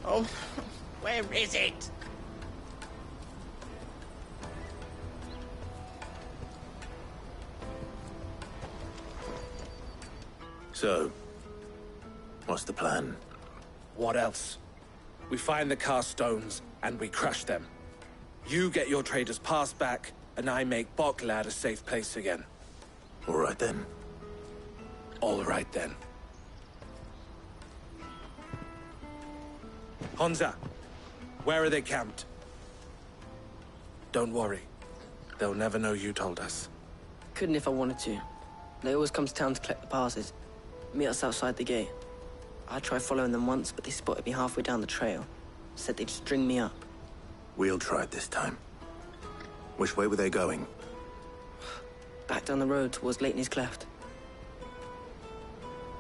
Oh, where is it? So, what's the plan? What else? We find the cast stones, and we crush them. You get your trader's pass back, and I make Boklad a safe place again. All right then. All right then. Honza, where are they camped? Don't worry. They'll never know you told us. Couldn't if I wanted to. They always come to town to collect the passes. Meet us outside the gate. I tried following them once, but they spotted me halfway down the trail. Said they'd string me up. We'll try it this time. Which way were they going? Back down the road towards Leitney's Cleft.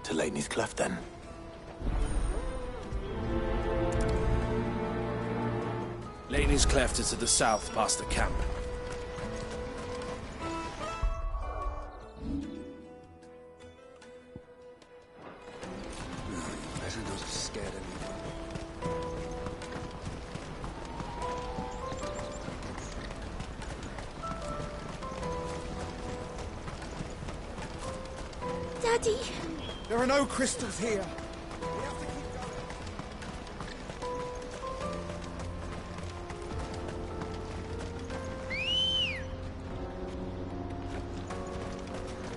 To Leitney's Cleft, then. Leitney's Cleft is to the south, past the camp. Better not have scared anyone. Daddy! There are no crystals here.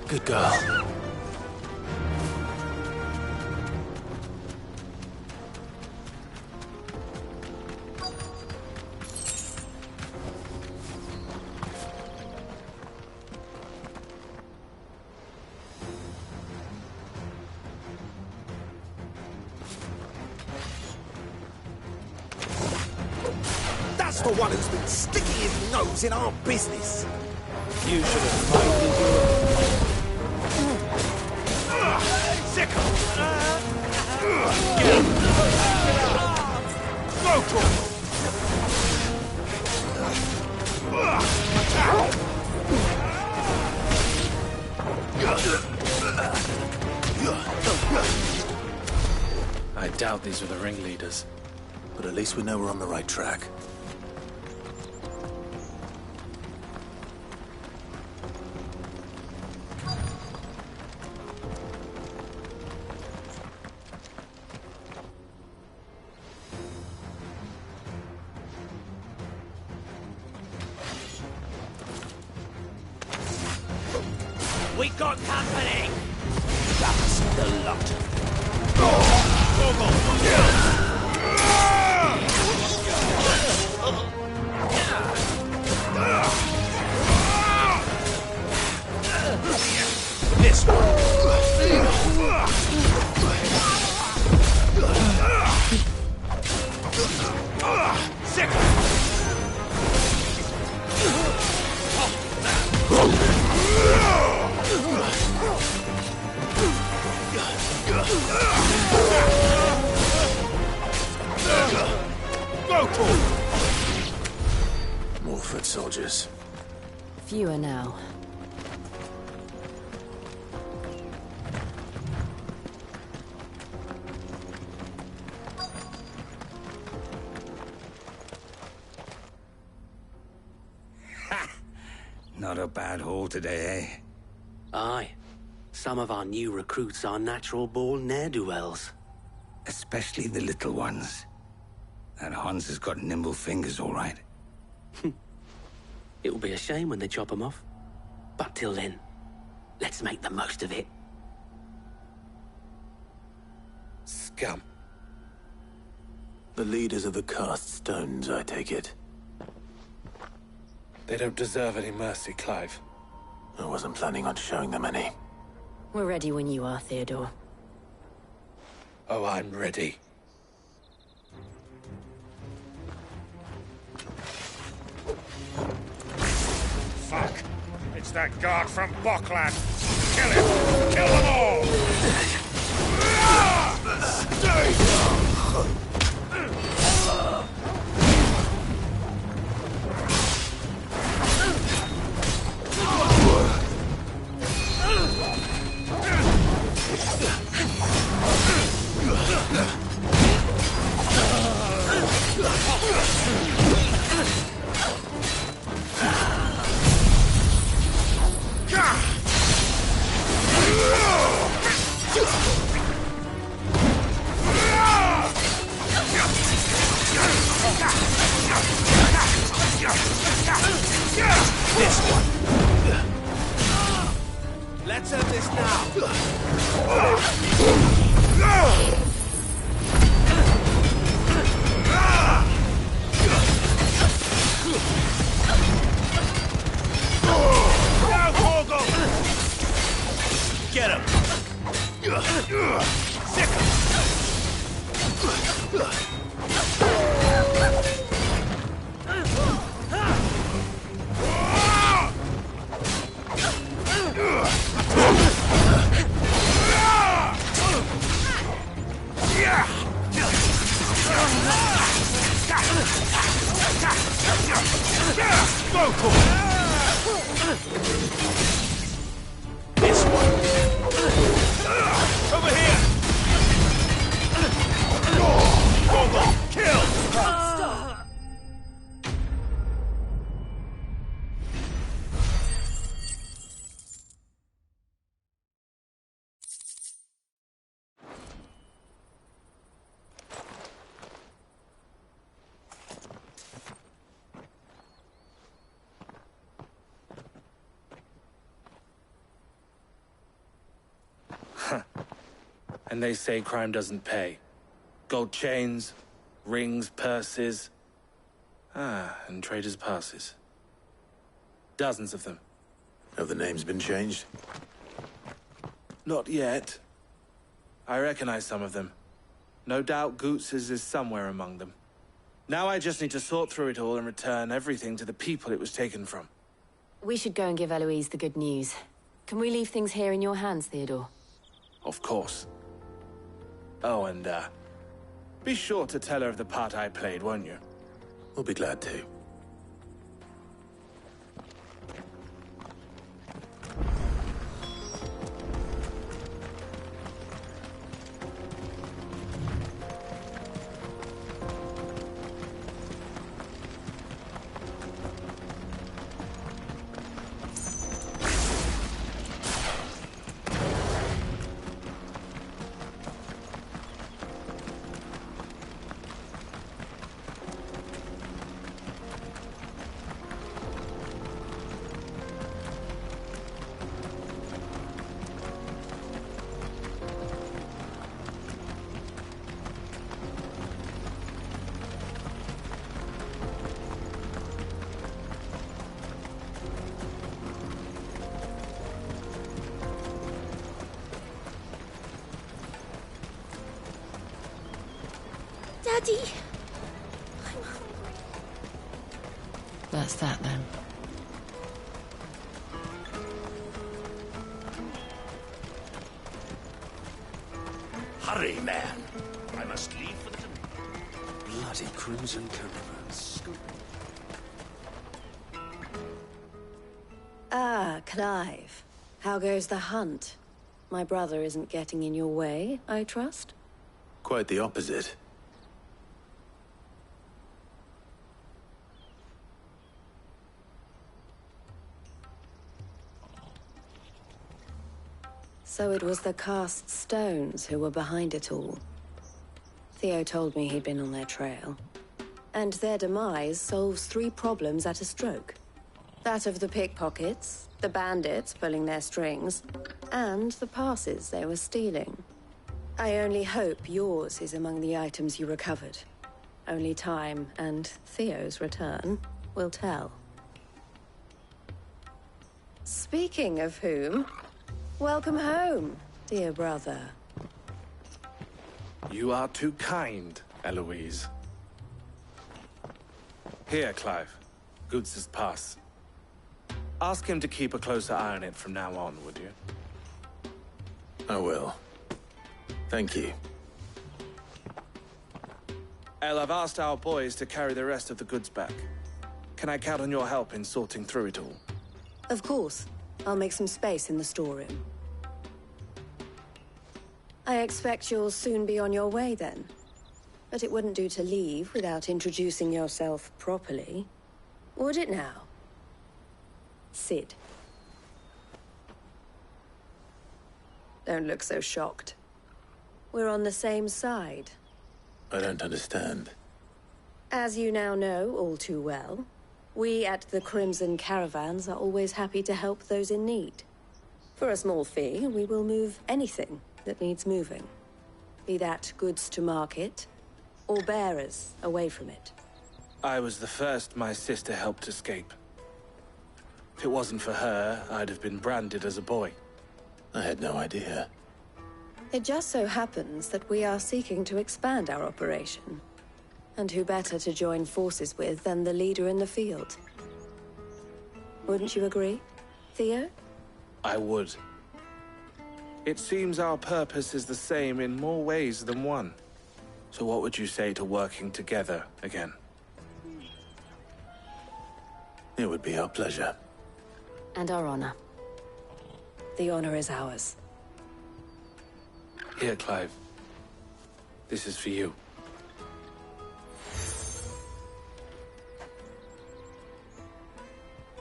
Good girl. That's the one who's been sticking his nose in our business. You should have minded I doubt these were the ringleaders. But at least we know we're on the right track. We got company! That's the lot. This one. Sick. More foot soldiers. Fewer now. Not a bad haul today, eh? Aye. Some of our new recruits are natural-born ne'er-do-wells. Especially the little ones. That Hans has got nimble fingers, all right. It will be a shame when they chop them off. But till then, let's make the most of it. Scum. The leaders of the cast stones, I take it. They don't deserve any mercy, Clive. I wasn't planning on showing them any. We're ready when you are, Theodore. Oh, I'm ready. Fuck! It's that guard from Bockland! Kill him! Kill them all! This one. Let's have this now. Now, Torgal! Get him! Sick him! Go for it! This one. Over here! Go, kill! Stop! And they say crime doesn't pay. Gold chains, rings, purses. And traders' passes. Dozens of them. Have the names been changed? Not yet. I recognize some of them. No doubt Goots's is somewhere among them. Now I just need to sort through it all and return everything to the people it was taken from. We should go and give Eloise the good news. Can we leave things here in your hands, Theodore? Of course. Oh, and, be sure to tell her of the part I played, won't you? We'll be glad to. Daddy! That's that, then. Hurry, man. I must leave for the... Bloody crimson caravans. Ah, Clive. How goes the hunt? My brother isn't getting in your way, I trust? Quite the opposite. So it was the cast stones who were behind it all. Theo told me he'd been on their trail. And their demise solves 3 problems at a stroke. That of the pickpockets, the bandits pulling their strings, and the passes they were stealing. I only hope yours is among the items you recovered. Only time and Theo's return will tell. Speaking of whom, welcome home, dear brother. You are too kind, Eloise. Here, Clive. Goots' pass. Ask him to keep a closer eye on it from now on, would you? I will. Thank you. El, I've asked our boys to carry the rest of the goods back. Can I count on your help in sorting through it all? Of course. I'll make some space in the storeroom. I expect you'll soon be on your way then. But it wouldn't do to leave without introducing yourself properly. Would it now? Sid. Don't look so shocked. We're on the same side. I don't understand. As you now know all too well, we at the Crimson Caravans are always happy to help those in need. For a small fee, we will move anything that needs moving. Be that goods to market, or bearers away from it. I was the first my sister helped escape. If it wasn't for her, I'd have been branded as a boy. I had no idea. It just so happens that we are seeking to expand our operation. And who better to join forces with than the leader in the field? Wouldn't you agree, Theo? I would. It seems our purpose is the same in more ways than one. So what would you say to working together again? It would be our pleasure. And our honor. The honor is ours. Here, Clive. This is for you.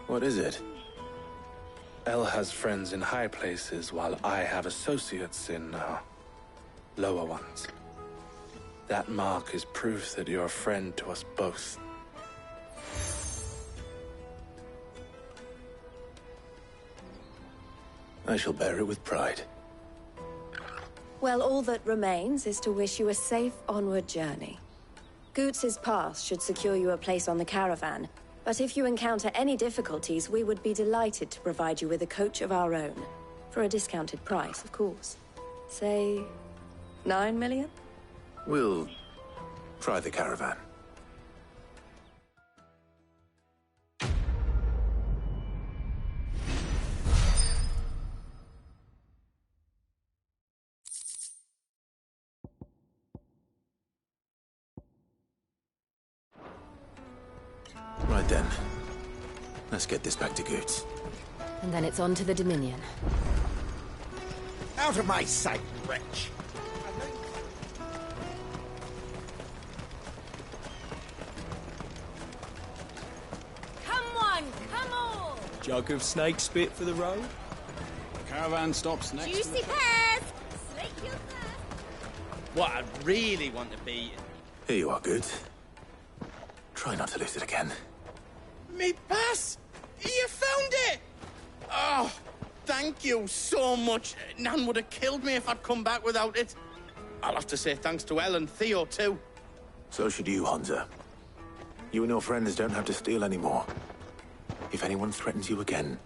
What is it? El has friends in high places, while I have associates in, lower ones. That mark is proof that you're a friend to us both. I shall bear it with pride. Well, all that remains is to wish you a safe onward journey. Goots' pass should secure you a place on the caravan, but if you encounter any difficulties, we would be delighted to provide you with a coach of our own. For a discounted price, of course. Say, 9 million? We'll try the caravan. Right then. Let's get this back to Goots. And then it's on to the Dominion. Out of my sight, wretch! Come on, come on! Jug of snake spit for the road? Caravan stops next to Juicy the... pears! Slake your thirst! What I really want to be... Here you are, Goots. Try not to lose it again. Me pass! You found it! Oh, thank you so much. Nan would have killed me if I'd come back without it. I'll have to say thanks to Elle and Theo, too. So should you, Hansa. You and your friends don't have to steal anymore. If anyone threatens you again,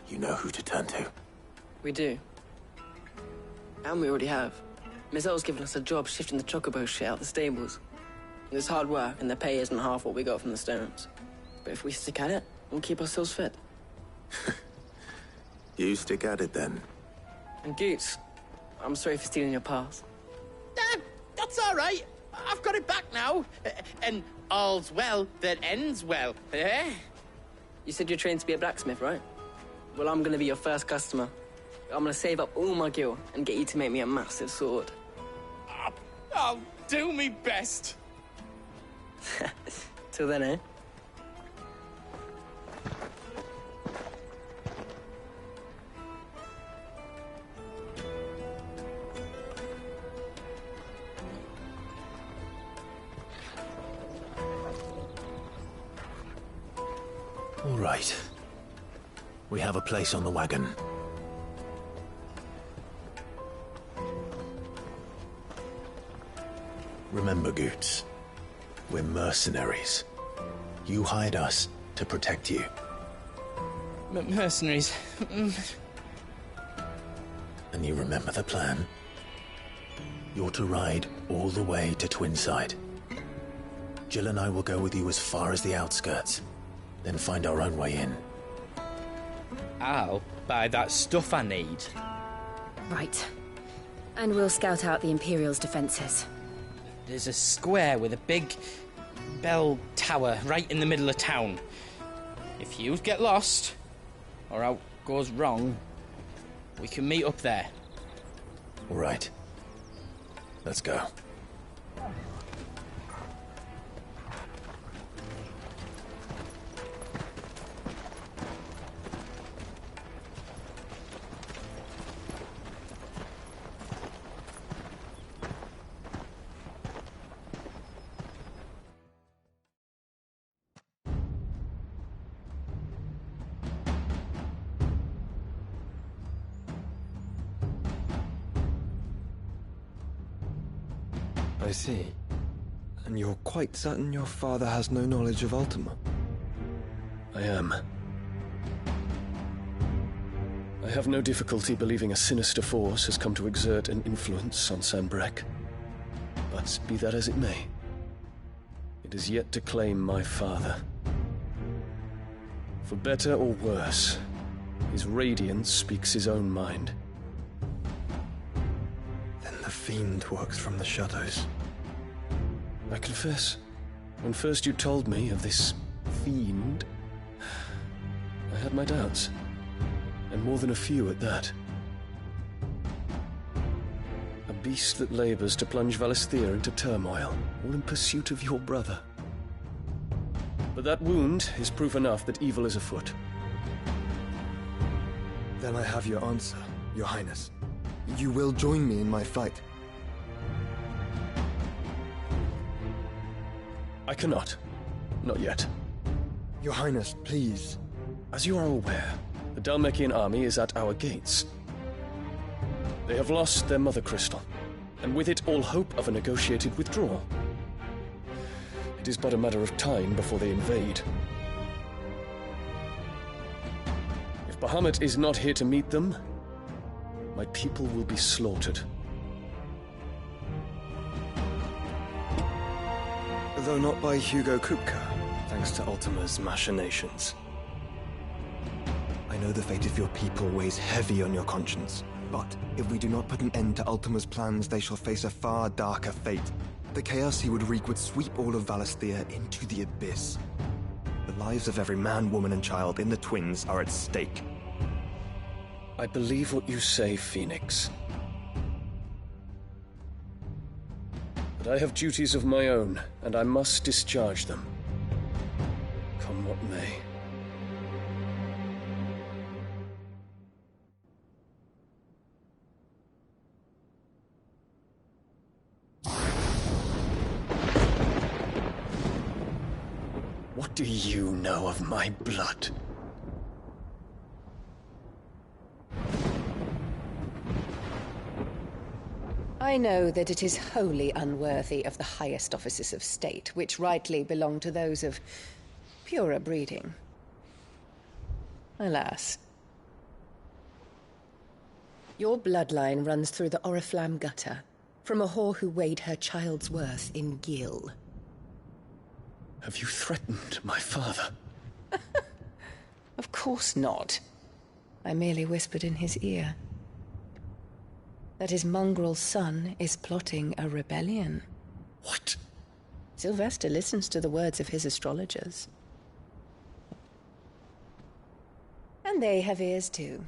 you know who to turn to. We do. And we already have. Mizelle's given us a job shifting the chocobo shit out the stables. It's hard work, and the pay isn't half what we got from the stones. But if we stick at it, we'll keep ourselves fit. You stick at it, then. And Goots, I'm sorry for stealing your pass. That's all right. I've got it back now. And all's well that ends well, eh? You said you're trained to be a blacksmith, right? Well, I'm gonna be your first customer. I'm gonna save up all my gil and get you to make me a massive sword. I'll do me best. Till then, eh? All right. We have a place on the wagon. Remember, Goots, we're mercenaries. You hired us to protect you. Mercenaries. And you remember the plan? You're to ride all the way to Twinside. Jill and I will go with you as far as the outskirts, then find our own way in. I'll buy that stuff I need. Right. And we'll scout out the Imperial's defences. There's a square with a big bell tower right in the middle of town. If you get lost, or out goes wrong, we can meet up there. All right. Let's go. I see. And you're quite certain your father has no knowledge of Ultima? I am. I have no difficulty believing a sinister force has come to exert an influence on Sanbreque. But be that as it may, it is yet to claim my father. For better or worse, his radiance speaks his own mind. Then the fiend works from the shadows. I confess, when first you told me of this fiend, I had my doubts, and more than a few at that. A beast that labors to plunge Valisthea into turmoil, all in pursuit of your brother. But that wound is proof enough that evil is afoot. Then I have your answer, Your Highness. You will join me in my fight. I cannot. Not yet. Your Highness, please. As you are aware, the Dhalmekian army is at our gates. They have lost their mother crystal, and with it all hope of a negotiated withdrawal. It is but a matter of time before they invade. If Bahamut is not here to meet them, my people will be slaughtered. Though not by Hugo Kupka, thanks to Ultima's machinations. I know the fate of your people weighs heavy on your conscience, but if we do not put an end to Ultima's plans, they shall face a far darker fate. The chaos he would wreak would sweep all of Valisthea into the abyss. The lives of every man, woman, and child in the Twins are at stake. I believe what you say, Phoenix. But I have duties of my own, and I must discharge them. Come what may. What do you know of my blood? I know that it is wholly unworthy of the highest offices of state, which rightly belong to those of purer breeding. Alas. Your bloodline runs through the Oriflamme gutter, from a whore who weighed her child's worth in gil. Have you threatened my father? Of course not. I merely whispered in his ear that his mongrel son is plotting a rebellion. What? Sylvester listens to the words of his astrologers. And they have ears too.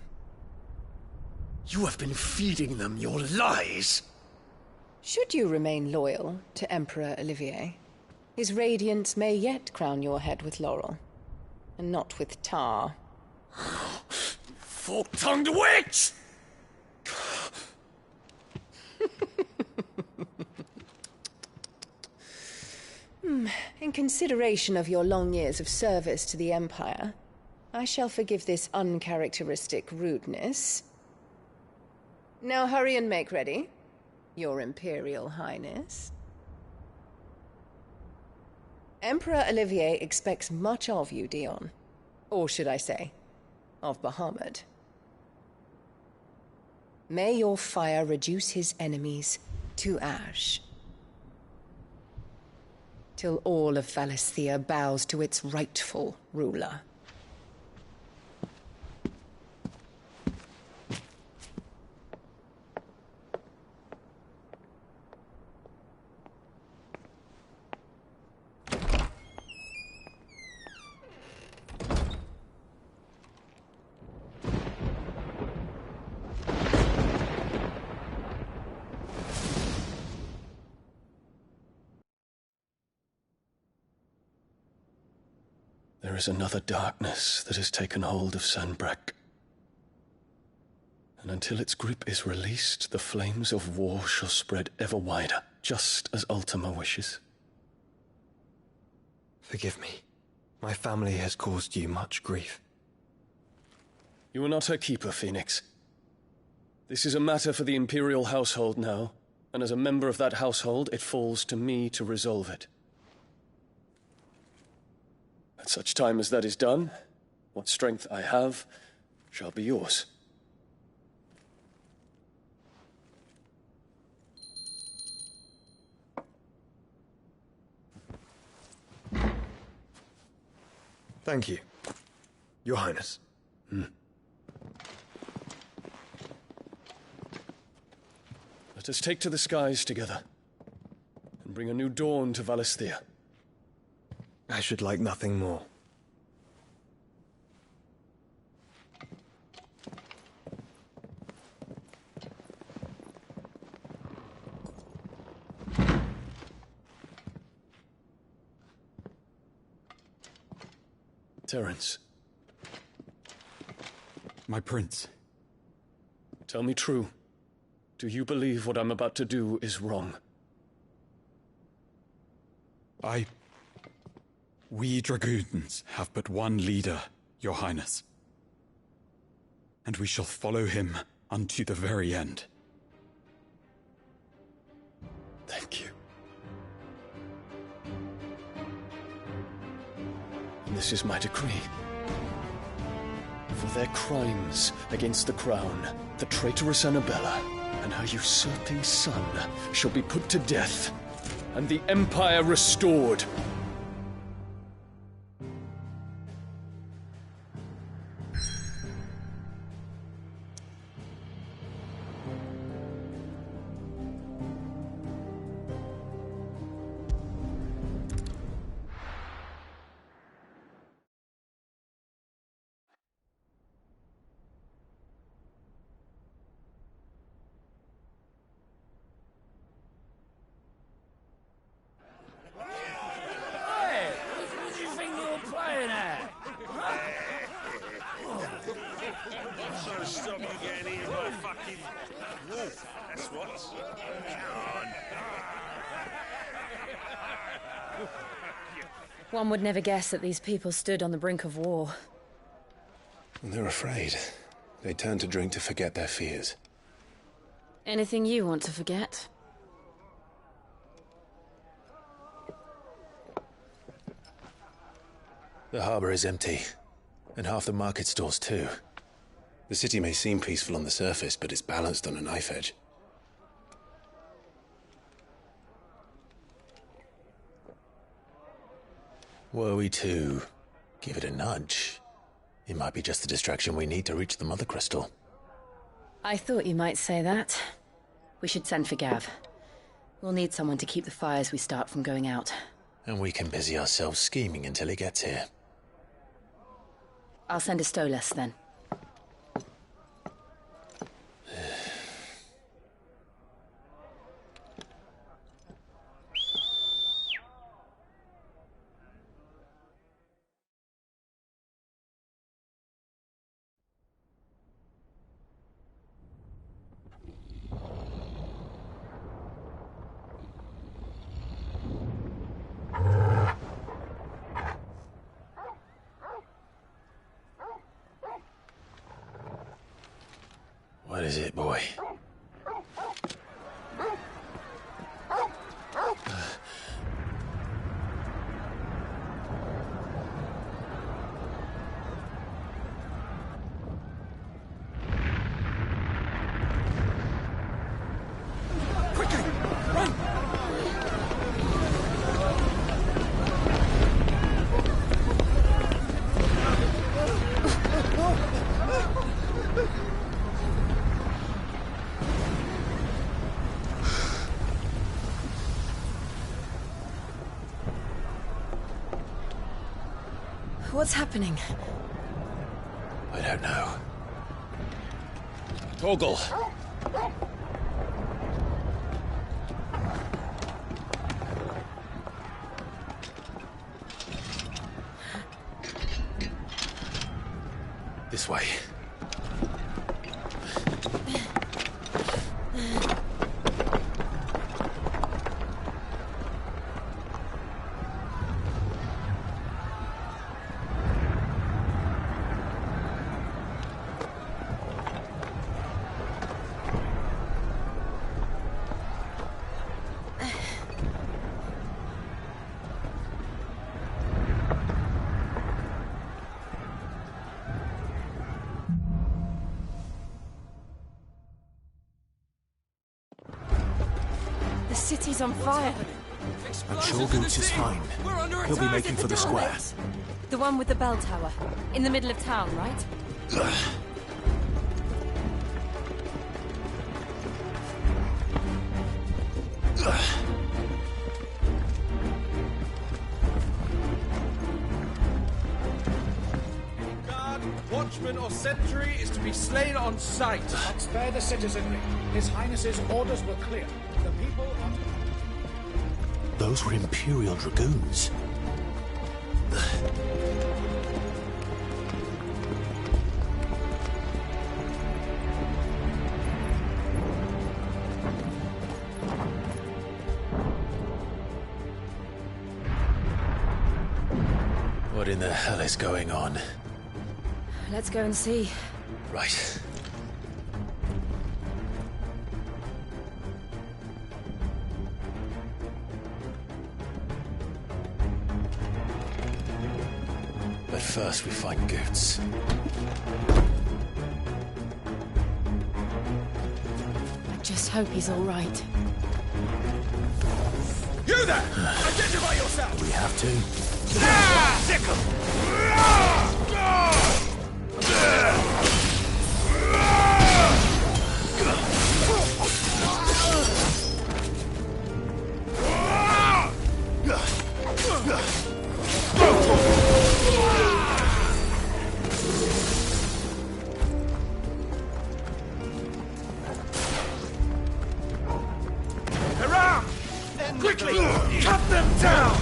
You have been feeding them your lies! Should you remain loyal to Emperor Olivier, his radiance may yet crown your head with laurel, and not with tar. Fork-tongued witch! In consideration of your long years of service to the Empire, I shall forgive this uncharacteristic rudeness. Now hurry and make ready, Your Imperial Highness. Emperor Olivier expects much of you, Dion. Or should I say, of Bahamut. May your fire reduce his enemies to ash. till all of Valisthea bows to its rightful ruler. There is another darkness that has taken hold of Sanbreque. And until its grip is released, the flames of war shall spread ever wider, just as Ultima wishes. Forgive me. My family has caused you much grief. You are not her keeper, Phoenix. This is a matter for the Imperial household now, and as a member of that household, it falls to me to resolve it. At such time as that is done, what strength I have shall be yours. Thank you, Your Highness. Let us take to the skies together, and bring a new dawn to Valisthea. I should like nothing more. Terence. My prince. Tell me true. Do you believe what I'm about to do is wrong? We dragoons have but one leader, Your Highness. And we shall follow him unto the very end. Thank you. And this is my decree. For their crimes against the crown, the traitorous Annabella and her usurping son shall be put to death, and the Empire restored. Stop you getting eaten by a fucking wolf. That's what. Come on. One would never guess that these people stood on the brink of war. They're afraid. They turn to drink to forget their fears. Anything you want to forget? The harbor is empty, and half the market stalls too. The city may seem peaceful on the surface, but it's balanced on a knife edge. Were we to give it a nudge, it might be just the distraction we need to reach the Mother Crystal. I thought you might say that. We should send for Gav. We'll need someone to keep the fires we start from going out. And we can busy ourselves scheming until he gets here. I'll send a Stolas then. What is it, boy? Quickly! Run! What's happening? I don't know. Torgal! This way. The city's on fire. I'm sure Goots is fine. He'll be making for the square. The one with the bell tower. In the middle of town, right? Guard, watchman or sentry is to be slain on sight. But spare the citizenry. His Highness's orders were clear. The people are to... Those were Imperial Dragoons. What in the hell is going on? Let's go and see. Right. But first we find Goots. I just hope he's all right. You there! Identify yourself! We have to. Sick 'em! Around! Quickly! Cut them down!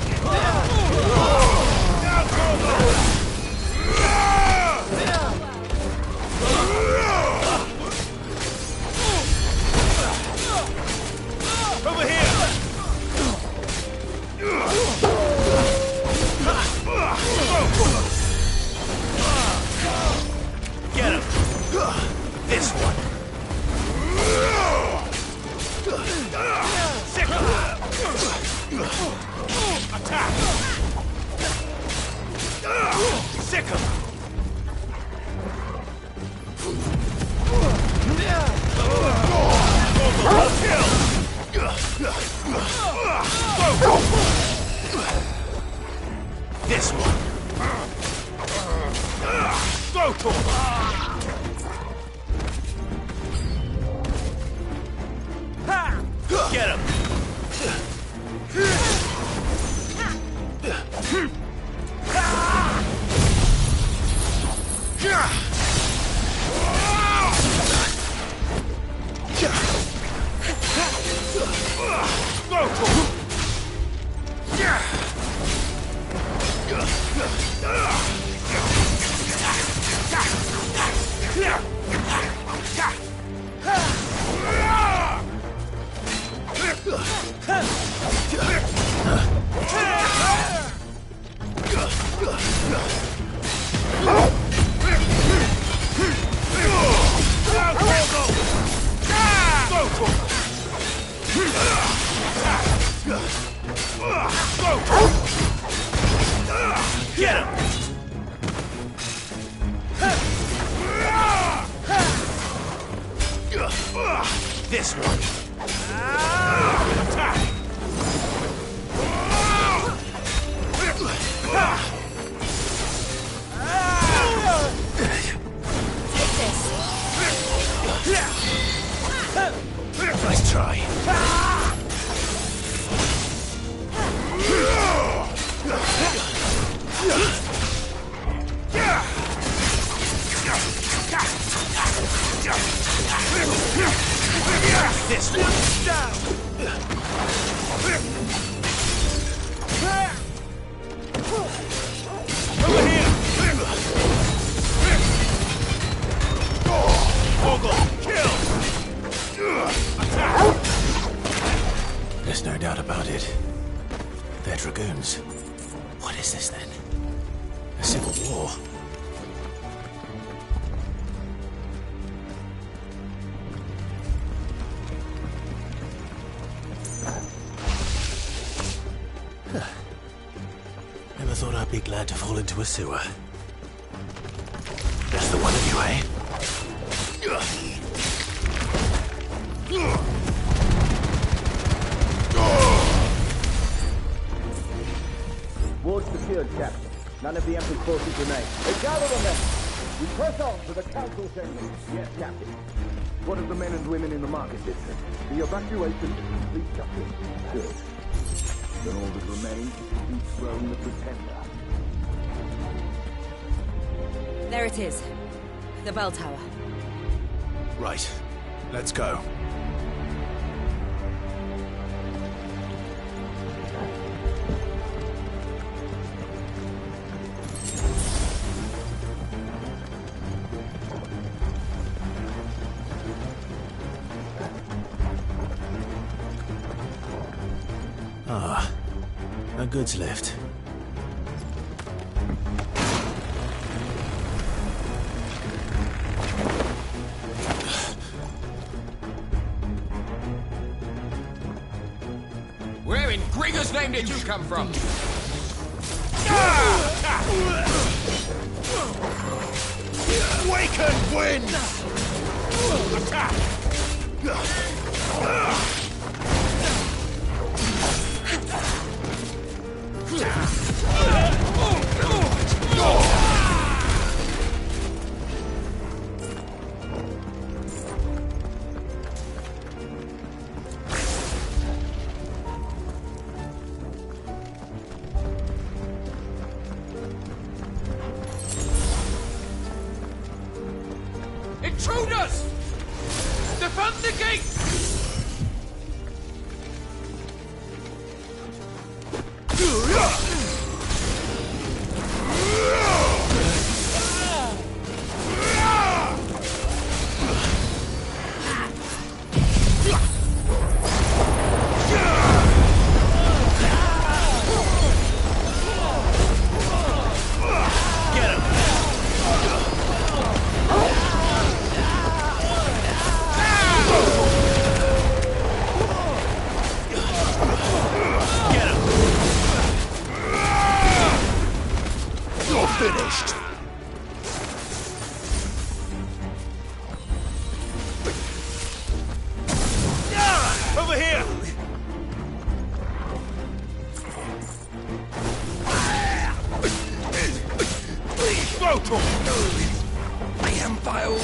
Over here! Get him! This one! Sick him! Attack! Sick him! This one! Go to him! Get him! Get him! This one! Attack! Nice try. This one down. Over here. Kill. Attack. There's no doubt about it. They're dragoons. What is this then? A civil war? Never thought I'd be glad to fall into a sewer. That's the one of you, eh? Ward secured, Captain. None of the Emperor's forces remain. Gather the men! We press on to the council chamber. Yes, Captain. What of the men and women in the market district? The evacuation is complete, Captain. Good. Then all that remains is to dethrone the Pretender. There it is. The bell tower. Right. Let's go. Ah, a goods lift. Where in Gregor's name did you come from? Waken wind! Attack! Intruders! Defend the gate! Finished. Over here. Brutal. The Empire.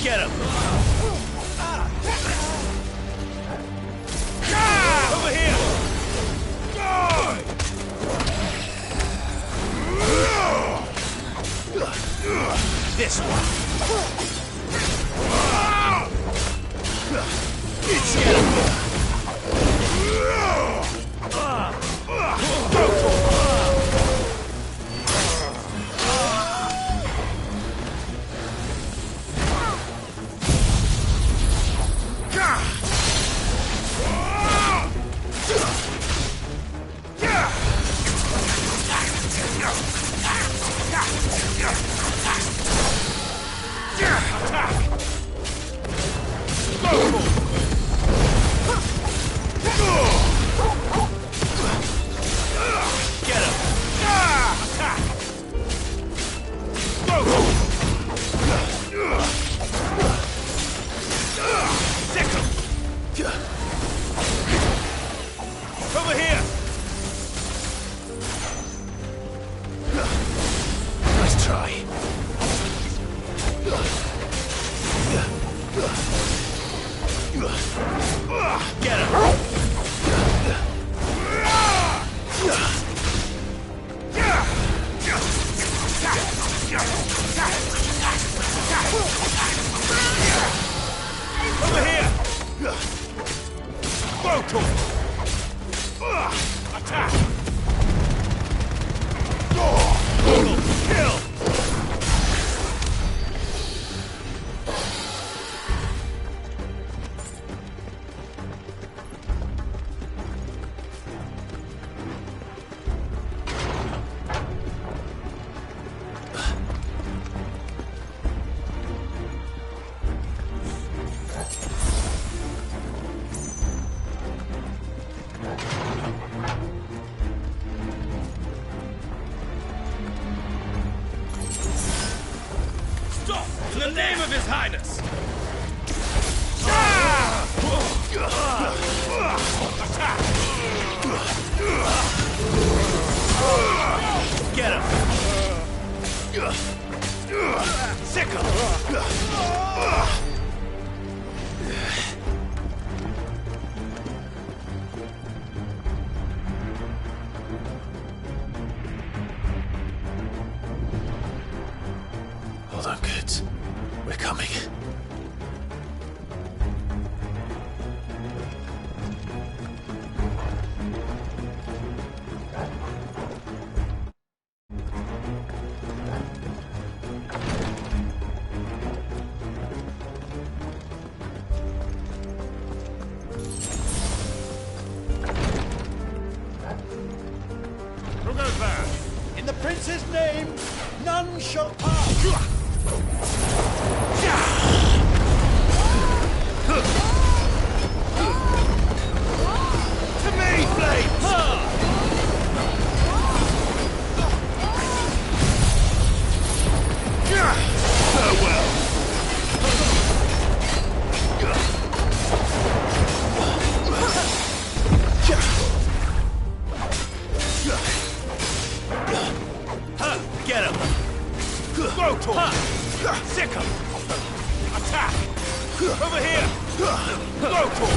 Get him! Over here! This one! It's Brutal! Attack! Kill! In the name of His Highness! Get him! Sick him! Hold on, kids. We're coming. Who goes there? In the prince's name, none shall pass. To me, Blade! Farewell! Get him! Brutal! Sick him! Attack! Over here! Brutal!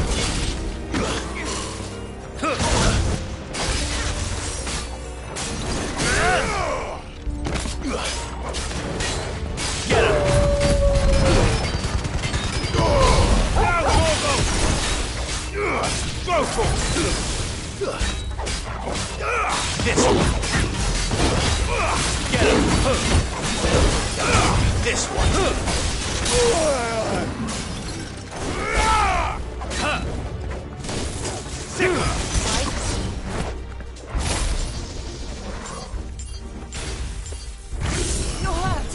Get him! Brutal! This one! Get him! This one! Sick him! You're hurt.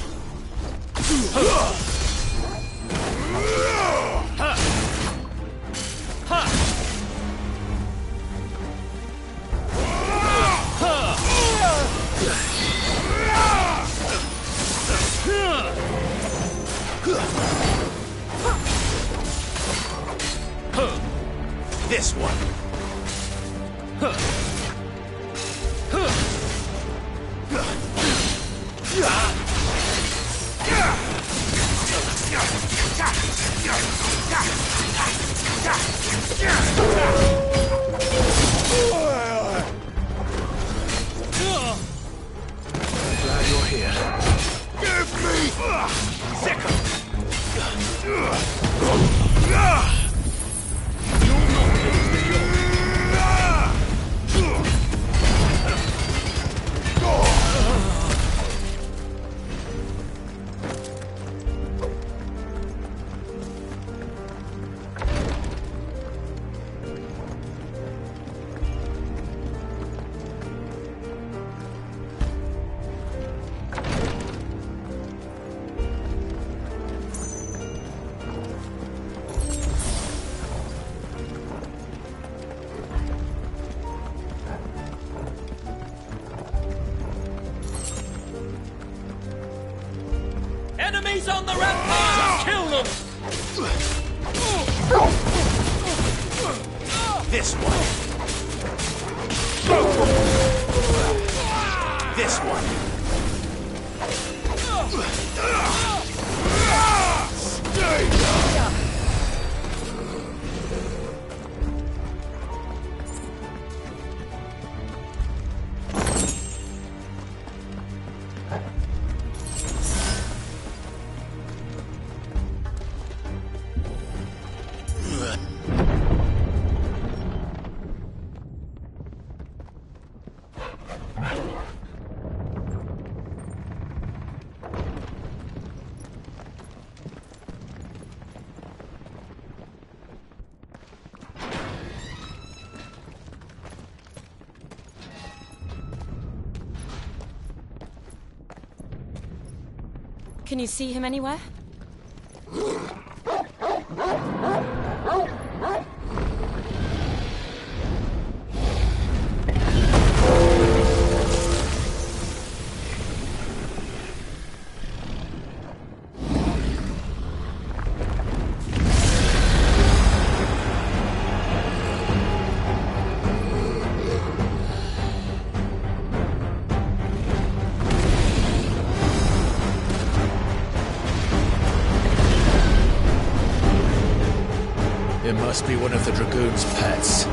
This one! Glad you're here. Give me! Sick him! Enemies on the rampart! Kill them! This one! This one! Stay down! Can you see him anywhere? It must be one of the Dragoon's pets.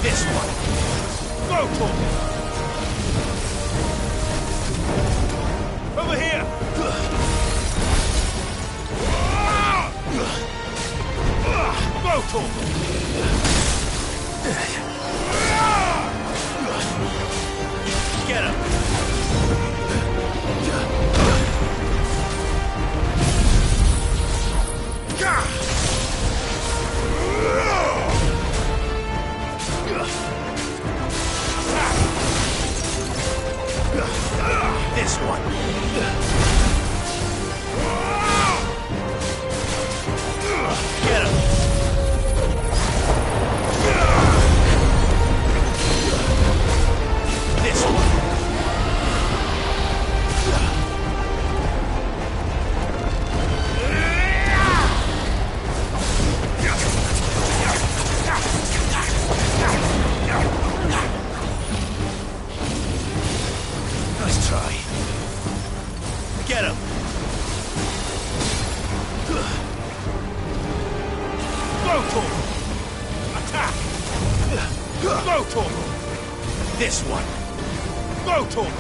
This one! Go for it! Over here! Go for it! Get him! This one. Get him. This one. Nice try. Get him. Go for him. Attack. Go for him. This one. Go for him.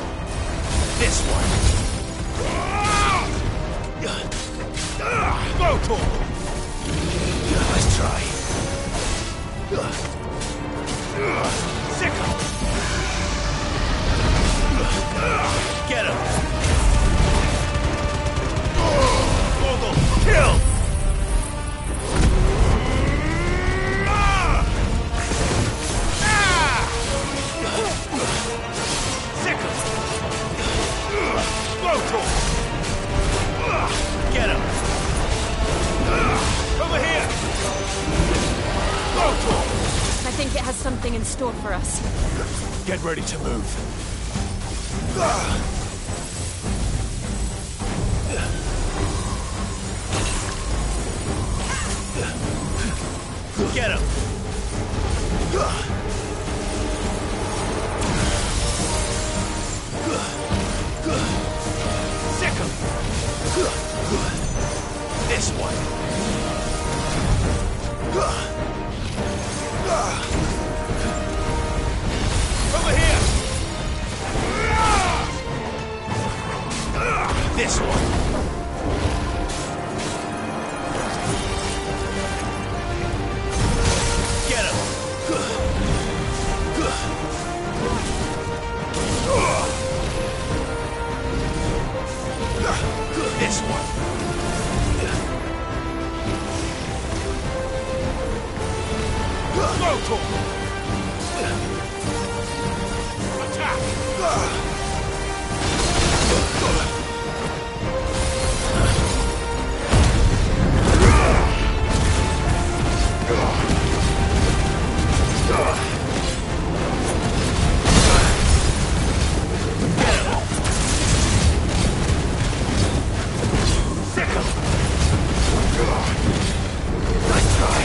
This one. Go for him. Nice try. Sick him. Get him. Torgal, kill. Sick him. Go Torgal. Get him. Over here. Go Torgal. I think it has something in store for us. Get ready to move. Get him! Sick him! This one! Over here! This one! Get him! This one! Go to him! Attack! Nice try.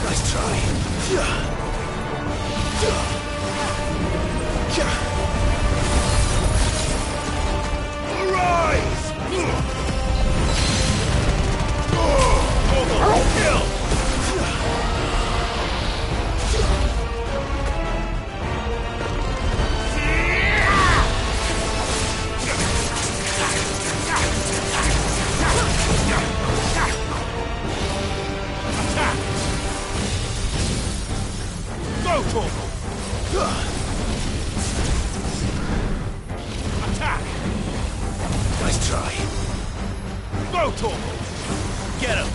Nice try. Arise! Kill! Go, Torgal! Attack! Nice try. Go, Torgal! Get him!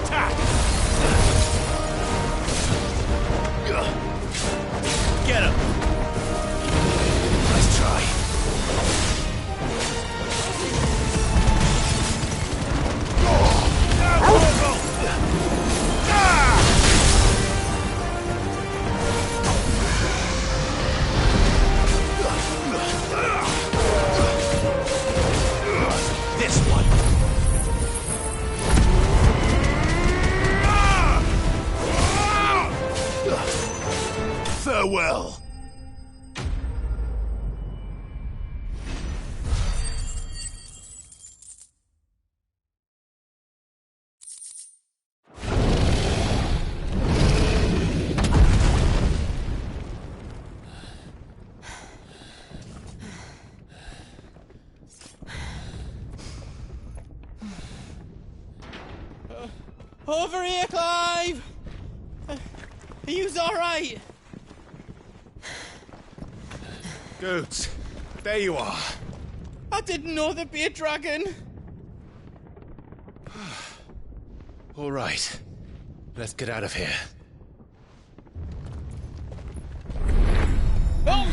Attack! Get him! Nice try. This one. Farewell. Over here, Clive! Are you alright? Goods, there you are. I didn't know there'd be a dragon. All right. Let's get out of here. Oh!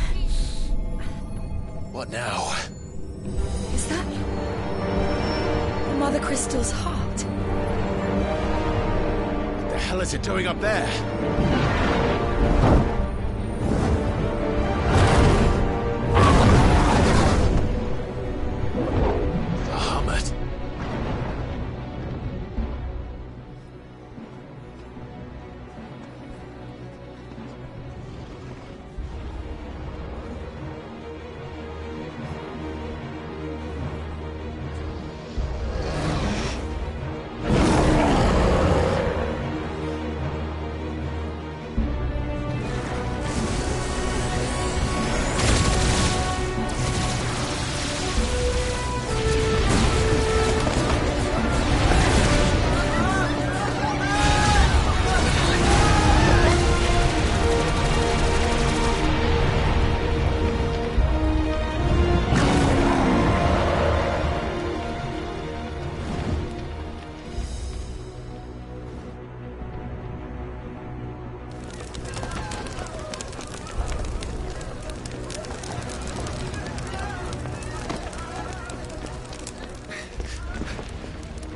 What now? Is that Mother Crystal's heart? What the hell is it doing up there? Bahamut.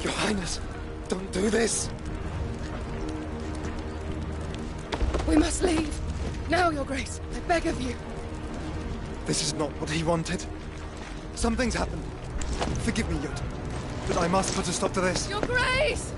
Your Highness, don't do this. We must leave. Now, Your Grace. I beg of you. This is not what he wanted. Something's happened. Forgive me, Yod, but I must put a stop to this. Your Grace!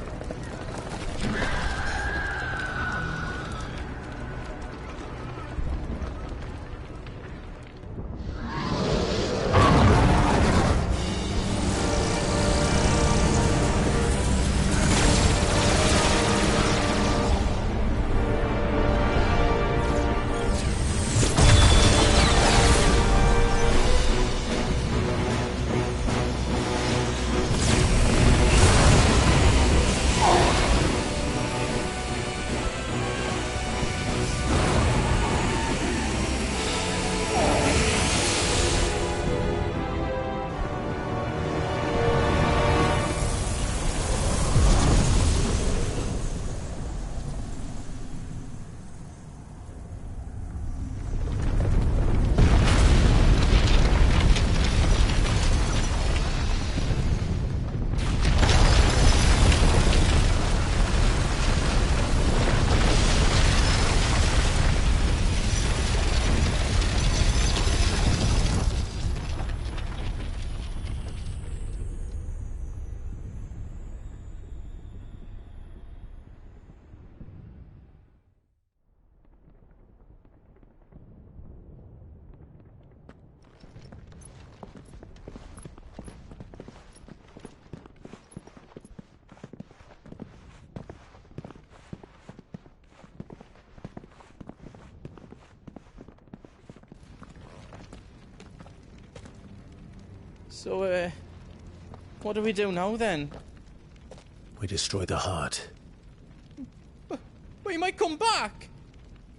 So, what do we do now, then? We destroy the heart. But he might come back!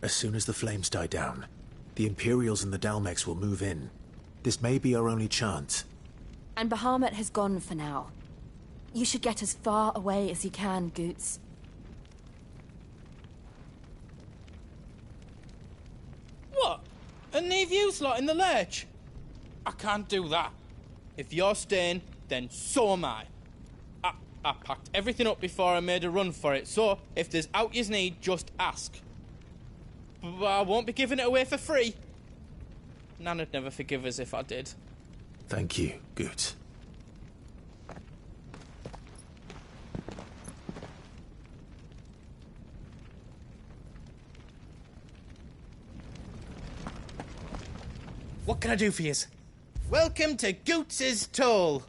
As soon as the flames die down, the Imperials and the Dalmex will move in. This may be our only chance. And Bahamut has gone for now. You should get as far away as you can, Goots. What? And leave you lot in the lurch? I can't do that. If you're staying, then so am I. I packed everything up before I made a run for it, so if there's out yous need, just ask. But I won't be giving it away for free. Nana'd never forgive us if I did. Thank you, Goots. What can I do for yous? Welcome to Goots's Toll.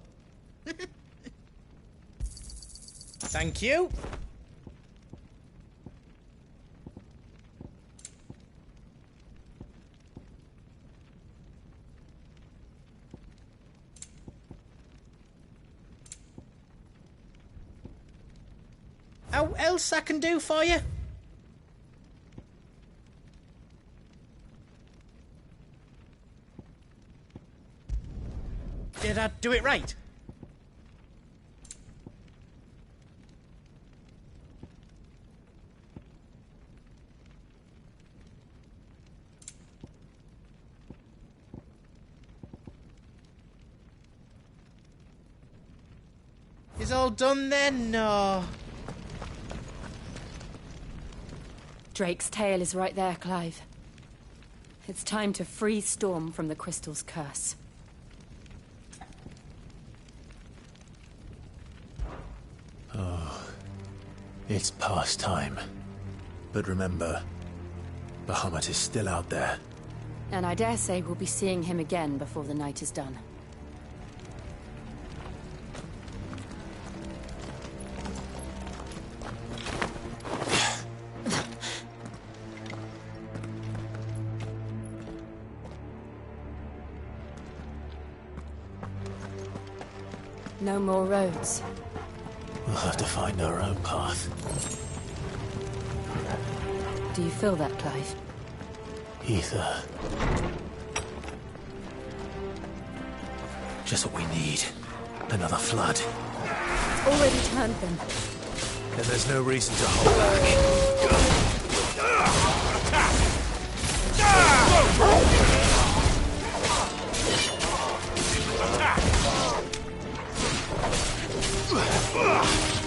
Thank you. How else I can do for you? Did I do it right? Is all done then? No. Drake's tail is right there, Clive. It's time to free Storm from the Crystal's curse. Oh, it's past time. But remember, Bahamut is still out there. And I dare say we'll be seeing him again before the night is done. No more roads. We'll have to find our own path. Do you feel that, Clive? Ether. Just what we need. Another flood. It's already turned them. Then there's no reason to hold back.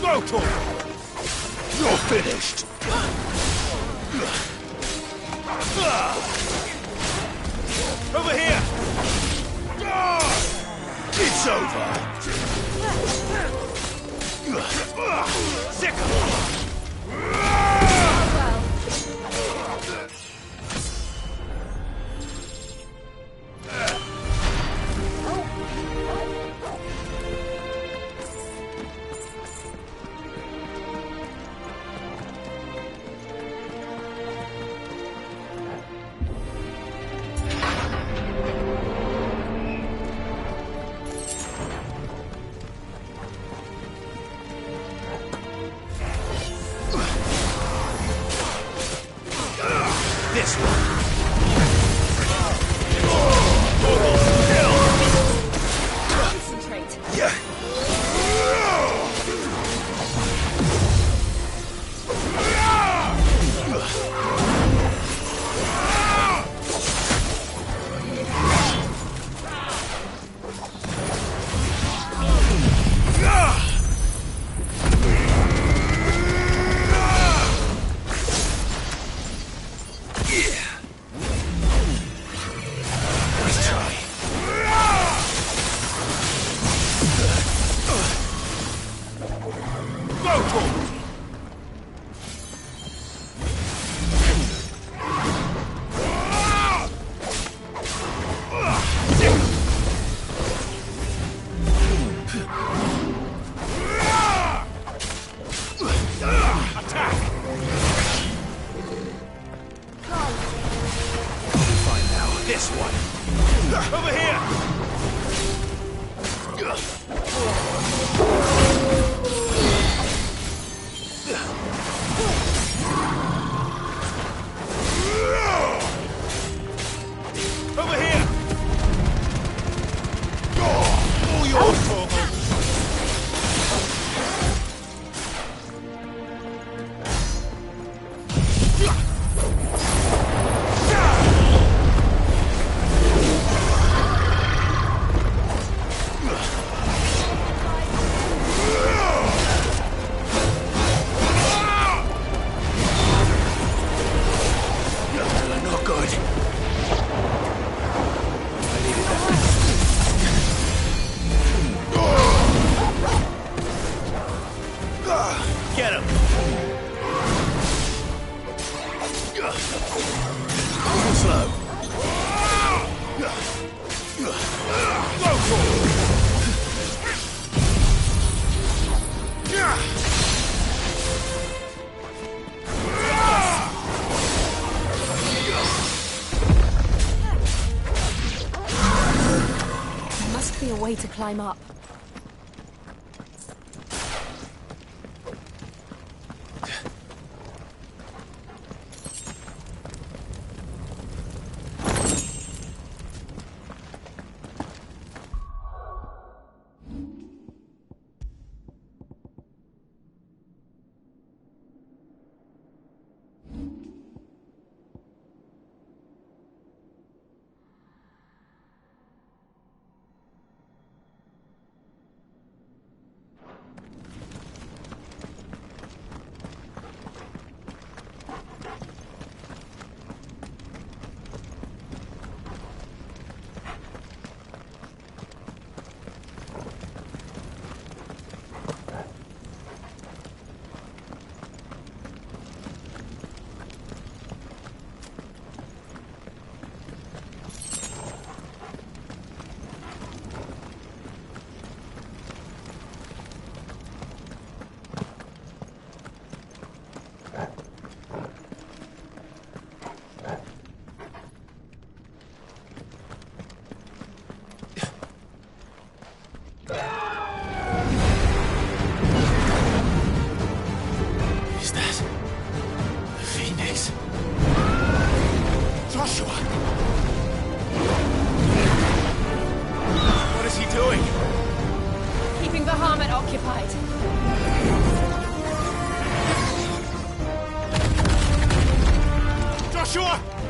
Rotor! You're finished! Over here! It's over! Sick! This one. Concentrate. Yeah. This one. Over here! Not good. Get him! Slow. Must be a way to climb up.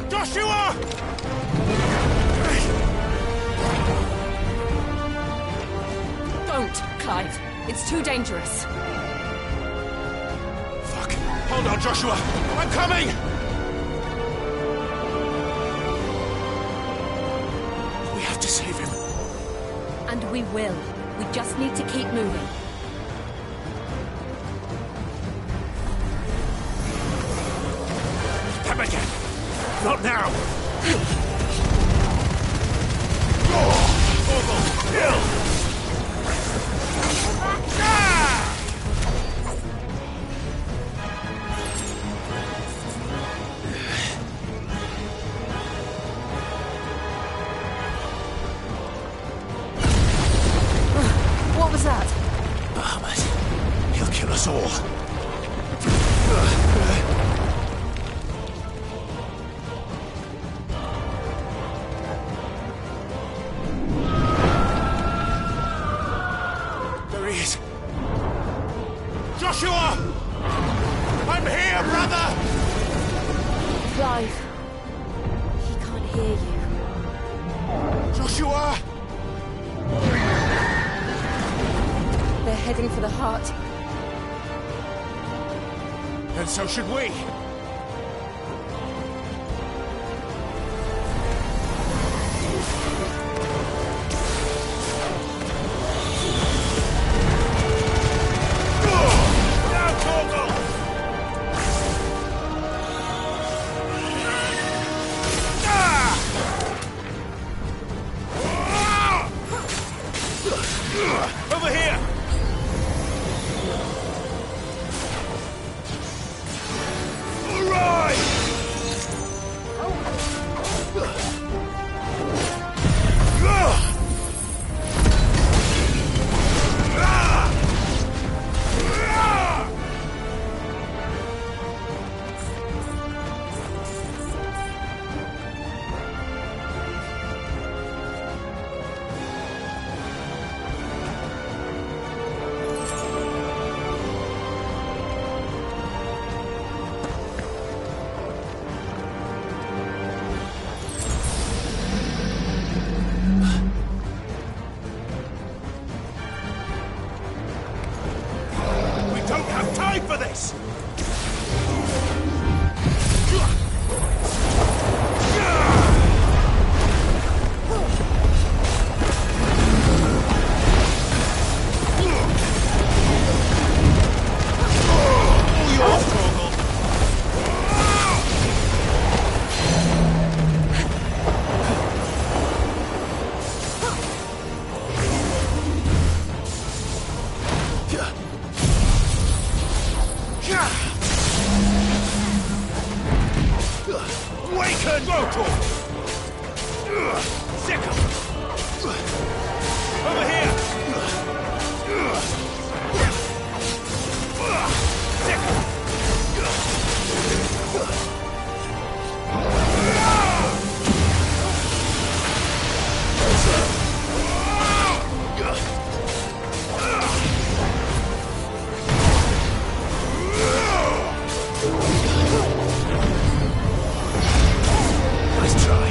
Joshua! Don't, Clive. It's too dangerous. Fuck. Hold on, Joshua. I'm coming! We have to save him. And we will. We just need to keep moving. Come again. Not now. What was that? Bahamut. He'll kill us all. There he is. Joshua! I'm here, brother! Clive. He can't hear you. Joshua! They're heading for the heart. And so should we. Over here! made for this! All yours, Torgal. Waken! Rotor! Second! Over here! Second! Nice try.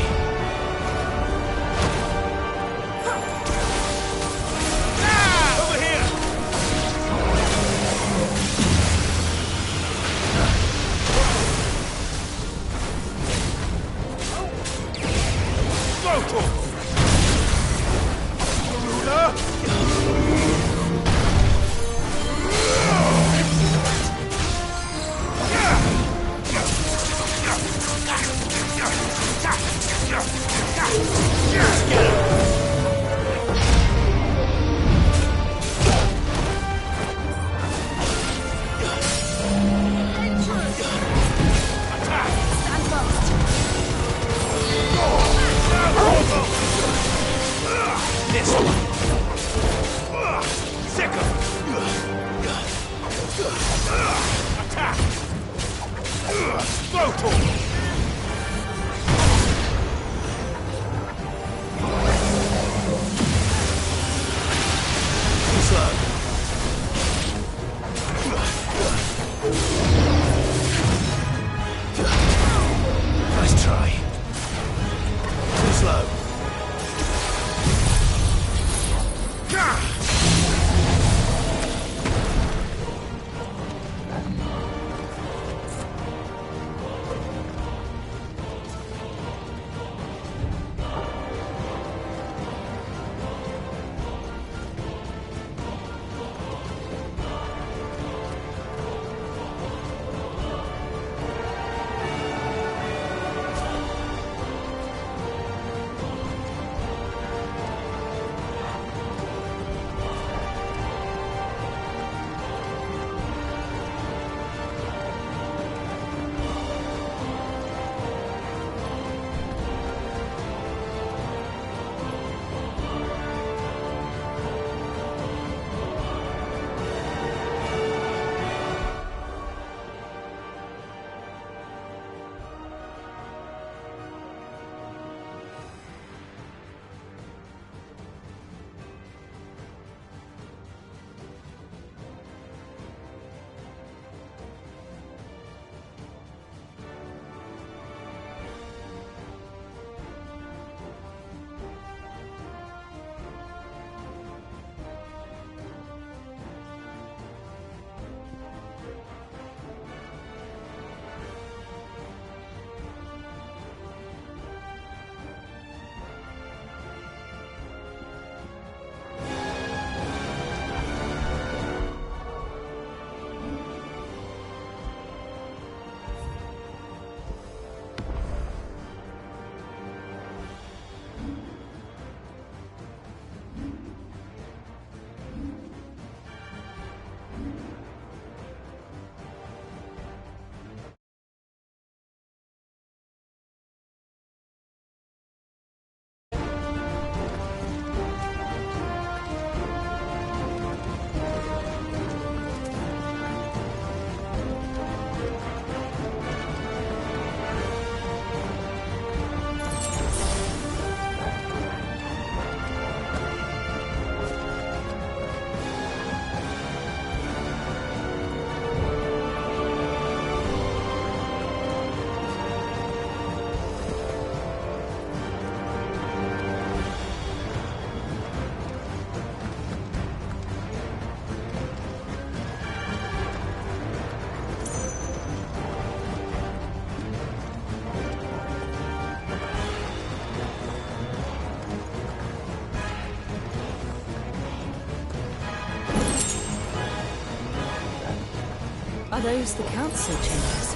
Are those the council chambers?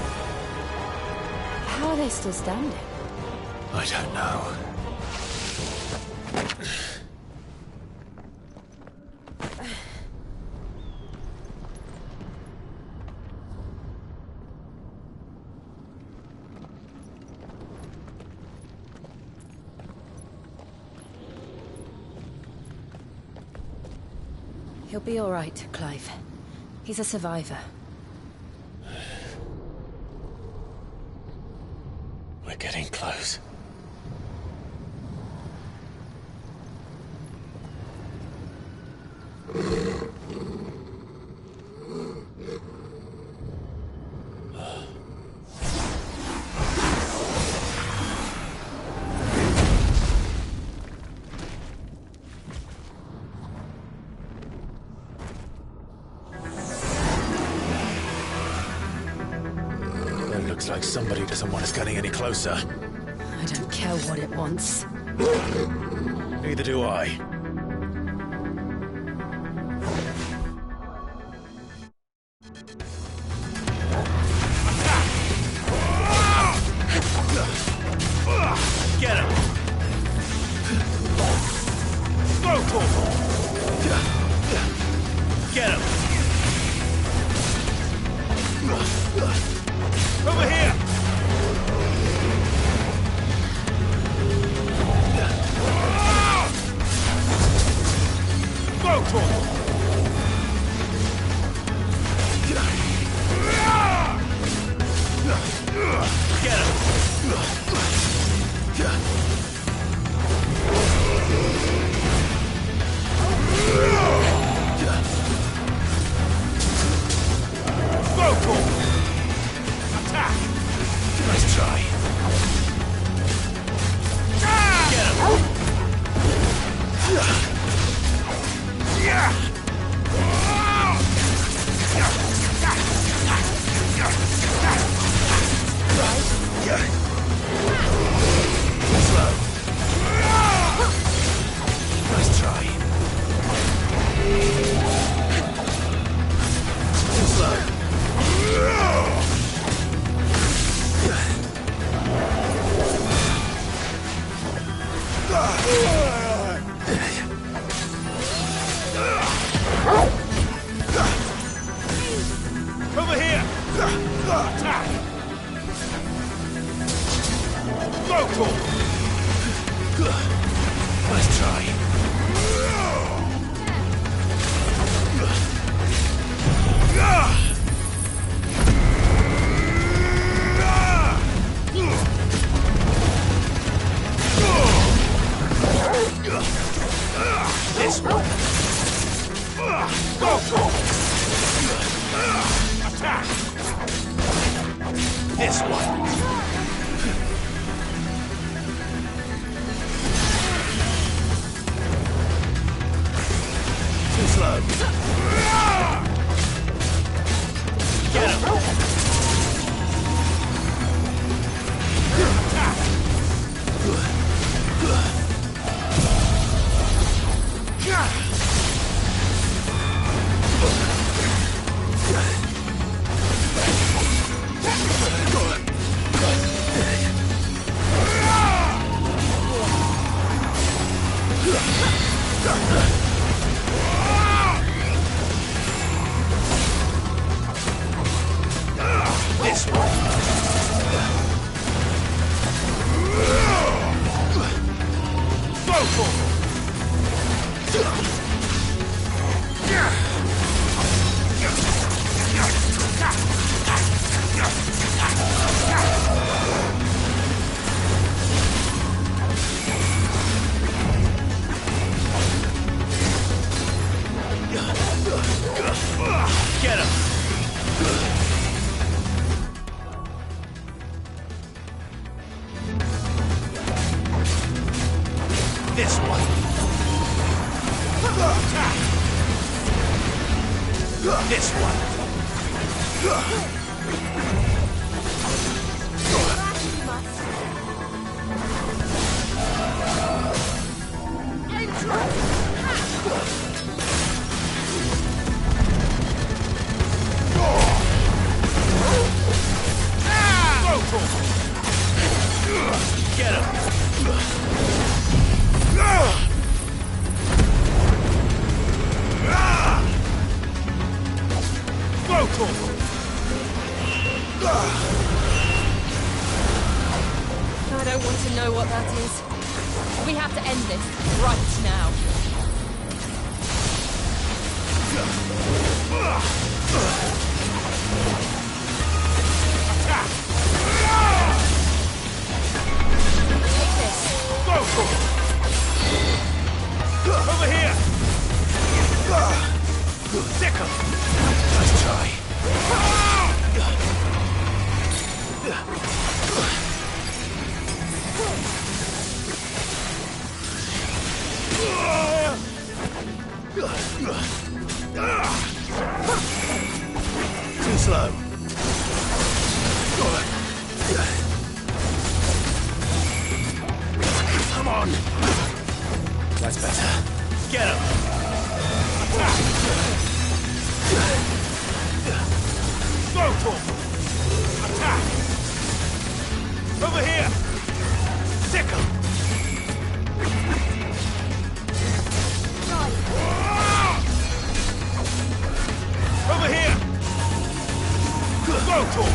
How are they still standing? I don't know. He'll be all right, Clive. He's a survivor. We're getting close. Looks like somebody doesn't want us getting any closer. I don't care what it wants. Neither do I. Get him! Go for Get him! Over here! Go for it! Get him! Go for it! Attack! Nice try. Get him! Slow. Nice try. Too slow. Over here! Attack! Go for it! Nice try. This one. Go for it! Attack! This one. Too slow. Get him! Attack! This one. Go for it. Get him! This one. Attack! This one. I don't want to know what that is. We have to end this right now. Attack! Take this. Go for it! Over here! Sicker! Nice try. Too slow. Come on. That's better. Get him. Attack. Go, Tom. Attack. Over here. Sick him. Over here! Go, Tom!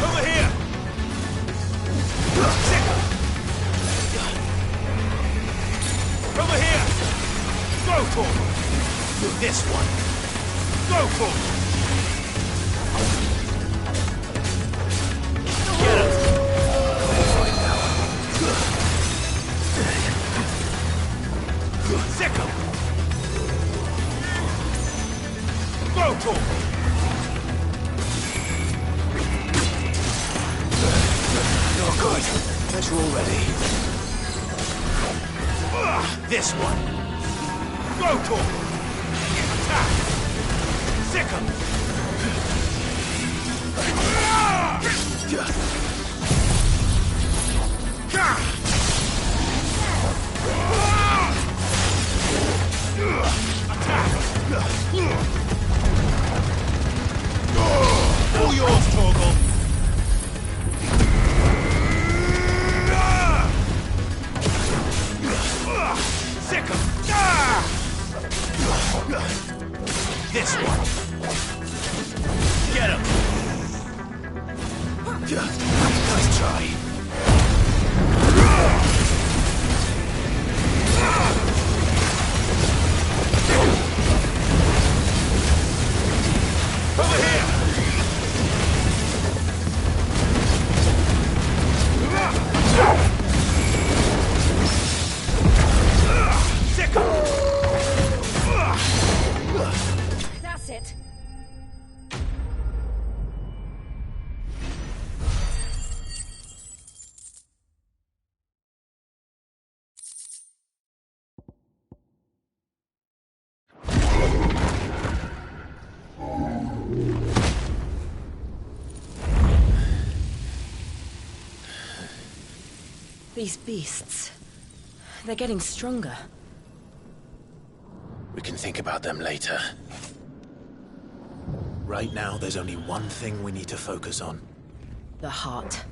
Over here! Over here! Go, Tom! This one. Go for it. Get him. Right now. Sick him. Go for it. You're good. Bet you're all ready. This one. Go for it. Sick him! Attack! All yours, Torgal! Sick him! This one. Get him. Nice try. Over here. Sick him. That's it. These beasts, they're getting stronger. We can think about them later. Right now, there's only one thing we need to focus on. The heart.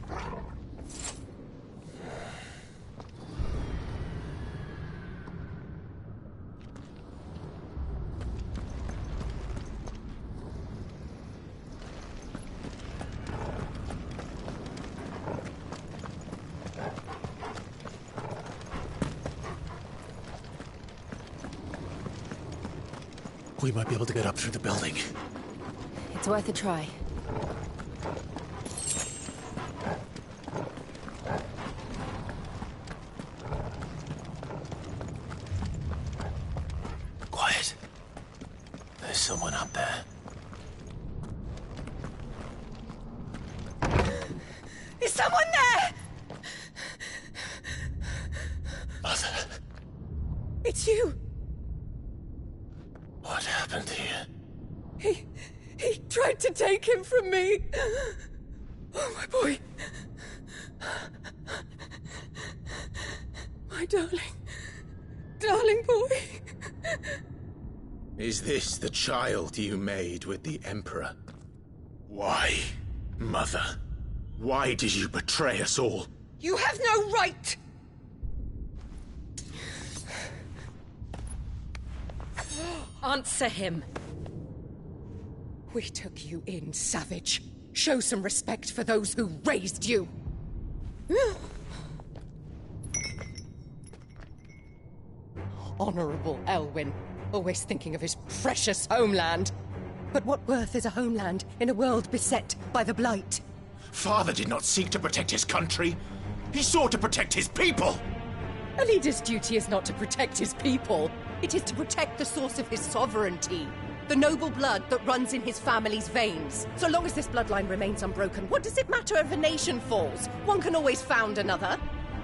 We might be able to get up through the building. It's worth a try. Quiet. There's someone up there. Is someone there? Mother. It's you. What happened here? He tried to take him from me. Oh, my boy. My darling boy. Is this the child you made with the Emperor? Why, Mother? Why did you betray us all? You have no right! Answer him. We took you in, savage. Show some respect for those who raised you. Honorable Elwyn, always thinking of his precious homeland. But what worth is a homeland in a world beset by the Blight? Father did not seek to protect his country. He sought to protect his people. A leader's duty is not to protect his people. It is to protect the source of his sovereignty. The noble blood that runs in his family's veins. So long as this bloodline remains unbroken, what does it matter if a nation falls? One can always found another.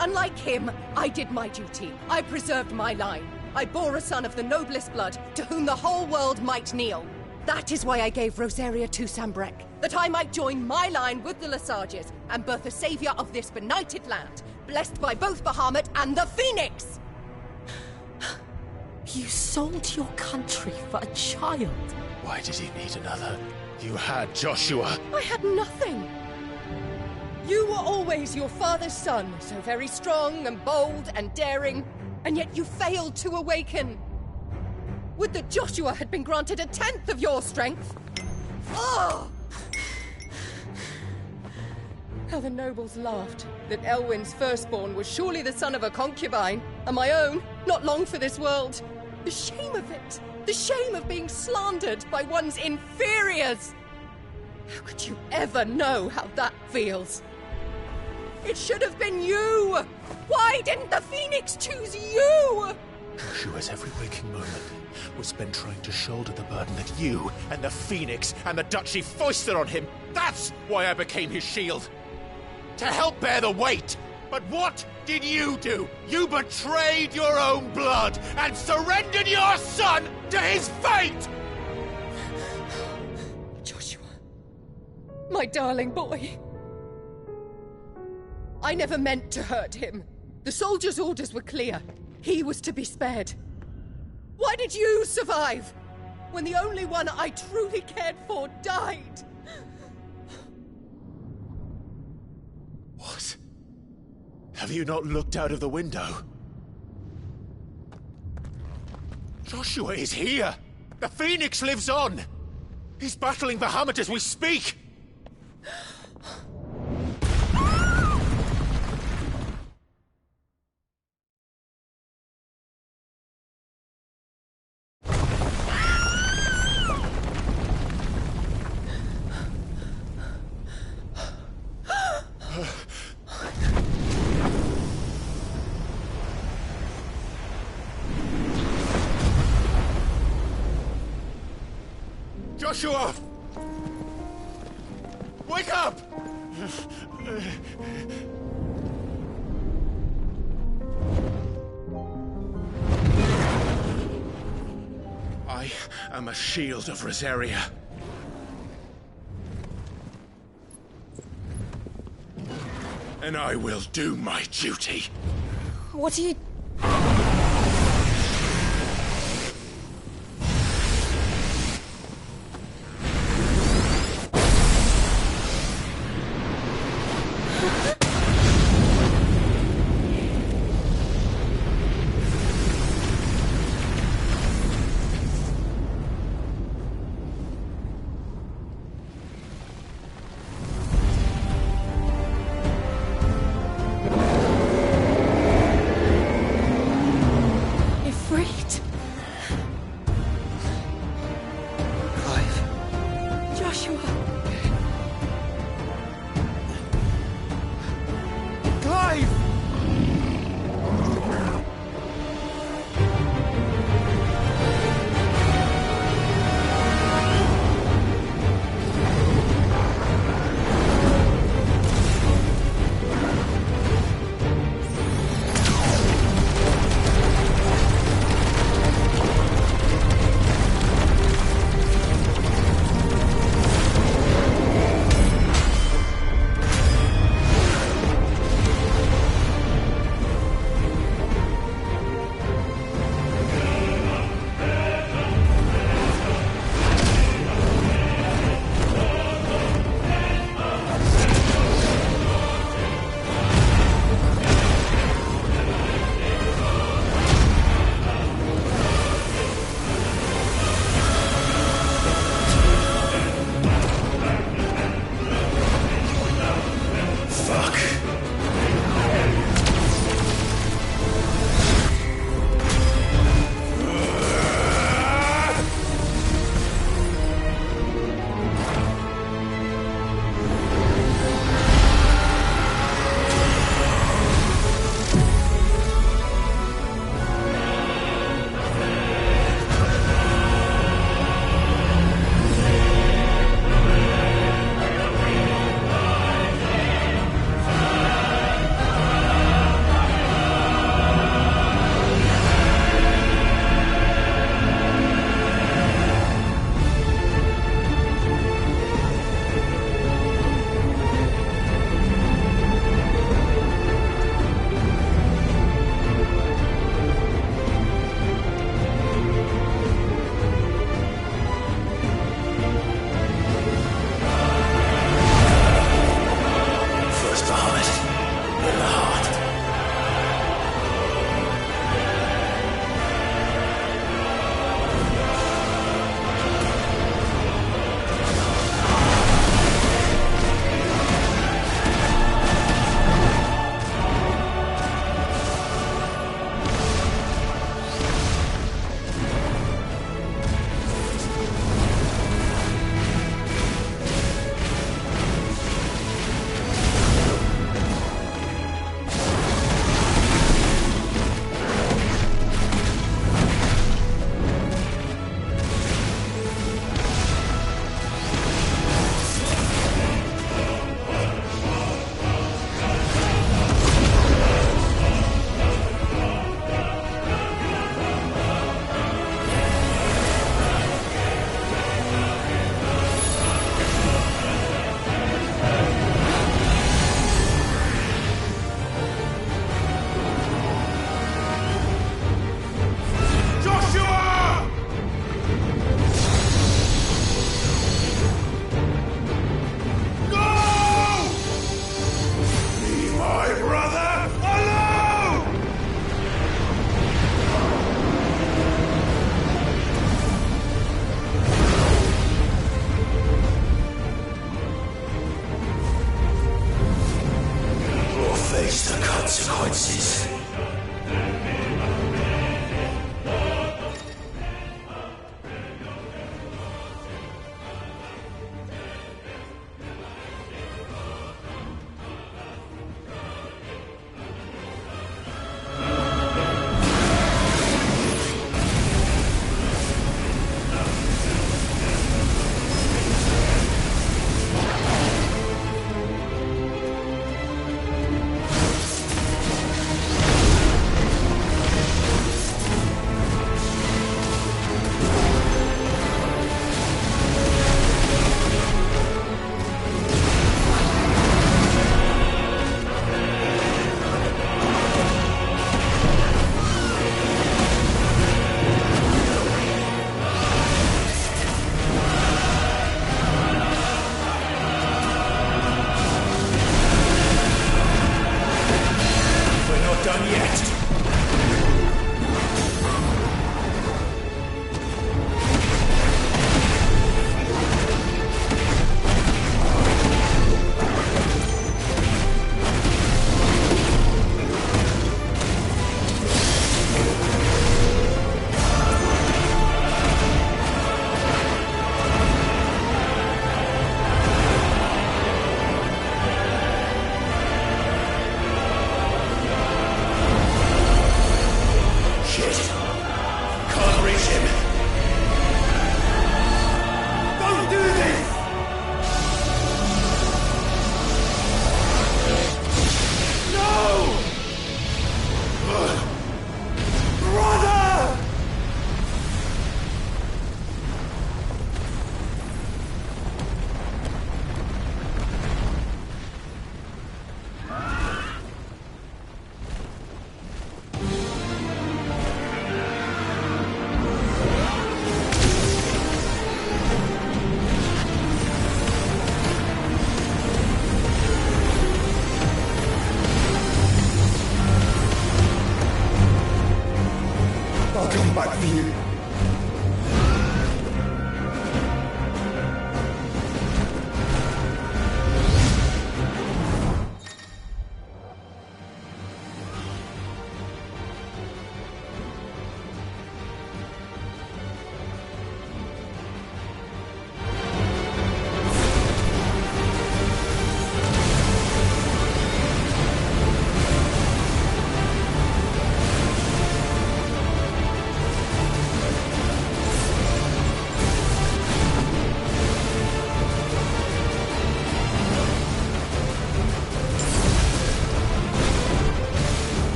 Unlike him, I did my duty. I preserved my line. I bore a son of the noblest blood, to whom the whole world might kneel. That is why I gave Rosaria to Sambrek, that I might join my line with the Lesages and birth a savior of this benighted land, blessed by both Bahamut and the Phoenix! You sold your country for a child. Why did he need another? You had Joshua. I had nothing. You were always your father's son, so very strong and bold and daring, and yet you failed to awaken. Would that Joshua had been granted 1/10 of your strength? Oh! How the nobles laughed that Elwyn's firstborn was surely the son of a concubine, and my own, not long for this world. The shame of it! The shame of being slandered by one's inferiors! How could you ever know how that feels? It should have been you! Why didn't the Phoenix choose you? Joshua's every waking moment was spent trying to shoulder the burden that you and the Phoenix and the Duchy foisted on him. That's why I became his shield. To help bear the weight. But what did you do? You betrayed your own blood and surrendered your son to his fate! Joshua, my darling boy. I never meant to hurt him. The soldiers' orders were clear. He was to be spared. Why did you survive when the only one I truly cared for died? What? Have you not looked out of the window? Joshua is here! The Phoenix lives on! He's battling Bahamut as we speak! Joshua! Wake up! I am a shield of Rosaria. And I will do my duty. What are you...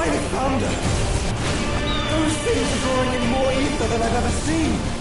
My founder! Those things are drawing in more ether than I've ever seen!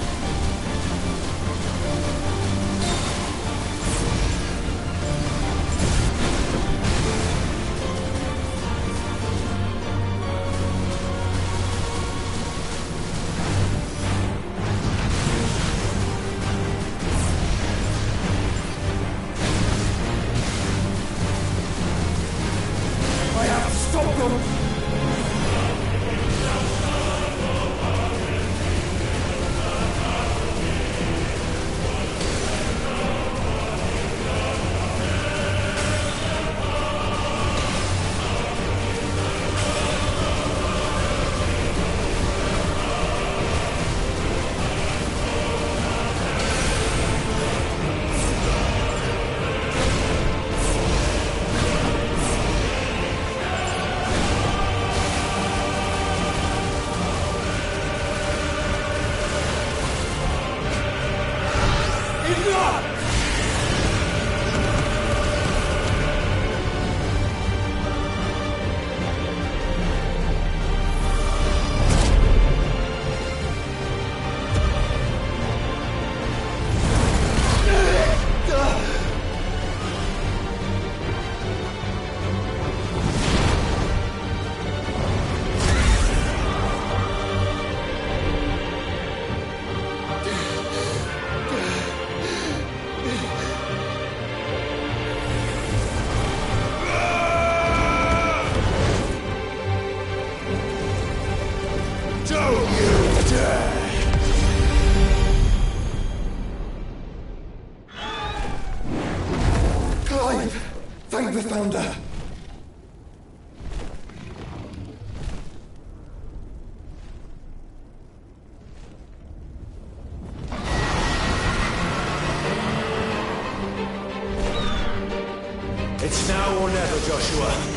Thank the Founder! It's now or never, Joshua.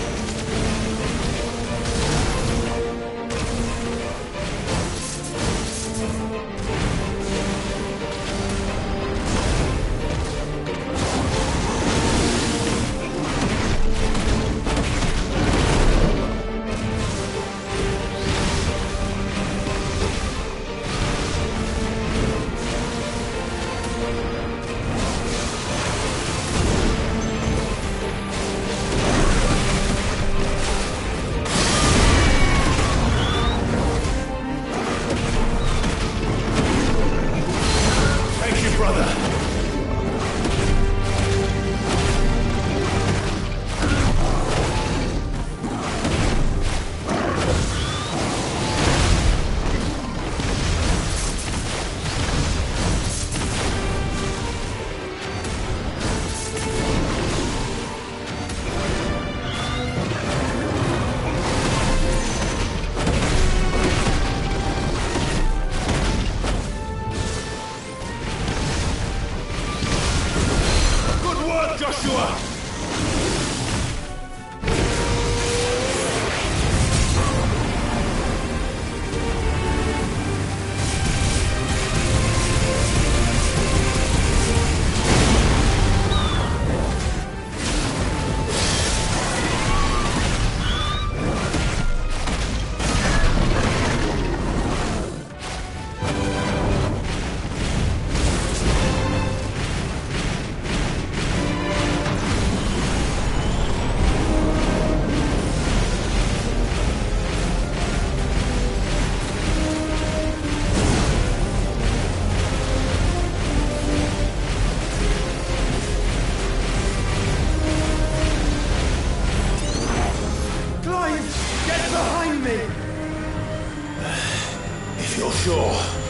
If you're sure.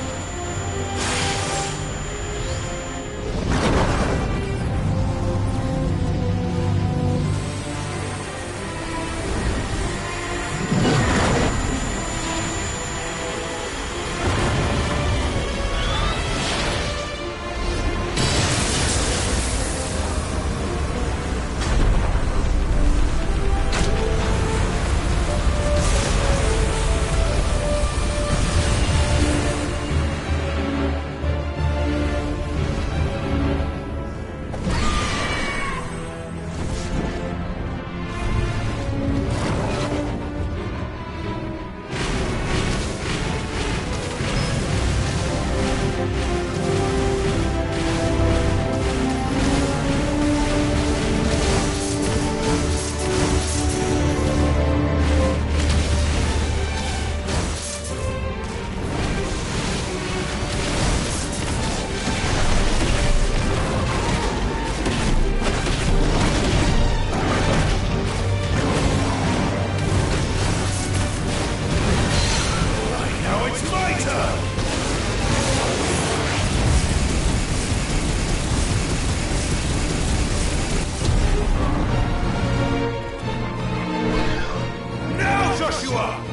you are!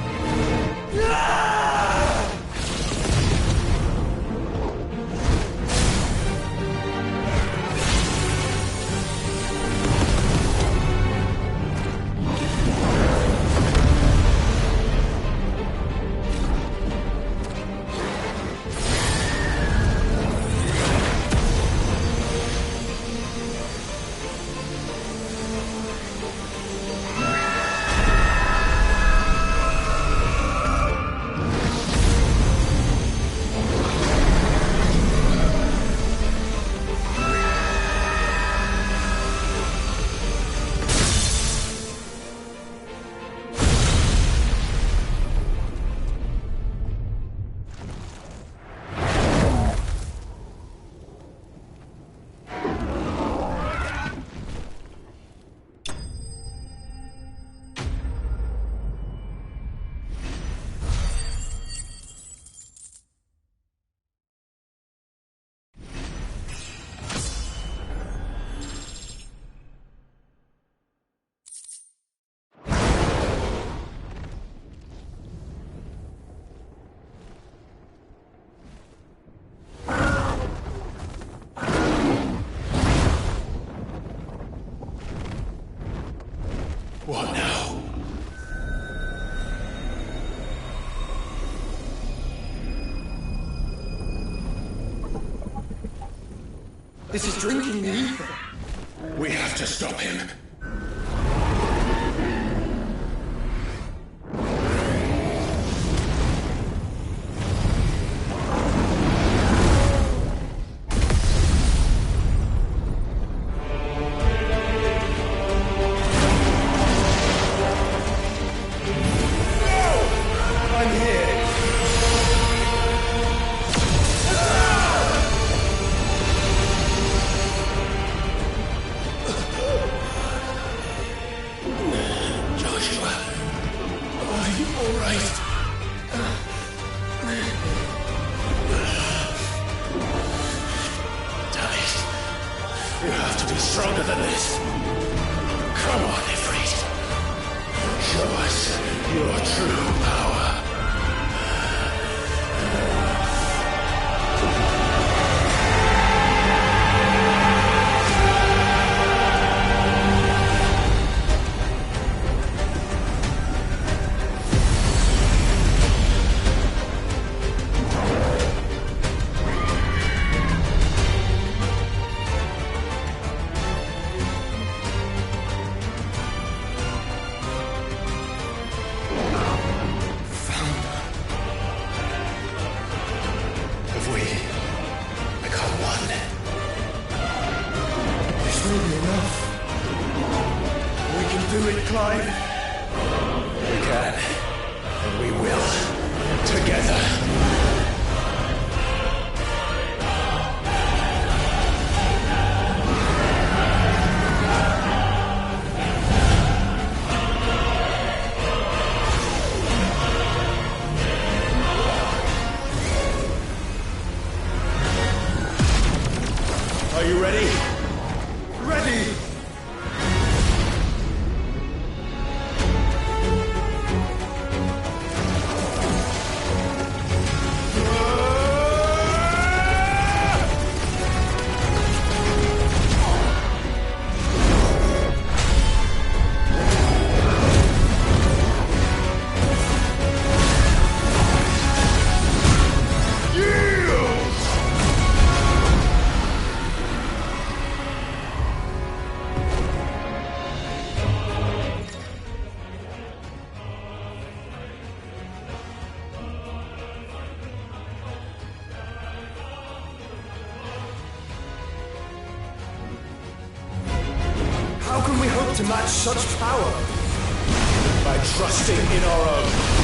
What now? This is drinking the ether. We have to stop him. You have to be stronger than this. Come on, Ifrit. Show us your true power. Are you ready? Ready! How can we hope to match such power? By trusting in our own.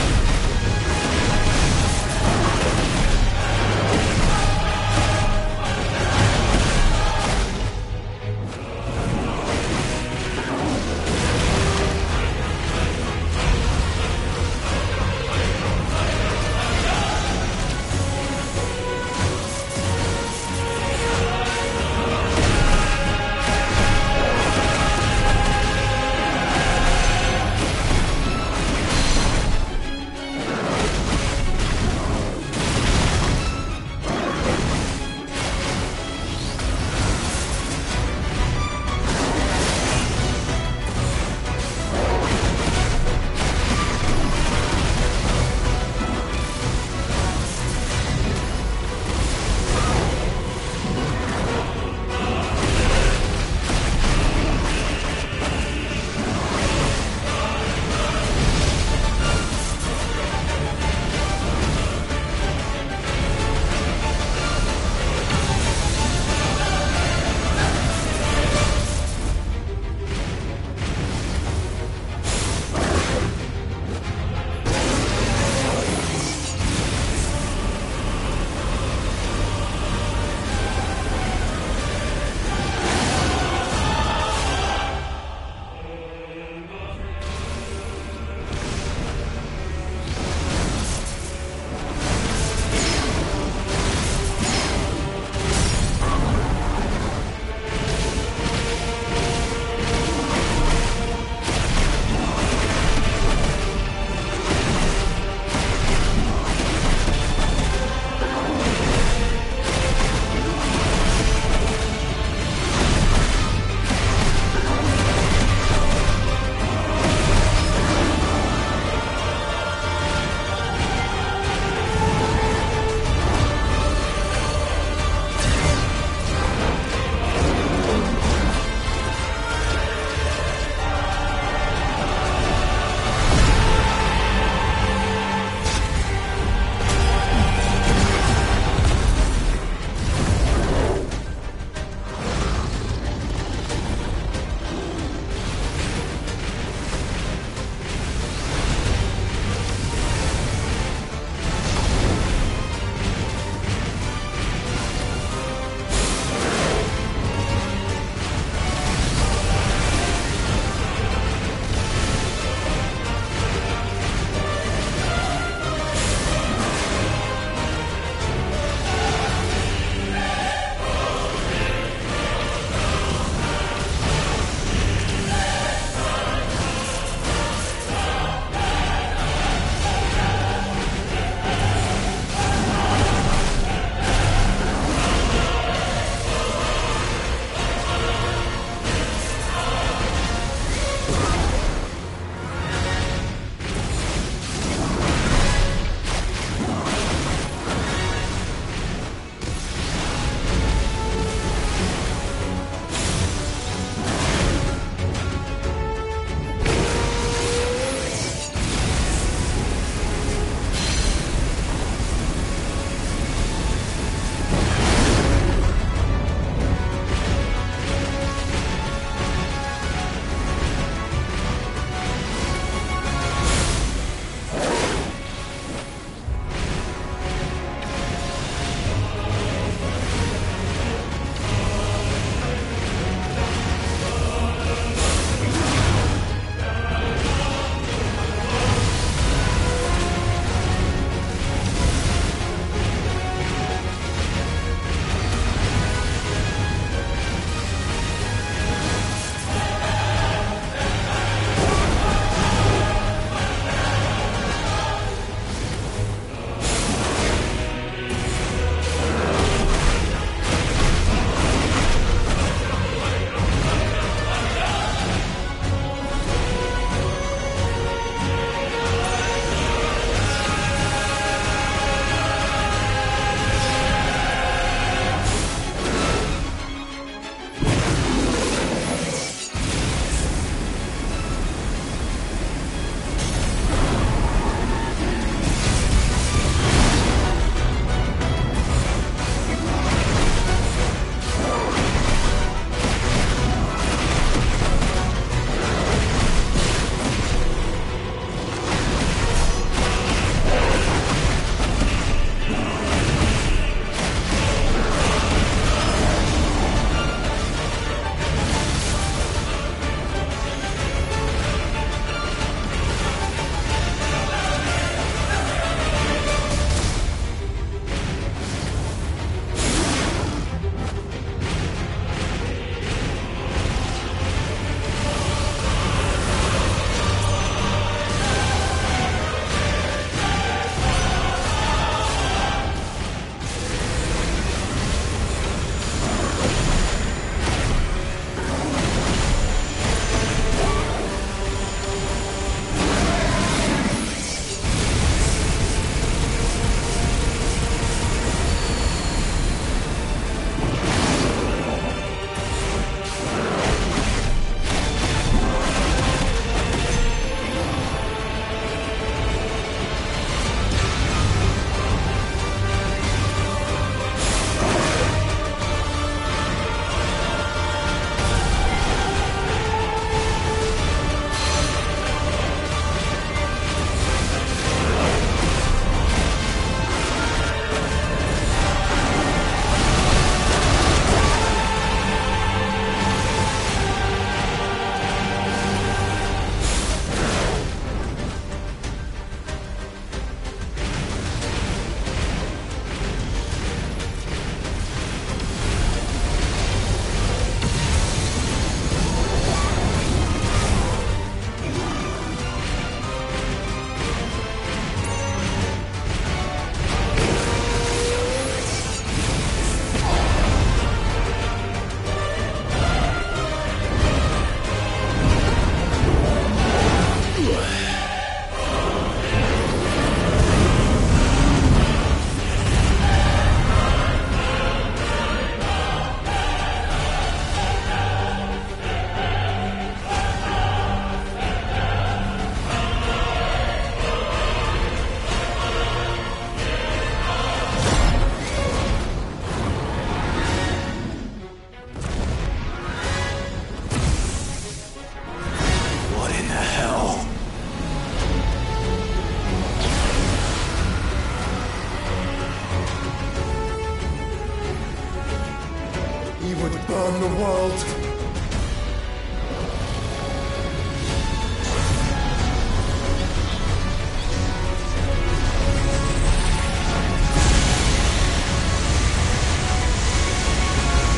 world.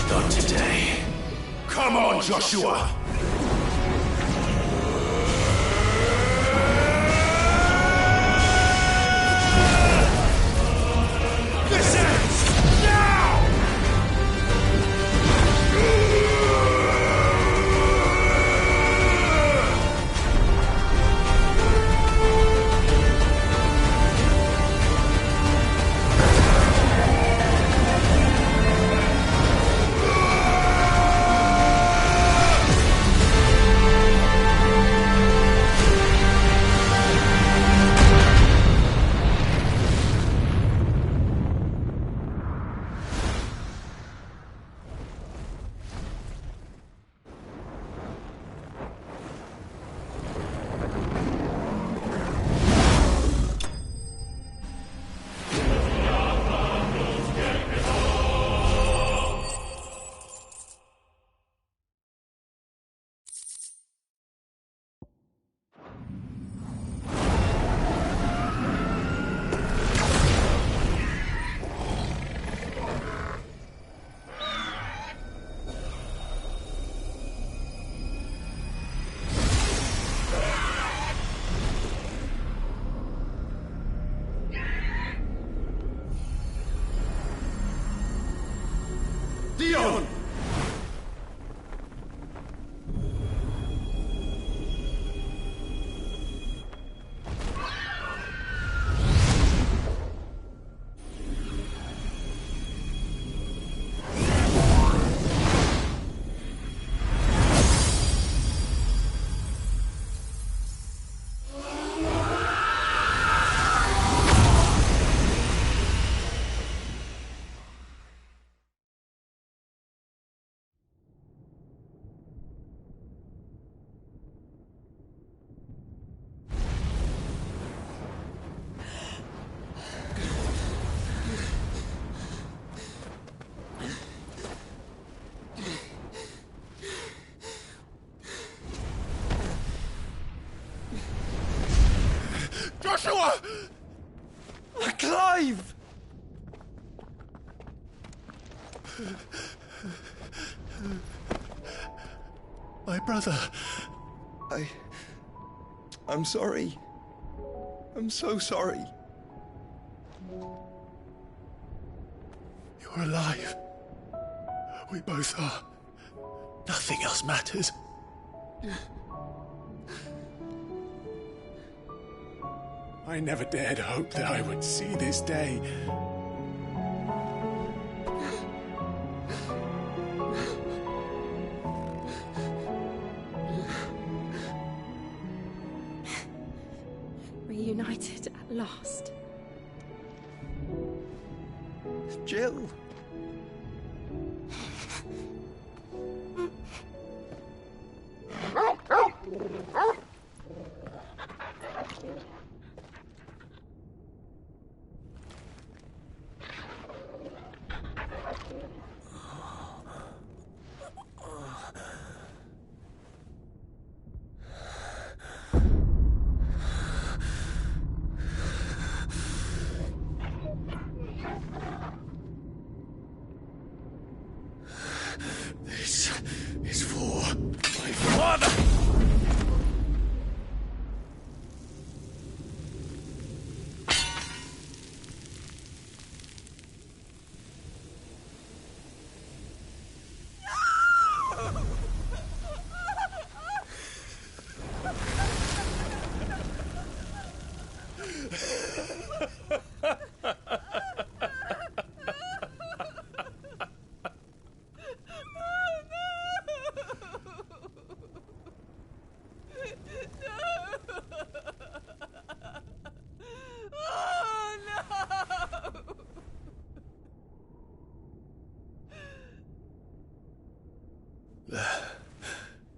Not today. Come on, Joshua! This ends now! Dion! Joshua! Clive! My brother. I'm sorry. I'm so sorry. You're alive. We both are. Nothing else matters. I never dared hope that I would see this day. Reunited at last. Jill. This is for my father!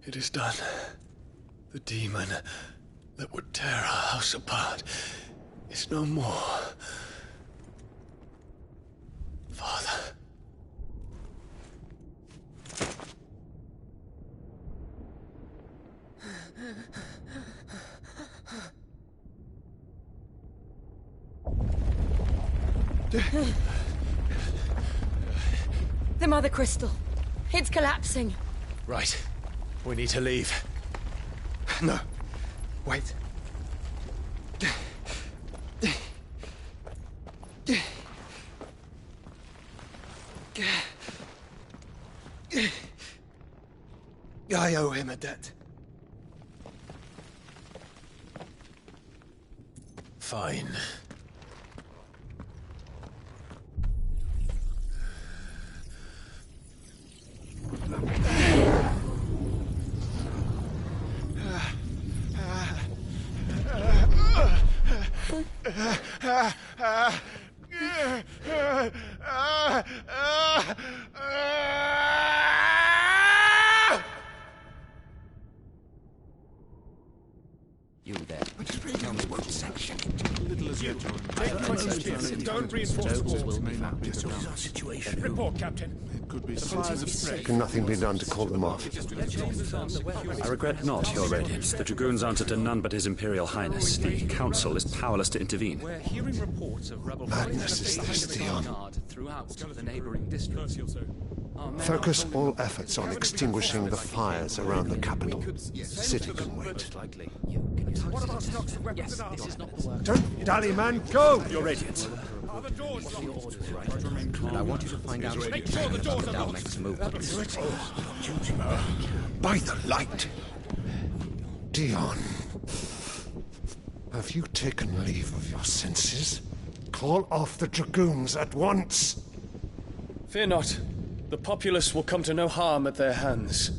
It is done. The demon that would tear our house apart is no more. Father. The Mother Crystal. It's collapsing. Right. We need to leave. No. Wait. I owe him a debt. Fine. You there. Tell me what section. Little as you. Don't reinforce the walls. Situation. Report, Captain. It could be Can nothing be done to call them off? I regret not, Your Radiance. The Dragoons answer to none but His Imperial Highness. The Council is powerless to intervene. We're hearing reports of rebel Madness is this, Dion. throughout the neighboring districts. Focus all efforts on extinguishing the fires around the capital. The city can wait. What about stocks of weapons and armor? Don't dally, man, go! Your Radiance. Are the doors locked? And I want you to find out Make sure the doors are about locked. next movements. By the light! Dion, have you taken leave of your senses? Call off the Dragoons at once! Fear not. The populace will come to no harm at their hands.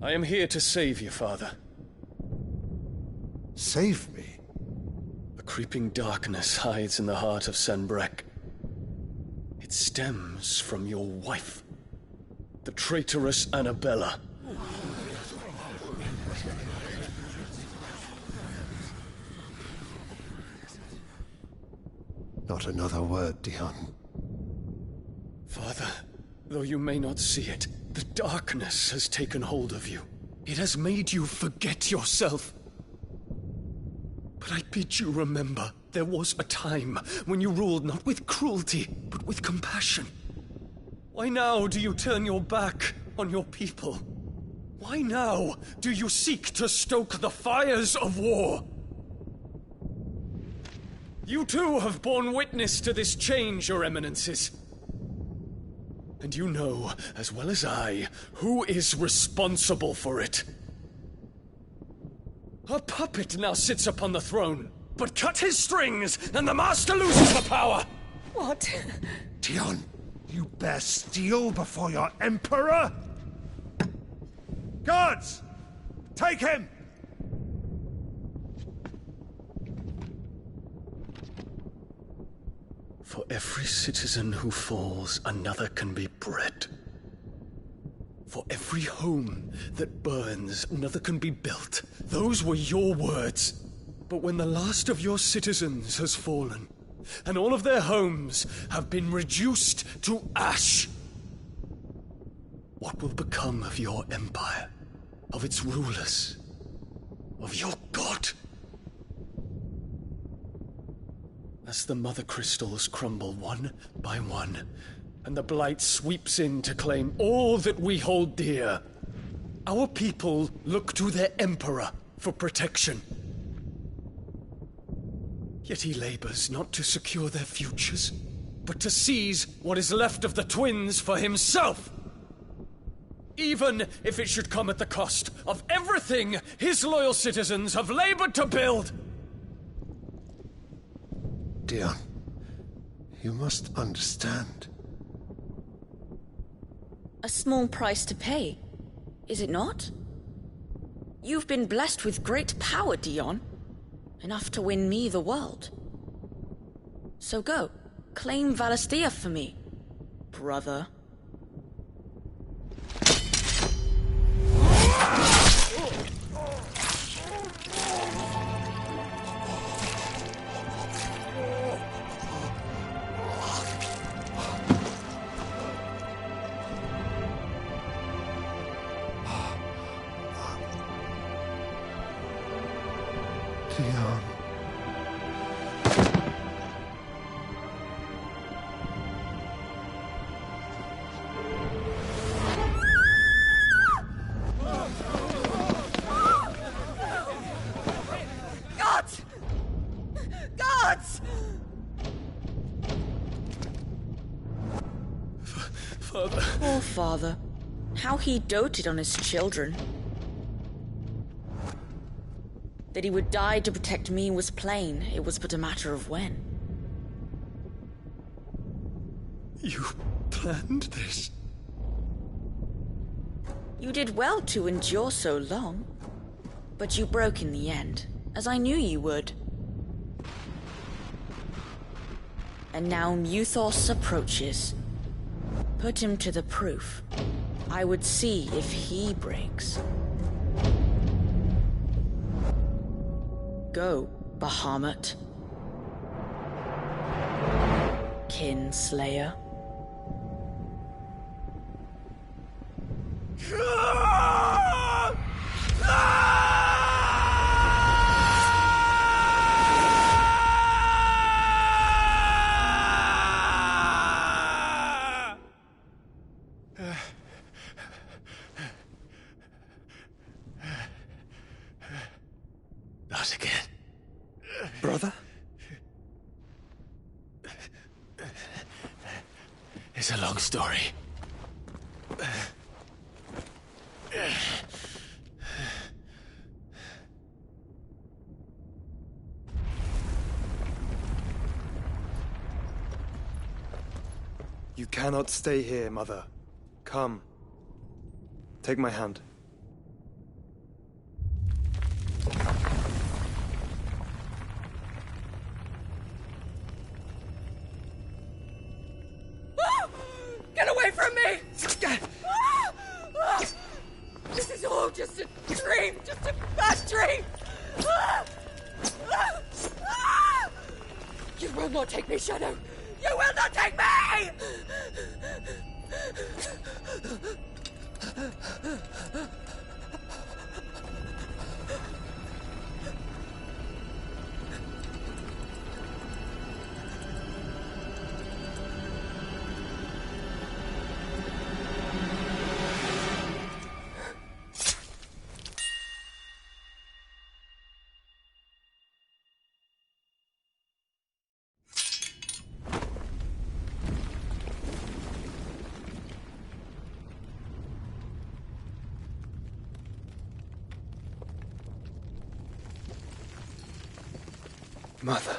I am here to save you, Father. Save me? A creeping darkness hides in the heart of Sanbreque. It stems from your wife, the traitorous Annabella. Not another word, Dion. Father, though you may not see it, the darkness has taken hold of you. It has made you forget yourself. But I bid you remember, there was a time when you ruled not with cruelty, but with compassion. Why now do you turn your back on your people? Why now do you seek to stoke the fires of war? You too have borne witness to this change, Your Eminences. And you know, as well as I, who is responsible for it. A puppet now sits upon the throne, but cut his strings, and the master loses the power! What? Dion, you bear steel before your Emperor? Guards! Take him! For every citizen who falls, another can be bred. For every home that burns, another can be built. Those were your words. But when the last of your citizens has fallen, and all of their homes have been reduced to ash, what will become of your empire, of its rulers, of your god? As the Mother Crystals crumble one by one, and the Blight sweeps in to claim all that we hold dear, our people look to their Emperor for protection. Yet he labors not to secure their futures, but to seize what is left of the twins for himself! Even if it should come at the cost of everything his loyal citizens have labored to build! Dion, you must understand. A small price to pay, is it not? You've been blessed with great power, Dion. Enough to win me the world. So go, claim Valisthea for me, brother. Father. Poor father. How he doted on his children. That he would die to protect me was plain. It was but a matter of when. You planned this? You did well to endure so long. But you broke in the end, as I knew you would. And now Muthos approaches. Put him to the proof. I would see if he breaks. Go, Bahamut. Kinslayer. Not again. Brother? It's a long story. You cannot stay here, Mother. Come. Take my hand. Get away from me! This is all just a dream, just a bad dream! You will not take me, Shadow! You will not take me! Mother.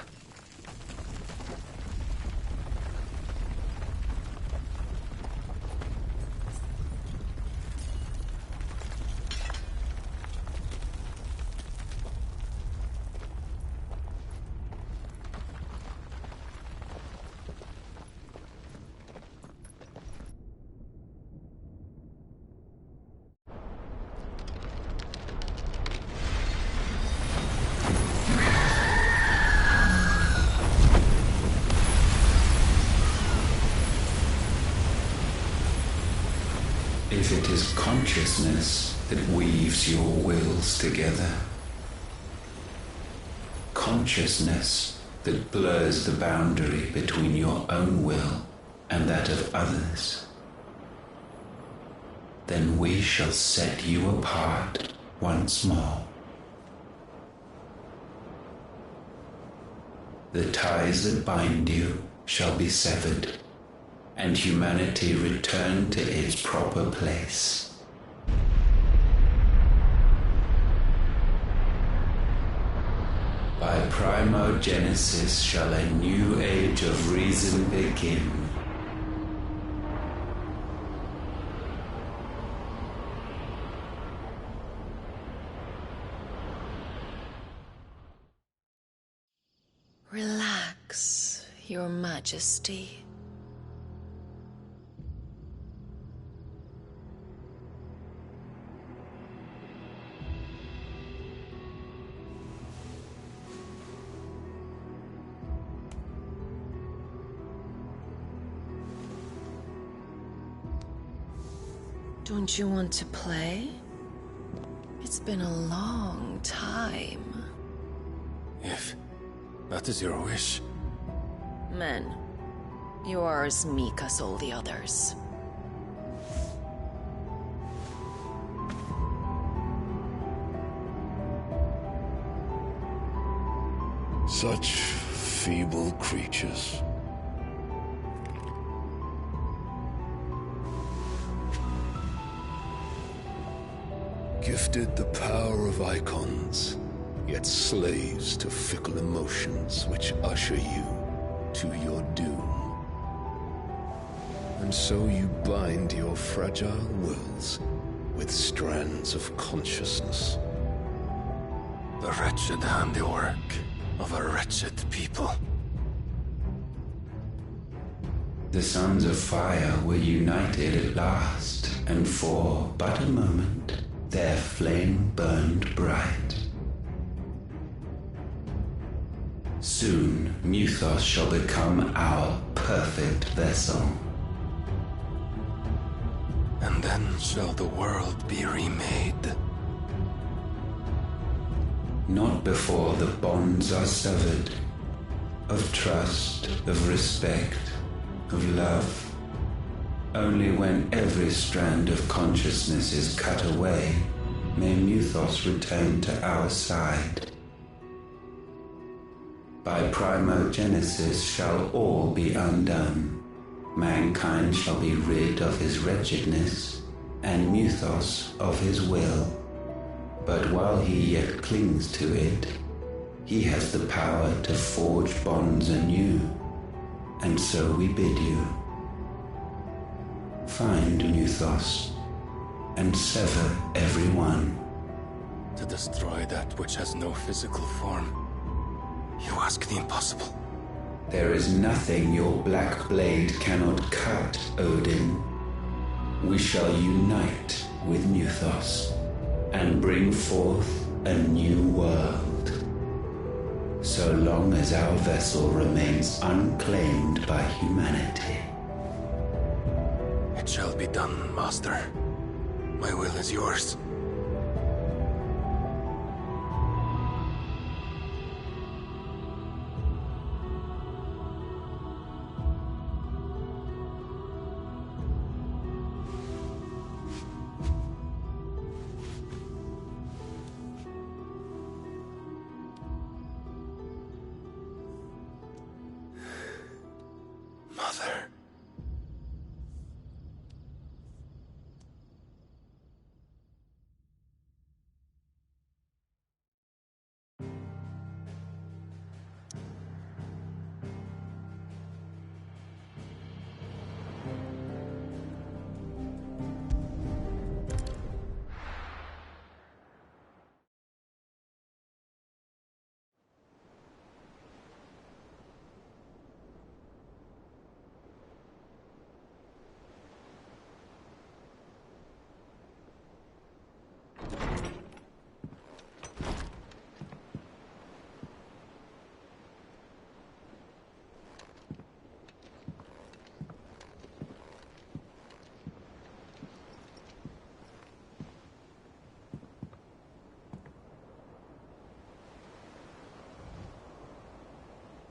If it is consciousness that weaves your wills together, consciousness that blurs the boundary between your own will and that of others, then we shall set you apart once more. The ties that bind you shall be severed, and humanity return to its proper place. By primogenesis shall a new age of reason begin. Relax, Your Majesty. Don't you want to play? It's been a long time. If that is your wish. Men, you are as meek as all the others. Such feeble creatures. Gifted the power of icons, yet slaves to fickle emotions which usher you to your doom. And so you bind your fragile wills with strands of consciousness. The wretched handiwork of a wretched people. The sons of fire were united at last, and for but a moment their flame burned bright. Soon Muthos shall become our perfect vessel. And then shall the world be remade. Not before the bonds are severed, of trust, of respect, of love. Only when every strand of consciousness is cut away, may Muthos return to our side. By primogenesis shall all be undone. Mankind shall be rid of his wretchedness, and Muthos of his will. But while he yet clings to it, he has the power to forge bonds anew, and so we bid you. Find Muthos, and sever every one. To destroy that which has no physical form, you ask the impossible. There is nothing your black blade cannot cut, Odin. We shall unite with Muthos, and bring forth a new world. So long as our vessel remains unclaimed by humanity. It shall be done, Master. My will is yours. Mother.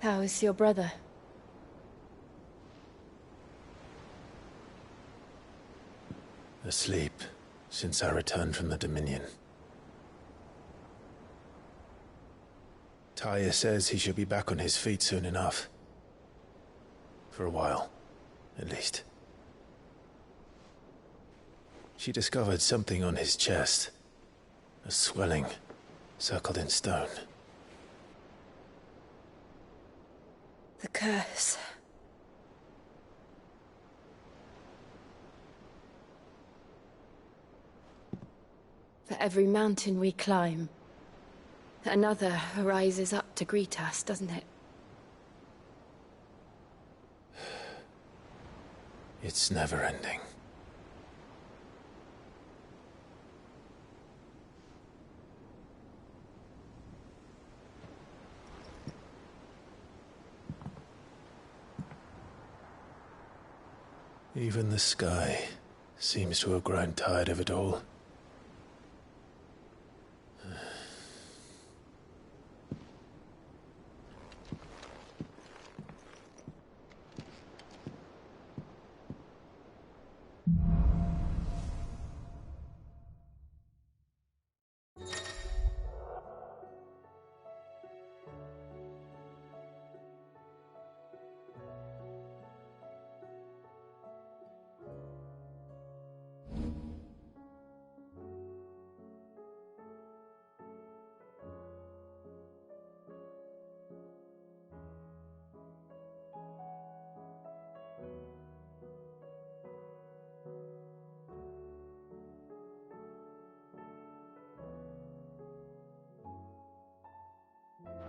How is your brother? Asleep since I returned from the Dominion. Taya says he should be back on his feet soon enough. For a while, at least. She discovered something on his chest. A swelling, circled in stone. The curse. For every mountain we climb, another rises up to greet us, doesn't it? It's never ending. Even the sky seems to have grown tired of it all.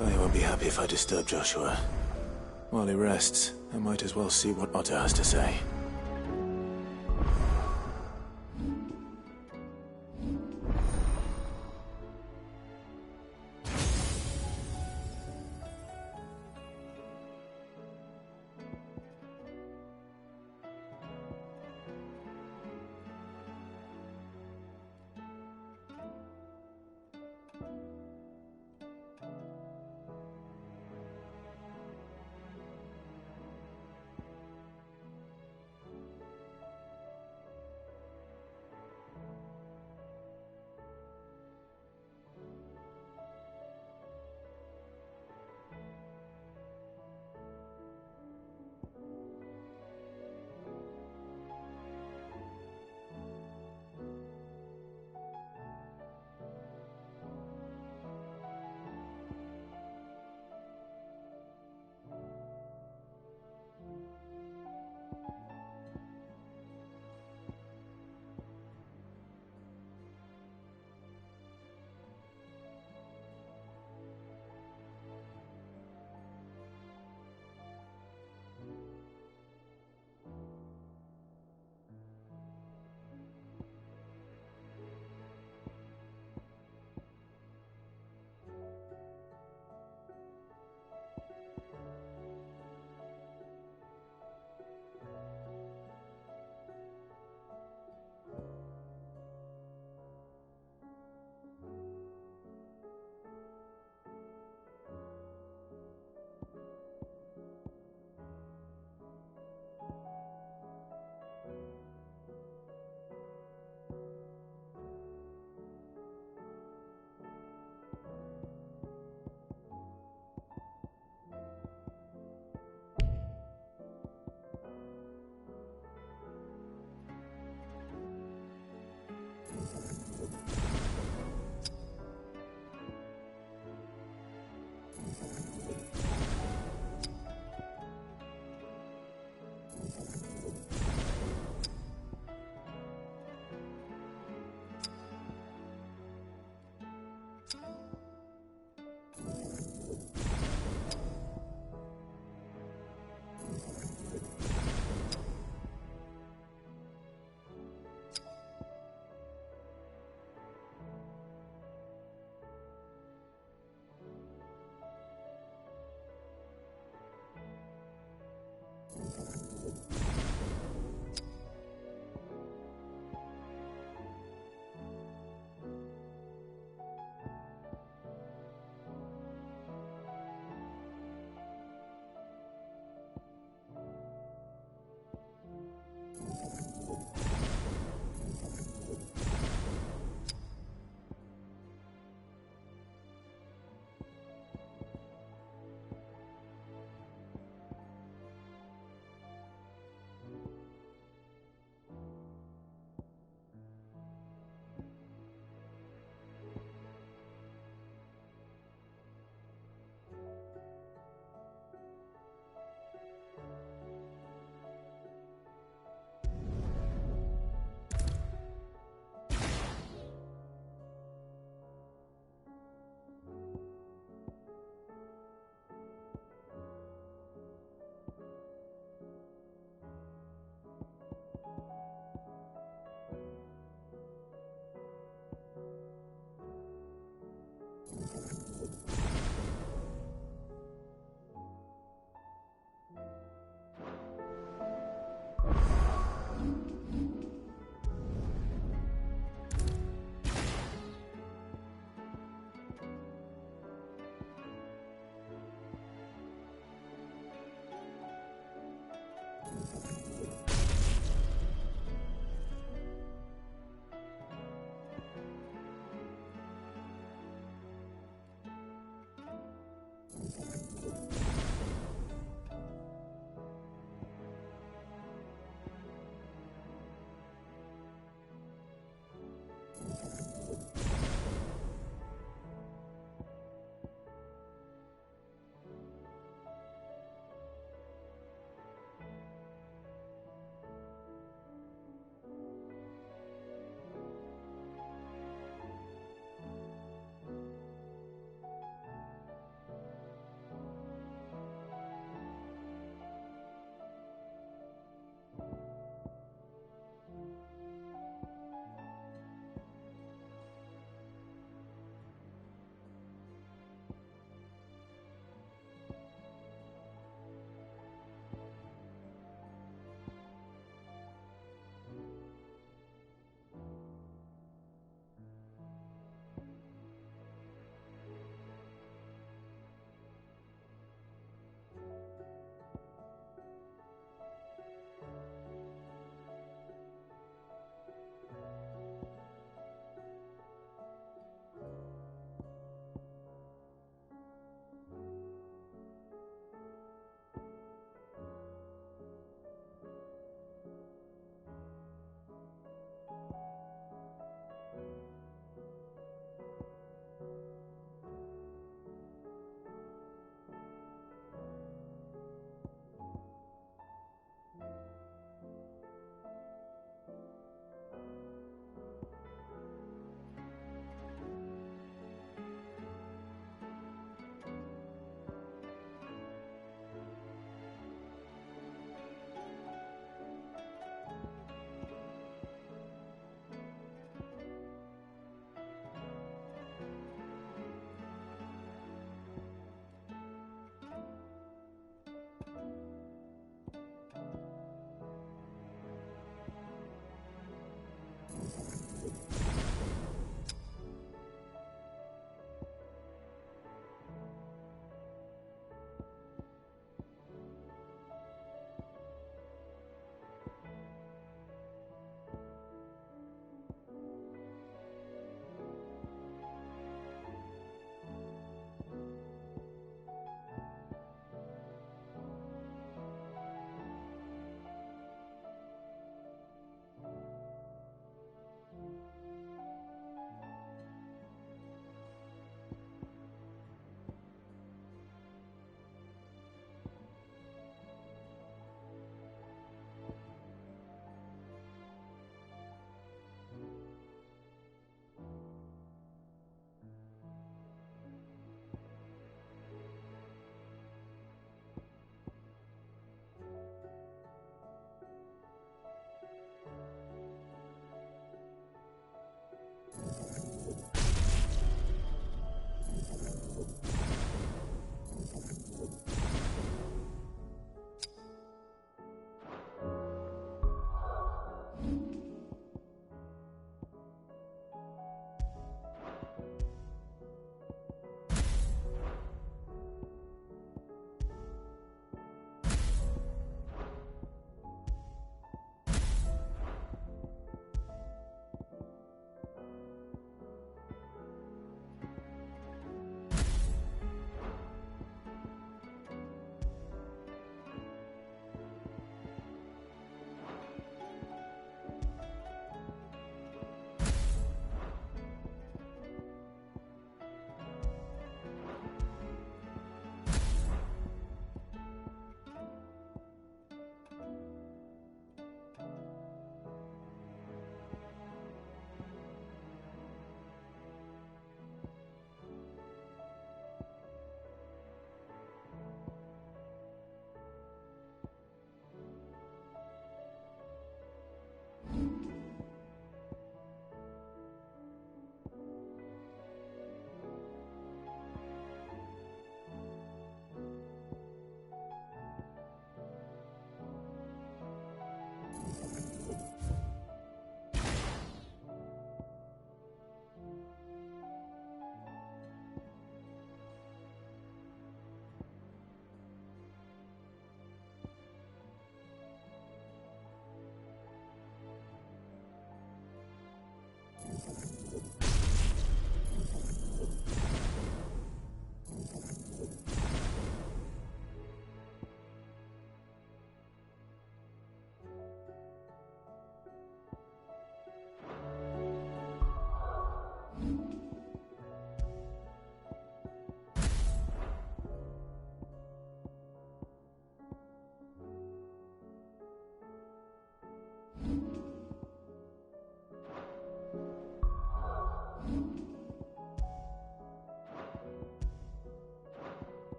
Talia won't be happy if I disturb Joshua. While he rests, I might as well see what Otto has to say.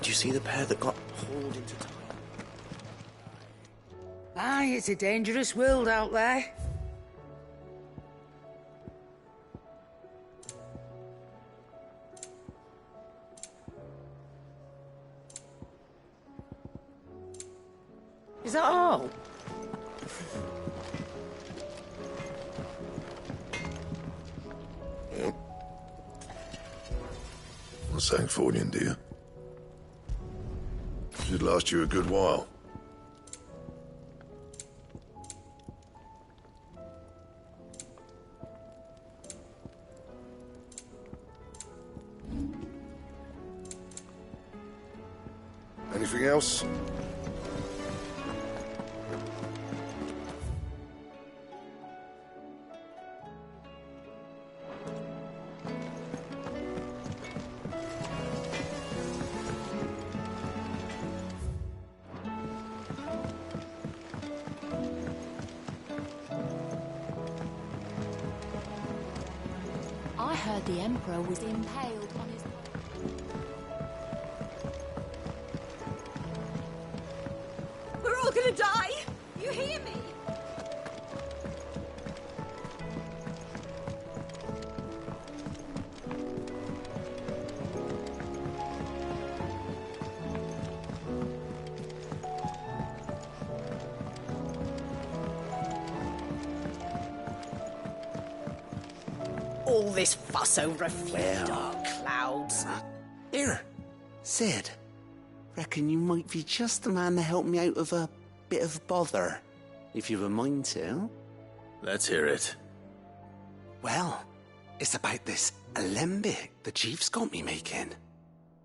Did you see the pair that got hauled into time? Aye, it's a dangerous world out there. Is that all? Yep. What's that for you, dear? Should last you a good while. Anything else? I heard the Emperor was impaled on his... We're all gonna die! You hear me? All this fuss over a few dark clouds. Here, Sid. Reckon you might be just the man to help me out of a bit of bother, if you've a mind to. Let's hear it. Well, it's about this alembic the chief's got me making.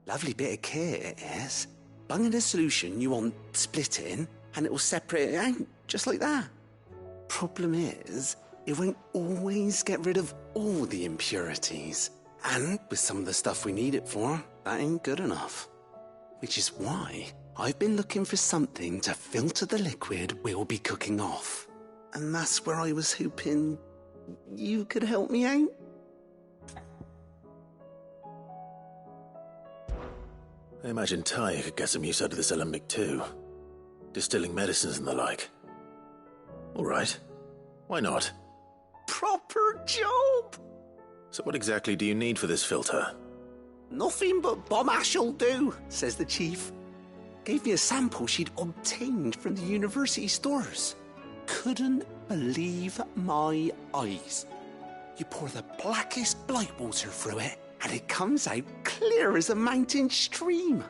Lovely bit of kit it is. Bung in a solution you want splitting, and it will separate it out, just like that. Problem is, it won't always get rid of all the impurities. And with some of the stuff we need it for, that ain't good enough. Which is why I've been looking for something to filter the liquid we'll be cooking off. And that's where I was hoping you could help me out. I imagine Ty could get some use out of this alembic too. Distilling medicines and the like. All right. Why not? Proper job! So what exactly do you need for this filter? Nothing but bomb ash'll do, says the chief. Gave me a sample she'd obtained from the university stores. couldn't believe my eyes. You pour the blackest blightwater through it, and it comes out clear as a mountain stream.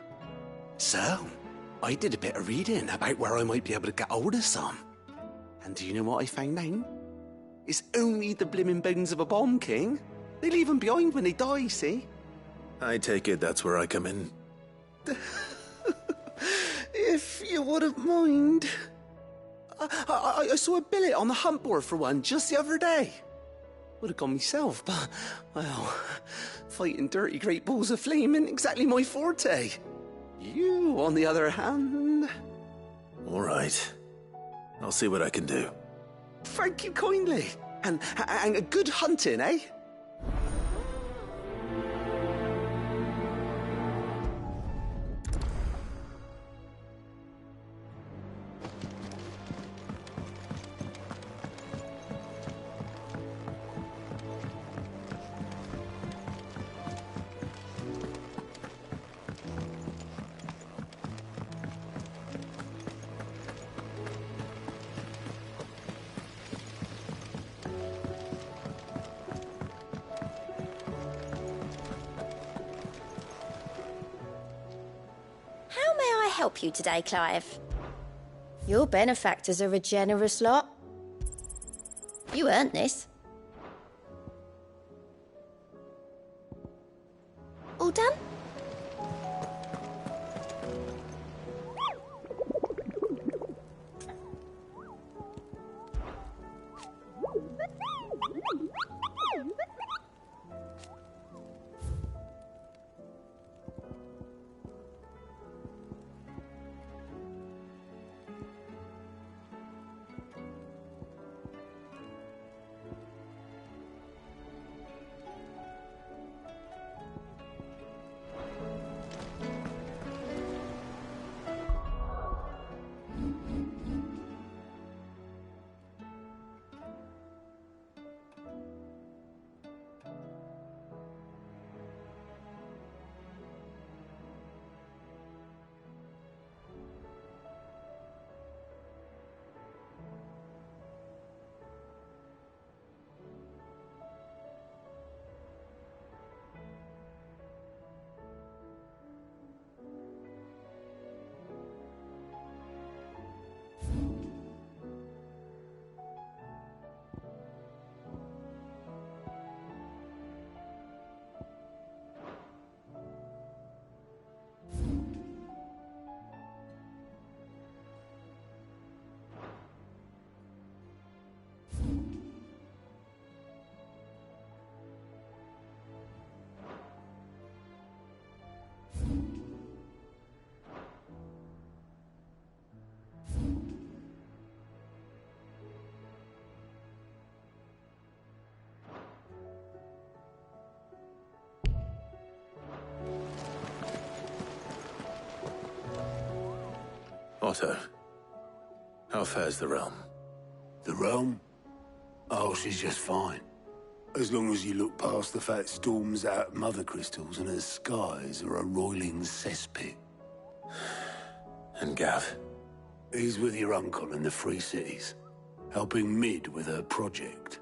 So, I did a bit of reading about where I might be able to get hold of some. And do you know what I found out? It's only the blimmin' bones of a bomb king. They leave them behind when they die, see? I take it that's where I come in. If you wouldn't mind. I saw a billet on the hunt board for one just the other day. Would have gone myself, but, well, fighting dirty great balls of flame isn't exactly my forte. You, on the other hand... All right. I'll see what I can do. Thank you kindly. And good hunting, eh? Help you today, Clive? Your benefactors are a generous lot. You earned this. All done? Otto, how fares the realm? The realm? Oh, she's just fine. As long as you look past the fat storms out mother crystals and her skies are a roiling cesspit. And Gav? He's with your uncle in the Free Cities, helping Mid with her project.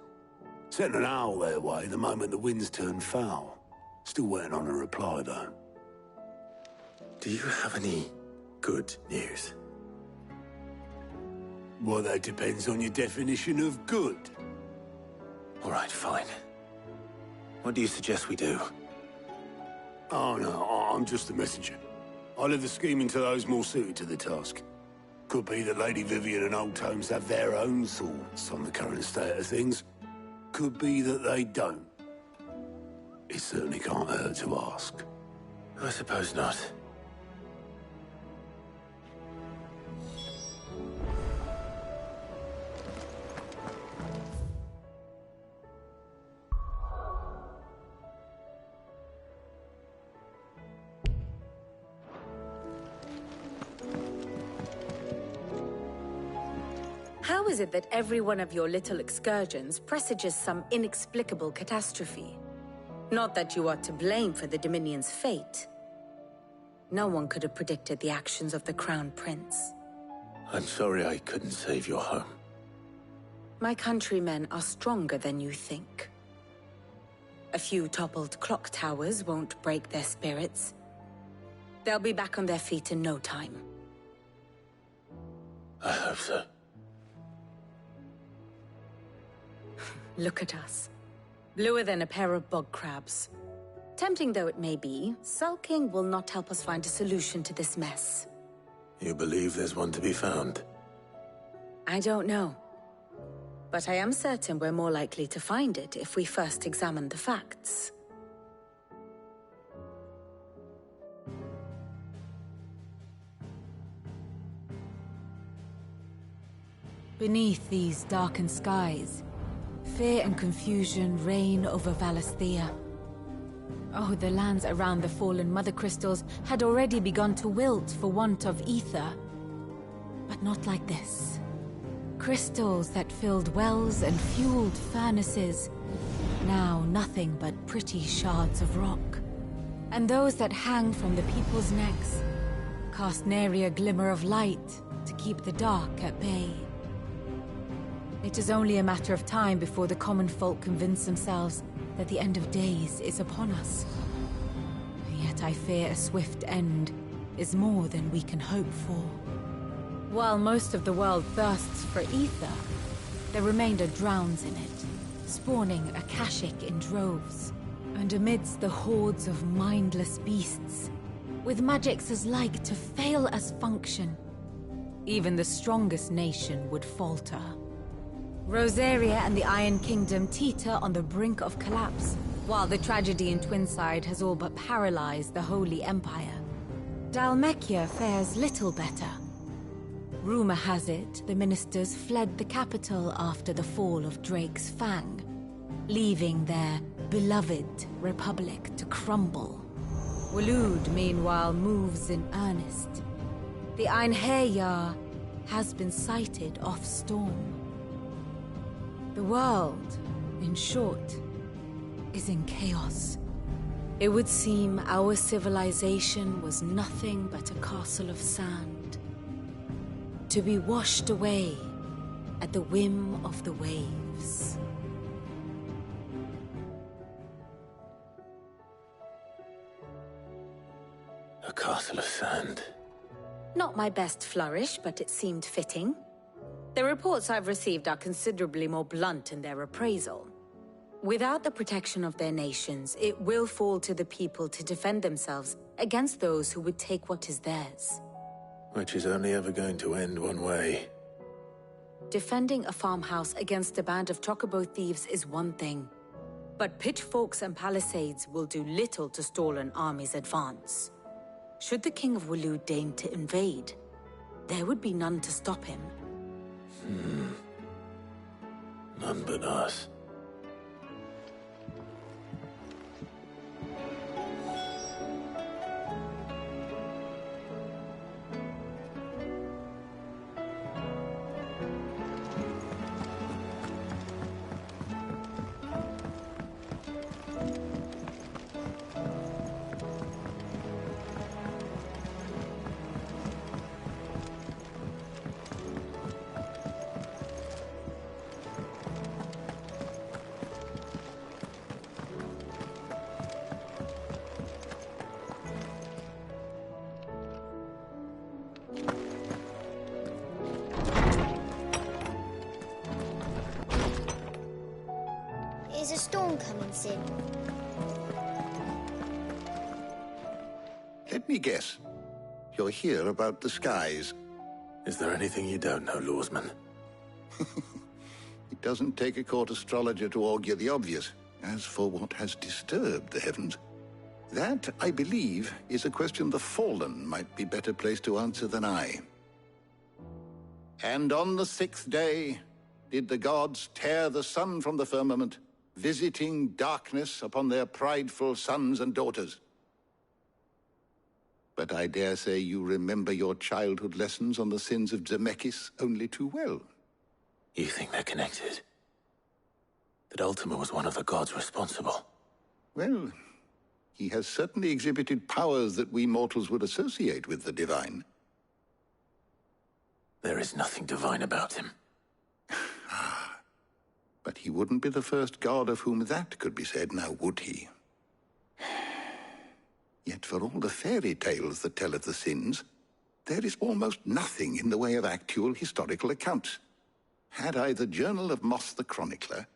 Sent an owl their way the moment the winds turned foul. Still waiting on a reply, though. Do you have any good news? Well, that depends on your definition of good. All right, fine. What do you suggest we do? Oh, no, I'm just the messenger. I leave the scheming to those more suited to the task. Could be that Lady Vivian and Old Tomes have their own thoughts on the current state of things. Could be that they don't. It certainly can't hurt to ask. I suppose not. How is it that every one of your little excursions presages some inexplicable catastrophe? Not that you are to blame for the Dominion's fate. No one could have predicted the actions of the Crown Prince. I'm sorry I couldn't save your home. My countrymen are stronger than you think. A few toppled clock towers won't break their spirits. They'll be back on their feet in no time. I hope so. Look at us. Bluer than a pair of bog crabs. Tempting though it may be, sulking will not help us find a solution to this mess. You believe there's one to be found? I don't know. But I am certain we're more likely to find it if we first examine the facts. Beneath these darkened skies, fear and confusion reign over Valisthea. Oh, the lands around the fallen Mother Crystals had already begun to wilt for want of ether. But not like this. Crystals that filled wells and fueled furnaces, now nothing but pretty shards of rock. And those that hang from the people's necks cast nary a glimmer of light to keep the dark at bay. It is only a matter of time before the common folk convince themselves that the end of days is upon us. Yet I fear a swift end is more than we can hope for. While most of the world thirsts for ether, the remainder drowns in it, spawning Akashic in droves. And amidst the hordes of mindless beasts, with magics as like to fail as function, even the strongest nation would falter. Rosaria and the Iron Kingdom teeter on the brink of collapse, while the tragedy in Twinside has all but paralyzed the Holy Empire. Dhalmekia fares little better. Rumor has it the ministers fled the capital after the fall of Drake's Fang, leaving their beloved republic to crumble. Waloed, meanwhile, moves in earnest. The Einherjar has been sighted off-storm. The world, in short, is in chaos. It would seem our civilization was nothing but a castle of sand, to be washed away at the whim of the waves. A castle of sand. Not my best flourish, but it seemed fitting. The reports I've received are considerably more blunt in their appraisal. Without the protection of their nations, it will fall to the people to defend themselves against those who would take what is theirs. Which is only ever going to end one way. Defending a farmhouse against a band of chocobo thieves is one thing, but pitchforks and palisades will do little to stall an army's advance. Should the King of Waloed deign to invade, there would be none to stop him. None but us. Is a storm coming soon? Let me guess. You're here about the skies. Is there anything you don't know, Lawsman? It doesn't take a court astrologer to augur the obvious. As for what has disturbed the heavens, that, I believe, is a question the Fallen might be better placed to answer than I. And on the 6th day did the gods tear the sun from the firmament, visiting darkness upon their prideful sons and daughters. But I dare say you remember your childhood lessons on the sins of Zemeckis only too well. You think they're connected? That Ultima was one of the gods responsible? Well, he has certainly exhibited powers that we mortals would associate with the divine. There is nothing divine about him. But he wouldn't be the first god of whom that could be said, now would he? Yet for all the fairy tales that tell of the sins, there is almost nothing in the way of actual historical accounts. Had I the Journal of Moss the Chronicler,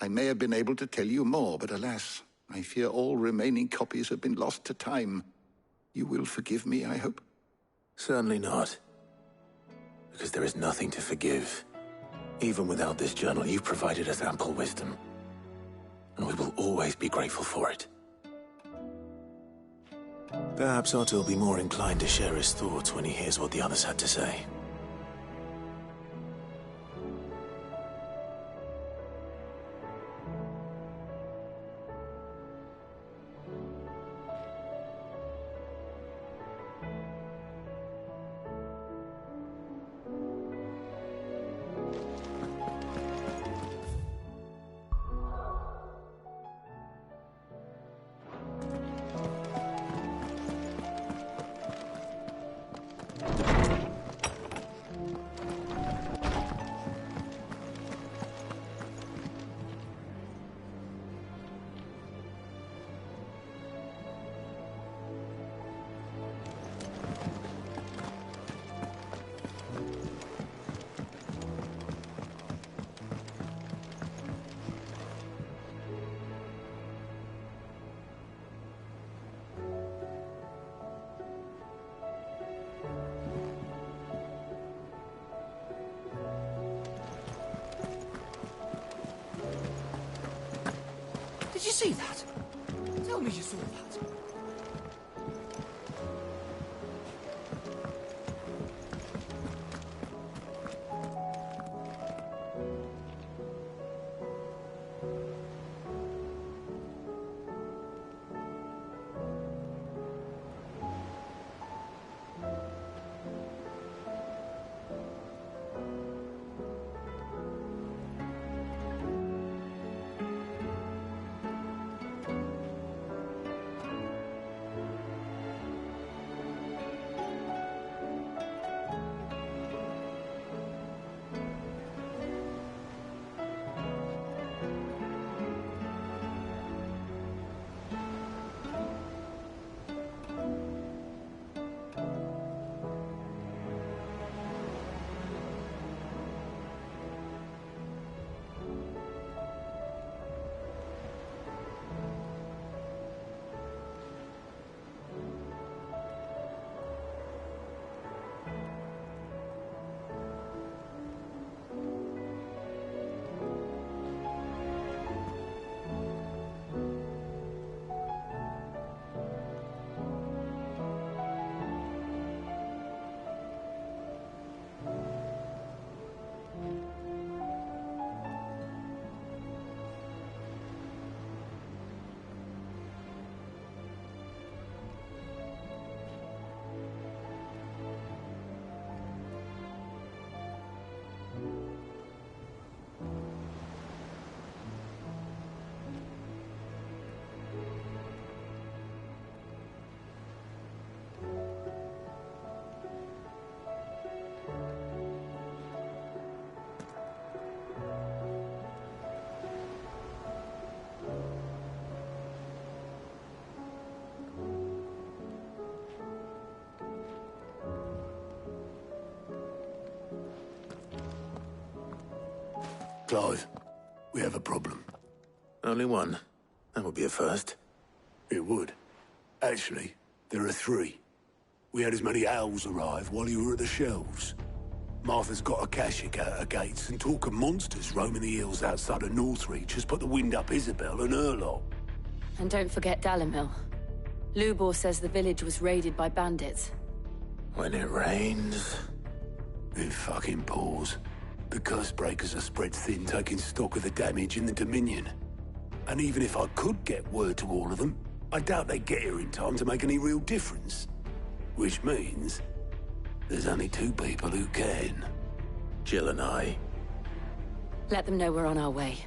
I may have been able to tell you more, but alas, I fear all remaining copies have been lost to time. You will forgive me, I hope? Certainly not. Because there is nothing to forgive. Even without this journal, you've provided us ample wisdom. And we will always be grateful for it. Perhaps Otto will be more inclined to share his thoughts when he hears what the others had to say. Did you see that? Tell me you saw that. Clive, we have a problem. Only one. That would be a first. It would. Actually, there are three. We had as many owls arrive while you were at the shelves. Martha's got a Akashic out her gates, and talk of monsters roaming the hills outside of Northreach has put the wind up Isabel and her lot. And don't forget Dalimil. Lubor says the village was raided by bandits. When it rains... It fucking pours. The curse breakers are spread thin, taking stock of the damage in the Dominion. And even if I could get word to all of them, I doubt they'd get here in time to make any real difference. Which means there's only two people who can. Jill and I. Let them know we're on our way.